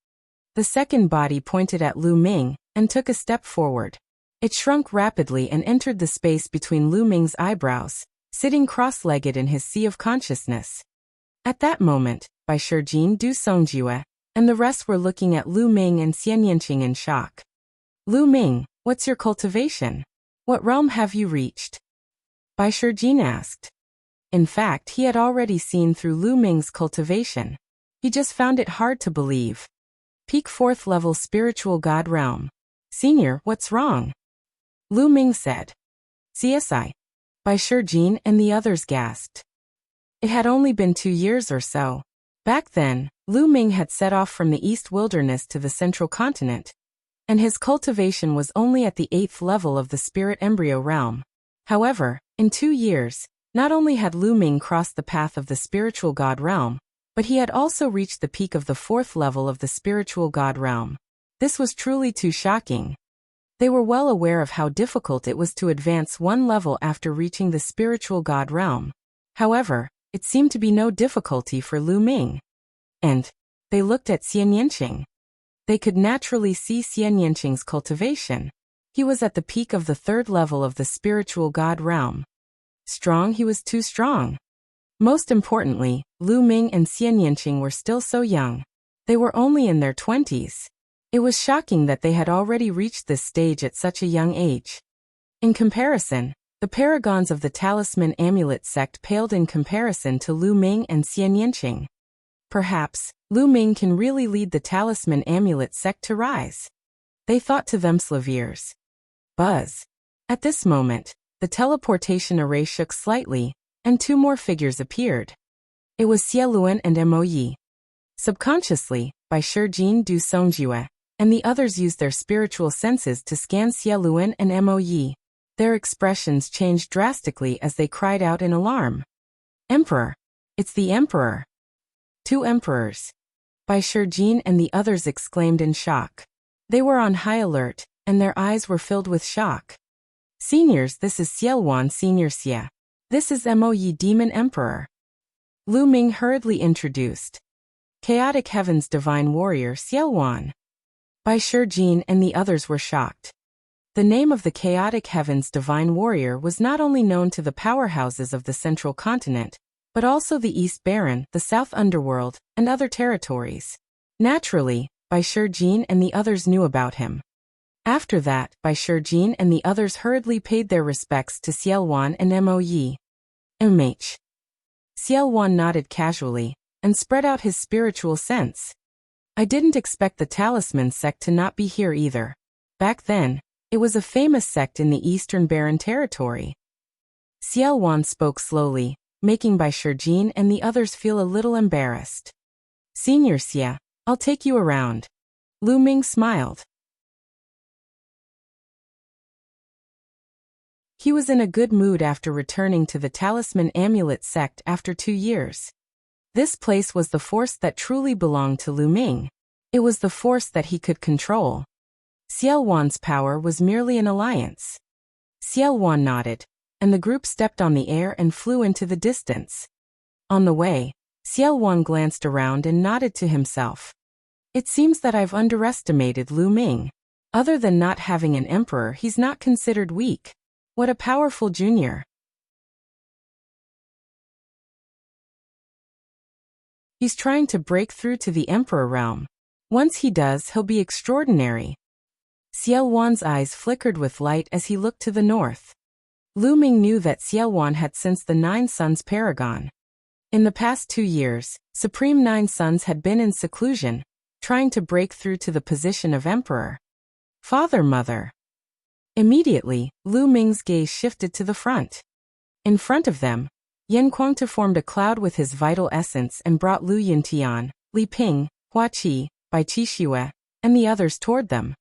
The second body pointed at Lu Ming and took a step forward. It shrunk rapidly and entered the space between Lu Ming's eyebrows, sitting cross-legged in his sea of consciousness. At that moment, Bai Shijin du Songjue and the rest were looking at Lu Ming and Xian Yanqing in shock. Lu Ming, what's your cultivation? What realm have you reached? Bai Shijin asked. In fact, he had already seen through Lu Ming's cultivation. He just found it hard to believe. Peak 4th level spiritual god realm. Senior, what's wrong? Lu Ming said. CSI. Bai Shijin and the others gasped. It had only been 2 years or so. Back then, Lu Ming had set off from the East Wilderness to the Central Continent, and his cultivation was only at the 8th level of the spirit embryo realm. However, in 2 years, not only had Lu Ming crossed the path of the spiritual god realm, but he had also reached the peak of the 4th level of the spiritual god realm. This was truly too shocking. They were well aware of how difficult it was to advance one level after reaching the spiritual god realm. However, it seemed to be no difficulty for Lu Ming. And they looked at Xian Yanqing. They could naturally see Xian Yanqing's cultivation. He was at the peak of the 3rd level of the spiritual god realm. Strong, he was too strong. Most importantly, Lu Ming and Xian Yanqing were still so young. They were only in their 20s. It was shocking that they had already reached this stage at such a young age. In comparison, the paragons of the Talisman Amulet sect paled in comparison to Lu Ming and Xian Yanqing. Perhaps, Lu Ming can really lead the Talisman Amulet sect to rise. They thought to themselves. Buzz. At this moment, the teleportation array shook slightly, and 2 more figures appeared. It was Xie Luan and Mo Yi. Subconsciously, Bai Shijin du Songjue, and the others used their spiritual senses to scan Xie Luan and Mo Yi. Their expressions changed drastically as they cried out in alarm. Emperor! It's the Emperor! 2 emperors! Bai Shijin and the others exclaimed in shock. They were on high alert, and their eyes were filled with shock. Seniors, this is Xielwan Senior Xie. This is Mo Yi Demon Emperor. Lu Ming hurriedly introduced. Chaotic Heaven's Divine Warrior Xielwan. Bai Shijin and the others were shocked. The name of the Chaotic Heaven's Divine Warrior was not only known to the powerhouses of the Central Continent, but also the East Baron, the South Underworld, and other territories. Naturally, Bai Shijin and the others knew about him. After that, Bai Shijin and the others hurriedly paid their respects to Xielwan and Mo Yi. MH. Xielwan nodded casually, and spread out his spiritual sense. I didn't expect the Talisman sect to not be here either. Back then, it was a famous sect in the Eastern Baron territory. Xielwan spoke slowly, making Bai Shijin and the others feel a little embarrassed. Senior Xie, I'll take you around. Lu Ming smiled. He was in a good mood after returning to the Talisman Amulet sect after 2 years. This place was the force that truly belonged to Lu Ming. It was the force that he could control. Xielwan's power was merely an alliance. Xielwan nodded, and the group stepped on the air and flew into the distance. On the way, Xielwan glanced around and nodded to himself. It seems that I've underestimated Lu Ming. Other than not having an emperor, he's not considered weak. What a powerful junior. He's trying to break through to the emperor realm. Once he does, he'll be extraordinary. Xielwan's eyes flickered with light as he looked to the north. Lu Ming knew that Xielwan had sensed the 9 Suns paragon. In the past 2 years, Supreme 9 Suns had been in seclusion, trying to break through to the position of emperor. Father, mother. Immediately, Lu Ming's gaze shifted to the front. In front of them, Yan Kuangtu formed a cloud with his vital essence and brought Lu Yuntian, Li Ping, Hua Qi, Bai Qixue, and the others toward them.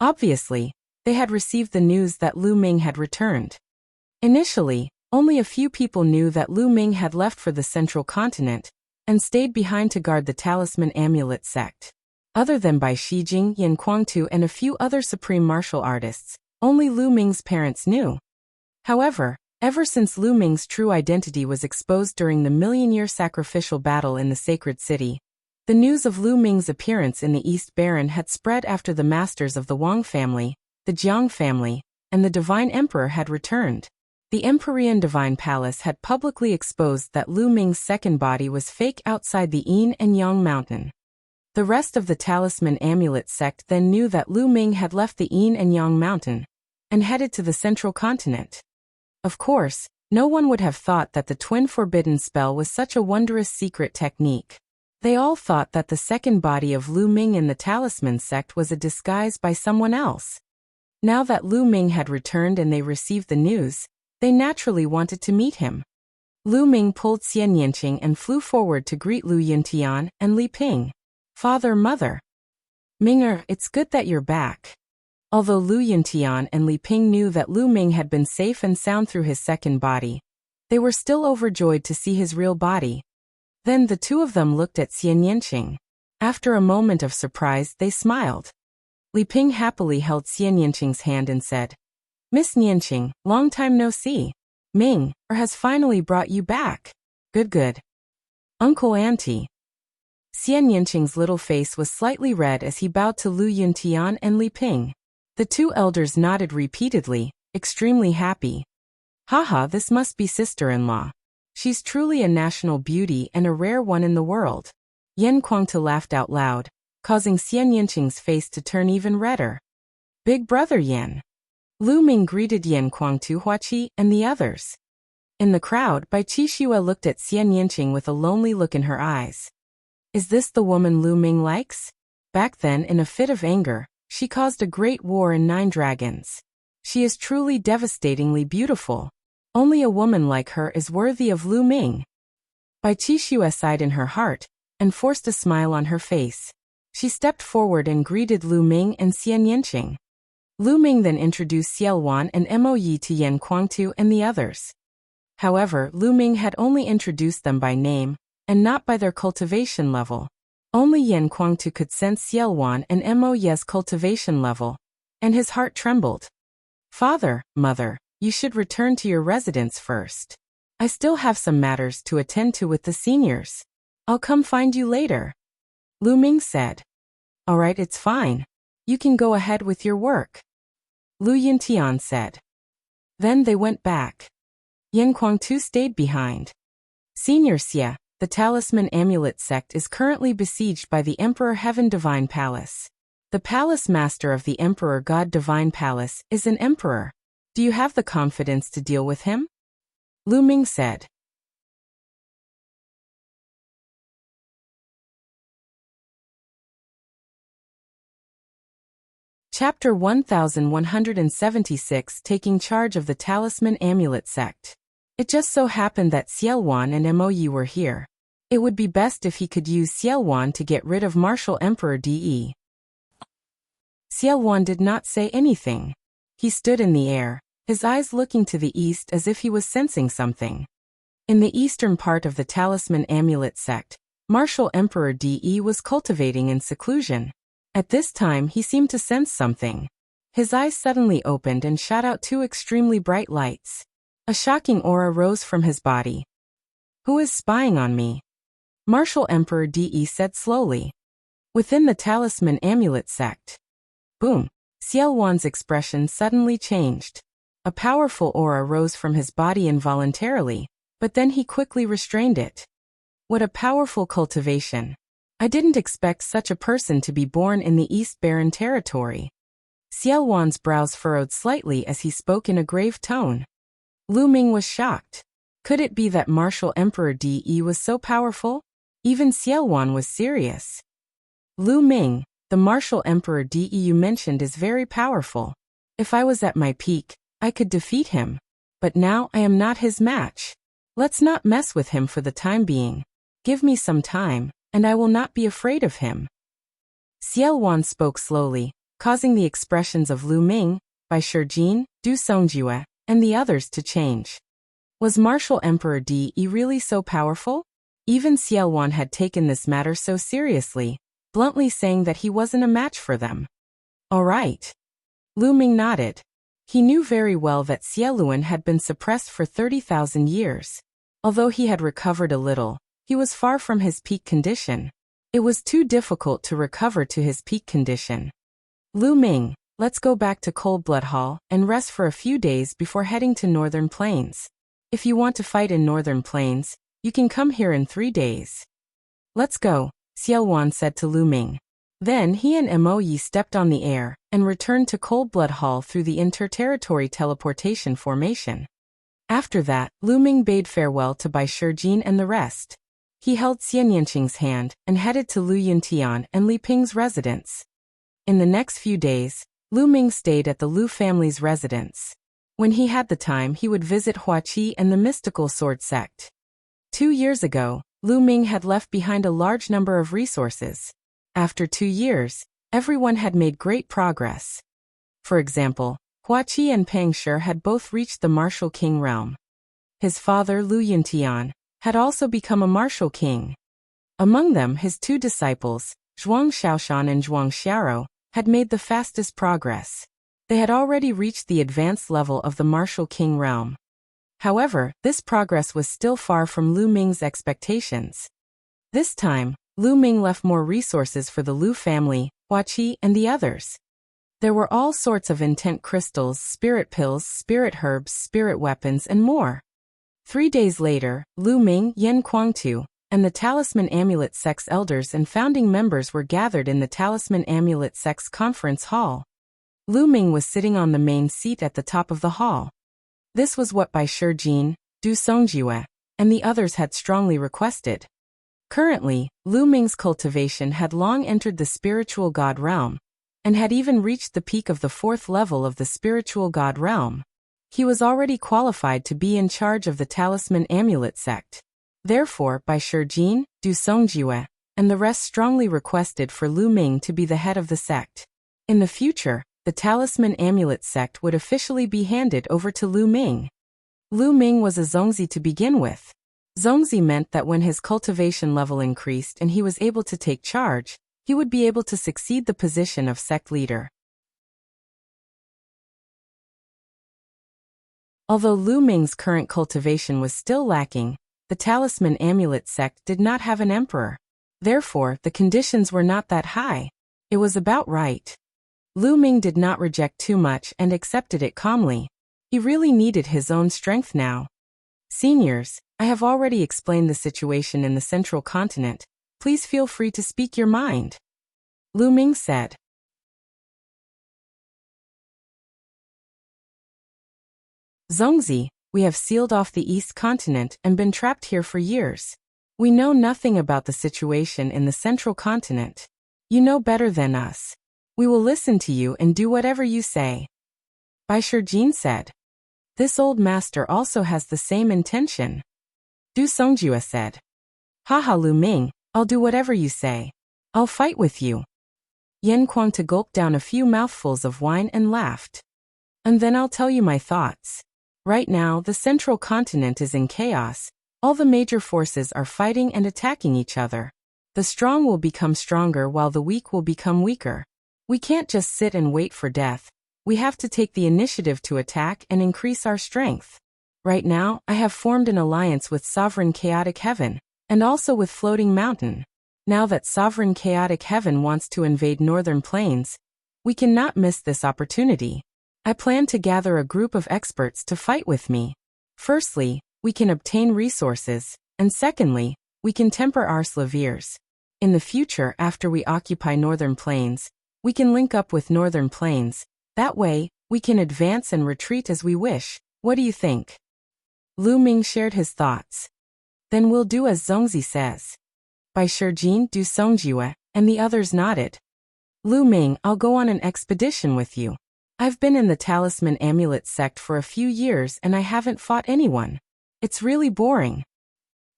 Obviously, they had received the news that Lu Ming had returned. Initially, only a few people knew that Lu Ming had left for the central continent and stayed behind to guard the talisman amulet sect. Other than Bai Shijing, Yan Kuangtu, and a few other supreme martial artists, only Lu Ming's parents knew. However, ever since Lu Ming's true identity was exposed during the million-year sacrificial battle in the sacred city, the news of Lu Ming's appearance in the East Baron had spread after the masters of the Wang family, the Jiang family, and the Divine Emperor had returned. The Empyrean Divine Palace had publicly exposed that Lu Ming's second body was fake outside the Yin and Yang mountain. The rest of the talisman amulet sect then knew that Lu Ming had left the Yin and Yang mountain and headed to the central continent. Of course, no one would have thought that the twin forbidden spell was such a wondrous secret technique. They all thought that the second body of Lu Ming in the talisman sect was a disguise by someone else. Now that Lu Ming had returned and they received the news, they naturally wanted to meet him. Lu Ming pulled Xian Yanqing and flew forward to greet Lu Yuntian and Li Ping. Father, mother. Ming'er, it's good that you're back. Although Lu Yuntian and Li Ping knew that Lu Ming had been safe and sound through his second body, they were still overjoyed to see his real body. Then the two of them looked at Xian Yanqing. After a moment of surprise, they smiled. Li Ping happily held Xian Yanqing's hand and said, Miss Yanqing, long time no see. Ming, has finally brought you back. Good. Uncle Auntie. Xian Yanqing's little face was slightly red as he bowed to Lu Yuntian and Li Ping. The two elders nodded repeatedly, extremely happy. Haha, this must be sister-in-law. She's truly a national beauty and a rare one in the world. Yan Kuangtu laughed out loud, causing Xian Yanqing's face to turn even redder. Big brother Yan. Lu Ming greeted Yan Kuangtu, Hua Qi, and the others. In the crowd, Bai Qixue looked at Xian Yanqing with a lonely look in her eyes. Is this the woman Lu Ming likes? Back then, in a fit of anger, she caused a great war in 9 dragons. She is truly devastatingly beautiful. Only a woman like her is worthy of Lu Ming. Bai Qixue sighed in her heart and forced a smile on her face. She stepped forward and greeted Lu Ming and Xian Yanqing. Lu Ming then introduced Xiaowan and Mo Yi to Yan Kuangtu and the others. However, Lu Ming had only introduced them by name, and not by their cultivation level. Only Yan Kuangtu could sense Xiaowan and Mo Yi's cultivation level, and his heart trembled. Father, mother, you should return to your residence first. I still have some matters to attend to with the seniors. I'll come find you later. Lu Ming said. Alright, it's fine. You can go ahead with your work. Lu Yuntian said. Then they went back. Yan Kuangtu stayed behind. Senior Xie, the talisman amulet sect is currently besieged by the Emperor Heaven Divine Palace. The palace master of the Emperor God Divine Palace is an emperor. Do you have the confidence to deal with him? Lu Ming said. Chapter 1176, Taking Charge of the Talisman Amulet Sect. It just so happened that Xiaowan and Mo Yi were here. It would be best if he could use Xiaowan to get rid of Martial Emperor De. Xiaowan did not say anything. He stood in the air, his eyes looking to the east as if he was sensing something. In the eastern part of the Talisman Amulet Sect, Martial Emperor De was cultivating in seclusion. At this time he seemed to sense something. His eyes suddenly opened and shot out 2 extremely bright lights. A shocking aura rose from his body. Who is spying on me? Martial Emperor De said slowly. Within the Talisman Amulet Sect. Boom. Xiaowan's expression suddenly changed. A powerful aura rose from his body involuntarily, but then he quickly restrained it. What a powerful cultivation. I didn't expect such a person to be born in the East Baron territory. Xiaowan's brows furrowed slightly as he spoke in a grave tone. Lu Ming was shocked. Could it be that Martial Emperor De was so powerful? Even Xiaowan was serious. Lu Ming, the martial emperor De you mentioned is very powerful. If I was at my peak, I could defeat him. But now I am not his match. Let's not mess with him for the time being. Give me some time, and I will not be afraid of him. Xiao Wan spoke slowly, causing the expressions of Lu Ming, Bai Shijin, Du Songjue, and the others to change. Was martial emperor De really so powerful? Even Xiao Wan had taken this matter so seriously, bluntly saying that he wasn't a match for them. All right. Lu Ming nodded. He knew very well that Xieluan had been suppressed for 30,000 years. Although he had recovered a little, he was far from his peak condition. It was too difficult to recover to his peak condition. Lu Ming, let's go back to Cold Blood Hall and rest for a few days before heading to Northern Plains. If you want to fight in Northern Plains, you can come here in 3 days. Let's go, Xiao Wan said to Lu Ming. Then he and Mo Yi stepped on the air and returned to Cold Blood Hall through the interterritory teleportation formation. After that, Lu Ming bade farewell to Bai Shijin and the rest. He held Xian Yanqing's hand and headed to Lu Yuntian and Li Ping's residence. In the next few days, Lu Ming stayed at the Lu family's residence. When he had the time, he would visit Huaqi and the mystical sword sect. 2 years ago, Lu Ming had left behind a large number of resources. After 2 years, everyone had made great progress. For example, Huaqi and Pang Shi had both reached the martial king realm. His father Lu Yuntian had also become a martial king. Among them, his 2 disciples, Zhuang Xiaoshan and Zhuang Xiaro, had made the fastest progress. They had already reached the advanced level of the martial king realm. However, this progress was still far from Lu Ming's expectations. This time, Lu Ming left more resources for the Lu family, Huaqi, and the others. There were all sorts of intent crystals, spirit pills, spirit herbs, spirit weapons, and more. 3 days later, Lu Ming, Yan Kuangtu, and the Talisman Amulet Sect's elders and founding members were gathered in the Talisman Amulet Sect's conference hall. Lu Ming was sitting on the main seat at the top of the hall. This was what Bai Shijin, Du Songjue, and the others had strongly requested. Currently, Lu Ming's cultivation had long entered the spiritual god realm, and had even reached the peak of the 4th level of the spiritual god realm. He was already qualified to be in charge of the Talisman Amulet Sect. Therefore, Bai Shijin, Du Songjue, and the rest strongly requested for Lu Ming to be the head of the sect. In the future, the Talisman Amulet Sect would officially be handed over to Lu Ming. Lu Ming was a Zongzi to begin with. Zongzi meant that when his cultivation level increased and he was able to take charge, he would be able to succeed the position of sect leader. Although Lu Ming's current cultivation was still lacking, the Talisman Amulet Sect did not have an emperor. Therefore, the conditions were not that high. It was about right. Lu Ming did not reject too much and accepted it calmly. He really needed his own strength now. Seniors, I have already explained the situation in the central continent. Please feel free to speak your mind. Lu Ming said. Zongzi, we have sealed off the East Continent and been trapped here for years. We know nothing about the situation in the central continent. You know better than us. We will listen to you and do whatever you say. Bai Shijin said. This old master also has the same intention. Du Songjue said. Haha Lu Ming, I'll do whatever you say. I'll fight with you. Yan Kuangtu gulped down a few mouthfuls of wine and laughed. And then I'll tell you my thoughts. Right now, the central continent is in chaos. All the major forces are fighting and attacking each other. The strong will become stronger while the weak will become weaker. We can't just sit and wait for death. We have to take the initiative to attack and increase our strength. Right now, I have formed an alliance with Sovereign Chaotic Heaven, and also with Floating Mountain. Now that Sovereign Chaotic Heaven wants to invade Northern Plains, we cannot miss this opportunity. I plan to gather a group of experts to fight with me. Firstly, we can obtain resources, and secondly, we can temper our slaviers. In the future, after we occupy Northern Plains, we can link up with Northern Plains. That way, we can advance and retreat as we wish. What do you think? Lu Ming shared his thoughts. Then we'll do as Zongzi says. Bai Shijin, Du Songjue, and the others nodded. Lu Ming, I'll go on an expedition with you. I've been in the Talisman Amulet sect for a few years and I haven't fought anyone. It's really boring.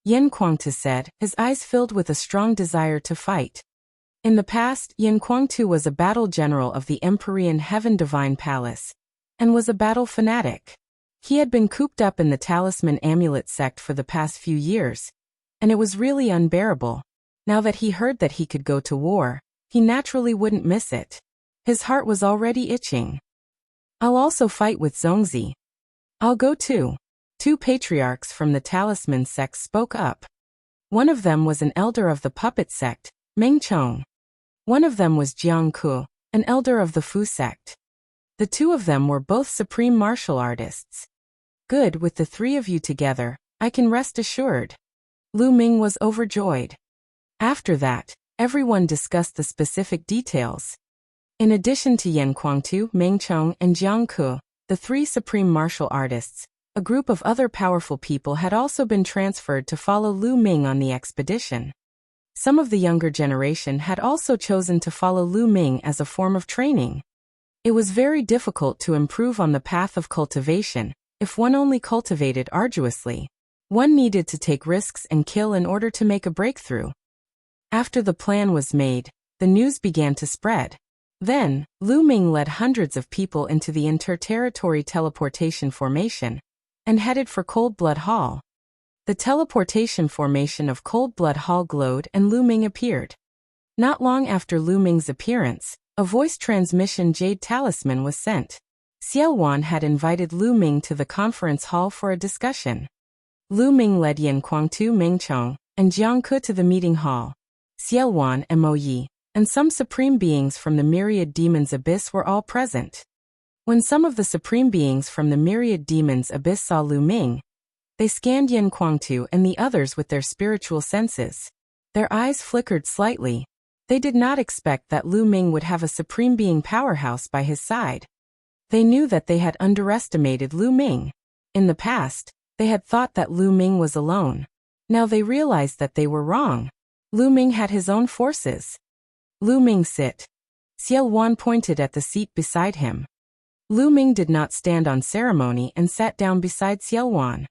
Yan Kuangtu said, his eyes filled with a strong desire to fight. In the past, Yan Kuangtu was a battle general of the Empyrean Heaven Divine Palace, and was a battle fanatic. He had been cooped up in the Talisman Amulet sect for the past few years, and it was really unbearable. Now that he heard that he could go to war, he naturally wouldn't miss it. His heart was already itching. I'll also fight with Zongzi. I'll go too. Two patriarchs from the Talisman sect spoke up. One of them was an elder of the puppet sect, Meng Chong. One of them was Jiang Ku, an elder of the Fu sect. The two of them were both supreme martial artists. Good, with the three of you together, I can rest assured. Lu Ming was overjoyed. After that, everyone discussed the specific details. In addition to Yan Kuangtu, Meng Chong, and Jiang Ku, the three supreme martial artists, a group of other powerful people had also been transferred to follow Lu Ming on the expedition. Some of the younger generation had also chosen to follow Lu Ming as a form of training. It was very difficult to improve on the path of cultivation, if one only cultivated arduously. One needed to take risks and kill in order to make a breakthrough. After the plan was made, the news began to spread. Then, Lu Ming led hundreds of people into the inter-territory teleportation formation, and headed for Cold Blood Hall. The teleportation formation of Cold Blood Hall glowed and Lu Ming appeared. Not long after Lu Ming's appearance, a voice transmission jade talisman was sent. Xiao Wan had invited Lu Ming to the conference hall for a discussion. Lu Ming led Yan Kuangtu, Meng Chong, and Jiang Ku to the meeting hall. Xiao Wan and Mo Yi, and some supreme beings from the Myriad Demons Abyss were all present. When some of the supreme beings from the Myriad Demons Abyss saw Lu Ming, they scanned Yan Kuangtu and the others with their spiritual senses. Their eyes flickered slightly. They did not expect that Lu Ming would have a supreme being powerhouse by his side. They knew that they had underestimated Lu Ming. In the past, they had thought that Lu Ming was alone. Now they realized that they were wrong. Lu Ming had his own forces. Lu Ming sit. Xiao Wan pointed at the seat beside him. Lu Ming did not stand on ceremony and sat down beside Xiao Wan.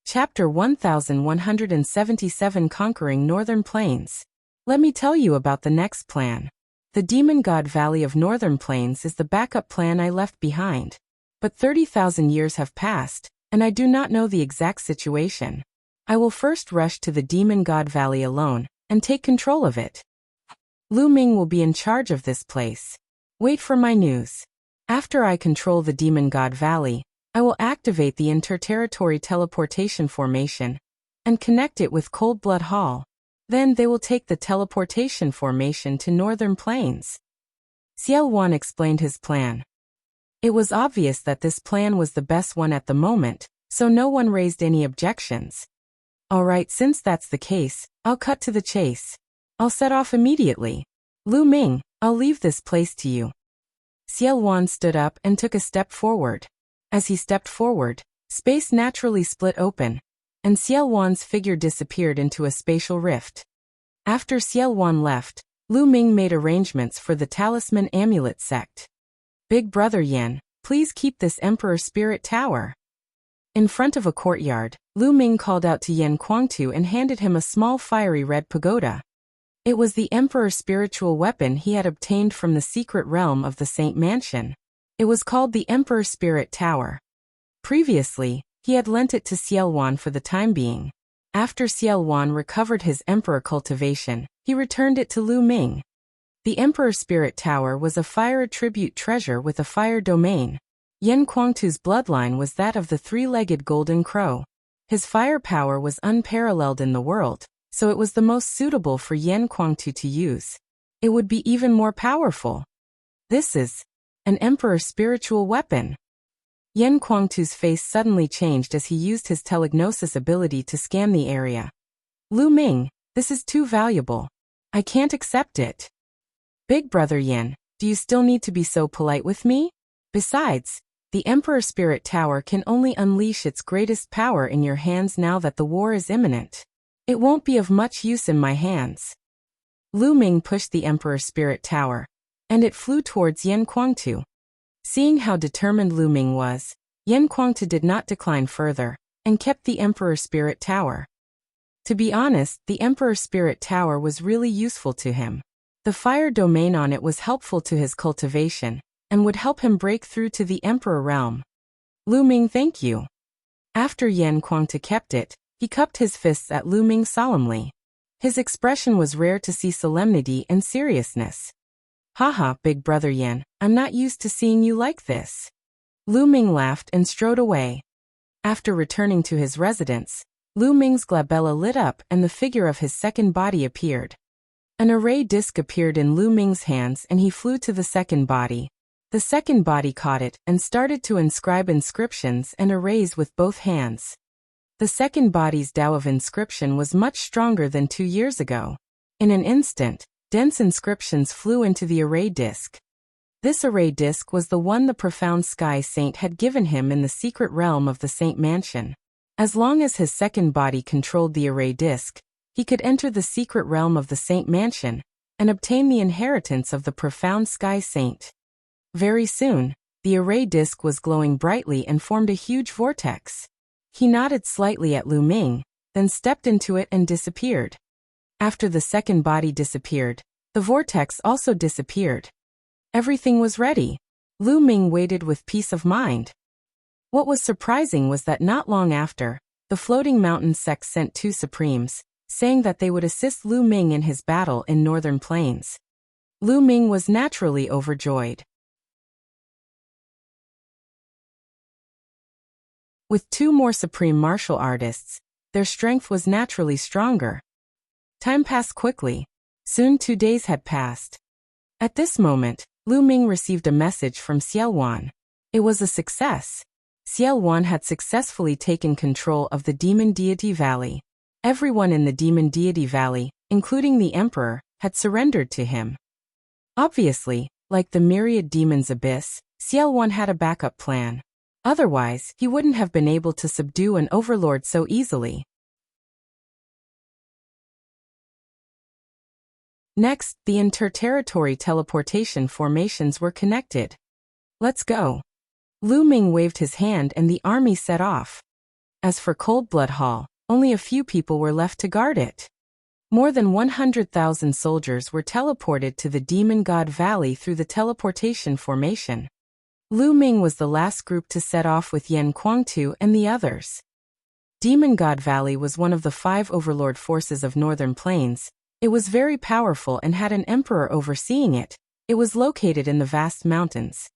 Chapter 1177, Conquering Northern Plains. Let me tell you about the next plan. The Demon God Valley of Northern Plains is the backup plan I left behind. But 30,000 years have passed, and I do not know the exact situation. I will first rush to the Demon God Valley alone, and take control of it. Lu Ming will be in charge of this place. Wait for my news. After I control the Demon God Valley, I will activate the Interterritory Teleportation Formation, and connect it with Cold Blood Hall. Then they will take the teleportation formation to Northern Plains. Xiao Wan explained his plan. It was obvious that this plan was the best one at the moment, so no one raised any objections. Alright, since that's the case, I'll cut to the chase. I'll set off immediately. Lu Ming, I'll leave this place to you. Xiao Wan stood up and took a step forward. As he stepped forward, space naturally split open, and Xiao Wan's figure disappeared into a spatial rift. After Xiao Wan left, Lu Ming made arrangements for the Talisman Amulet sect. Big Brother Yan, please keep this Emperor Spirit Tower. In front of a courtyard, Lu Ming called out to Yan Kuangtu and handed him a small fiery red pagoda. It was the Emperor's spiritual weapon he had obtained from the secret realm of the Saint Mansion. It was called the Emperor Spirit Tower. Previously, he had lent it to Xiao Wan for the time being. After Xiao Wan recovered his Emperor cultivation, he returned it to Lu Ming. The Emperor Spirit Tower was a fire attribute treasure with a fire domain. Yan Kuangtu's bloodline was that of the three-legged golden crow. His firepower was unparalleled in the world, so it was the most suitable for Yan Kuangtu to use. It would be even more powerful. This is an Emperor spiritual weapon. Yan Kuangtu's face suddenly changed as he used his telegnosis ability to scan the area. Lu Ming, this is too valuable. I can't accept it. Big Brother Yan, do you still need to be so polite with me? Besides, The Emperor Spirit Tower can only unleash its greatest power in your hands now that the war is imminent. It won't be of much use in my hands. Lu Ming pushed the Emperor Spirit Tower, and it flew towards Yan Kuangtu. Seeing how determined Lu Ming was, Yan Kuangtu did not decline further, and kept the Emperor Spirit Tower. To be honest, the Emperor Spirit Tower was really useful to him. The fire domain on it was helpful to his cultivation, and would help him break through to the Emperor realm. Lu Ming, thank you. After Yan Kuangtu kept it, he cupped his fists at Lu Ming solemnly. His expression was rare to see solemnity and seriousness. Haha, big brother Yan, I'm not used to seeing you like this. Lu Ming laughed and strode away. After returning to his residence, Lu Ming's glabella lit up and the figure of his second body appeared. An array disc appeared in Lu Ming's hands and he flew to the second body. The second body caught it and started to inscribe inscriptions and arrays with both hands. The second body's Tao of inscription was much stronger than 2 years ago. In an instant, dense inscriptions flew into the array disc. This array disc was the one the profound Sky Saint had given him in the secret realm of the Saint Mansion. As long as his second body controlled the array disc, he could enter the secret realm of the Saint Mansion and obtain the inheritance of the profound Sky Saint. Very soon, the array disc was glowing brightly and formed a huge vortex. He nodded slightly at Lu Ming, then stepped into it and disappeared. After the second body disappeared, the vortex also disappeared. Everything was ready. Lu Ming waited with peace of mind. What was surprising was that not long after, the Floating Mountain sect sent 2 Supremes, saying that they would assist Lu Ming in his battle in Northern Plains. Lu Ming was naturally overjoyed. With 2 more supreme martial artists, their strength was naturally stronger. Time passed quickly. Soon 2 days had passed. At this moment, Lu Ming received a message from Xiaowan. It was a success. Xiaowan had successfully taken control of the Demon Deity Valley. Everyone in the Demon Deity Valley, including the Emperor, had surrendered to him. Obviously, like the myriad demons abyss, Xiaowan had a backup plan. Otherwise, he wouldn't have been able to subdue an overlord so easily. Next, the interterritory teleportation formations were connected. Let's go. Lu Ming waved his hand and the army set off. As for Cold Blood Hall, only a few people were left to guard it. More than 100,000 soldiers were teleported to the Demon God Valley through the teleportation formation. Lu Ming was the last group to set off with Yan Kuangtu and the others. Demon God Valley was one of the 5 overlord forces of Northern Plains. It was very powerful and had an emperor overseeing it. It was located in the vast mountains.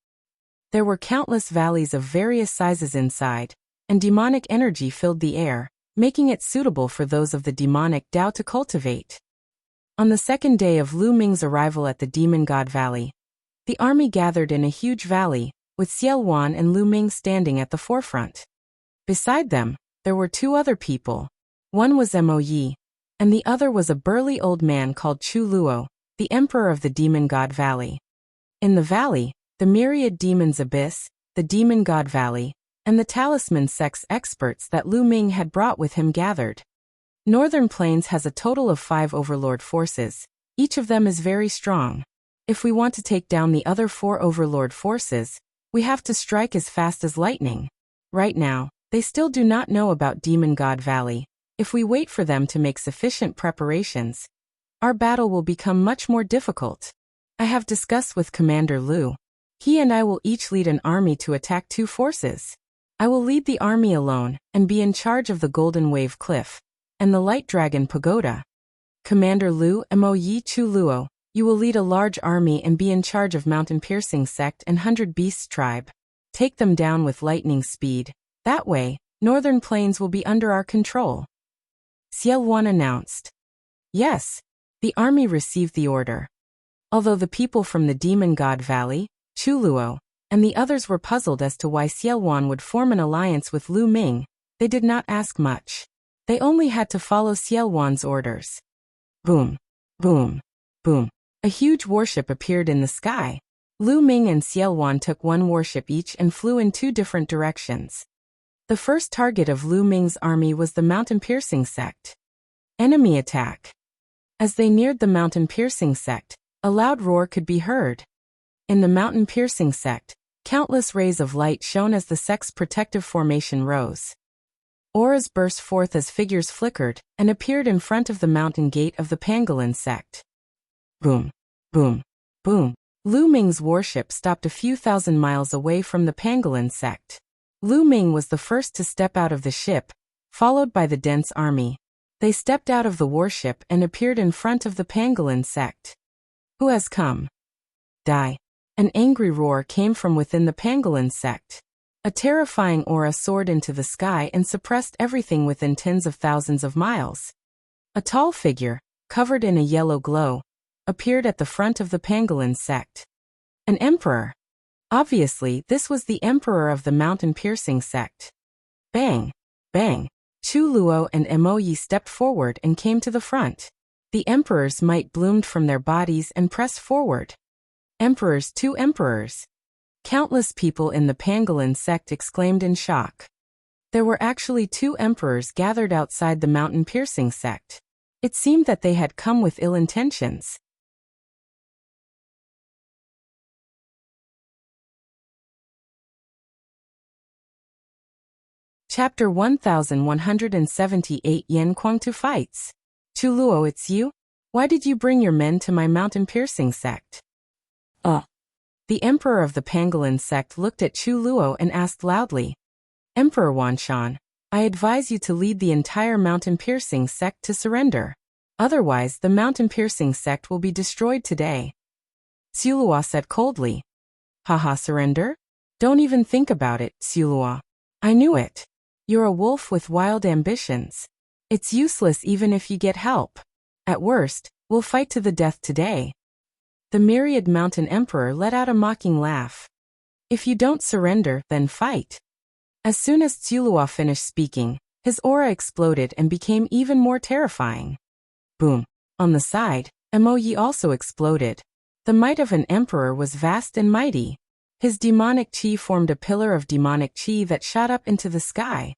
There were countless valleys of various sizes inside, and demonic energy filled the air, making it suitable for those of the demonic Tao to cultivate. On the second day of Lu Ming's arrival at the Demon God Valley, the army gathered in a huge valley, with Xiaowan and Lu Ming standing at the forefront. Beside them, there were 2 other people. One was Mo Yi, and the other was a burly old man called Chu Luo, the emperor of the Demon God Valley. In the valley, the myriad demons abyss, the Demon God Valley, and the talisman sect's experts that Lu Ming had brought with him gathered. Northern Plains has a total of 5 overlord forces. Each of them is very strong. If we want to take down the other 4 overlord forces, we have to strike as fast as lightning. Right now, they still do not know about Demon God Valley. If we wait for them to make sufficient preparations, our battle will become much more difficult. I have discussed with Commander Lu. He and I will each lead an army to attack 2 forces. I will lead the army alone and be in charge of the Golden Wave Cliff and the Light Dragon Pagoda. Commander Lu Mo Yi Chu Luo, you will lead a large army and be in charge of Mountain Piercing Sect and 100 Beasts Tribe. Take them down with lightning speed. That way, Northern Plains will be under our control. Xiaowan announced. Yes, the army received the order. Although the people from the Demon God Valley, Chu Luo, and the others were puzzled as to why Xiaowan would form an alliance with Lu Ming, they did not ask much. They only had to follow Xiaowan's orders. Boom, boom, boom. A huge warship appeared in the sky. Lu Ming and Xiao Wan took one warship each and flew in two different directions. The first target of Lu Ming's army was the mountain-piercing sect. Enemy attack. As they neared the mountain-piercing sect, a loud roar could be heard. In the mountain-piercing sect, countless rays of light shone as the sect's protective formation rose. Auras burst forth as figures flickered and appeared in front of the mountain gate of the pangolin sect. Boom, boom, boom. Lu Ming's warship stopped a few thousand miles away from the pangolin sect. Lu Ming was the first to step out of the ship, followed by the dense army. They stepped out of the warship and appeared in front of the pangolin sect. Who has come? Die. An angry roar came from within the pangolin sect. A terrifying aura soared into the sky and suppressed everything within tens of thousands of miles. A tall figure, covered in a yellow glow, appeared at the front of the pangolin sect. An emperor. Obviously, this was the emperor of the mountain-piercing sect. Bang! Bang! Chu Luo and Mo Yi stepped forward and came to the front. The emperor's might bloomed from their bodies and pressed forward. Emperors, two emperors! Countless people in the pangolin sect exclaimed in shock. There were actually two emperors gathered outside the mountain-piercing sect. It seemed that they had come with ill intentions. Chapter 1178 Yan Kuangtu fights. Chu Luo, it's you? Why did you bring your men to my mountain-piercing sect? The emperor of the pangolin sect looked at Chu Luo and asked loudly. Emperor Wanshan, I advise you to lead the entire mountain-piercing sect to surrender. Otherwise, the mountain-piercing sect will be destroyed today. Xu Luo said coldly. Haha, surrender? Don't even think about it, Xu Luo. I knew it. You're a wolf with wild ambitions. It's useless even if you get help. At worst, we'll fight to the death today. The myriad mountain emperor let out a mocking laugh. If you don't surrender, then fight. As soon as Tsulua finished speaking, his aura exploded and became even more terrifying. Boom. On the side, Mo Yi also exploded. The might of an emperor was vast and mighty. His demonic chi formed a pillar of demonic chi that shot up into the sky.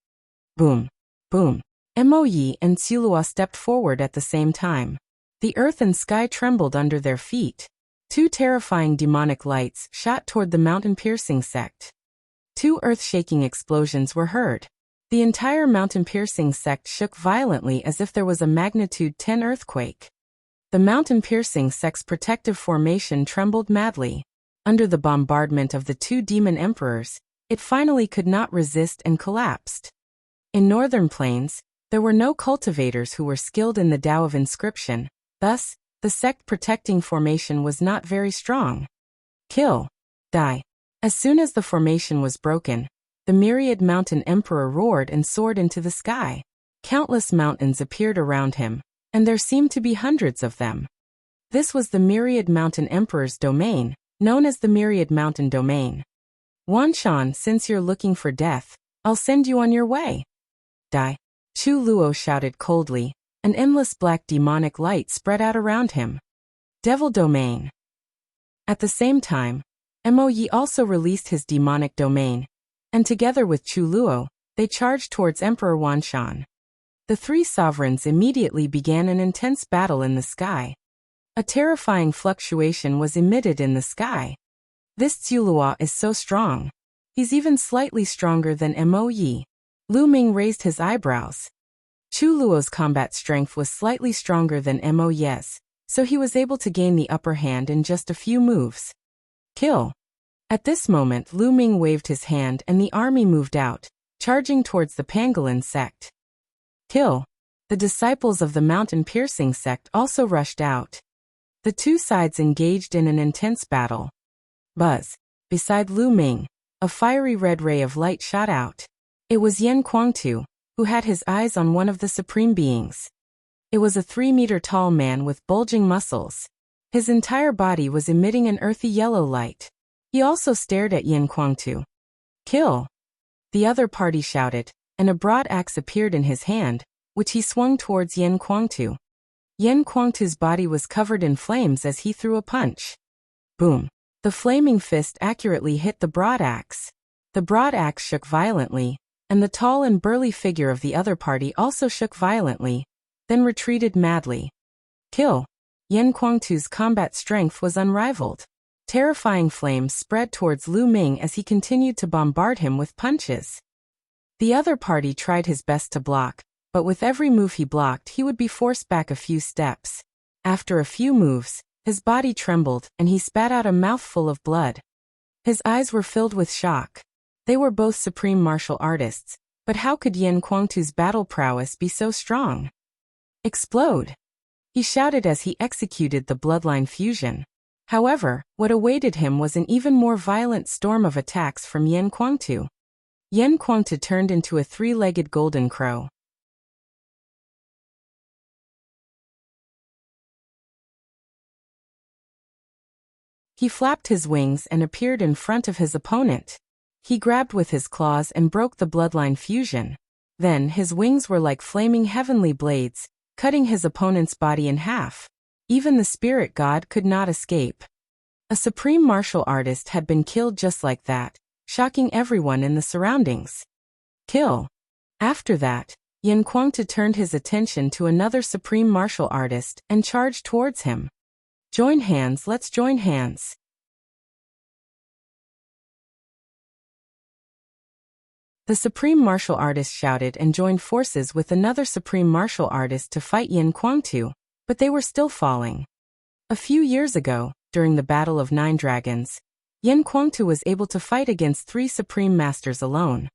Boom. Boom. Mo Yi and Tsulua stepped forward at the same time. The earth and sky trembled under their feet. Two terrifying demonic lights shot toward the mountain-piercing sect. Two earth-shaking explosions were heard. The entire mountain-piercing sect shook violently as if there was a magnitude 10 earthquake. The mountain-piercing sect's protective formation trembled madly. Under the bombardment of the two demon emperors, it finally could not resist and collapsed. In northern plains, there were no cultivators who were skilled in the Tao of inscription, thus, the sect protecting formation was not very strong. Kill. Die. As soon as the formation was broken, the myriad mountain emperor roared and soared into the sky. Countless mountains appeared around him, and there seemed to be hundreds of them. This was the myriad mountain emperor's domain, known as the myriad mountain domain. Wanshan, since you're looking for death, I'll send you on your way. Die. Chu Luo shouted coldly. An endless black demonic light spread out around him. Devil domain. At the same time, Mo Yi also released his demonic domain, and together with Chu Luo, they charged towards Emperor Wanshan. The three sovereigns immediately began an intense battle in the sky. A terrifying fluctuation was emitted in the sky. This Tsulua is so strong. He's even slightly stronger than Mo Yi. Lu Ming raised his eyebrows. Chu Luo's combat strength was slightly stronger than Mo Yi's, so he was able to gain the upper hand in just a few moves. Kill. At this moment, Lu Ming waved his hand and the army moved out, charging towards the pangolin sect. Kill. The disciples of the mountain-piercing sect also rushed out. The two sides engaged in an intense battle. Buzz. Beside Lu Ming, a fiery red ray of light shot out. It was Yan Kuangtu, who had his eyes on one of the supreme beings. It was a 3-meter-tall man with bulging muscles. His entire body was emitting an earthy yellow light. He also stared at Yan Kuangtu. Kill! The other party shouted, and a broad axe appeared in his hand, which he swung towards Yan Kuangtu. Yan Kuangtu's body was covered in flames as he threw a punch. Boom! The flaming fist accurately hit the broad axe. The broad axe shook violently, and the tall and burly figure of the other party also shook violently, then retreated madly. Kill. Yan Kuangtu's combat strength was unrivaled. Terrifying flames spread towards Lu Ming as he continued to bombard him with punches. The other party tried his best to block, but with every move he blocked he would be forced back a few steps. After a few moves, his body trembled and he spat out a mouthful of blood. His eyes were filled with shock. They were both supreme martial artists, but how could Yan Kuangtu's battle prowess be so strong? Explode! He shouted as he executed the bloodline fusion. However, what awaited him was an even more violent storm of attacks from Yan Kuangtu. Yan Kuangtu turned into a three-legged golden crow. He flapped his wings and appeared in front of his opponent. He grabbed with his claws and broke the bloodline fusion. Then his wings were like flaming heavenly blades, cutting his opponent's body in half. Even the spirit god could not escape. A supreme martial artist had been killed just like that, shocking everyone in the surroundings. Kill. After that, Yan Kuangtu turned his attention to another supreme martial artist and charged towards him. Join hands, let's join hands. The supreme martial artist shouted and joined forces with another supreme martial artist to fight Yan Kuangtu, but they were still falling. A few years ago, during the Battle of Nine Dragons, Yan Kuangtu was able to fight against 3 supreme masters alone.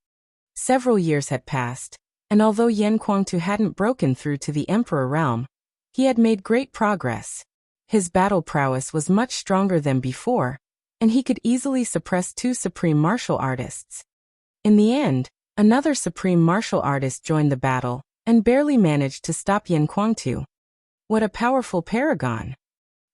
Several years had passed, and although Yan Kuangtu hadn't broken through to the Emperor realm, he had made great progress. His battle prowess was much stronger than before, and he could easily suppress 2 supreme martial artists. In the end, another supreme martial artist joined the battle, and barely managed to stop Yan Kuangtu. What a powerful paragon!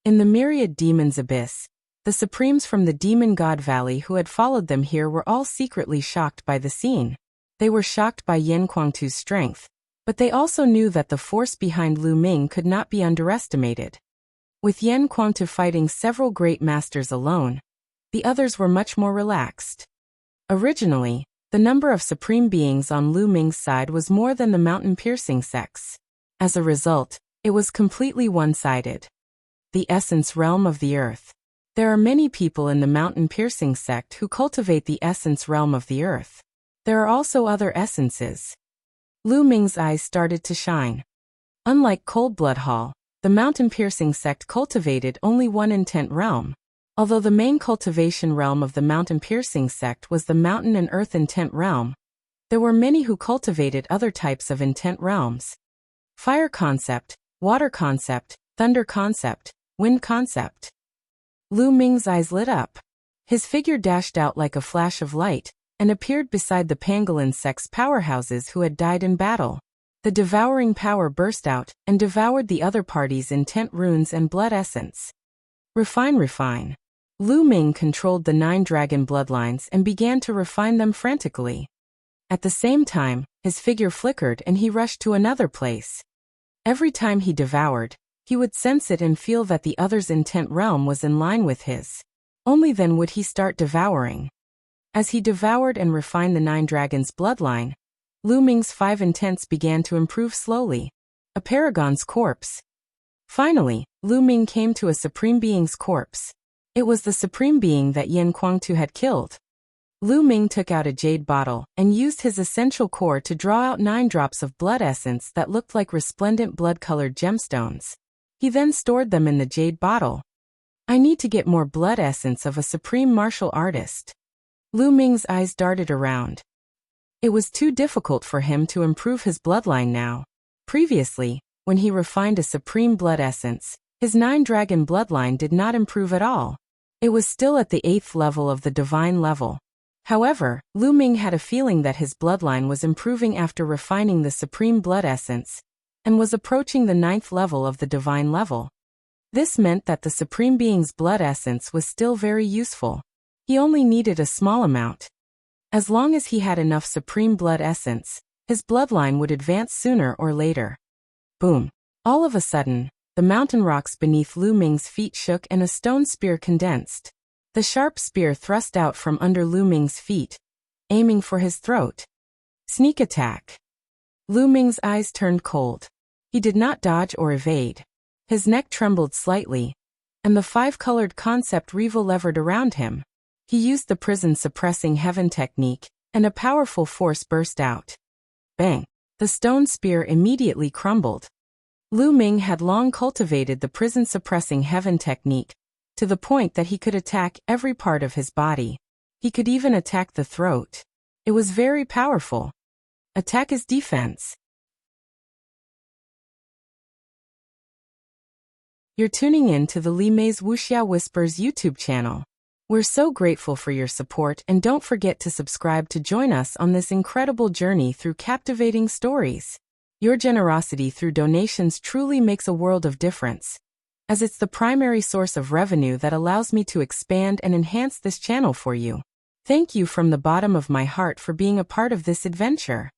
In the myriad demons abyss, the supremes from the demon god valley who had followed them here were all secretly shocked by the scene. They were shocked by Yan Kuangtu's strength, but they also knew that the force behind Lu Ming could not be underestimated. With Yan Kuangtu fighting several great masters alone, the others were much more relaxed. Originally, the number of supreme beings on Lu Ming's side was more than the mountain-piercing sects. As a result, it was completely one-sided. The essence realm of the earth. There are many people in the mountain-piercing sect who cultivate the essence realm of the earth. There are also other essences. Lu Ming's eyes started to shine. Unlike Cold Blood Hall, the mountain-piercing sect cultivated only one intent realm. Although the main cultivation realm of the mountain-piercing sect was the mountain and earth intent realm, there were many who cultivated other types of intent realms. Fire concept, water concept, thunder concept, wind concept. Lu Ming's eyes lit up. His figure dashed out like a flash of light, and appeared beside the pangolin sect's powerhouses who had died in battle. The devouring power burst out, and devoured the other party's intent runes and blood essence. Refine. Lu Ming controlled the 9 dragon bloodlines and began to refine them frantically. At the same time, his figure flickered and he rushed to another place. Every time he devoured, he would sense it and feel that the other's intent realm was in line with his. Only then would he start devouring. As he devoured and refined the 9 dragons' bloodline, Lu Ming's 5 intents began to improve slowly. A paragon's corpse. Finally, Lu Ming came to a supreme being's corpse. It was the supreme being that Yan Kuangtu had killed. Lu Ming took out a jade bottle and used his essential core to draw out 9 drops of blood essence that looked like resplendent blood-colored gemstones. He then stored them in the jade bottle. I need to get more blood essence of a supreme martial artist. Lu Ming's eyes darted around. It was too difficult for him to improve his bloodline now. Previously, when he refined a supreme blood essence, his 9-dragon bloodline did not improve at all. It was still at the 8th level of the divine level. However, Lu Ming had a feeling that his bloodline was improving after refining the supreme blood essence, and was approaching the 9th level of the divine level. This meant that the supreme being's blood essence was still very useful. He only needed a small amount. As long as he had enough supreme blood essence, his bloodline would advance sooner or later. Boom! All of a sudden, the mountain rocks beneath Lu Ming's feet shook and a stone spear condensed. The sharp spear thrust out from under Lu Ming's feet, aiming for his throat. Sneak attack. Lu Ming's eyes turned cold. He did not dodge or evade. His neck trembled slightly, and the five-colored concept Revel levered around him. He used the prison-suppressing heaven technique, and a powerful force burst out. Bang! The stone spear immediately crumbled. Lu Ming had long cultivated the prison-suppressing heaven technique, to the point that he could attack every part of his body. He could even attack the throat. It was very powerful. Attack is defense. You're tuning in to the Li Mei's Wuxia Whispers YouTube channel. We're so grateful for your support, and don't forget to subscribe to join us on this incredible journey through captivating stories. Your generosity through donations truly makes a world of difference, as it's the primary source of revenue that allows me to expand and enhance this channel for you. Thank you from the bottom of my heart for being a part of this adventure.